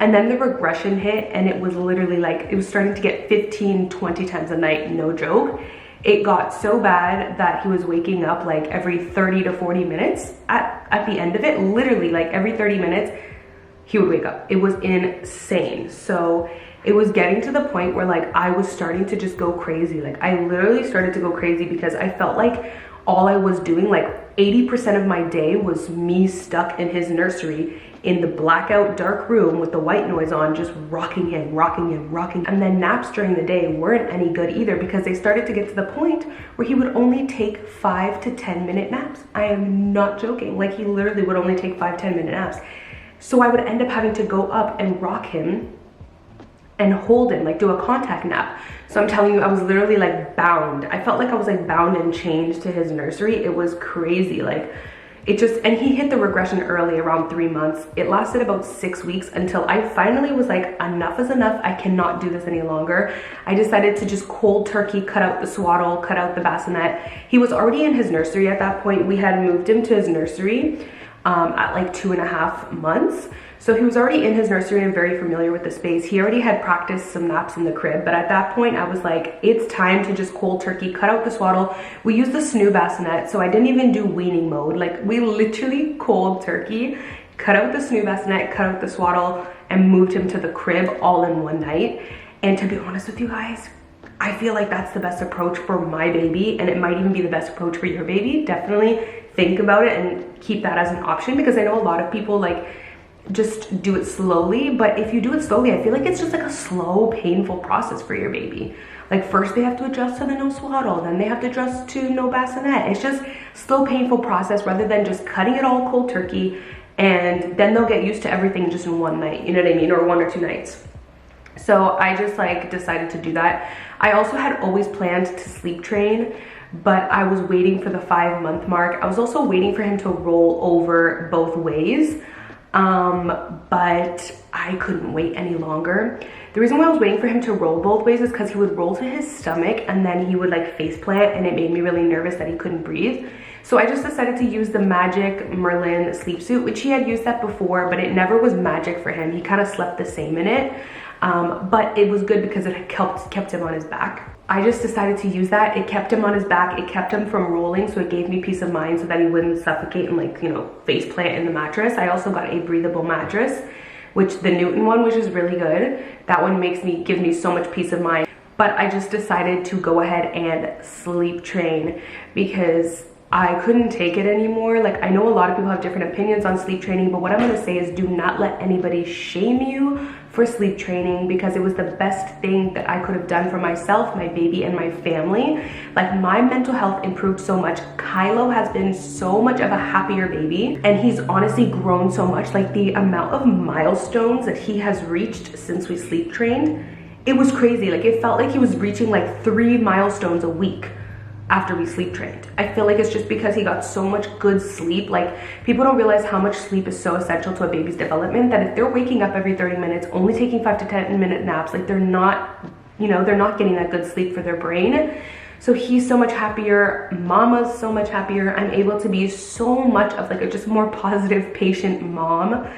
[SPEAKER 1] And then the regression hit and it was literally like, it was starting to get 15-20 times a night, no joke. It got so bad that he was waking up like every 30 to 40 minutes. At the end of it, literally like every 30 minutes, he would wake up. It was insane. So it was getting to the point where like I was starting to just go crazy. Like I literally started to go crazy because I felt like all I was doing, like like 80% of my day was me stuck in his nursery in the blackout dark room with the white noise on, just rocking him. And then naps during the day weren't any good either, because they started to get to the point where he would only take 5 to 10 minute naps. I am not joking. Like, he literally would only take 5-10 minute naps. So I would end up having to go up and rock him and hold him, like do a contact nap. So I'm telling you, I was literally like bound. I felt like I was like bound and chained to his nursery. It was crazy. Like, it just, and he hit the regression early, around 3 months. It lasted about 6 weeks until I finally was like, enough is enough. I cannot do this any longer. I decided to just cold turkey cut out the swaddle, cut out the bassinet. He was already in his nursery at that point. We had moved him to his nursery at like 2.5 months. So he was already in his nursery and very familiar with the space. He already had practiced some naps in the crib, but at that point I was like, it's time to just cold turkey, cut out the swaddle. We used the snoo bassinet, so I didn't even do weaning mode. Like, we literally cold turkey, cut out the snoo bassinet, cut out the swaddle, and moved him to the crib all in one night. And to be honest with you guys, I feel like that's the best approach for my baby, and it might even be the best approach for your baby. Definitely think about it and keep that as an option, because I know a lot of people like just do it slowly, but if you do it slowly, I feel like it's just like a slow, painful process for your baby. Like, first they have to adjust to the no swaddle, then they have to adjust to no bassinet. It's just slow, painful process rather than just cutting it all cold turkey, and then they'll get used to everything just in one night, you know what I mean, or 1 or 2 nights. So I just like decided to do that. I also had always planned to sleep train, but I was waiting for the 5-month mark. I was also waiting for him to roll over both ways. But I couldn't wait any longer. The reason why I was waiting for him to roll both ways is because he would roll to his stomach and then he would like face plant, and it made me really nervous that he couldn't breathe. So I just decided to use the Magic Merlin sleep suit, which he had used that before, but it never was magic for him. He kind of slept the same in it. But it was good because it kept him on his back. I just decided to use that. It kept him on his back. It kept him from rolling, so it gave me peace of mind so that he wouldn't suffocate and like, you know, face plant in the mattress. I also got a breathable mattress, which the Newton one, which is really good. That one gives me so much peace of mind. But I just decided to go ahead and sleep train because I couldn't take it anymore. Like, I know a lot of people have different opinions on sleep training, but what I'm gonna say is do not let anybody shame you for sleep training, because it was the best thing that I could have done for myself, my baby, and my family. Like, my mental health improved so much. Kylo has been so much of a happier baby, and he's honestly grown so much. Like, the amount of milestones that he has reached since we sleep trained, it was crazy. Like, it felt like he was reaching like 3 milestones a week after we sleep trained. I feel like it's just because he got so much good sleep. Like, people don't realize how much sleep is so essential to a baby's development, that if they're waking up every 30 minutes, only taking 5 to 10 minute naps, like, they're not, you know, they're not getting that good sleep for their brain. So he's so much happier, mama's so much happier. I'm able to be so much of like a just more positive, patient mom.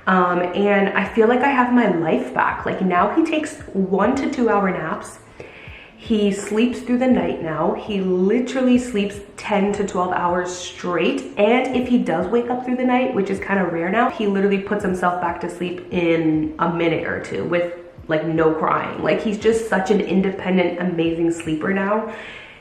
[SPEAKER 1] And I feel like I have my life back. Like, now he takes 1 to 2 hour naps. He sleeps through the night now. He literally sleeps 10 to 12 hours straight. And if he does wake up through the night, which is kind of rare now, he literally puts himself back to sleep in a minute or 2 with like no crying. Like, he's just such an independent, amazing sleeper now.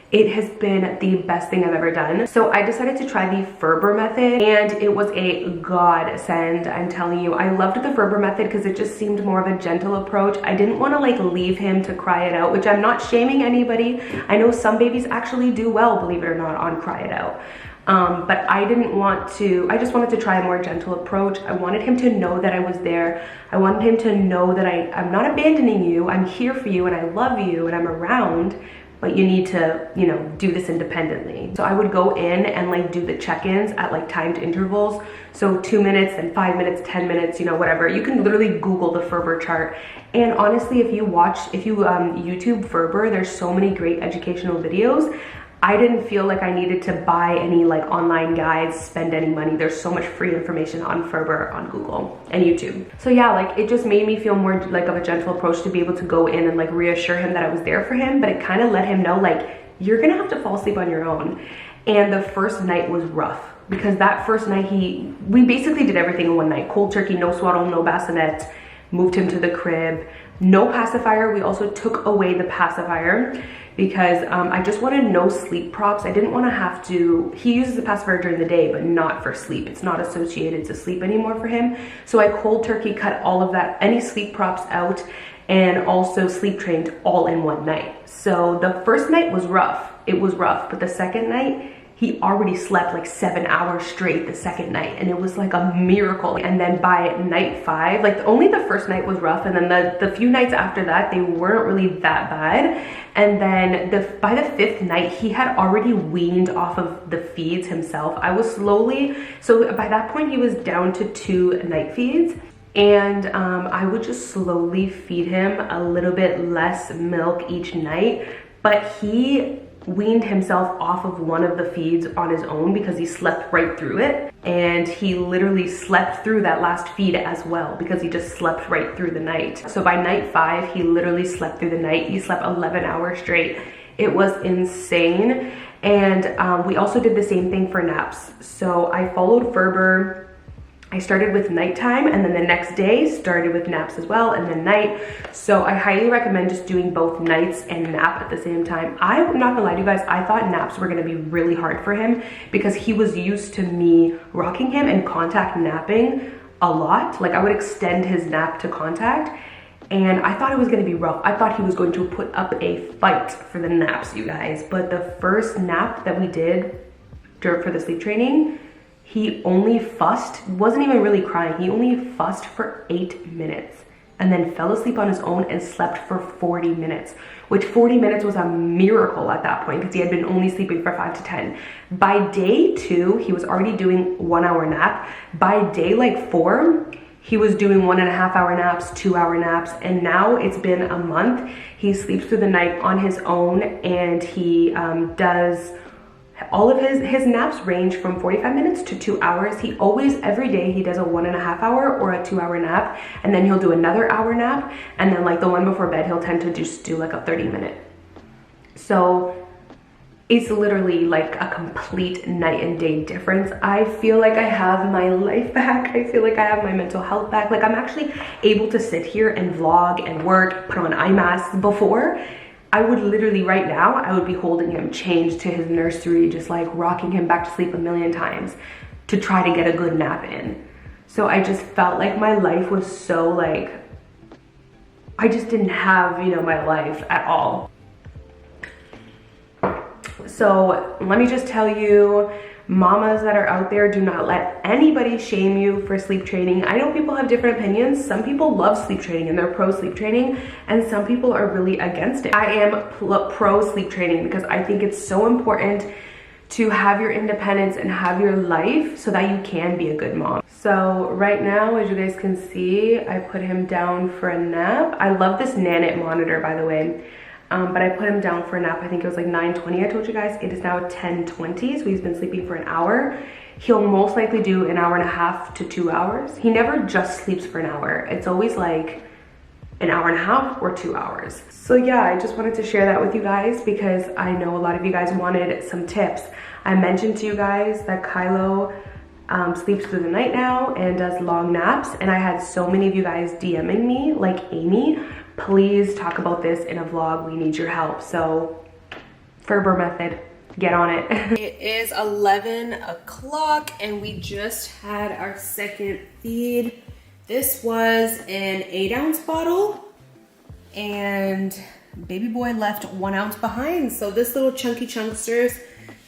[SPEAKER 1] It has been the best thing I've ever done. So I decided to try the Ferber method, and it was a godsend. I'm telling you, I loved the Ferber method because it just seemed more of a gentle approach. I didn't want to like leave him to cry it out, which I'm not shaming anybody. I know some babies actually do well, believe it or not, on cry it out. But I didn't want to. I just wanted to try a more gentle approach. I wanted him to know that I was there. I wanted him to know that I'm not abandoning you. I'm here for you, and I love you, and I'm around. But you need to, you know, do this independently. So I would go in and like do the check-ins at like timed intervals. So 2 minutes and 5 minutes, 10 minutes, you know, whatever. You can literally Google the Ferber chart. And honestly, if you YouTube Ferber, there's so many great educational videos. I didn't feel like I needed to buy any like online guides, spend any money. There's so much free information on Ferber on Google and YouTube. So yeah, like, it just made me feel more like of a gentle approach to be able to go in and like reassure him that I was there for him, but it kind of let him know like, you're gonna have to fall asleep on your own. And the first night was rough because that first night we basically did everything in one night. Cold turkey, no swaddle, no bassinet, moved him to the crib, No pacifier. We also took away the pacifier because I just wanted no sleep props. I didn't want to have to, he uses the pacifier during the day, but not for sleep. It's not associated to sleep anymore for him. So I cold turkey cut all of that, any sleep props out, and also sleep trained all in one night. So the first night was rough. It was rough, but the second night, he already slept like 7 hours straight the second night, and it was like a miracle. And then by night 5, like only the first night was rough, and then the few nights after that, they weren't really that bad. And then by the 5th night, he had already weaned off of the feeds himself. I was slowly, so by that point, he was down to 2 night feeds. And I would just slowly feed him a little bit less milk each night, but he weaned himself off of one of the feeds on his own because he slept right through it, and he literally slept through that last feed as well because he just slept right through the night. So by night 5, he literally slept through the night. He slept 11 hours straight. It was insane. And we also did the same thing for naps. So I followed Ferber. I started with nighttime, and then the next day started with naps as well, and then night. So I highly recommend just doing both nights and nap at the same time. I'm not gonna lie to you guys, I thought naps were gonna be really hard for him because he was used to me rocking him and contact napping a lot. Like I would extend his nap to contact, and I thought it was gonna be rough. I thought he was going to put up a fight for the naps, you guys. But the first nap that we did for the sleep training, he only fussed, wasn't even really crying. He only fussed for 8 minutes and then fell asleep on his own and slept for 40 minutes, which 40 minutes was a miracle at that point because he had been only sleeping for 5 to 10. By day 2, he was already doing 1 hour nap. By day like 4, he was doing 1.5 hour naps, 2 hour naps, and now it's been a month. He sleeps through the night on his own, and he does all of his naps range from 45 minutes to 2 hours. He always, every day, he does a 1.5 hour or a 2 hour nap, and then he'll do another hour nap, and then like the one before bed, he'll tend to just do like a 30-minute. So it's literally like a complete night and day difference. I feel like I have my life back. I feel like I have my mental health back. Like I'm actually able to sit here and vlog and work, put on eye masks. Before, I would literally right now, I would be holding him chained to his nursery, just like rocking him back to sleep a million times to try to get a good nap in. So I just felt like my life was so like, I just didn't have, you know, my life at all. So let me just tell you, mamas that are out there, do not let anybody shame you for sleep training. I know people have different opinions. Some people love sleep training and they're pro sleep training, and some people are really against it. I am pro sleep training because I think it's so important to have your independence and have your life so that you can be a good mom. So right now, as you guys can see, I put him down for a nap. I love this Nanit monitor, by the way. But I put him down for a nap. I think it was like 9:20. I told you guys. It is now 10:20, so he's been sleeping for an hour. He'll most likely do 1.5 hours to 2 hours. He never just sleeps for an hour. It's always like 1.5 hours or 2 hours. So yeah, I just wanted to share that with you guys because I know a lot of you guys wanted some tips. I mentioned to you guys that Kylo sleeps through the night now and does long naps, and I had so many of you guys DMing me, like Amy, please talk about this in a vlog. We need your help. So Ferber method, get on it. It is 11 o'clock and we just had our second feed. This was an 8-ounce bottle and baby boy left 1 ounce behind. So this little chunky chunksters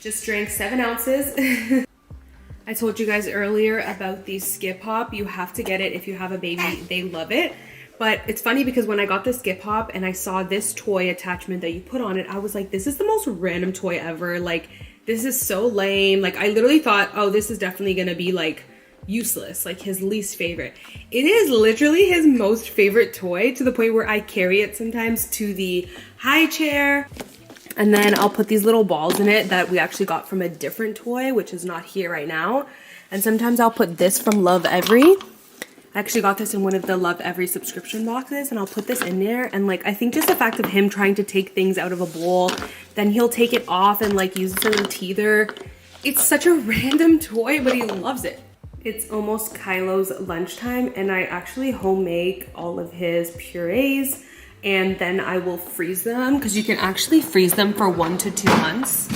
[SPEAKER 1] just drank 7 ounces. I told you guys earlier about the Skip Hop. You have to get it if you have a baby. They love it. But it's funny because when I got the Skip Hop and I saw this toy attachment that you put on it, I was like, this is the most random toy ever. Like, this is so lame. Like, I literally thought, oh, this is definitely gonna be like useless, like his least favorite. It is literally his most favorite toy, to the point where I carry it sometimes to the high chair. And then I'll put these little balls in it that we actually got from a different toy, which is not here right now. And sometimes I'll put this from Love Every. I actually got this in one of the Love Every subscription boxes, and I'll put this in there. And like, I think just the fact of him trying to take things out of a bowl, then he'll take it off and like use it as a teether. It's such a random toy, but he loves it. It's almost Kylo's lunchtime, and I actually home make all of his purees, and then I will freeze them because you can actually freeze them for 1 to 2 months.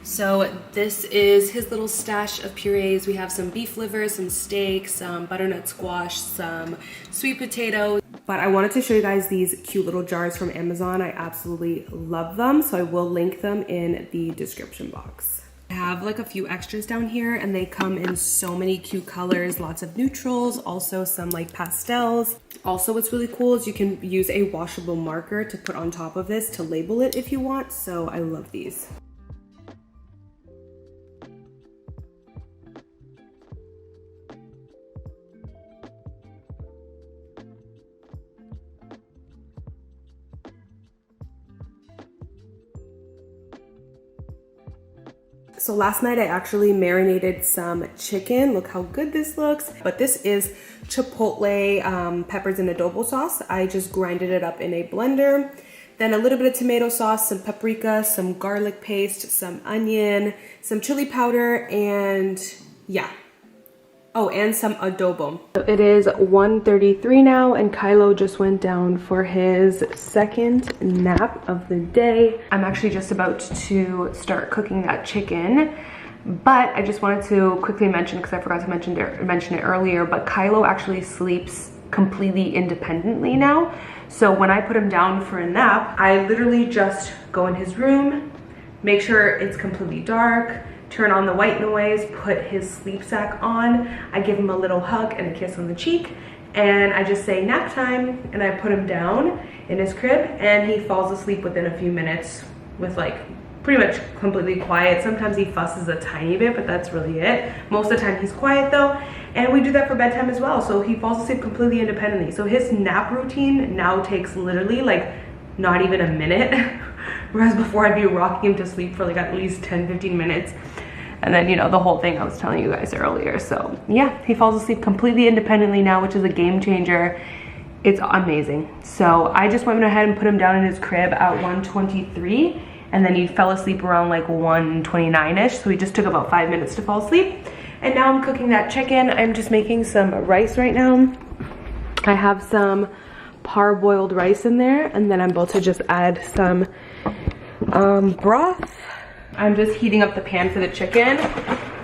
[SPEAKER 1] So this is his little stash of purees. We have some beef liver, some steak, some butternut squash, some sweet potato. But I wanted to show you guys these cute little jars from Amazon. I absolutely love them, so I will link them in the description box. I have like a few extras down here, and they come in so many cute colors, lots of neutrals, also some like pastels. Also, what's really cool is you can use a washable marker to put on top of this to label it if you want, so I love these. So last night I actually marinated some chicken. Look how good this looks. But this is chipotle peppers and adobo sauce. I just grinded it up in a blender. Then a little bit of tomato sauce, some paprika, some garlic paste, some onion, some chili powder, and yeah. Oh, and some adobo. So it is 1:33 now, and Kylo just went down for his second nap of the day. I'm actually just about to start cooking that chicken, but I just wanted to quickly mention, because I forgot to mention it earlier, but Kylo actually sleeps completely independently now. So when I put him down for a nap, I literally just go in his room, make sure it's completely dark, turn on the white noise, put his sleep sack on, I give him a little hug and a kiss on the cheek, and I just say nap time, and I put him down in his crib, and he falls asleep within a few minutes with like pretty much completely quiet. Sometimes he fusses a tiny bit, but that's really it. Most of the time he's quiet though, and we do that for bedtime as well. So he falls asleep completely independently. So his nap routine now takes literally like not even a minute, whereas before I'd be rocking him to sleep for like at least 10-15 minutes. And then, you know, the whole thing I was telling you guys earlier. So yeah, he falls asleep completely independently now, which is a game changer. It's amazing. So I just went ahead and put him down in his crib at 1:23, and then he fell asleep around like 1:29-ish. So he just took about 5 minutes to fall asleep. And now I'm cooking that chicken. I'm just making some rice right now. I have some parboiled rice in there, and then I'm about to just add some broth. I'm just heating up the pan for the chicken,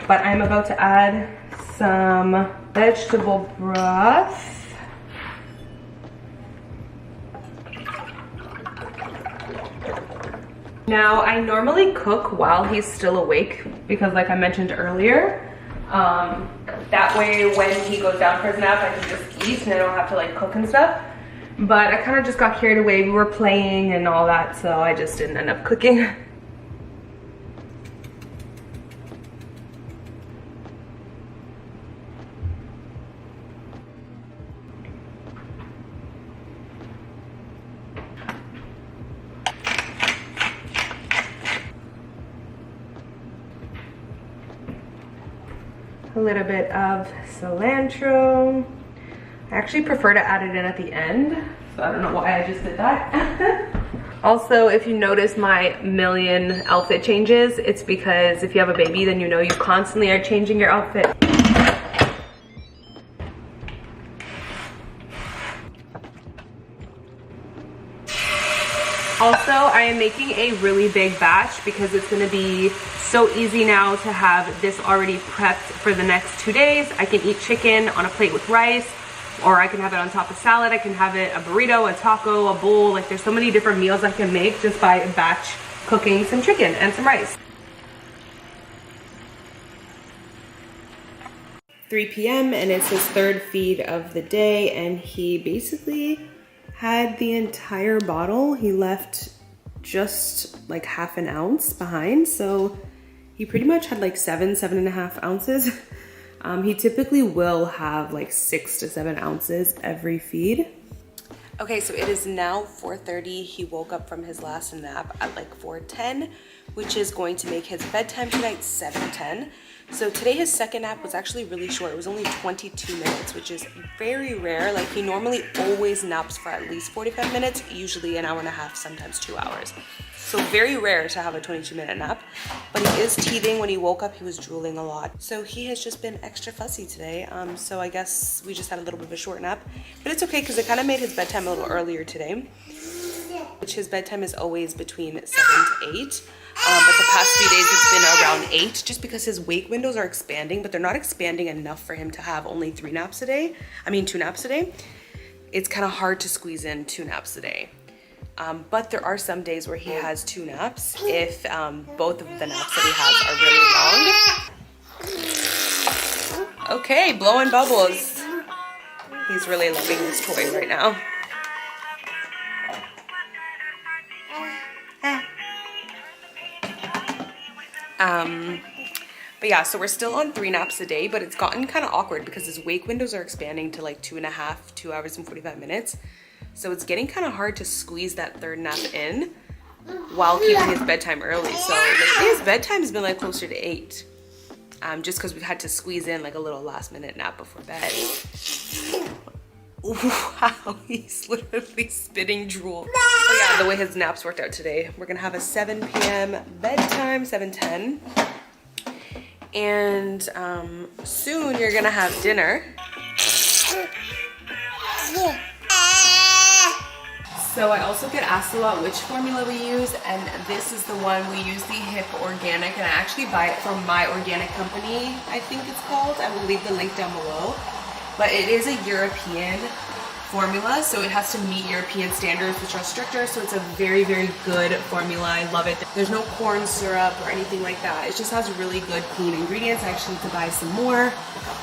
[SPEAKER 1] but I'm about to add some vegetable broth. Now, I normally cook while he's still awake because like I mentioned earlier, that way when he goes down for his nap, I can just eat and I don't have to like cook and stuff. But I kind of just got carried away. We were playing and all that, so I just didn't end up cooking. A little bit of cilantro. I actually prefer to add it in at the end, so I don't know why I just did that. Also, if you notice my million outfit changes, it's because if you have a baby, then you know you constantly are changing your outfit. Also, I am making a really big batch because it's gonna be so easy now to have this already prepped for the next 2 days. I can eat chicken on a plate with rice, or I can have it on top of salad. I can have it a burrito, a taco, a bowl. Like there's so many different meals I can make just by batch cooking some chicken and some rice. 3 p.m. and it's his third feed of the day, and he basically had the entire bottle. He left just like half an ounce behind, so he pretty much had like 7.5 ounces. He typically will have like 6 to 7 ounces every feed. Okay, so it is now 4:30. He woke up from his last nap at like 4:10, which is going to make his bedtime tonight 7:10. So today his second nap was actually really short. It was only 22 minutes, which is very rare. Like he normally always naps for at least 45 minutes, usually an hour and a half, sometimes 2 hours. So very rare to have a 22-minute nap, but he is teething. When he woke up, he was drooling a lot. So he has just been extra fussy today. So I guess we just had a little bit of a short nap, but it's okay because it kind of made his bedtime a little earlier today, which his bedtime is always between 7 to 8. But the past few days it's been around 8 just because his wake windows are expanding, but they're not expanding enough for him to have only 2 naps a day. It's kind of hard to squeeze in 2 naps a day. But there are some days where he has 2 naps if both of the naps that he has are really long. Okay, blowing bubbles. He's really loving this toy right now. But yeah, so we're still on 3 naps a day, but it's gotten kind of awkward because his wake windows are expanding to like 2 hours and 45 minutes. So it's getting kind of hard to squeeze that 3rd nap in while keeping his bedtime early. So lately his bedtime has been like closer to 8. Just because we've had to squeeze in like a little last minute nap before bed. Wow, he's literally spitting drool. So yeah, the way his naps worked out today, we're gonna have a 7 p.m. bedtime, 7:10. And soon you're gonna have dinner. So I also get asked a lot which formula we use, and this is the one we use, the Hip Organic, and I actually buy it from My Organic Company, I think it's called. I will leave the link down below. But it is a European formula, so it has to meet European standards, which are stricter, so it's a very, very good formula. I love it. There's no corn syrup or anything like that. It just has really good, clean ingredients. I actually need to buy some more.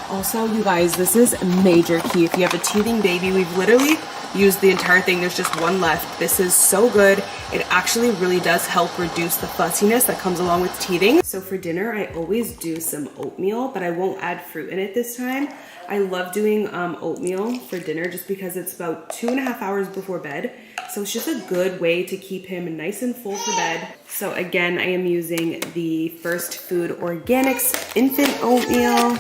[SPEAKER 1] Also, you guys, this is a major key. If you have a teething baby, we've literally used the entire thing. There's just one left. This is so good. It actually really does help reduce the fussiness that comes along with teething. So for dinner, I always do some oatmeal, but I won't add fruit in it this time. I love doing oatmeal for dinner just because it's about 2.5 hours before bed. So it's just a good way to keep him nice and full for bed. So again, I am using the First Food Organics infant oatmeal.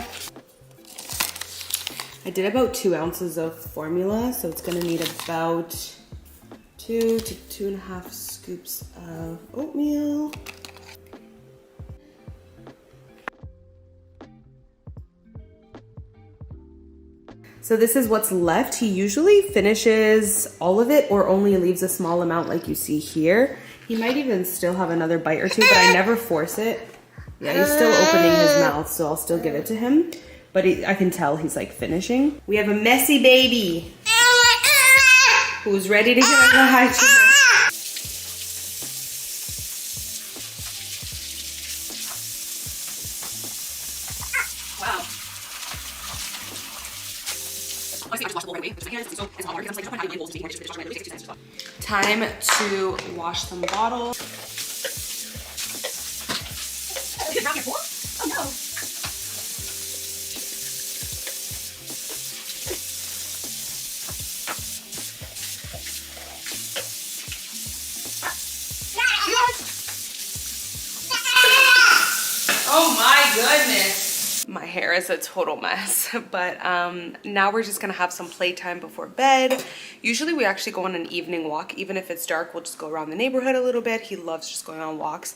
[SPEAKER 1] I did about 2 ounces of formula, so it's gonna need about 2 to 2.5 scoops of oatmeal. So this is what's left. He usually finishes all of it or only leaves a small amount like you see here. He might even still have another bite or 2, but I never force it. Yeah, he's still opening his mouth, so I'll still give it to him. But I can tell he's like finishing. We have a messy baby who's ready to get a high chair. Time to wash some bottles. Oh no. Oh my goodness. My hair is a total mess, but now we're just gonna have some playtime before bed. Usually we actually go on an evening walk. Even if it's dark, we'll just go around the neighborhood a little bit. He loves just going on walks.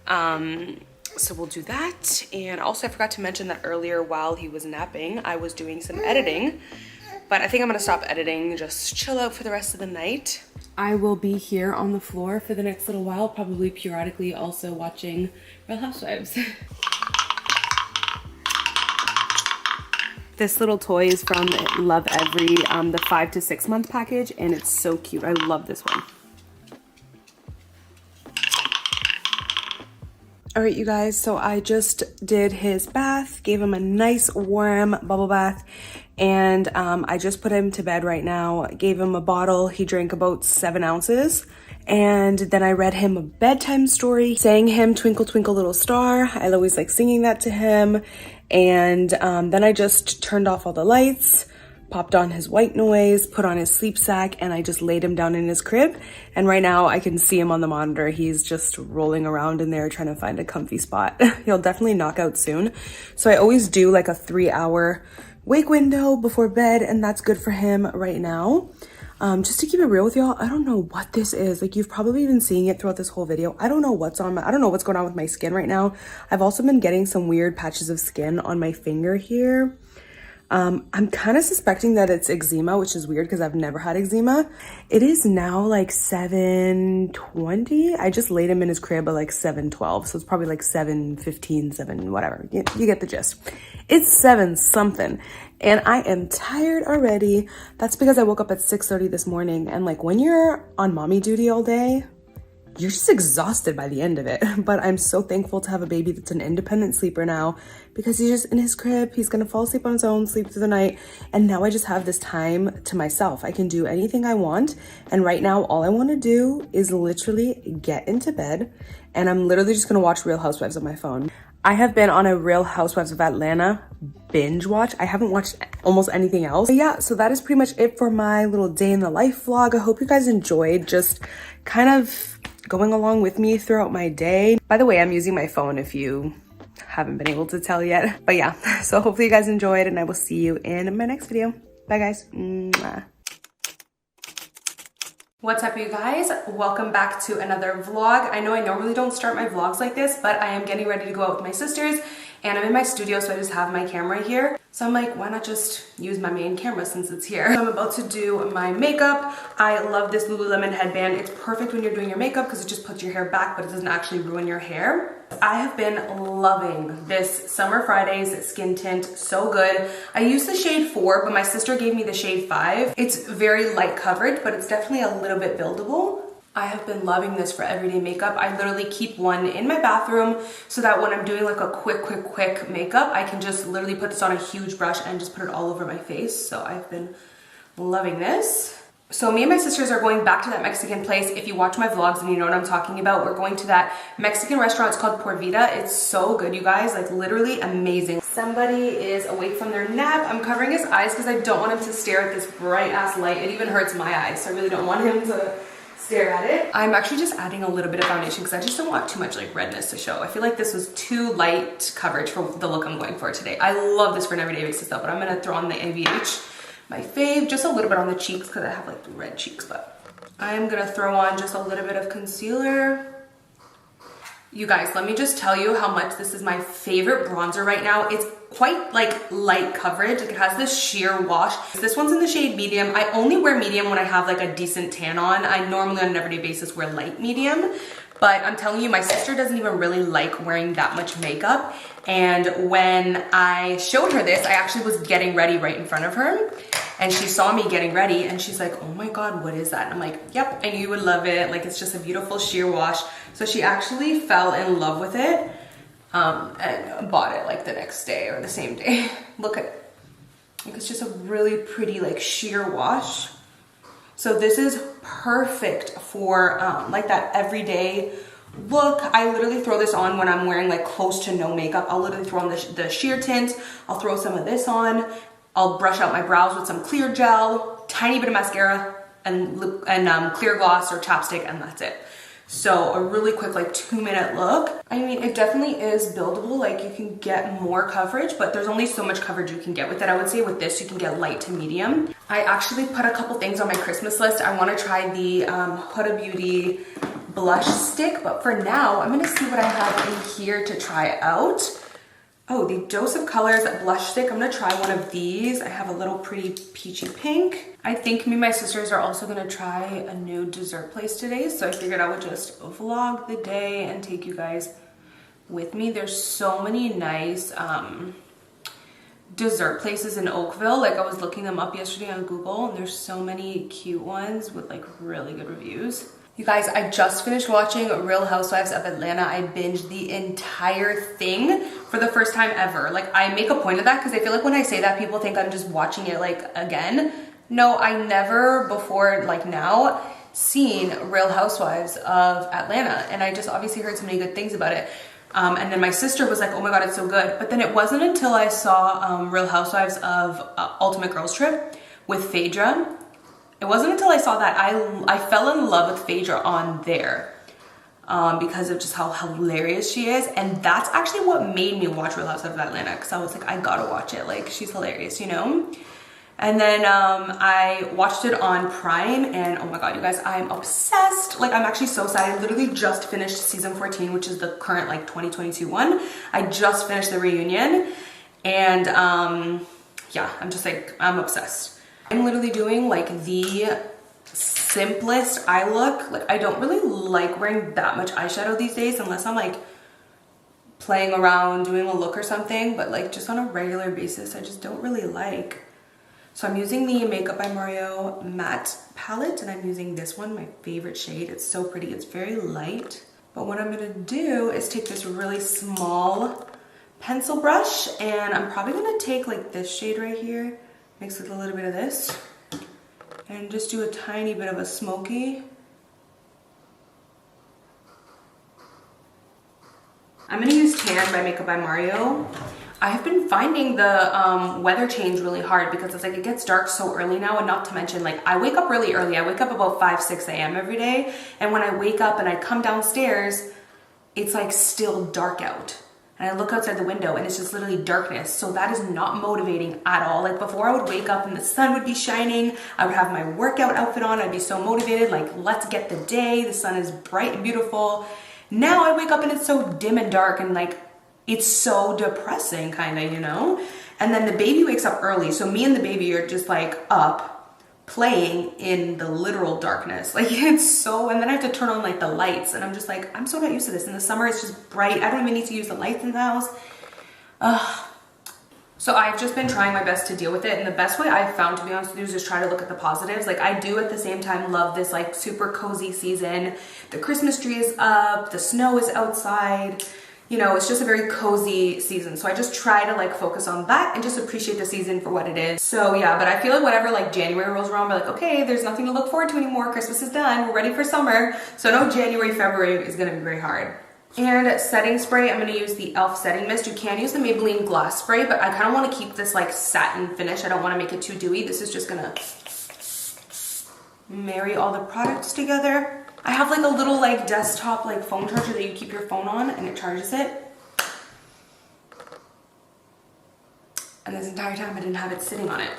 [SPEAKER 1] So we'll do that. And also I forgot to mention that earlier while he was napping, I was doing some editing, but I think I'm gonna stop editing, just chill out for the rest of the night. I will be here on the floor for the next little while, probably periodically also watching Real Housewives. This little toy is from Love Every, the 5 to 6 month package, and it's so cute. I love this one. All right, you guys, so I just did his bath, gave him a nice warm bubble bath, and I just put him to bed right now, gave him a bottle. He drank about 7 ounces. And then I read him a bedtime story, sang him Twinkle Twinkle Little Star. I always like singing that to him. And then I just turned off all the lights, popped on his white noise, put on his sleep sack, and I just laid him down in his crib. And right now I can see him on the monitor. He's just rolling around in there trying to find a comfy spot. He'll definitely knock out soon. So I always do like a 3-hour wake window before bed, and that's good for him right now. Just to keep it real with y'all, I don't know what this is. Like, you've probably been seeing it throughout this whole video. I don't know what's going on with my skin right now. I've also been getting some weird patches of skin on my finger here. I'm kind of suspecting that it's eczema, which is weird because I've never had eczema. It is now like 7:20. I just laid him in his crib at like 7:12. So it's probably like 7:15, 7, whatever. You get the gist. It's 7 something. And I am tired already. That's because I woke up at 6:30 this morning. And like, when you're on mommy duty all day, you're just exhausted by the end of it. But I'm so thankful to have a baby that's an independent sleeper now, because he's just in his crib. He's gonna fall asleep on his own, sleep through the night. And now I just have this time to myself. I can do anything I want. And right now, all I wanna do is literally get into bed. And I'm literally just gonna watch Real Housewives on my phone. I have been on a Real Housewives of Atlanta binge watch. I haven't watched almost anything else. But yeah, so that is pretty much it for my little day in the life vlog. I hope you guys enjoyed just kind of going along with me throughout my day. By the way, I'm using my phone if you haven't been able to tell yet. But yeah, so hopefully you guys enjoyed, and I will see you in my next video. Bye guys. Mwah. What's up, you guys? Welcome back to another vlog. I know I normally don't start my vlogs like this, but I am getting ready to go out with my sisters, and I'm in my studio, so I just have my camera here. So I'm like, why not just use my main camera since it's here? So I'm about to do my makeup. I love this Lululemon headband. It's perfect when you're doing your makeup because it just puts your hair back, but it doesn't actually ruin your hair. I have been loving this Summer Fridays skin tint, so good. I used the shade 4, but my sister gave me the shade 5. It's very light coverage, but it's definitely a little bit buildable. I have been loving this for everyday makeup. I literally keep one in my bathroom so that when I'm doing like a quick makeup, I can just literally put this on a huge brush and just put it all over my face. So I've been loving this. So me and my sisters are going back to that Mexican place. If you watch my vlogs and you know what I'm talking about, we're going to that Mexican restaurant. It's called Por Vida. It's so good, you guys, like literally amazing. Somebody is awake from their nap. I'm covering his eyes because I don't want him to stare at this bright ass light. It even hurts my eyes, so I really don't want him to stare at it. I'm actually just adding a little bit of foundation because I just don't want too much like redness to show. I feel like this was too light coverage for the look I'm going for today. I love this for an everyday basis though, but I'm gonna throw on the AVH, my fave, just a little bit on the cheeks because I have like red cheeks, but I'm gonna throw on just a little bit of concealer. You guys, let me just tell you how much this is my favorite bronzer right now. It's quite like light coverage. Like, it has this sheer wash. This one's in the shade medium. I only wear medium when I have like a decent tan on. I normally on an everyday basis wear light medium. But I'm telling you, my sister doesn't even really like wearing that much makeup. And when I showed her this, I actually was getting ready right in front of her. And she saw me getting ready and she's like, oh my God, what is that? And I'm like, yep, I knew you would love it. Like, it's just a beautiful sheer wash. So she actually fell in love with it and bought it like the next day or the same day. Look at it. Like, it's just a really pretty like sheer wash. So this is perfect for like that everyday look. I literally throw this on when I'm wearing like close to no makeup. I'll literally throw on the sheer tint. I'll throw some of this on. I'll brush out my brows with some clear gel, tiny bit of mascara, and clear gloss or chapstick, and that's it. So a really quick like 2-minute look. I mean, it definitely is buildable. Like, you can get more coverage, but there's only so much coverage you can get with it. I would say with this, you can get light to medium. I actually put a couple things on my Christmas list. I want to try the Huda Beauty blush stick, but for now, I'm gonna see what I have in here to try out. Oh, the Dose of Colors blush stick. I'm gonna try one of these. I have a little pretty peachy pink. I think me and my sisters are also gonna try a new dessert place today. So I figured I would just vlog the day and take you guys with me. There's so many nice dessert places in Oakville. Like, I was looking them up yesterday on Google, and there's so many cute ones with like really good reviews. You guys, I just finished watching Real Housewives of Atlanta. I binged the entire thing for the first time ever. Like, I make a point of that because I feel like when I say that, people think I'm just watching it like again. No, I never before, like now, seen Real Housewives of Atlanta. And I just obviously heard so many good things about it. And then my sister was like, oh my God, it's so good. But then it wasn't until I saw Real Housewives of Ultimate Girls Trip with Phaedra. It wasn't until I saw that I fell in love with Phaedra on there because of just how hilarious she is. And that's actually what made me watch Real Housewives of Atlanta, because I was like, I gotta watch it. Like, she's hilarious, you know? And then I watched it on Prime, and oh my God, you guys, I'm obsessed. Like, I'm actually so sad. I literally just finished season 14, which is the current like 2022 one. I just finished the reunion, and yeah, I'm just like, I'm obsessed. I'm literally doing like the simplest eye look. Like, I don't really like wearing that much eyeshadow these days unless I'm like playing around doing a look or something, but like just on a regular basis, I just don't really like. So I'm using the Makeup by Mario matte palette, and I'm using this one, my favorite shade. It's so pretty, it's very light. But what I'm gonna do is take this really small pencil brush, and I'm probably gonna take like this shade right here, mix with a little bit of this, and just do a tiny bit of a smoky. I'm gonna use Tan by Makeup by Mario. I have been finding the weather change really hard because it's like it gets dark so early now, and not to mention like I wake up really early. I wake up about 5-6 a.m. every day, and when I wake up and I come downstairs, it's like still dark out. And I look outside the window and it's just literally darkness. So that is not motivating at all. Like before, I would wake up and the sun would be shining. I would have my workout outfit on. I'd be so motivated, like, let's get the day. The sun is bright and beautiful. Now I wake up and it's so dim and dark, and like, it's so depressing kind of, you know? And then the baby wakes up early. So me and the baby are just like up playing in the literal darkness. Like, it's so, and then I have to turn on like the lights, and I'm just like, I'm so not used to this. In the summer, it's just bright. I don't even need to use the lights in the house. So I've just been trying my best to deal with it. And the best way I've found, to be honest with you, is just try to look at the positives. Like, I do at the same time love this like super cozy season. The Christmas tree is up, the snow is outside. You know, it's just a very cozy season. So I just try to like focus on that and just appreciate the season for what it is. So yeah, but I feel like whenever like January rolls around, we're like, okay, there's nothing to look forward to anymore. Christmas is done. We're ready for summer. So no, January, February is gonna be very hard. And setting spray, I'm gonna use the e.l.f. setting mist. You can use the Maybelline glass spray, but I kind of want to keep this like satin finish. I don't want to make it too dewy. This is just gonna marry all the products together. I have like a little like desktop like phone charger that you keep your phone on, and it charges it. And this entire time I didn't have it sitting on it.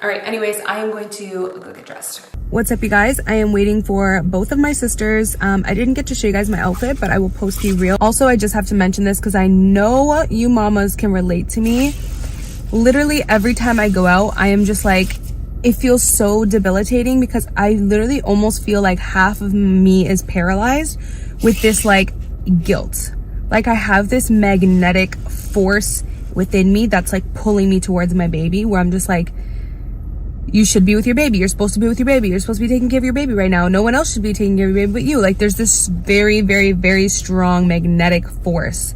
[SPEAKER 1] All right, anyways, I am going to go get dressed. What's up, you guys? I am waiting for both of my sisters. I didn't get to show you guys my outfit, but I will post the reel. Also, I just have to mention this because I know you mamas can relate to me. Literally every time I go out, I am just like, it feels so debilitating because I literally almost feel like half of me is paralyzed with this like guilt. Like I have this magnetic force within me that's like pulling me towards my baby, where I'm just like, you should be with your baby. You're supposed to be with your baby. You're supposed to be taking care of your baby right now. No one else should be taking care of your baby but you. Like there's this very, very, very strong magnetic force.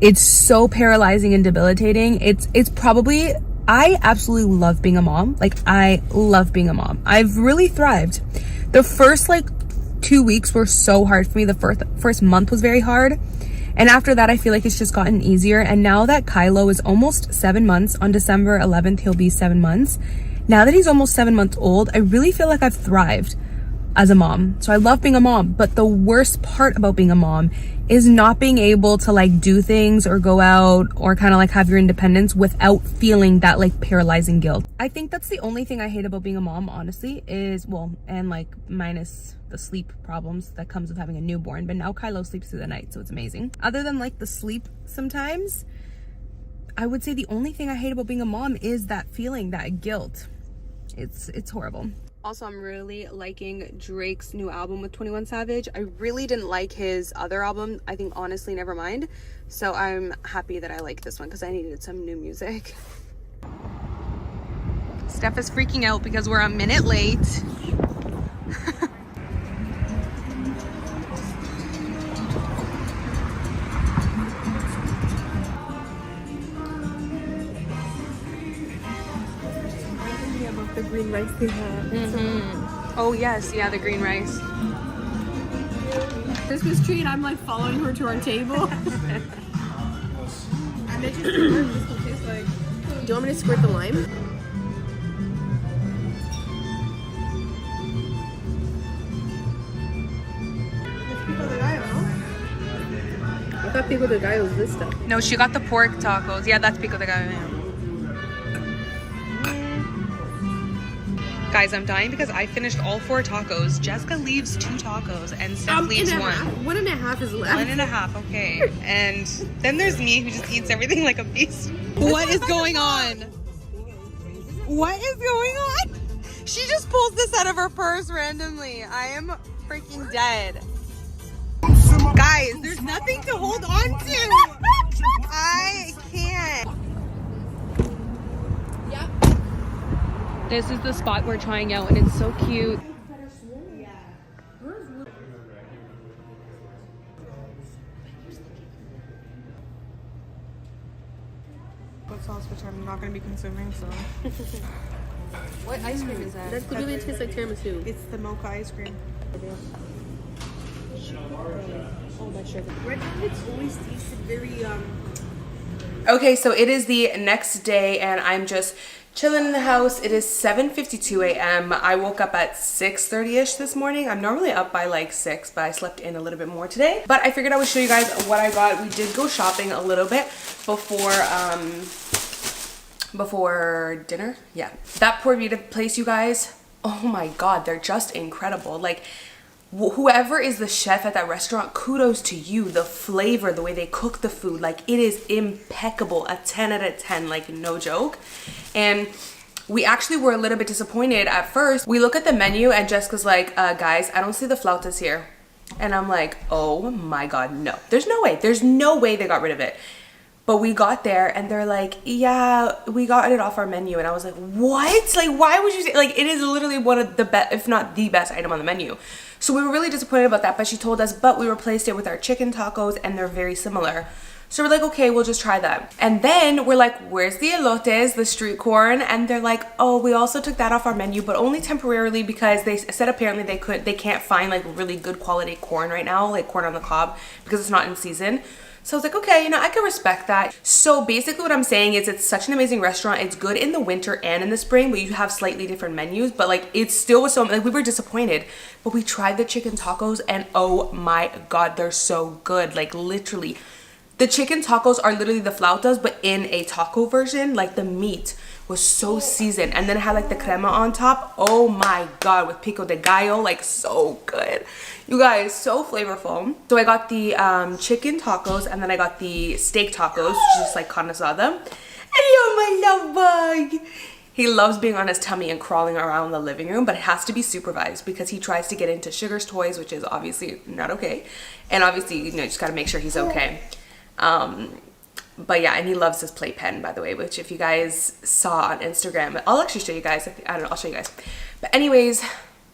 [SPEAKER 1] It's so paralyzing and debilitating. It's probably, I absolutely love being a mom. Like I love being a mom. I've really thrived. The first like 2 weeks were so hard for me. The first month was very hard. And after that, I feel like it's just gotten easier. And now that Kylo is almost 7 months, on December 11th, he'll be 7 months. Now that he's almost 7 months old, I really feel like I've thrived as a mom. So I love being a mom, but the worst part about being a mom is not being able to like do things or go out or kind of like have your independence without feeling that like paralyzing guilt. I think that's the only thing I hate about being a mom, honestly, is, well, and like minus the sleep problems that comes with having a newborn, but now Kylo sleeps through the night, so it's amazing. Other than like the sleep sometimes, I would say the only thing I hate about being a mom is that feeling, that guilt. It's horrible. Also, I'm really liking Drake's new album with 21 Savage. I really didn't like his other album. I think honestly, Nevermind. So I'm happy that I like this one because I needed some new music. Steph is freaking out because we're a minute late.
[SPEAKER 2] The green rice they have.
[SPEAKER 1] Oh yes, yeah, the green rice.
[SPEAKER 2] Christmas tree and I'm like following her to our table. And they just taste like. Do you want me to squirt the lime? I thought pico de gallo was this stuff.
[SPEAKER 1] No, she got the pork tacos. Yeah, that's pico de gallo. Guys, I'm dying because I finished all 4 tacos. Jessica leaves 2 tacos and Steph leaves 1.
[SPEAKER 2] 1.5 is left.
[SPEAKER 1] 1.5, okay. And then there's me who just eats everything like a beast. What is going on? What is going on? She just pulls this out of her purse randomly. I am freaking dead. Guys, there's nothing to hold on to. I can't. This is the spot we're trying out and it's so cute.
[SPEAKER 4] What sauce, which I'm not going to be consuming, so.
[SPEAKER 1] What ice cream is that?
[SPEAKER 2] That literally tastes like tiramisu.
[SPEAKER 4] It's the mocha ice cream.
[SPEAKER 2] Oh, that sugar. Red Velvet's always tasted very,
[SPEAKER 1] Okay, so it is the next day and I'm just chilling in the house. It is 7:52 a.m. I woke up at 6:30ish this morning. I'm normally up by like 6, but I slept in a little bit more today. But I figured I would show you guys what I got. We did go shopping a little bit before dinner. Yeah, that Por Vida place, you guys. Oh my God, they're just incredible. Like, whoever is the chef at that restaurant, kudos to you. The flavor, the way they cook the food, like it is impeccable. A 10 out of 10, like no joke. And we actually were a little bit disappointed at first. We look at the menu and Jessica's like, guys, I don't see the flautas here. And I'm like, oh my God, no. There's no way. There's no way they got rid of it. But we got there and they're like, yeah, we got it off our menu. And I was like, what? Like, why would you say, like, it is literally one of the best, if not the best item on the menu. So we were really disappointed about that, but she told us, but we replaced it with our chicken tacos and they're very similar. So we're like, okay, we'll just try that. And then we're like, where's the elotes, the street corn? And they're like, oh, we also took that off our menu, but only temporarily because they said apparently they can't find like really good quality corn right now, like corn on the cob, because it's not in season. So I was like, okay, you know, I can respect that. So basically what I'm saying is it's such an amazing restaurant. It's good in the winter and in the spring, but you have slightly different menus, but like it still was so, like we were disappointed, but we tried the chicken tacos and oh my God, they're so good. Like literally, the chicken tacos are literally the flautas, but in a taco version. Like the meat was so seasoned and then it had like the crema on top. Oh my God, with pico de gallo, like so good. You guys, so flavorful. So I got the chicken tacos and then I got the steak tacos, which is just like carne asada. Hello, my love bug. He loves being on his tummy and crawling around the living room, but it has to be supervised because he tries to get into Sugar's toys, which is obviously not okay. And obviously, you know, you just gotta make sure he's okay. But yeah, and he loves his playpen, by the way, which if you guys saw on Instagram, I'll actually show you guys. I don't know, I'll show you guys. But anyways,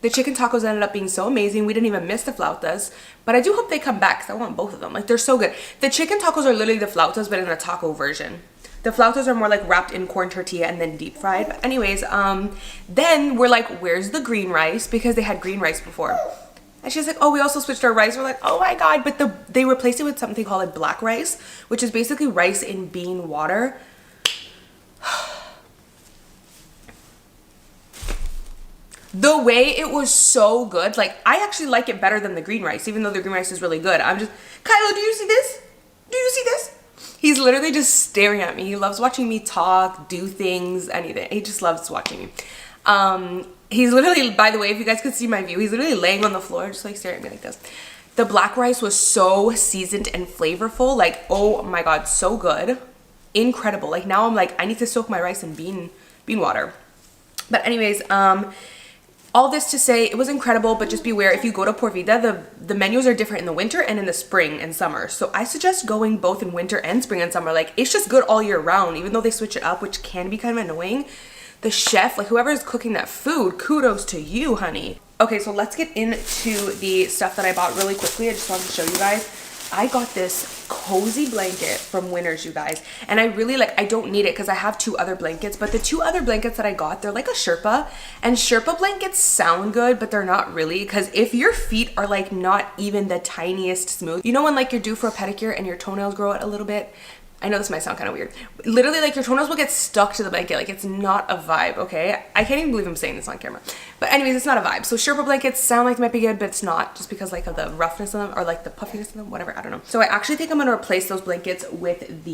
[SPEAKER 1] the chicken tacos ended up being so amazing. We didn't even miss the flautas, but I do hope they come back because I want both of them. Like, they're so good. The chicken tacos are literally the flautas, but in a taco version. The flautas are more like wrapped in corn tortilla and then deep fried. But anyways, then we're like, where's the green rice? Because they had green rice before. And she's like, oh, we also switched our rice. We're like, oh my God. But they replaced it with something called like black rice, which is basically rice in bean water. The way it was so good. Like, I actually like it better than the green rice, even though the green rice is really good. I'm just, Kylo, do you see this? Do you see this? He's literally just staring at me. He loves watching me talk, do things, anything. He just loves watching me. He's literally, by the way, if you guys could see my view, he's literally laying on the floor, just like staring at me like this. The black rice was so seasoned and flavorful. Like, oh my God, so good. Incredible. Like, now I'm like, I need to soak my rice in bean water. But anyways, all this to say, it was incredible, but just beware, if you go to Por Vida, the menus are different in the winter and in the spring and summer. So I suggest going both in winter and spring and summer. Like, it's just good all year round, even though they switch it up, which can be kind of annoying. The chef, like whoever is cooking that food, kudos to you, honey. Okay, so let's get into the stuff that I bought really quickly. I just wanted to show you guys. I got this cozy blanket from Winners, you guys, and I really like, I don't need it because I have 2 other blankets, but the 2 other blankets that I got, they're like a Sherpa, and Sherpa blankets sound good, but they're not really, because if your feet are like not even the tiniest smooth, you know when like you're due for a pedicure and your toenails grow out a little bit? I know this might sound kind of weird. Literally, like, your toenails will get stuck to the blanket. Like, it's not a vibe, okay? I can't even believe I'm saying this on camera. But anyways, it's not a vibe. So Sherpa blankets sound like they might be good, but it's not, just because like of the roughness of them or like the puffiness of them, whatever, I don't know. So I actually think I'm gonna replace those blankets with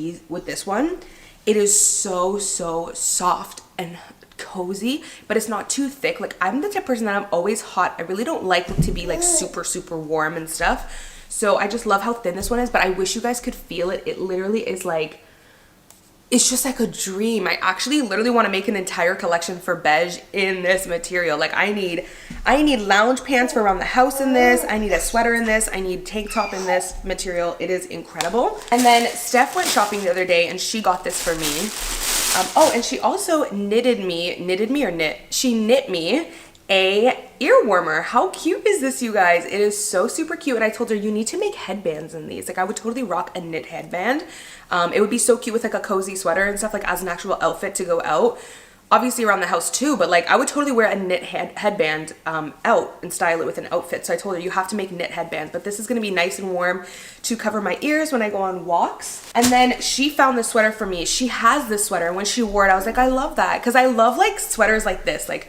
[SPEAKER 1] this one. It is so soft and cozy, but it's not too thick. Like, I'm the type of person that I'm always hot. I really don't like it to be like super warm and stuff. So I just love how thin this one is, but I wish you guys could feel it. It literally is like, it's just like a dream. I actually literally want to make an entire collection for beige in this material. Like, I need lounge pants for around the house in this. I need a sweater in this. I need tank top in this material. It is incredible. And then Steph went shopping the other day and she got this for me. Oh, and she also she knit me a ear warmer. How cute is this, you guys? It is so super cute, and I told her you need to make headbands in these. Like, I would totally rock a knit headband. It would be so cute with like a cozy sweater and stuff, like as an actual outfit to go out, obviously around the house too, but like I would totally wear a knit headband out and style it with an outfit. So I told her you have to make knit headbands, but this is going to be nice and warm to cover my ears when I go on walks. And then she found this sweater for me. She has this sweater, and when she wore it, I was like, I love that, because I love like sweaters like this, like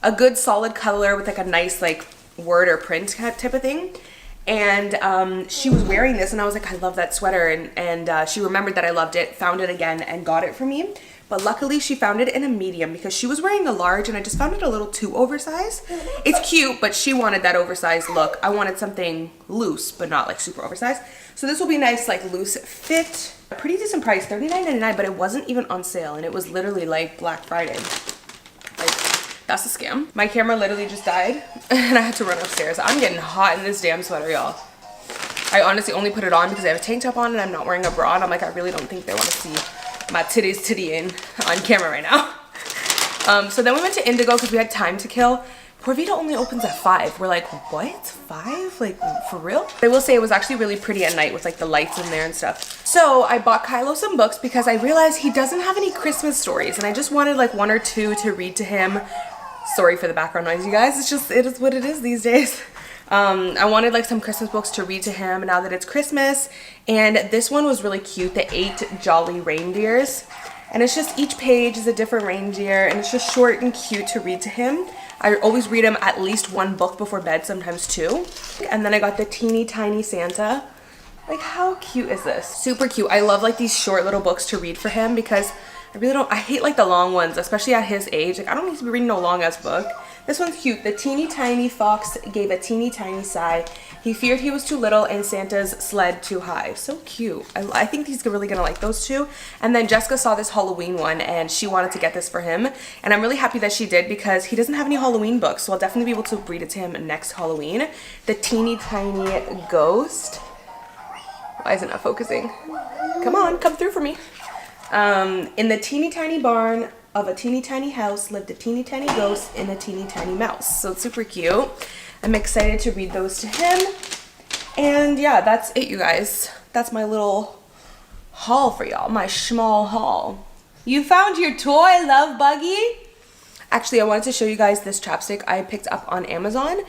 [SPEAKER 1] a good solid color with like a nice like word or print type of thing. And she was wearing this, and I was like, I love that sweater. And she remembered that I loved it, found it again, and got it for me. But luckily she found it in a medium, because she was wearing the large and I just found it a little too oversized. It's cute, but she wanted that oversized look. I wanted something loose, but not like super oversized. So this will be nice, like loose fit. A pretty decent price, $39.99, but it wasn't even on sale, and it was literally like Black Friday. That's a scam. My camera literally just died and I had to run upstairs. I'm getting hot in this damn sweater, y'all. I honestly only put it on because I have a tank top on and I'm not wearing a bra, and I'm like, I really don't think they want to see my tittying on camera right now. So then we went to Indigo because we had time to kill. Corvita only opens at 5. We're like, what? 5? Like, for real? I will say it was actually really pretty at night with like the lights in there and stuff. So I bought Kylo some books because I realized he doesn't have any Christmas stories, and I just wanted like 1 or 2 to read to him. Sorry for the background noise, you guys. It's just, it is what it is these days. I wanted like some Christmas books to read to him now that it's Christmas. And this one was really cute, the 8 Jolly Reindeers. And it's just, each page is a different reindeer, and it's just short and cute to read to him. I always read him at least 1 book before bed, sometimes 2. And then I got the Teeny Tiny Santa. Like, how cute is this? Super cute. I love like these short little books to read for him, because I hate like the long ones, especially at his age. Like, I don't need to be reading no long ass book. This one's cute. The teeny tiny fox gave a teeny tiny sigh. He feared he was too little and Santa's sled too high. So cute. I think he's really gonna like those 2. And then Jessica saw this Halloween one and she wanted to get this for him. And I'm really happy that she did, because he doesn't have any Halloween books. So I'll definitely be able to read it to him next Halloween. The Teeny Tiny Ghost. Why isn't it focusing? Come on, come through for me. In the teeny tiny barn of a teeny tiny house lived a teeny tiny ghost and a teeny tiny mouse. So it's super cute. I'm excited to read those to him. And yeah, that's it, you guys. That's my little haul for y'all, my schmall haul. You found your toy, Love Buggy? Actually, I wanted to show you guys this chapstick I picked up on Amazon.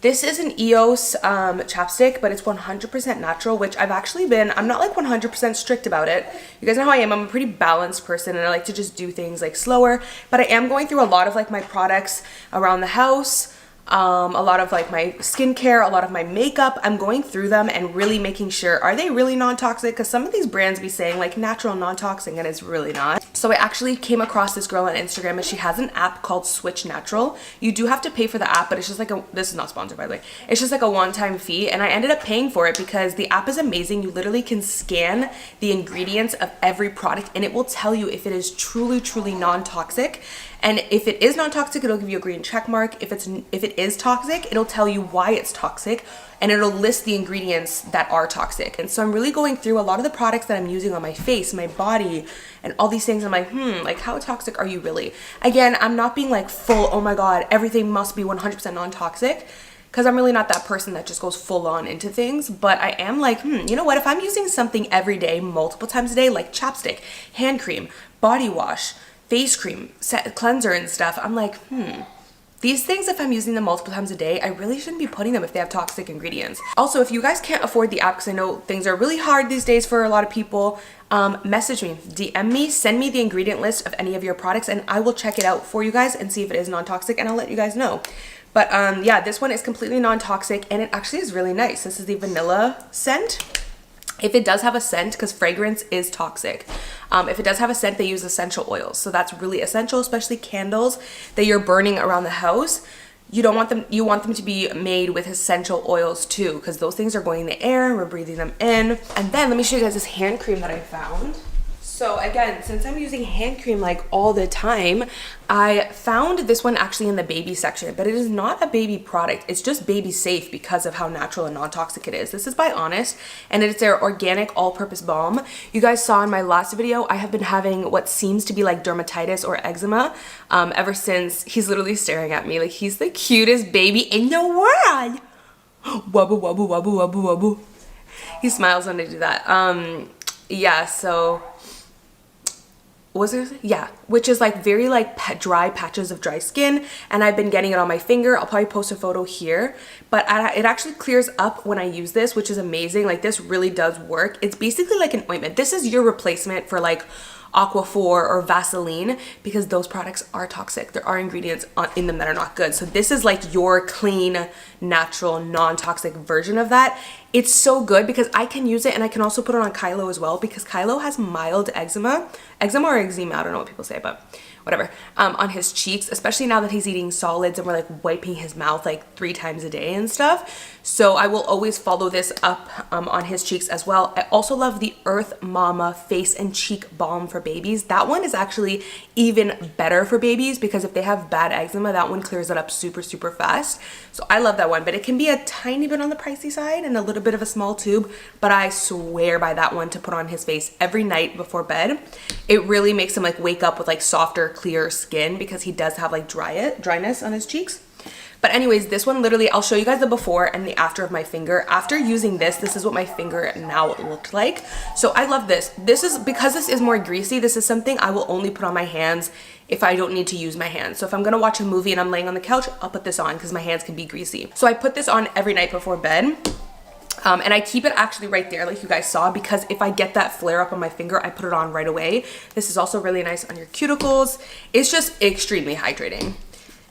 [SPEAKER 1] This is an EOS chapstick, but it's 100% natural, which I'm not like 100% strict about it. You guys know how I am. I'm a pretty balanced person and I like to just do things like slower, but I am going through a lot of like my products around the house. A lot of like my skincare, a lot of my makeup. I'm going through them and really making sure, are they really non-toxic? Because some of these brands be saying like natural non-toxic, and it's really not. So I actually came across this girl on Instagram, and she has an app called Switch Natural. You do have to pay for the app, but it's just like this is not sponsored by the way. It's just like a one-time fee, and I ended up paying for it because the app is amazing. You literally can scan the ingredients of every product and it will tell you if it is truly non-toxic. And if it is non-toxic, it'll give you a green check mark. If it is toxic, it'll tell you why it's toxic, and it'll list the ingredients that are toxic. And so I'm really going through a lot of the products that I'm using on my face, my body, and all these things. I'm like, like how toxic are you really? Again, I'm not being like full, oh my God, everything must be 100% non-toxic. because I'm really not that person that just goes full on into things. But I am like, you know what, if I'm using something every day, multiple times a day, like chapstick, hand cream, body wash, face cream, cleanser and stuff, I'm like, these things, if I'm using them multiple times a day, I really shouldn't be putting them if they have toxic ingredients. Also, if you guys can't afford the app, because I know things are really hard these days for a lot of people, message me, DM me, send me the ingredient list of any of your products, and I will check it out for you guys and see if it is non-toxic, and I'll let you guys know. But yeah, this one is completely non-toxic, and it actually is really nice. This is the vanilla scent. If it does have a scent, because fragrance is toxic, if it does have a scent, they use essential oils. So that's really essential, especially candles that you're burning around the house. You don't want them, you want them to be made with essential oils too, because those things are going in the air and we're breathing them in. And then let me show you guys this hand cream that I found. So again, since I'm using hand cream like all the time, I found this one actually in the baby section, but it is not a baby product. It's just baby safe because of how natural and non-toxic it is. This is by Honest, and it's their organic all-purpose balm. You guys saw in my last video, I have been having what seems to be like dermatitis or eczema ever since. He's literally staring at me like he's the cutest baby in the world. Wubble, wubble, wubble, wubble, wubble. He smiles when I do that. Yeah, so was it? Yeah, which is like very like dry patches of dry skin, and I've been getting it on my finger. I'll probably post a photo here, but it actually clears up when I use this, which is amazing. Like this really does work. It's basically like an ointment. This is your replacement for like Aquaphor or Vaseline, because those products are toxic. There are ingredients in them that are not good. So this is like your clean, natural, non-toxic version of that. It's so good because I can use it, and I can also put it on Kylo as well, because Kylo has mild eczema or eczema, I don't know what people say, but whatever, on his cheeks, especially now that he's eating solids and we're like wiping his mouth like 3 times a day and stuff. So I will always follow this up on his cheeks as well. I also love the Earth Mama face and cheek balm for babies. That one is actually even better for babies, because if they have bad eczema, that one clears it up super, super fast. So I love that one, but it can be a tiny bit on the pricey side and a little bit of a small tube, but I swear by that one to put on his face every night before bed. It really makes him like wake up with like softer, clear skin, because he does have like dryness on his cheeks. But anyways, this one literally, I'll show you guys the before and the after of my finger. After using this, this is what my finger now looked like. So I love this. This is, because this is more greasy, this is something I will only put on my hands if I don't need to use my hands. So if I'm gonna watch a movie and I'm laying on the couch, I'll put this on because my hands can be greasy. So I put this on every night before bed. And I keep it actually right there like you guys saw, because if I get that flare up on my finger, I put it on right away. This is also really nice on your cuticles. It's just extremely hydrating,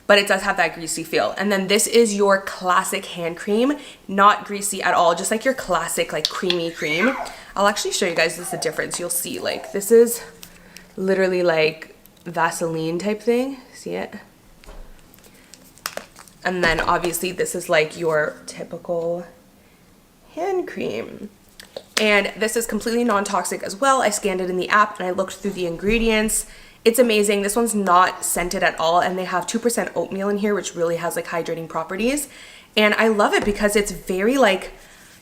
[SPEAKER 1] but it does have that greasy feel. And then this is your classic hand cream, not greasy at all, just like your classic like creamy cream. I'll actually show you guys the difference. You'll see, like this is literally like Vaseline type thing. See it? And then obviously this is like your typical hand cream, and this is completely non-toxic as well. I scanned it in the app and I looked through the ingredients. It's amazing. This one's not scented at all, and they have 2% oatmeal in here, which really has like hydrating properties. And I love it because it's very like,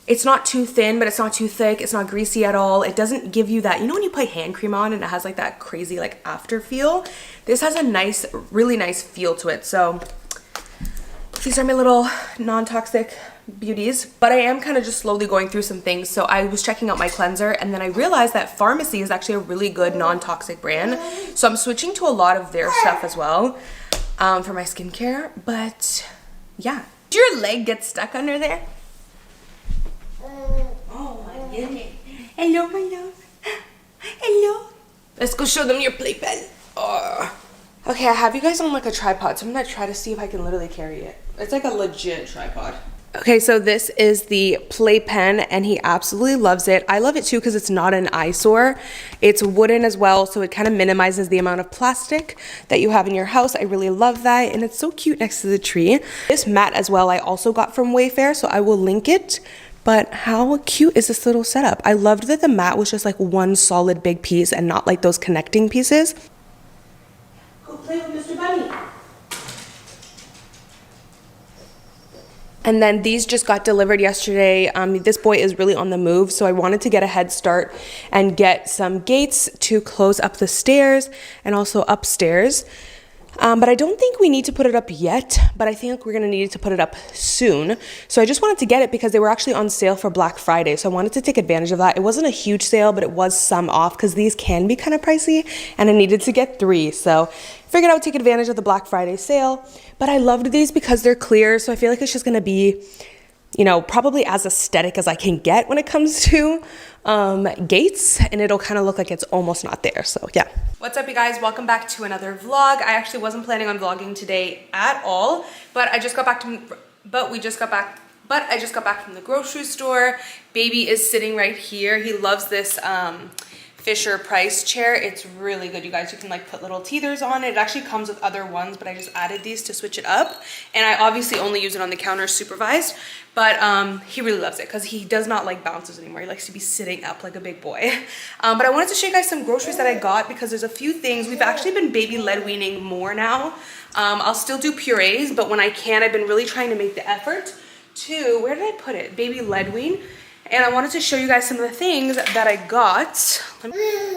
[SPEAKER 1] it's not too thin, but it's not too thick. It's not greasy at all. It doesn't give you that, you know, when you put hand cream on and it has like that crazy like after feel. This has a nice, really nice feel to it. So these are my little non-toxic beauties, but I am kind of just slowly going through some things. So I was checking out my cleanser, and then I realized that Pharmacy is actually a really good non-toxic brand. So I'm switching to a lot of their stuff as well for my skincare. But yeah, did your leg get stuck under there? Oh my goodness. Hello, my love. Hello. Let's go show them your playpen. Oh. Okay, I have you guys on like a tripod, so I'm gonna try to see if I can literally carry it. It's like a legit tripod. Okay, so this is the playpen, and he absolutely loves it. I love it too because it's not an eyesore. It's wooden as well, so it kind of minimizes the amount of plastic that you have in your house. I really love that, and it's so cute next to the tree. This mat as well I also got from Wayfair, so I will link it. But how cute is this little setup? I loved that the mat was just like one solid big piece and not like those connecting pieces. Go play with Mr. Bunny. And then these just got delivered yesterday. This boy is really on the move, so I wanted to get a head start and get some gates to close up the stairs and also upstairs. But I don't think we need to put it up yet, but I think we're gonna need to put it up soon. So I just wanted to get it because they were actually on sale for Black Friday. So I wanted to take advantage of that. It wasn't a huge sale, but it was some off because these can be kind of pricey and I needed to get 3. So figured I would take advantage of the Black Friday sale. But I loved these because they're clear. So I feel like it's just gonna be, you know, probably as aesthetic as I can get when it comes to gates, and it'll kind of look like it's almost not there. So yeah. What's up, you guys? Welcome back to another vlog. I actually wasn't planning on vlogging today at all, but I just got back to, I just got back from the grocery store. Baby is sitting right here. He loves this Fisher Price chair. It's really good, you guys. You can like put little teethers on it. It actually comes with other ones, but I just added these to switch it up. And I obviously only use it on the counter supervised, but he really loves it because he does not like bounces anymore. He likes to be sitting up like a big boy. But I wanted to show you guys some groceries that I got because there's a few things. We've actually been baby led weaning more now. I'll still do purees, but when I can, I've been really trying to make the effort to, where did I put it? Baby led wean. And I wanted to show you guys some of the things that I got.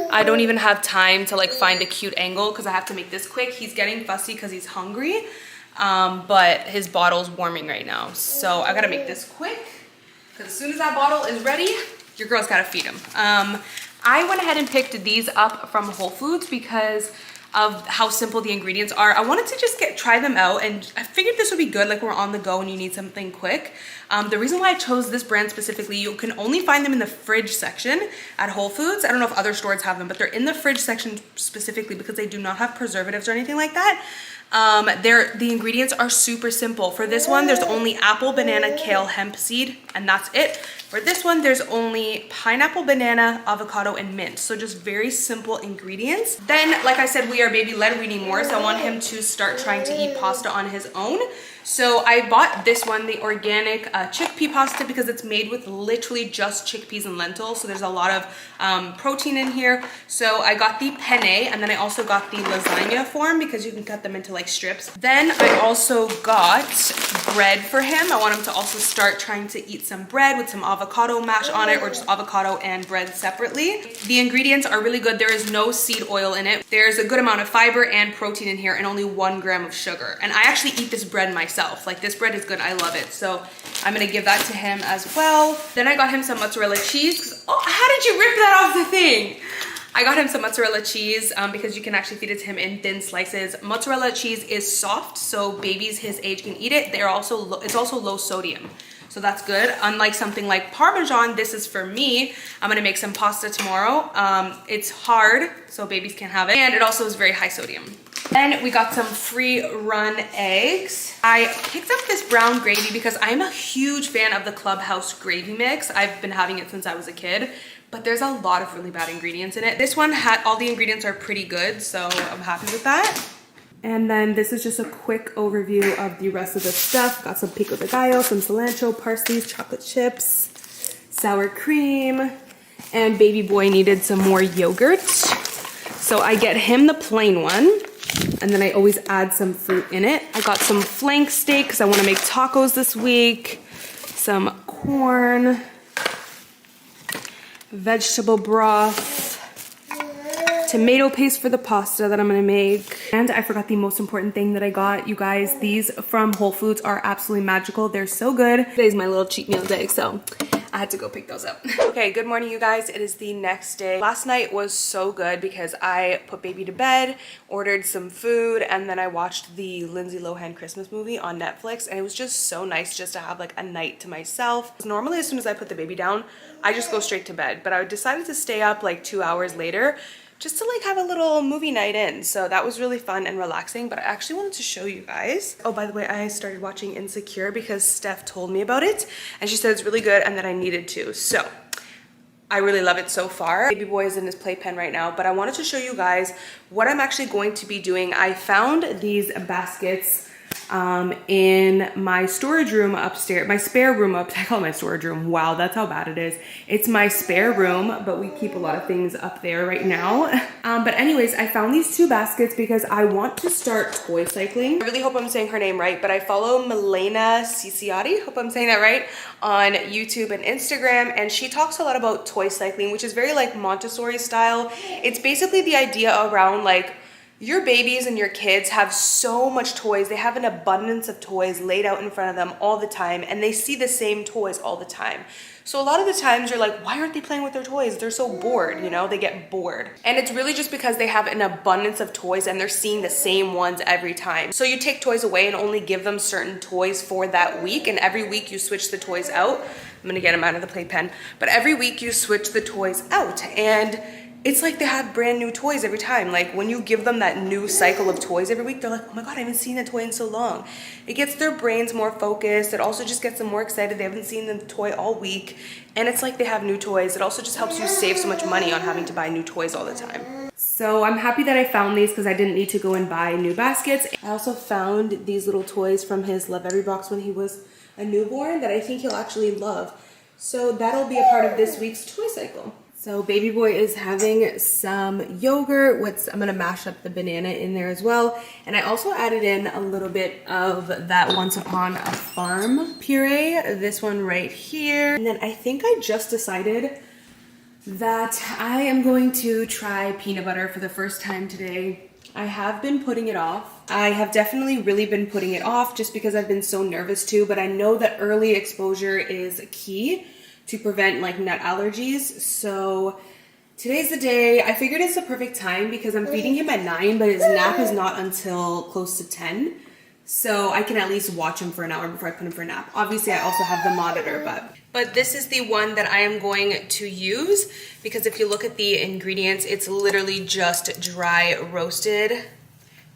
[SPEAKER 1] I don't even have time to like find a cute angle because I have to make this quick. He's getting fussy because he's hungry, but his bottle's warming right now. So I gotta make this quick because as soon as that bottle is ready, your girl's gotta feed him. I went ahead and picked these up from Whole Foods because of how simple the ingredients are. I wanted to just try them out, and I figured this would be good, like we're on the go and you need something quick. The reason why I chose this brand specifically, you can only find them in the fridge section at Whole Foods. I don't know if other stores have them, but they're in the fridge section specifically because they do not have preservatives or anything like that. The ingredients are super simple. For this one, there's only apple, banana, kale, hemp seed, and that's it. For this one, there's only pineapple, banana, avocado, and mint. So just very simple ingredients. Then, like I said, we are baby led weaning more, so I want him to start trying to eat pasta on his own. So I bought this one, the organic chickpea pasta, because it's made with literally just chickpeas and lentils. So there's a lot of protein in here. So I got the penne, and then I also got the lasagna form because you can cut them into like strips. Then I also got bread for him. I want him to also start trying to eat some bread with some avocado mash on it, or just avocado and bread separately. The ingredients are really good. There is no seed oil in it. There's a good amount of fiber and protein in here and only 1 gram of sugar. And I actually eat this bread myself. Like this bread is good, I love it. So I'm gonna give that to him as well. Then I got him some mozzarella cheese. Oh, how did you rip that off the thing? I got him some mozzarella cheese because you can actually feed it to him in thin slices. Mozzarella cheese is soft, so babies his age can eat it. It's also low sodium. So that's good. Unlike something like Parmesan, this is for me. I'm gonna make some pasta tomorrow. It's hard, so babies can't have it. And it also is very high sodium. Then we got some free run eggs. I picked up this brown gravy because I'm a huge fan of the Clubhouse gravy mix. I've been having it since I was a kid, but there's a lot of really bad ingredients in it. This one had, all the ingredients are pretty good, so I'm happy with that. And then this is just a quick overview of the rest of the stuff. Got some pico de gallo, some cilantro, parsley, chocolate chips, sour cream, and baby boy needed some more yogurt. So I get him the plain one, and then I always add some fruit in it. I got some flank steak because I want to make tacos this week, some corn, vegetable broth, tomato paste for the pasta that I'm gonna make. And I forgot the most important thing that I got. You guys, these from Whole Foods are absolutely magical. They're so good. Today's my little cheat meal day, so I had to go pick those up. Okay, good morning, you guys. It is the next day. Last night was so good because I put baby to bed, ordered some food, and then I watched the Lindsay Lohan Christmas movie on Netflix, and it was just so nice just to have like a night to myself. Normally, as soon as I put the baby down, I just go straight to bed, but I decided to stay up like 2 hours later just to like have a little movie night in. So that was really fun and relaxing, but I actually wanted to show you guys. Oh, by the way, I started watching Insecure because Steph told me about it and she said it's really good and that I needed to. So I really love it so far. Baby boy is in his playpen right now, but I wanted to show you guys what I'm actually going to be doing. I found these baskets in my storage room upstairs, my spare room up. I call it my storage room. Wow, that's how bad it is. It's my spare room, but we keep a lot of things up there right now. But anyways, I found these 2 baskets because I want to start toy cycling. I really hope I'm saying her name right, but I follow Milena Ciciotti, hope I'm saying that right, on YouTube and Instagram, and she talks a lot about toy cycling, which is very like Montessori style. It's basically the idea around like Your babies and your kids have so much toys. They have an abundance of toys laid out in front of them all the time, and they see the same toys all the time. So a lot of the times you're like, why aren't they playing with their toys? They're so bored, you know, they get bored. And it's really just because they have an abundance of toys and they're seeing the same ones every time. So you take toys away and only give them certain toys for that week, and every week you switch the toys out. I'm gonna get them out of the playpen, but every week you switch the toys out, and it's like they have brand new toys every time. Like when you give them that new cycle of toys every week, they're like, oh my God, I haven't seen a toy in so long. It gets their brains more focused. It also just gets them more excited. They haven't seen the toy all week. And it's like they have new toys. It also just helps you save so much money on having to buy new toys all the time. So I'm happy that I found these because I didn't need to go and buy new baskets. I also found these little toys from his Love Every box when he was a newborn that I think he'll actually love. So that'll be a part of this week's toy cycle. So baby boy is having some yogurt with, I'm gonna mash up the banana in there as well. And I also added in a little bit of that Once Upon a Farm puree, this one right here. And then I think I just decided that I am going to try peanut butter for the first time today. I have been putting it off. I have definitely really been putting it off just because I've been so nervous too, but I know that early exposure is key to prevent like nut allergies. So today's the day. I figured it's the perfect time because I'm feeding him at 9, but his nap is not until close to 10. So I can at least watch him for an hour before I put him for a nap. Obviously, I also have the monitor, but this is the one that I am going to use because if you look at the ingredients, it's literally just dry roasted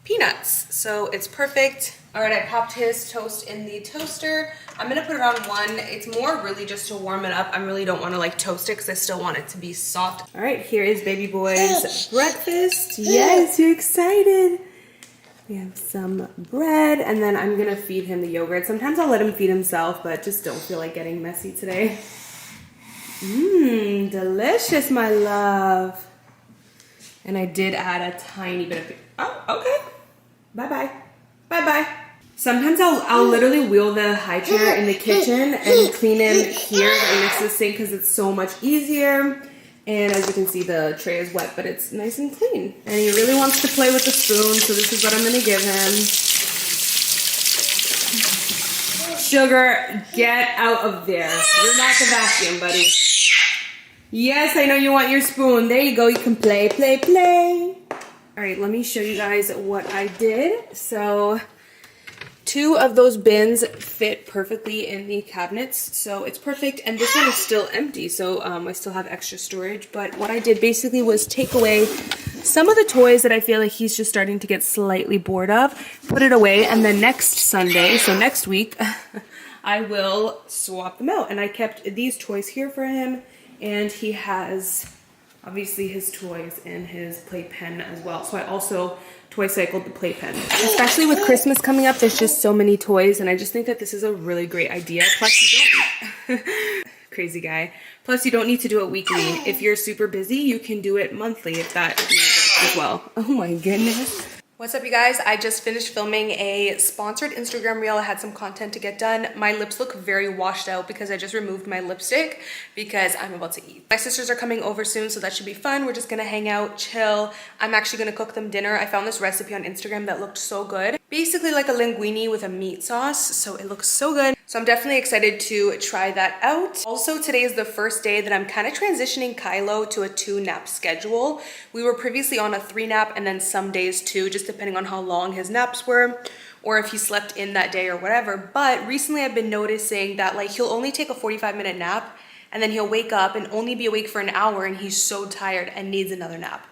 [SPEAKER 1] peanuts. So it's perfect. All right, I popped his toast in the toaster. I'm gonna put it on 1. It's more really just to warm it up. I really don't wanna like toast it because I still want it to be soft. All right, here is baby boy's breakfast. Yes, you're excited. We have some bread, and then I'm gonna feed him the yogurt. Sometimes I'll let him feed himself, but just don't feel like getting messy today. Mmm, delicious, my love. And I did add a tiny bit of, oh, okay. Bye-bye, bye-bye. Sometimes I'll literally wheel the high chair in the kitchen and clean him here right next to the sink because it's so much easier. And as you can see, the tray is wet, but it's nice and clean. And he really wants to play with the spoon, so this is what I'm gonna give him. Sugar, get out of there. You're not the vacuum, buddy. Yes, I know you want your spoon. There you go, you can play, play, play. All right, let me show you guys what I did. So 2 of those bins fit perfectly in the cabinets, so it's perfect. And this one is still empty, so I still have extra storage. But what I did basically was take away some of the toys that I feel like he's just starting to get slightly bored of, put it away, and then next Sunday, so next week, I will swap them out. And I kept these toys here for him, and he has obviously his toys and his playpen as well. So I also toy cycled the playpen. Especially with Christmas coming up, there's just so many toys, and I just think that this is a really great idea. Plus you don't crazy guy. Plus you don't need to do it weekly. If you're super busy, you can do it monthly if that works as well. Oh my goodness. What's up, you guys? I just finished filming a sponsored Instagram reel. I had some content to get done. My lips look very washed out because I just removed my lipstick because I'm about to eat. My sisters are coming over soon, so that should be fun. We're just gonna hang out, chill. I'm actually gonna cook them dinner. I found this recipe on Instagram that looked so good. Basically like a linguine with a meat sauce, so it looks so good. So I'm definitely excited to try that out. Also, today is the first day that I'm kind of transitioning Kylo to a 2-nap schedule. We were previously on a 3-nap and then some days 2, just depending on how long his naps were or if he slept in that day or whatever. But recently I've been noticing that like he'll only take a 45-minute nap and then he'll wake up and only be awake for an hour and he's so tired and needs another nap.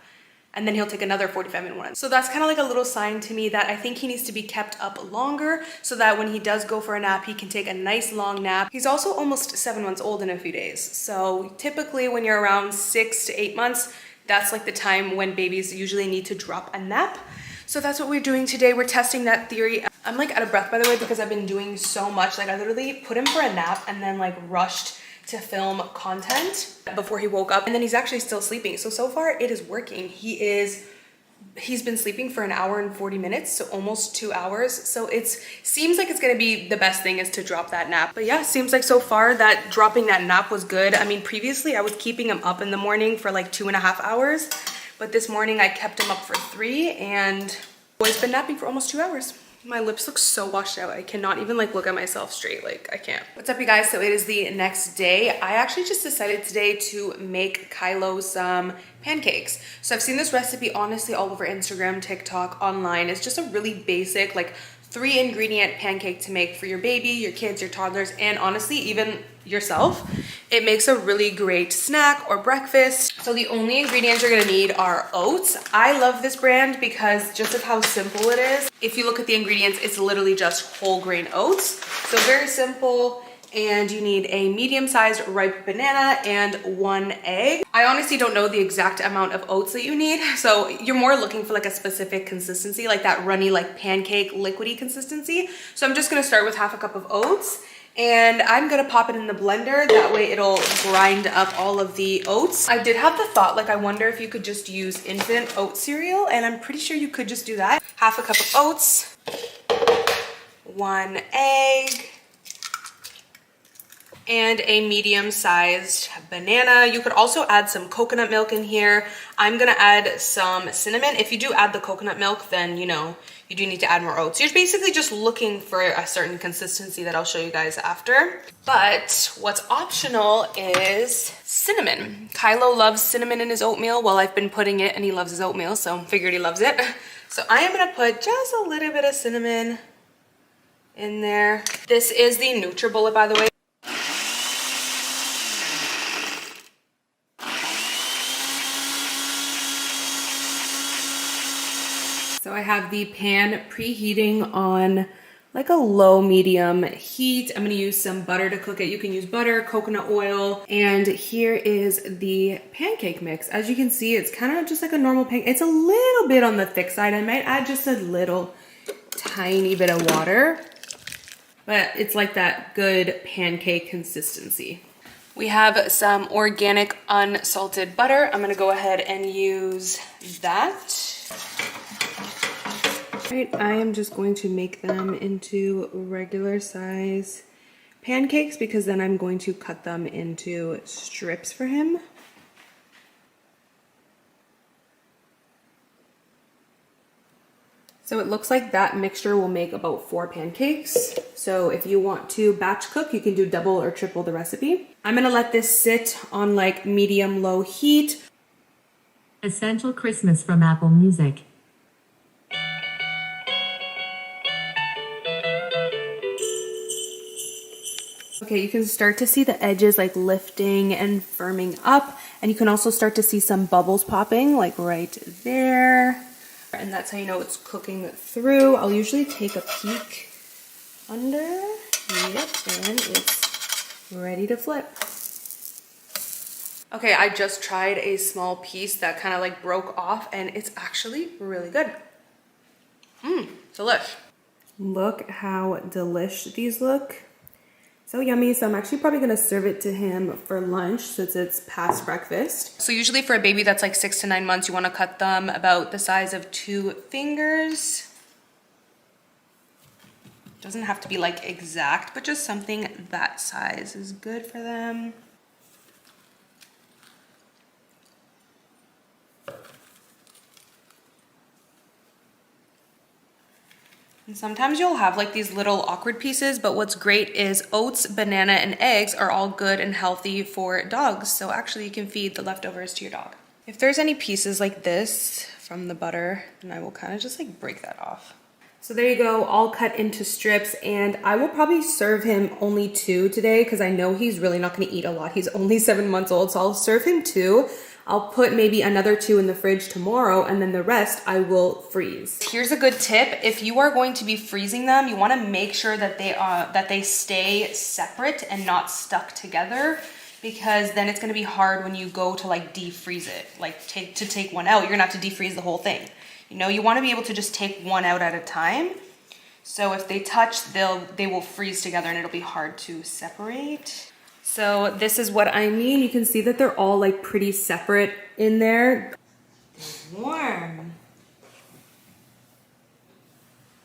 [SPEAKER 1] And then he'll take another 45-minute one. So that's kind of like a little sign to me that I think he needs to be kept up longer so that when he does go for a nap, he can take a nice long nap. He's also almost 7 months old in a few days. So typically when you're around 6 to 8 months, that's like the time when babies usually need to drop a nap. So that's what we're doing today. We're testing that theory. I'm like out of breath, by the way, because I've been doing so much. Like I literally put him for a nap and then like rushed to film content before he woke up, and then he's actually still sleeping. So far it is working. He's been sleeping for 1 hour and 40 minutes, so almost 2 hours. So it seems like it's gonna be the best thing is to drop that nap. But yeah, seems like so far that dropping that nap was good. I mean, previously I was keeping him up in the morning for like 2.5 hours, But this morning I kept him up for 3 and boy's been napping for almost 2 hours. My lips look so washed out. I cannot even like look at myself straight. Like I can't. What's up you guys? So it is the next day. I actually just decided today to make Kylo some pancakes. So I've seen this recipe honestly all over Instagram, TikTok, online. It's just a really basic like 3-ingredient pancake to make for your baby, your kids, your toddlers, and honestly even yourself. It makes a really great snack or breakfast. So the only ingredients you're gonna need are oats. I love this brand because just of how simple it is. If you look at the ingredients, it's literally just whole grain oats. So very simple. And you need a medium-sized ripe banana and 1 egg. I honestly don't know the exact amount of oats that you need. So you're more looking for like a specific consistency, like that runny, like pancake, liquidy consistency. So I'm just gonna start with half a cup of oats and I'm gonna pop it in the blender. That way it'll grind up all of the oats. I did have the thought, like I wonder if you could just use infant oat cereal, and I'm pretty sure you could just do that. Half a cup of oats, 1 egg, and a medium-sized banana. You could also add some coconut milk in here. I'm gonna add some cinnamon. If you do add the coconut milk, then you know, you do need to add more oats. You're basically just looking for a certain consistency that I'll show you guys after. But what's optional is cinnamon. Kylo loves cinnamon in his oatmeal. Well, I've been putting it and he loves his oatmeal, so figured he loves it. So I am gonna put just a little bit of cinnamon in there. This is the NutriBullet, by the way. So I have the pan preheating on like a low medium heat. I'm gonna use some butter to cook it. You can use butter, coconut oil, and here is the pancake mix. As you can see, it's kind of just like a normal pancake. It's a little bit on the thick side. I might add just a little tiny bit of water, but it's like that good pancake consistency. We have some organic unsalted butter. I'm gonna go ahead and use that. Right, I am just going to make them into regular size pancakes because then I'm going to cut them into strips for him. So it looks like that mixture will make about 4 pancakes. So if you want to batch cook, you can do double or triple the recipe. I'm gonna let this sit on like medium-low heat.
[SPEAKER 5] Essential Christmas from Apple Music.
[SPEAKER 1] Okay, you can start to see the edges like lifting and firming up, and you can also start to see some bubbles popping like right there. And that's how you know it's cooking through. I'll usually take a peek under. Yep, and it's ready to flip. Okay, I just tried a small piece that kind of like broke off, and it's actually really good. Delish. Look how delish these look. So yummy. So I'm actually probably gonna serve it to him for lunch since it's past breakfast. So usually for a baby that's like 6 to 9 months, you wanna cut them about the size of 2 fingers. Doesn't have to be like exact, but just something that size is good for them. And sometimes you'll have like these little awkward pieces, but what's great is oats, banana, and eggs are all good and healthy for dogs. So actually you can feed the leftovers to your dog. If there's any pieces like this from the butter, then I will kind of just like break that off. So there you go, all cut into strips, and I will probably serve him only 2 today because I know he's really not gonna eat a lot. He's only 7 months old, so I'll serve him 2. I'll put maybe another 2 in the fridge tomorrow, and then the rest I will freeze. Here's a good tip. If you are going to be freezing them, you wanna make sure that they stay separate and not stuck together, because then it's gonna be hard when you go to like defreeze it. Like to take one out, you're gonna have to defreeze the whole thing. You know, you wanna be able to just take one out at a time. So if they touch, they will freeze together and it'll be hard to separate. So this is what I mean. You can see that they're all like pretty separate in there. Warm.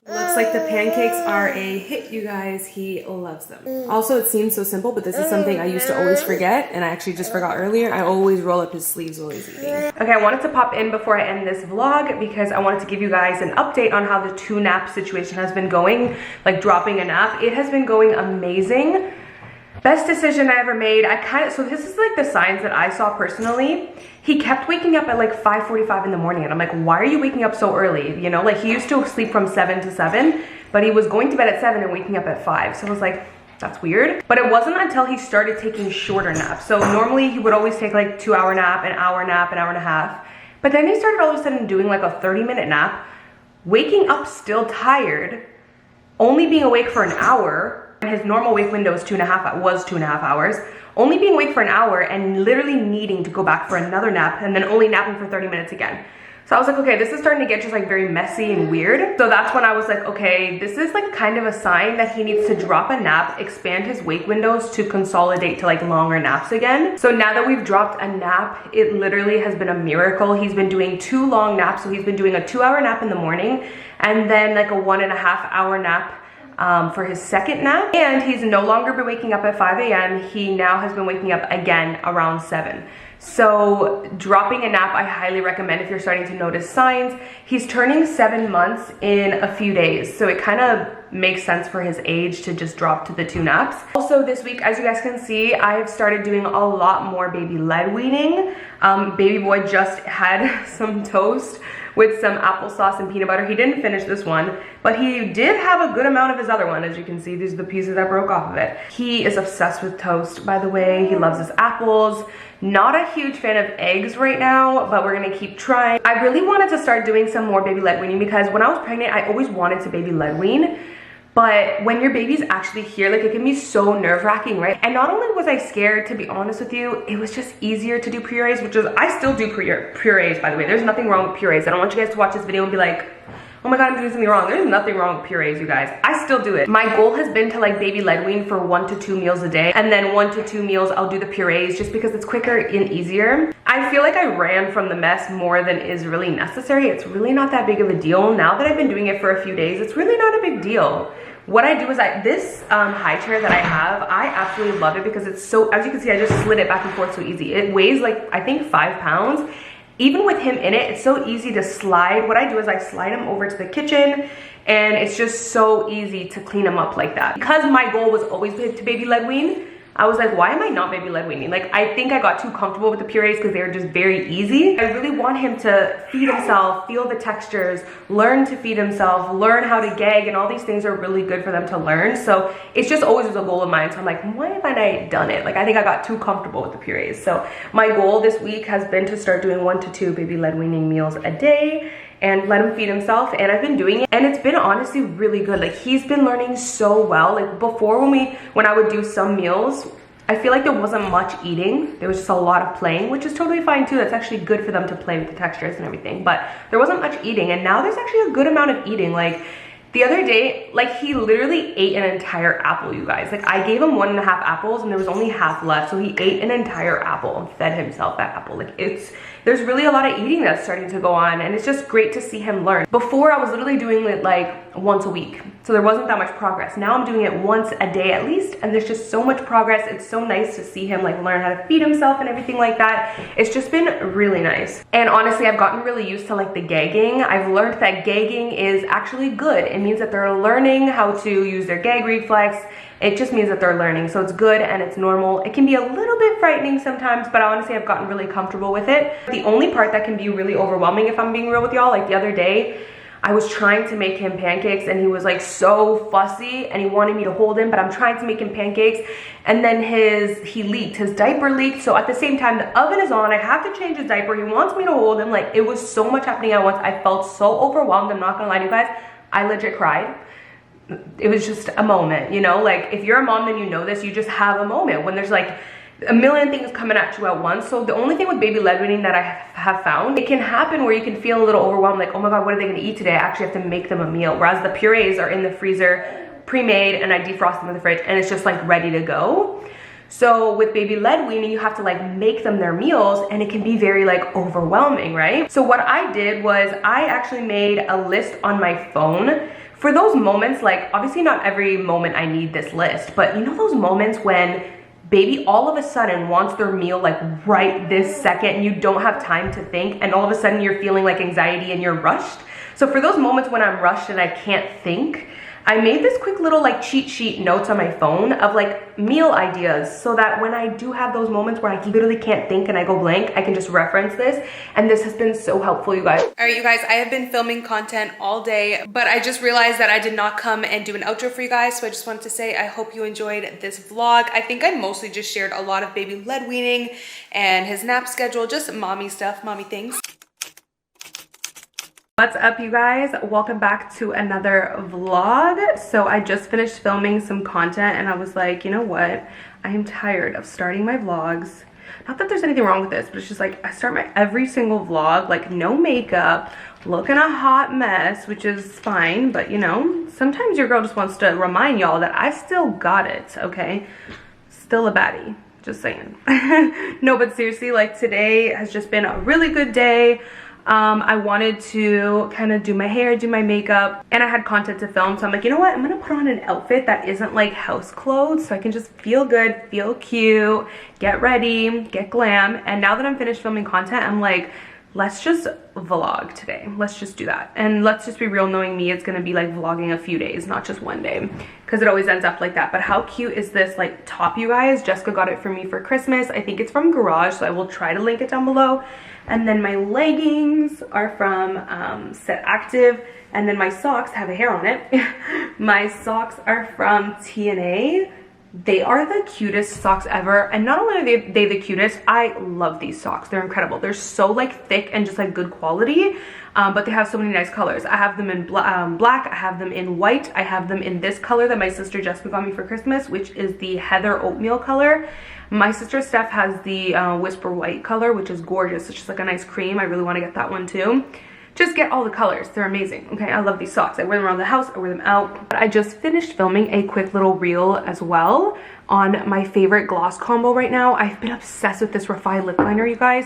[SPEAKER 1] Look Looks like the pancakes are a hit, you guys. He loves them. Also, it seems so simple, but this is something I used to always forget, and I actually just forgot earlier. I always roll up his sleeves while he's eating. Okay, I wanted to pop in before I end this vlog because I wanted to give you guys an update on how the 2 nap situation has been going, like dropping a nap. It has been going amazing. Best decision I ever made. So this is like the signs that I saw personally. He kept waking up at like 5:45 in the morning, and I'm like, why are you waking up so early? You know, like he used to sleep from 7 to 7, but he was going to bed at 7 and waking up at 5. So I was like, that's weird. But it wasn't until he started taking shorter naps. So normally he would always take like 2-hour nap, an hour nap, an hour and a half. But then he started all of a sudden doing like a 30-minute nap, waking up still tired, only being awake for an hour. His normal wake window was 2.5 hours. Only being awake for an hour and literally needing to go back for another nap and then only napping for 30 minutes again. So I was like, okay, this is starting to get just like very messy and weird. So that's when I was like, okay, this is like kind of a sign that he needs to drop a nap, expand his wake windows to consolidate to like longer naps again. So now that we've dropped a nap, it literally has been a miracle. He's been doing 2 long naps. So he's been doing a 2-hour nap in the morning and then like a 1.5-hour nap for his second nap, and he's no longer been waking up at 5 a.m. He now has been waking up again around 7. So dropping a nap, I highly recommend if you're starting to notice signs. He's turning 7 months in a few days, so it kind of makes sense for his age to just drop to the 2 naps. Also this week, as you guys can see, I've started doing a lot more baby-led weaning. Baby boy just had some toast with some applesauce and peanut butter. He didn't finish this one, but he did have a good amount of his other one. As you can see, these are the pieces that broke off of it. He is obsessed with toast, by the way. He loves his apples. Not a huge fan of eggs right now, but we're gonna keep trying. I really wanted to start doing some more baby-led weaning because when I was pregnant, I always wanted to baby-led wean. But when your baby's actually here, like it can be so nerve-wracking, right? And not only was I scared, to be honest with you, it was just easier to do purees, which is, I still do purees, by the way. There's nothing wrong with purees. I don't want you guys to watch this video and be like, oh my God, I'm doing something wrong. There's nothing wrong with purees, you guys. I still do it. My goal has been to like baby-led wean for 1 to 2 meals a day. And then 1 to 2 meals, I'll do the purees just because it's quicker and easier. I feel like I ran from the mess more than is really necessary. It's really not that big of a deal. Now that I've been doing it for a few days, it's really not a big deal. What I do is this high chair that I have, I absolutely love it because it's so, as you can see, I just slid it back and forth so easy. It weighs like, I think 5 pounds. Even with him in it, it's so easy to slide. What I do is I slide him over to the kitchen and it's just so easy to clean him up like that. Because my goal was always to baby-led wean, I was like, why am I not baby-led weaning? Like, I think I got too comfortable with the purees because they were just very easy. I really want him to feed himself, feel the textures, learn to feed himself, learn how to gag, and all these things are really good for them to learn. So it's just always was a goal of mine. So I'm like, why haven't I done it? Like, I think I got too comfortable with the purees. So my goal this week has been to start doing 1 to 2 baby-led weaning meals a day and let him feed himself, and I've been doing it and it's been honestly really good. Like, he's been learning so well. Like before, when I would do some meals, I feel like there wasn't much eating. There was just a lot of playing, which is totally fine too. That's actually good for them to play with the textures and everything, but there wasn't much eating, and now there's actually a good amount of eating. Like the other day, like he literally ate an entire apple, you guys. Like I gave him 1.5 apples and there was only half left, so he ate an entire apple and fed himself that apple. Like there's really a lot of eating that's starting to go on, and it's just great to see him learn. Before, I was literally doing it like once a week, so there wasn't that much progress. Now I'm doing it once a day at least, and there's just so much progress. It's so nice to see him like learn how to feed himself and everything like that. It's just been really nice. And honestly, I've gotten really used to like the gagging. I've learned that gagging is actually good. It means that they're learning how to use their gag reflex. It just means that they're learning, so it's good and it's normal. It can be a little bit frightening sometimes, but honestly, I've gotten really comfortable with it. The only part that can be really overwhelming, if I'm being real with y'all, like the other day, I was trying to make him pancakes and he was like so fussy and he wanted me to hold him, but I'm trying to make him pancakes, and then he leaked, his diaper leaked. So at the same time, the oven is on, I have to change his diaper, he wants me to hold him. Like, it was so much happening at once. I felt so overwhelmed, I'm not gonna lie to you guys. I legit cried. It was just a moment, you know? Like, if you're a mom, then you know this, you just have a moment when there's like a million things coming at you at once. So the only thing with baby-led weaning that I have found, it can happen where you can feel a little overwhelmed, like, oh my God, what are they gonna eat today? I actually have to make them a meal. Whereas the purees are in the freezer, pre-made, and I defrost them in the fridge, and it's just like ready to go. So with baby-led weaning, you have to like make them their meals, and it can be very like overwhelming, right? So what I did was I actually made a list on my phone for those moments, like obviously not every moment I need this list, but you know those moments when baby all of a sudden wants their meal like right this second and you don't have time to think, and all of a sudden you're feeling like anxiety and you're rushed. So for those moments when I'm rushed and I can't think, I made this quick little like cheat sheet notes on my phone of like meal ideas, so that when I do have those moments where I literally can't think and I go blank, I can just reference this. And this has been so helpful, you guys. All right, you guys, I have been filming content all day, but I just realized that I did not come and do an outro for you guys. So I just wanted to say, I hope you enjoyed this vlog. I think I mostly just shared a lot of baby lead weaning and his nap schedule, just mommy stuff, mommy things. What's up, you guys? Welcome back to another vlog. So I just finished filming some content and I was like, you know what? I am tired of starting my vlogs. Not that there's anything wrong with this, but it's just like I start my every single vlog like no makeup, looking a hot mess, which is fine, but you know, sometimes your girl just wants to remind y'all that I still got it, okay? Still a baddie, just saying. No, but seriously, like today has just been a really good day. I wanted to kind of do my hair, do my makeup, and I had content to film. So I'm like, you know what? I'm gonna put on an outfit that isn't like house clothes so I can just feel good, feel cute, get ready, get glam. And now that I'm finished filming content, I'm like, let's just vlog today. Let's just do that. And let's just be real, knowing me, it's gonna be like vlogging a few days, not just one day, because it always ends up like that. But how cute is this like top, you guys? Jessica got it for me for Christmas. I think it's from Garage, so I will try to link it down below. And then my leggings are from Set Active, and then my socks have a hair on it. My socks are from TNA. They are the cutest socks ever, and not only are they the cutest, I love these socks. They're incredible. They're so like thick and just like good quality, but they have so many nice colors. I have them in black, I have them in white, I have them in this color that my sister Jessica got me for Christmas, which is the Heather Oatmeal color. My sister Steph has the Whisper White color, which is gorgeous. It's just like a nice cream. I really want to get that one too. Just get all the colors. They're amazing. Okay, I love these socks. I wear them around the house, I wear them out. But I just finished filming a quick little reel as well on my favorite gloss combo right now. I've been obsessed with this Refi lip liner, you guys.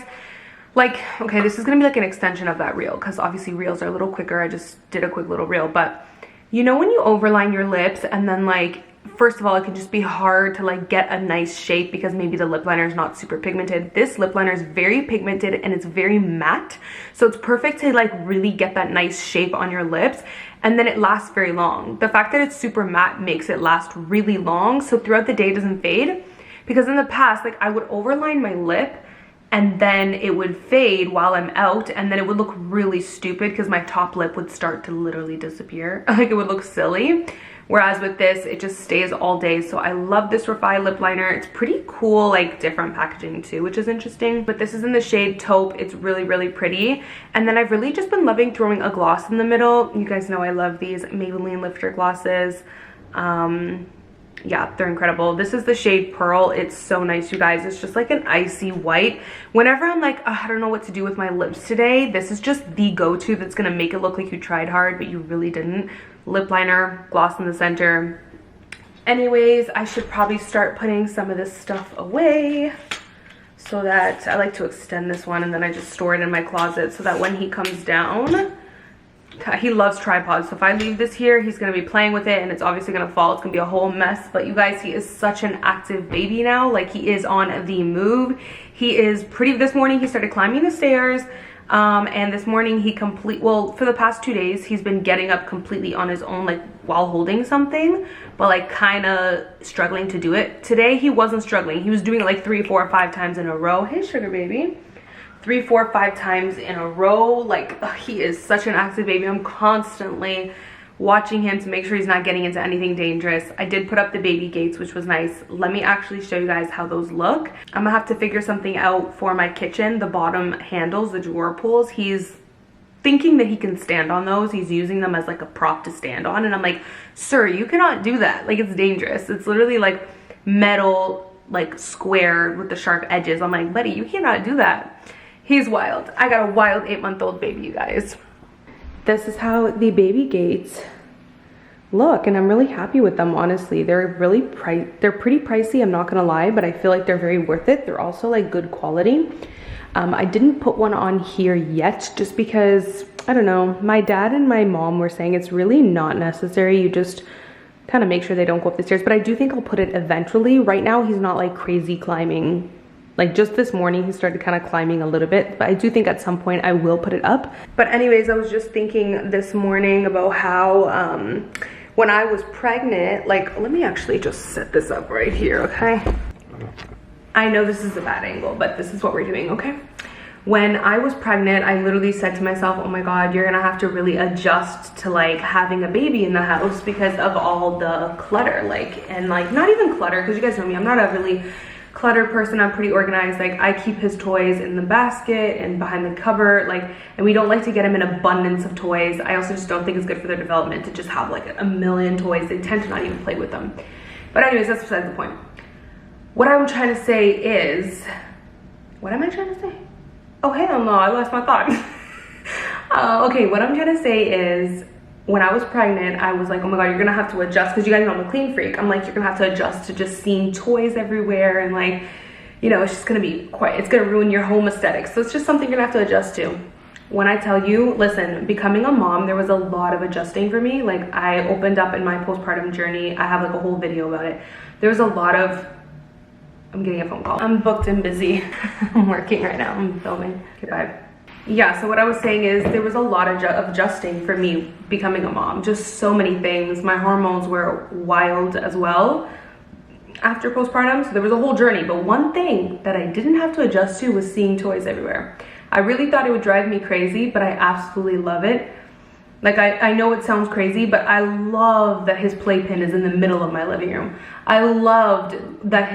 [SPEAKER 1] Like, okay, this is gonna be like an extension of that reel, because obviously reels are a little quicker. I just did a quick little reel, but you know when you overline your lips and then like, first of all, it can just be hard to like get a nice shape because maybe the lip liner is not super pigmented. This lip liner is very pigmented and it's very matte, so it's perfect to like really get that nice shape on your lips, and then it lasts very long. The fact that it's super matte makes it last really long, so throughout the day it doesn't fade. Because in the past, like I would overline my lip and then it would fade while I'm out, and then it would look really stupid because my top lip would start to literally disappear. Like it would look silly. Whereas with this, it just stays all day. So I love this Refi lip liner. It's pretty cool, like different packaging too, which is interesting. But this is in the shade Taupe. It's really, really pretty. And then I've really just been loving throwing a gloss in the middle. You guys know I love these Maybelline Lifter glosses. Yeah, they're incredible. This is the shade Pearl. It's so nice, you guys. It's just like an icy white. Whenever I'm like, oh, I don't know what to do with my lips today, this is just the go-to that's gonna make it look like you tried hard, but you really didn't. Lip liner, gloss in the center. Anyways, I should probably start putting some of this stuff away, so that I like to extend this one and then I just store it in my closet so that when he comes down, he loves tripods, so if I leave this here, he's gonna be playing with it and it's obviously gonna fall. It's gonna be a whole mess. But you guys, he is such an active baby now. Like, he is on the move. He is pretty. This morning he started climbing the stairs, and this morning he for the past 2 days he's been getting up completely on his own, like while holding something, but like kind of struggling to do it. Today he wasn't struggling. He was doing it like 3, 4, 5 times in a row. Hey sugar baby. 3, 4, 5 times in a row. Like, he is such an active baby. I'm constantly watching him to make sure he's not getting into anything dangerous. I did put up the baby gates, which was nice. Let me actually show you guys how those look. I'm gonna have to figure something out for my kitchen. The bottom handles, the drawer pulls, he's thinking that he can stand on those. He's using them as like a prop to stand on, and I'm like, sir, you cannot do that. Like, it's dangerous. It's literally like metal, like square with the sharp edges. I'm like, buddy, you cannot do that. He's wild. I got a wild 8-month-old baby, you guys. This is how the baby gates look, and I'm really happy with them, honestly. They're pretty pricey, I'm not gonna lie, but I feel like they're very worth it. They're also like good quality. I didn't put one on here yet just because, I don't know, my dad and my mom were saying it's really not necessary. You just kind of make sure they don't go up the stairs, but I do think I'll put it eventually. Right now he's not like crazy climbing. Like just this morning he started kind of climbing a little bit, but I do think at some point I will put it up. But anyways, I was just thinking this morning about how when I was pregnant, like, let me actually just set this up right here, okay? I know this is a bad angle, but this is what we're doing, okay? When I was pregnant, I literally said to myself, oh my God, you're gonna have to really adjust to like having a baby in the house because of all the clutter, like, and like not even clutter, because you guys know me, I'm not a really clutter person. I'm pretty organized. Like I keep his toys in the basket and behind the cupboard, like, and we don't like to get him an abundance of toys. I also just don't think it's good for their development to just have like a million toys. They tend to not even play with them. But anyways, that's besides the point. What I'm trying to say is, what am I trying to say? Oh, hell no, I lost my thought. Okay, what I'm trying to say is, when I was pregnant, I was like, oh my God, you're gonna have to adjust, because you guys know I'm a clean freak. I'm like, you're gonna have to adjust to just seeing toys everywhere, and like, you know, it's just gonna be it's gonna ruin your home aesthetic. So it's just something you're gonna have to adjust to. When I tell you, listen, becoming a mom, there was a lot of adjusting for me. Like I opened up in my postpartum journey. I have like a whole video about it. There was a lot of, I'm getting a phone call. I'm booked and busy. I'm working right now, I'm filming. Okay, bye. Yeah, so what I was saying is there was a lot of adjusting for me becoming a mom. Just so many things. My hormones were wild as well after postpartum, so there was a whole journey. But one thing that I didn't have to adjust to was seeing toys everywhere. I really thought it would drive me crazy, but I absolutely love it. Like I know it sounds crazy, but I love that his playpen is in the middle of my living room. I loved that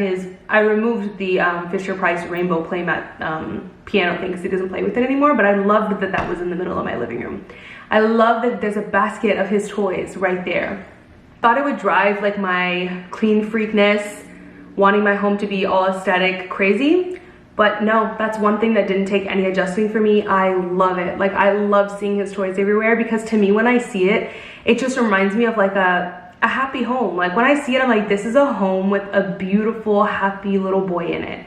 [SPEAKER 1] I removed the Fisher-Price rainbow playmat piano thing because he doesn't play with it anymore, but I loved that that was in the middle of my living room. I love that there's a basket of his toys right there. Thought it would drive like my clean freakness, wanting my home to be all aesthetic crazy. But no, that's one thing that didn't take any adjusting for me. I love it. Like I love seeing his toys everywhere, because to me, when I see it, it just reminds me of like a happy home. Like when I see it, I'm like, this is a home with a beautiful, happy little boy in it.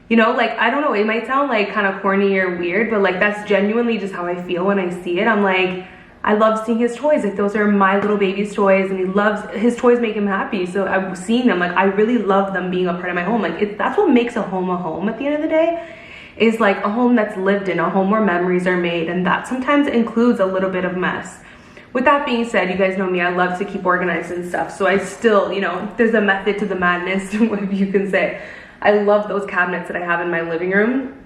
[SPEAKER 1] You know, like, I don't know, it might sound like kind of corny or weird, but like that's genuinely just how I feel when I see it. I'm like, I love seeing his toys. Like those are my little baby's toys, and he loves, his toys make him happy. So I'm seeing them, like I really love them being a part of my home. Like that's what makes a home at the end of the day, is like a home that's lived in, a home where memories are made, and that sometimes includes a little bit of mess. With that being said, you guys know me, I love to keep organized and stuff. So I still, you know, there's a method to the madness, if you can say. I love those cabinets that I have in my living room,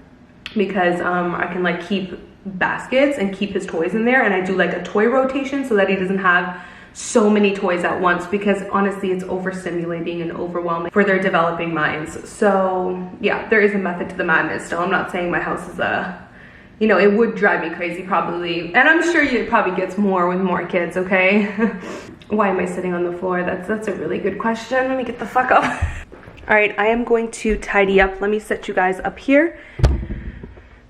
[SPEAKER 1] because I can like keep baskets and keep his toys in there, and I do like a toy rotation so that he doesn't have so many toys at once, because honestly it's overstimulating and overwhelming for their developing minds. So yeah, there is a method to the madness. Still, I'm not saying my house is you know, it would drive me crazy probably, and I'm sure it probably gets more with more kids, okay? Why am I sitting on the floor? That's a really good question. Let me get the fuck up. All right, I am going to tidy up. Let me set you guys up here,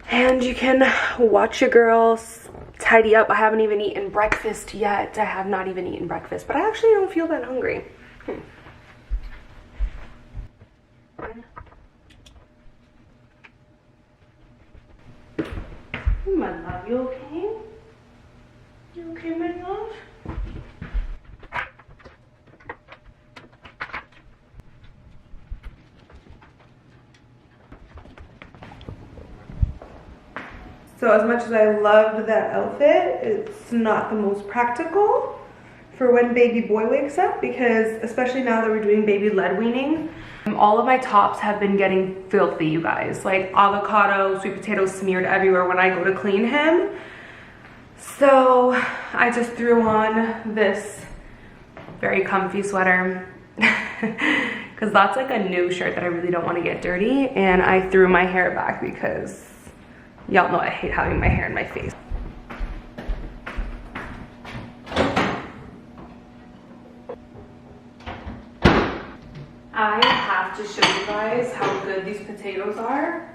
[SPEAKER 1] and you can watch your girls tidy up. I haven't even eaten breakfast yet. I have not even eaten breakfast, but I actually don't feel that hungry. My love, you okay? You okay, my love? So as much as I loved that outfit, it's not the most practical for when baby boy wakes up, because especially now that we're doing baby led weaning, all of my tops have been getting filthy, you guys. Like avocado, sweet potato smeared everywhere when I go to clean him. So I just threw on this very comfy sweater because that's like a new shirt that I really don't want to get dirty, and I threw my hair back because y'all know I hate having my hair in my face. I have to show you guys how good these potatoes are.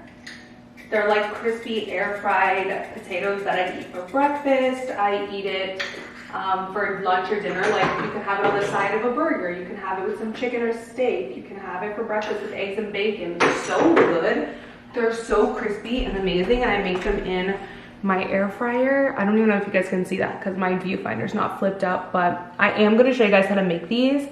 [SPEAKER 1] They're like crispy air fried potatoes that I eat for breakfast. I eat it for lunch or dinner. Like you can have it on the side of a burger. You can have it with some chicken or steak. You can have it for breakfast with eggs and bacon. They're so good. They're so crispy and amazing, and I make them in my air fryer. I don't even know if you guys can see that because my viewfinder's not flipped up, but I am going to show you guys how to make these.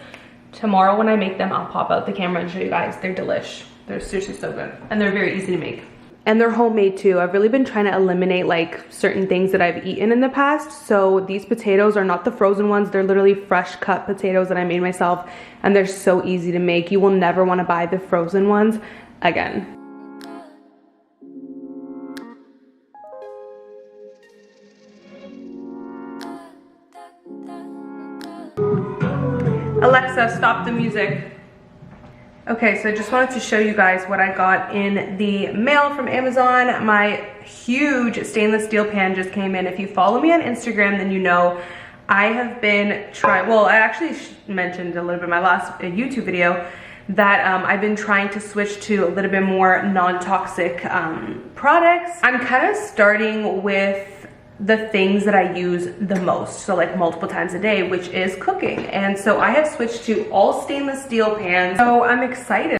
[SPEAKER 1] Tomorrow when I make them, I'll pop out the camera and show you guys. They're delish. They're seriously so good, and they're very easy to make. And they're homemade too. I've really been trying to eliminate like certain things that I've eaten in the past. So these potatoes are not the frozen ones. They're literally fresh cut potatoes that I made myself, and they're so easy to make. You will never want to buy the frozen ones again. Alexa, stop the music. Okay, so I just wanted to show you guys what I got in the mail from Amazon. My huge stainless steel pan just came in. If you follow me on Instagram, then you know I have been trying, well, I actually mentioned a little bit in my last YouTube video that I've been trying to switch to a little bit more non-toxic products. I'm kind of starting with the things that I use the most, so like multiple times a day, which is cooking. And so I have switched to all stainless steel pans, so I'm excited.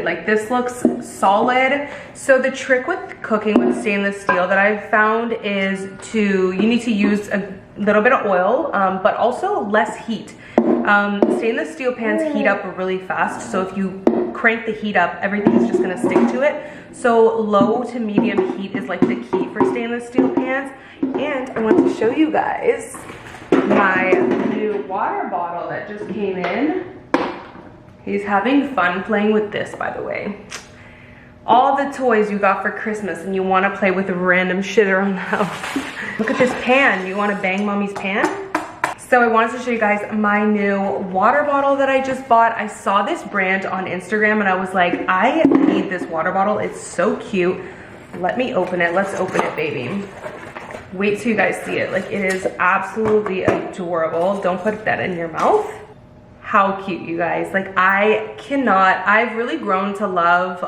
[SPEAKER 1] Like, this looks solid. So the trick with cooking with stainless steel that I've found is you need to use a little bit of oil, but also less heat. Stainless steel pans heat up really fast, so if you crank the heat up, everything's just gonna stick to it. So low to medium heat is like the key for stainless steel pans. And I want to show you guys my new water bottle that just came in. He's having fun playing with this, by the way. All the toys you got for Christmas and you want to play with random shit around the house. Look at this pan. You want to bang mommy's pan? So I wanted to show you guys my new water bottle that I just bought. I saw this brand on Instagram and I was like, I need this water bottle. It's so cute. Let me open it. Let's open it, baby. Wait till you guys see it. Like, it is absolutely adorable. Don't put that in your mouth. How cute, you guys. Like, I've really grown to love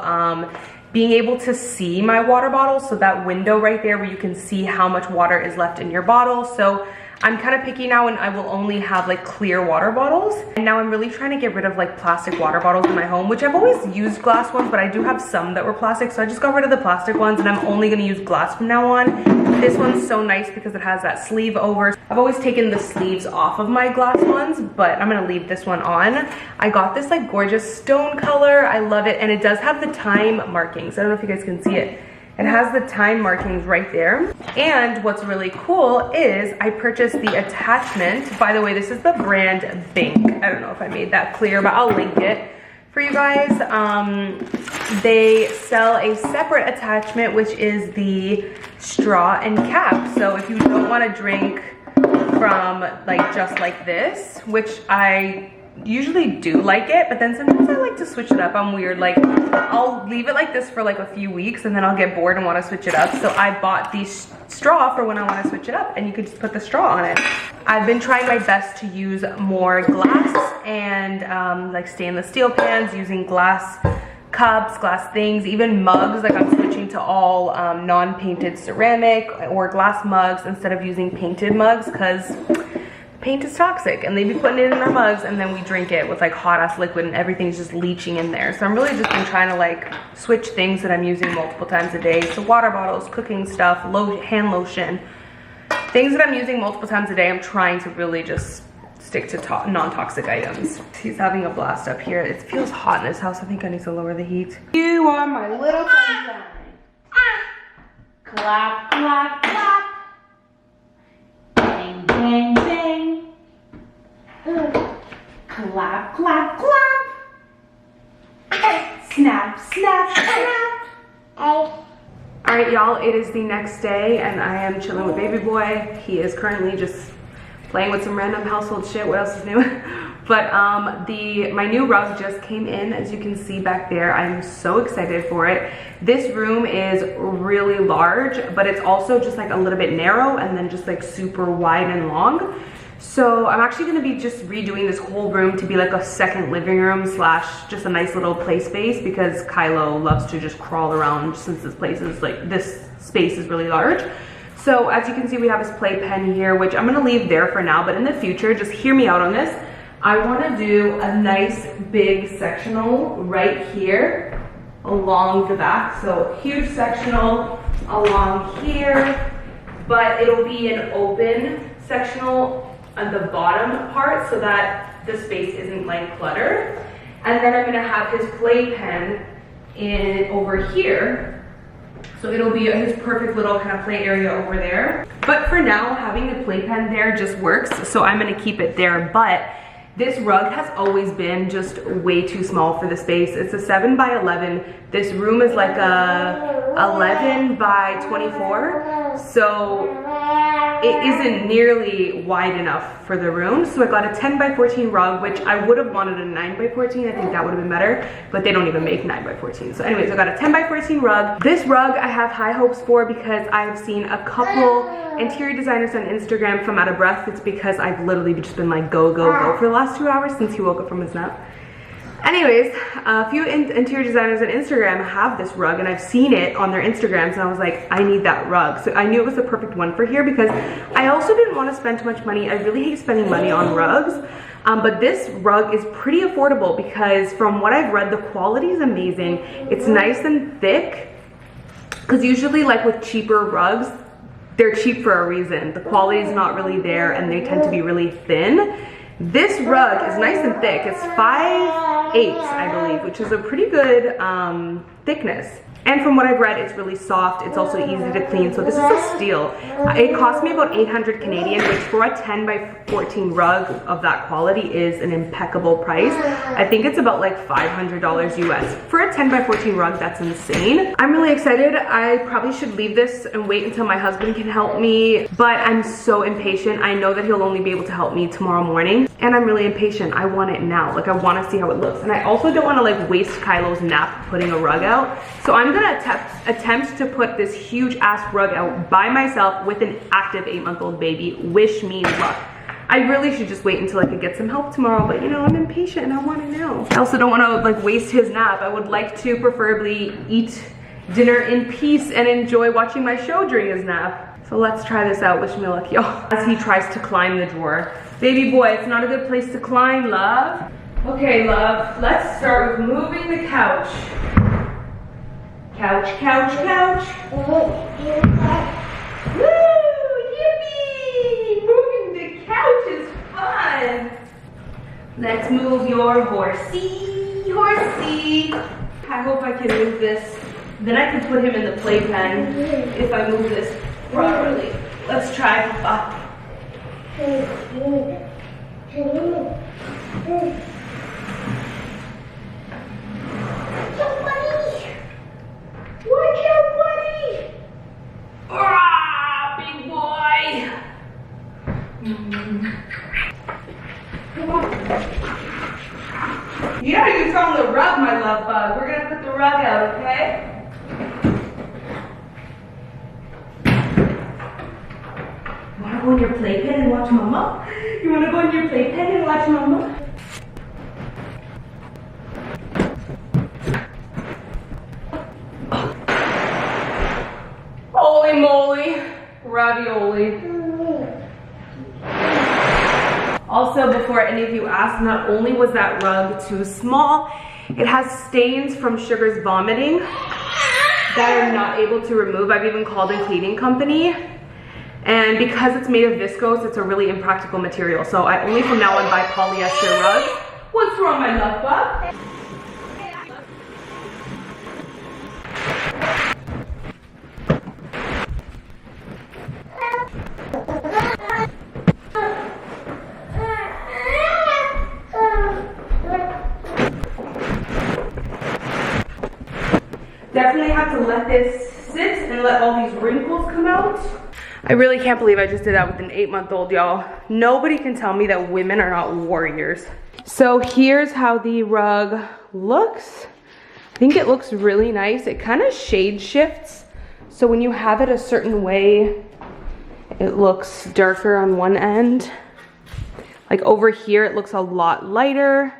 [SPEAKER 1] being able to see my water bottle. So that window right there where you can see how much water is left in your bottle. So I'm kind of picky now, and I will only have like clear water bottles. And now I'm really trying to get rid of like plastic water bottles in my home, which I've always used glass ones, but I do have some that were plastic. So I just got rid of the plastic ones, and I'm only going to use glass from now on. This one's so nice because it has that sleeve over. I've always taken the sleeves off of my glass ones, but I'm going to leave this one on. I got this like gorgeous stone color. I love it. And it does have the time markings. I don't know if you guys can see it. It has the time markings right there. And what's really cool is I purchased the attachment. By the way, this is the brand Bink. I don't know if I made that clear, but I'll link it for you guys. They sell a separate attachment, which is the straw and cap. So if you don't want to drink from like just like this, which I usually do like it, but then sometimes I like to switch it up. I'm weird. Like, I'll leave it like this for like a few weeks and then I'll get bored and want to switch it up. So I bought the straw for when I want to switch it up, and you could just put the straw on it. I've been trying my best to use more glass and like stainless steel pans, using glass cups, glass things, even mugs. Like, I'm switching to all non-painted ceramic or glass mugs instead of using painted mugs, because paint is toxic and they be putting it in our mugs and then we drink it with like hot ass liquid and everything's just leaching in there. So I'm really just been trying to like switch things that I'm using multiple times a day. So water bottles, cooking stuff, hand lotion, things that I'm using multiple times a day. I'm trying to really just stick to non-toxic items. He's having a blast up here. It feels hot in this house. I think I need to lower the heat. You are my little sunshine. Clap, clap, clap. Bang, bang, bang. Clap, clap, clap. Snap, snap, snap. All right, y'all, it is the next day and I am chilling with baby boy. He is currently just playing with some random household shit. What else is new? But my new rug just came in, as you can see back there. I'm so excited for it. This room is really large, but it's also just like a little bit narrow and then just like super wide and long. So I'm actually gonna be just redoing this whole room to be like a second living room slash just a nice little play space, because Kylo loves to just crawl around since this space is really large. So as you can see, we have his playpen here, which I'm gonna leave there for now, but in the future, just hear me out on this. I wanna do a nice big sectional right here along the back. So huge sectional along here, but it'll be an open sectional on the bottom part so that the space isn't like cluttered. And then I'm gonna have his playpen in over here. So it'll be his perfect little kind of play area over there. But for now, having the playpen there just works. So I'm gonna keep it there. But this rug has always been just way too small for the space. It's a 7 by 11. This room is like a 11 by 24. So it isn't nearly wide enough for the room. So I got a 10 by 14 rug, which I would have wanted a 9 by 14. I think that would have been better, but they don't even make 9 by 14. So anyways, I got a 10 by 14 rug. This rug I have high hopes for because I've seen a couple interior designers on Instagram from out of breath. It's because I've literally just been like go, go, go for the last 2 hours since he woke up from his nap. Anyways, a few interior designers on Instagram have this rug and I've seen it on their Instagrams and I was like, I need that rug. So I knew it was the perfect one for here because I also didn't want to spend too much money. I really hate spending money on rugs. But this rug is pretty affordable because from what I've read, the quality is amazing. It's nice and thick because usually like with cheaper rugs, they're cheap for a reason. The quality is not really there and they tend to be really thin. This rug is nice and thick. It's 5/8, I believe, which is a pretty good thickness. And from what I've read, it's really soft. It's also easy to clean, so this is a steal. It cost me about 800 Canadian, which for a 10 by 14 rug of that quality is an impeccable price. I think it's about like $500 US. For a 10 by 14 rug, that's insane. I'm really excited. I probably should leave this and wait until my husband can help me, but I'm so impatient. I know that he'll only be able to help me tomorrow morning, and I'm really impatient. I want it now. Like, I want to see how it looks, and I also don't want to like waste Kylo's nap putting a rug out. So I'm gonna attempt to put this huge ass rug out by myself with an active 8-month-old baby. Wish me luck. I really should just wait until I could get some help tomorrow, but you know, I'm impatient and I want it now. I also don't want to like waste his nap. I would like to preferably eat dinner in peace and enjoy watching my show during his nap. So let's try this out. Wish me luck, y'all. As he tries to climb the drawer. Baby boy, it's not a good place to climb, love. Okay, love, let's start with moving the couch. Couch, couch, couch. Woo, yippee! Moving the couch is fun. Let's move your horsey, horsey. I hope I can move this. Then I can put him in the playpen if I move this properly. Let's try, Papa. Watch out, buddy! Ah, big boy! Yeah, you found the rug, my love bug. We're gonna put the rug out, okay? You wanna go in your playpen and watch Mama? You wanna go in your playpen and watch Mama? Holy moly, ravioli. Also, before any of you ask, not only was that rug too small, it has stains from Sugar's vomiting that I'm not able to remove. I've even called a cleaning company. And because it's made of viscose, it's a really impractical material. So I only from now on buy polyester rugs. What's wrong, my love bug? Definitely have to let this sit and let all these wrinkles come out. I really can't believe I just did that with an 8-month-old, y'all. Nobody can tell me that women are not warriors. So here's how the rug looks. I think it looks really nice. It kind of shade shifts. So when you have it a certain way, it looks darker on one end. Like over here, it looks a lot lighter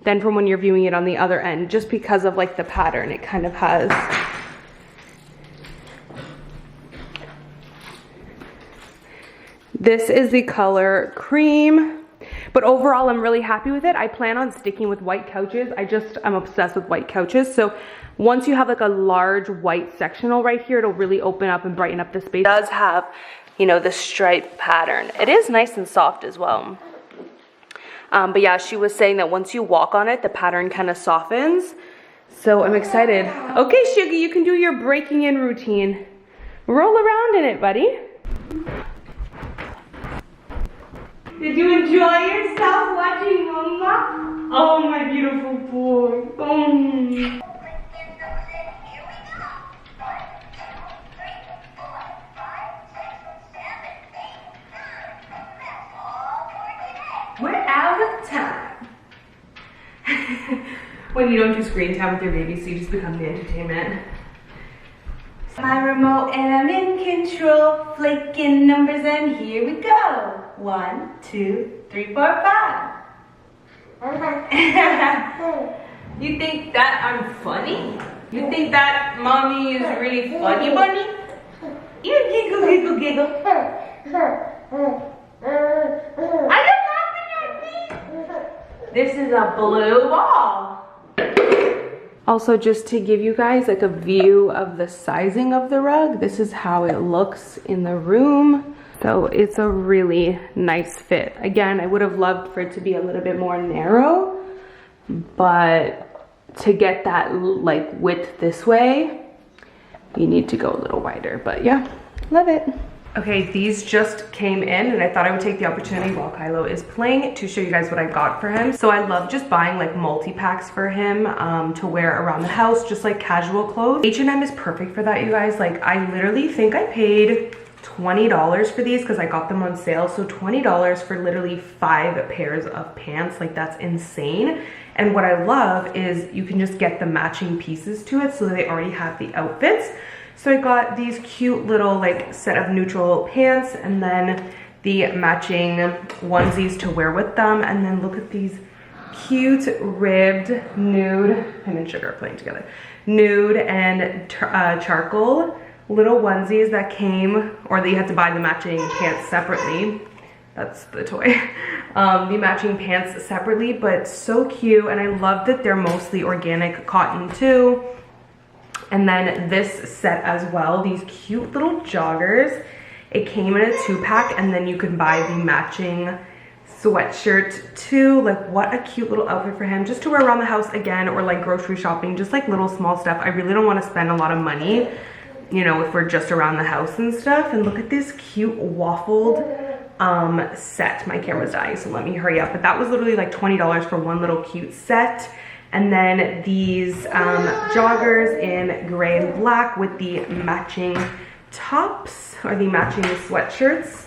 [SPEAKER 1] than from when you're viewing it on the other end, just because of like the pattern it kind of has. This is the color cream. But overall, I'm really happy with it. I plan on sticking with white couches. I'm obsessed with white couches. So once you have like a large white sectional right here, it'll really open up and brighten up the space. It does have, you know, the stripe pattern. It is nice and soft as well. But yeah, she was saying that once you walk on it, the pattern kind of softens. So I'm excited. Okay, Sugar, you can do your breaking in routine. Roll around in it, buddy. Did you enjoy yourself watching Mama? Oh, my beautiful boy. Oh. We're out of time. When you don't do screen time with your baby, so you just become the entertainment. My remote and I'm in control, flaking numbers and here we go. 1, 2, 3, 4, 5. You think that I'm funny? You think that mommy is really funny, bunny? You giggle, giggle, giggle. Are you laughing at me? This is a blue ball. Also, just to give you guys like a view of the sizing of the rug, this is how it looks in the room. So it's a really nice fit. Again, I would have loved for it to be a little bit more narrow, but to get that like width this way, you need to go a little wider. But yeah, love it. Okay, these just came in and I thought I would take the opportunity while Kylo is playing to show you guys what I got for him. So I love just buying like multi-packs for him to wear around the house, just like casual clothes. H&M is perfect for that, you guys. Like I literally think I paid $20 for these because I got them on sale. So $20 for literally 5 pairs of pants, like that's insane. And what I love is you can just get the matching pieces to it so they already have the outfits. So I got these cute little like set of neutral pants and then the matching onesies to wear with them. And then look at these cute ribbed nude, him and Sugar are playing together, nude and charcoal little onesies that came, or that you had to buy the matching pants separately. That's the toy. The matching pants separately, but so cute. And I love that they're mostly organic cotton too. And then this set as well, these cute little joggers. It came in a 2-pack and then you can buy the matching sweatshirt too. Like what a cute little outfit for him just to wear around the house again, or like grocery shopping, just like little small stuff. I really don't want to spend a lot of money, you know, if we're just around the house and stuff. And look at this cute waffled set. My camera's dying, so let me hurry up. But that was literally like $20 for one little cute set. And then these joggers in gray and black with the matching tops, or the matching sweatshirts.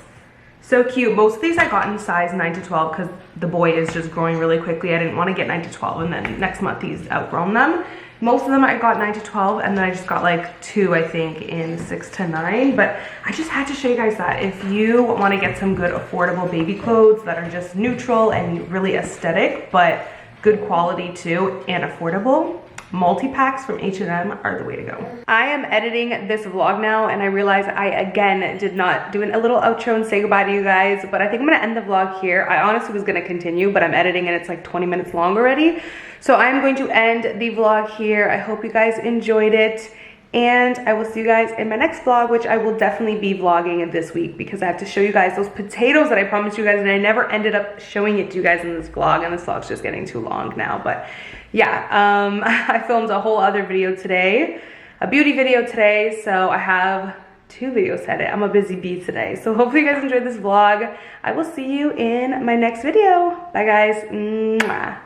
[SPEAKER 1] So cute. Most of these I got in size 9 to 12 because the boy is just growing really quickly. I didn't want to get 9 to 12 and then next month he's outgrown them. Most of them I got 9 to 12 and then I just got like 2, I think, in 6 to 9. But I just had to show you guys that if you want to get some good affordable baby clothes that are just neutral and really aesthetic, but good quality too and affordable, multi-packs from H&M are the way to go. I am editing this vlog now and I realize I again did not do a little outro and say goodbye to you guys, but I think I'm gonna end the vlog here. I honestly was gonna continue, but I'm editing and it's like 20 minutes long already. So I'm going to end the vlog here. I hope you guys enjoyed it. And I will see you guys in my next vlog, which I will definitely be vlogging this week because I have to show you guys those potatoes that I promised you guys and I never ended up showing it to you guys in this vlog, and this vlog's just getting too long now. But yeah, I filmed a whole other video today, a beauty video today, so I have 2 videos to edit. I'm a busy bee today. So hopefully you guys enjoyed this vlog. I will see you in my next video. Bye guys. Mwah.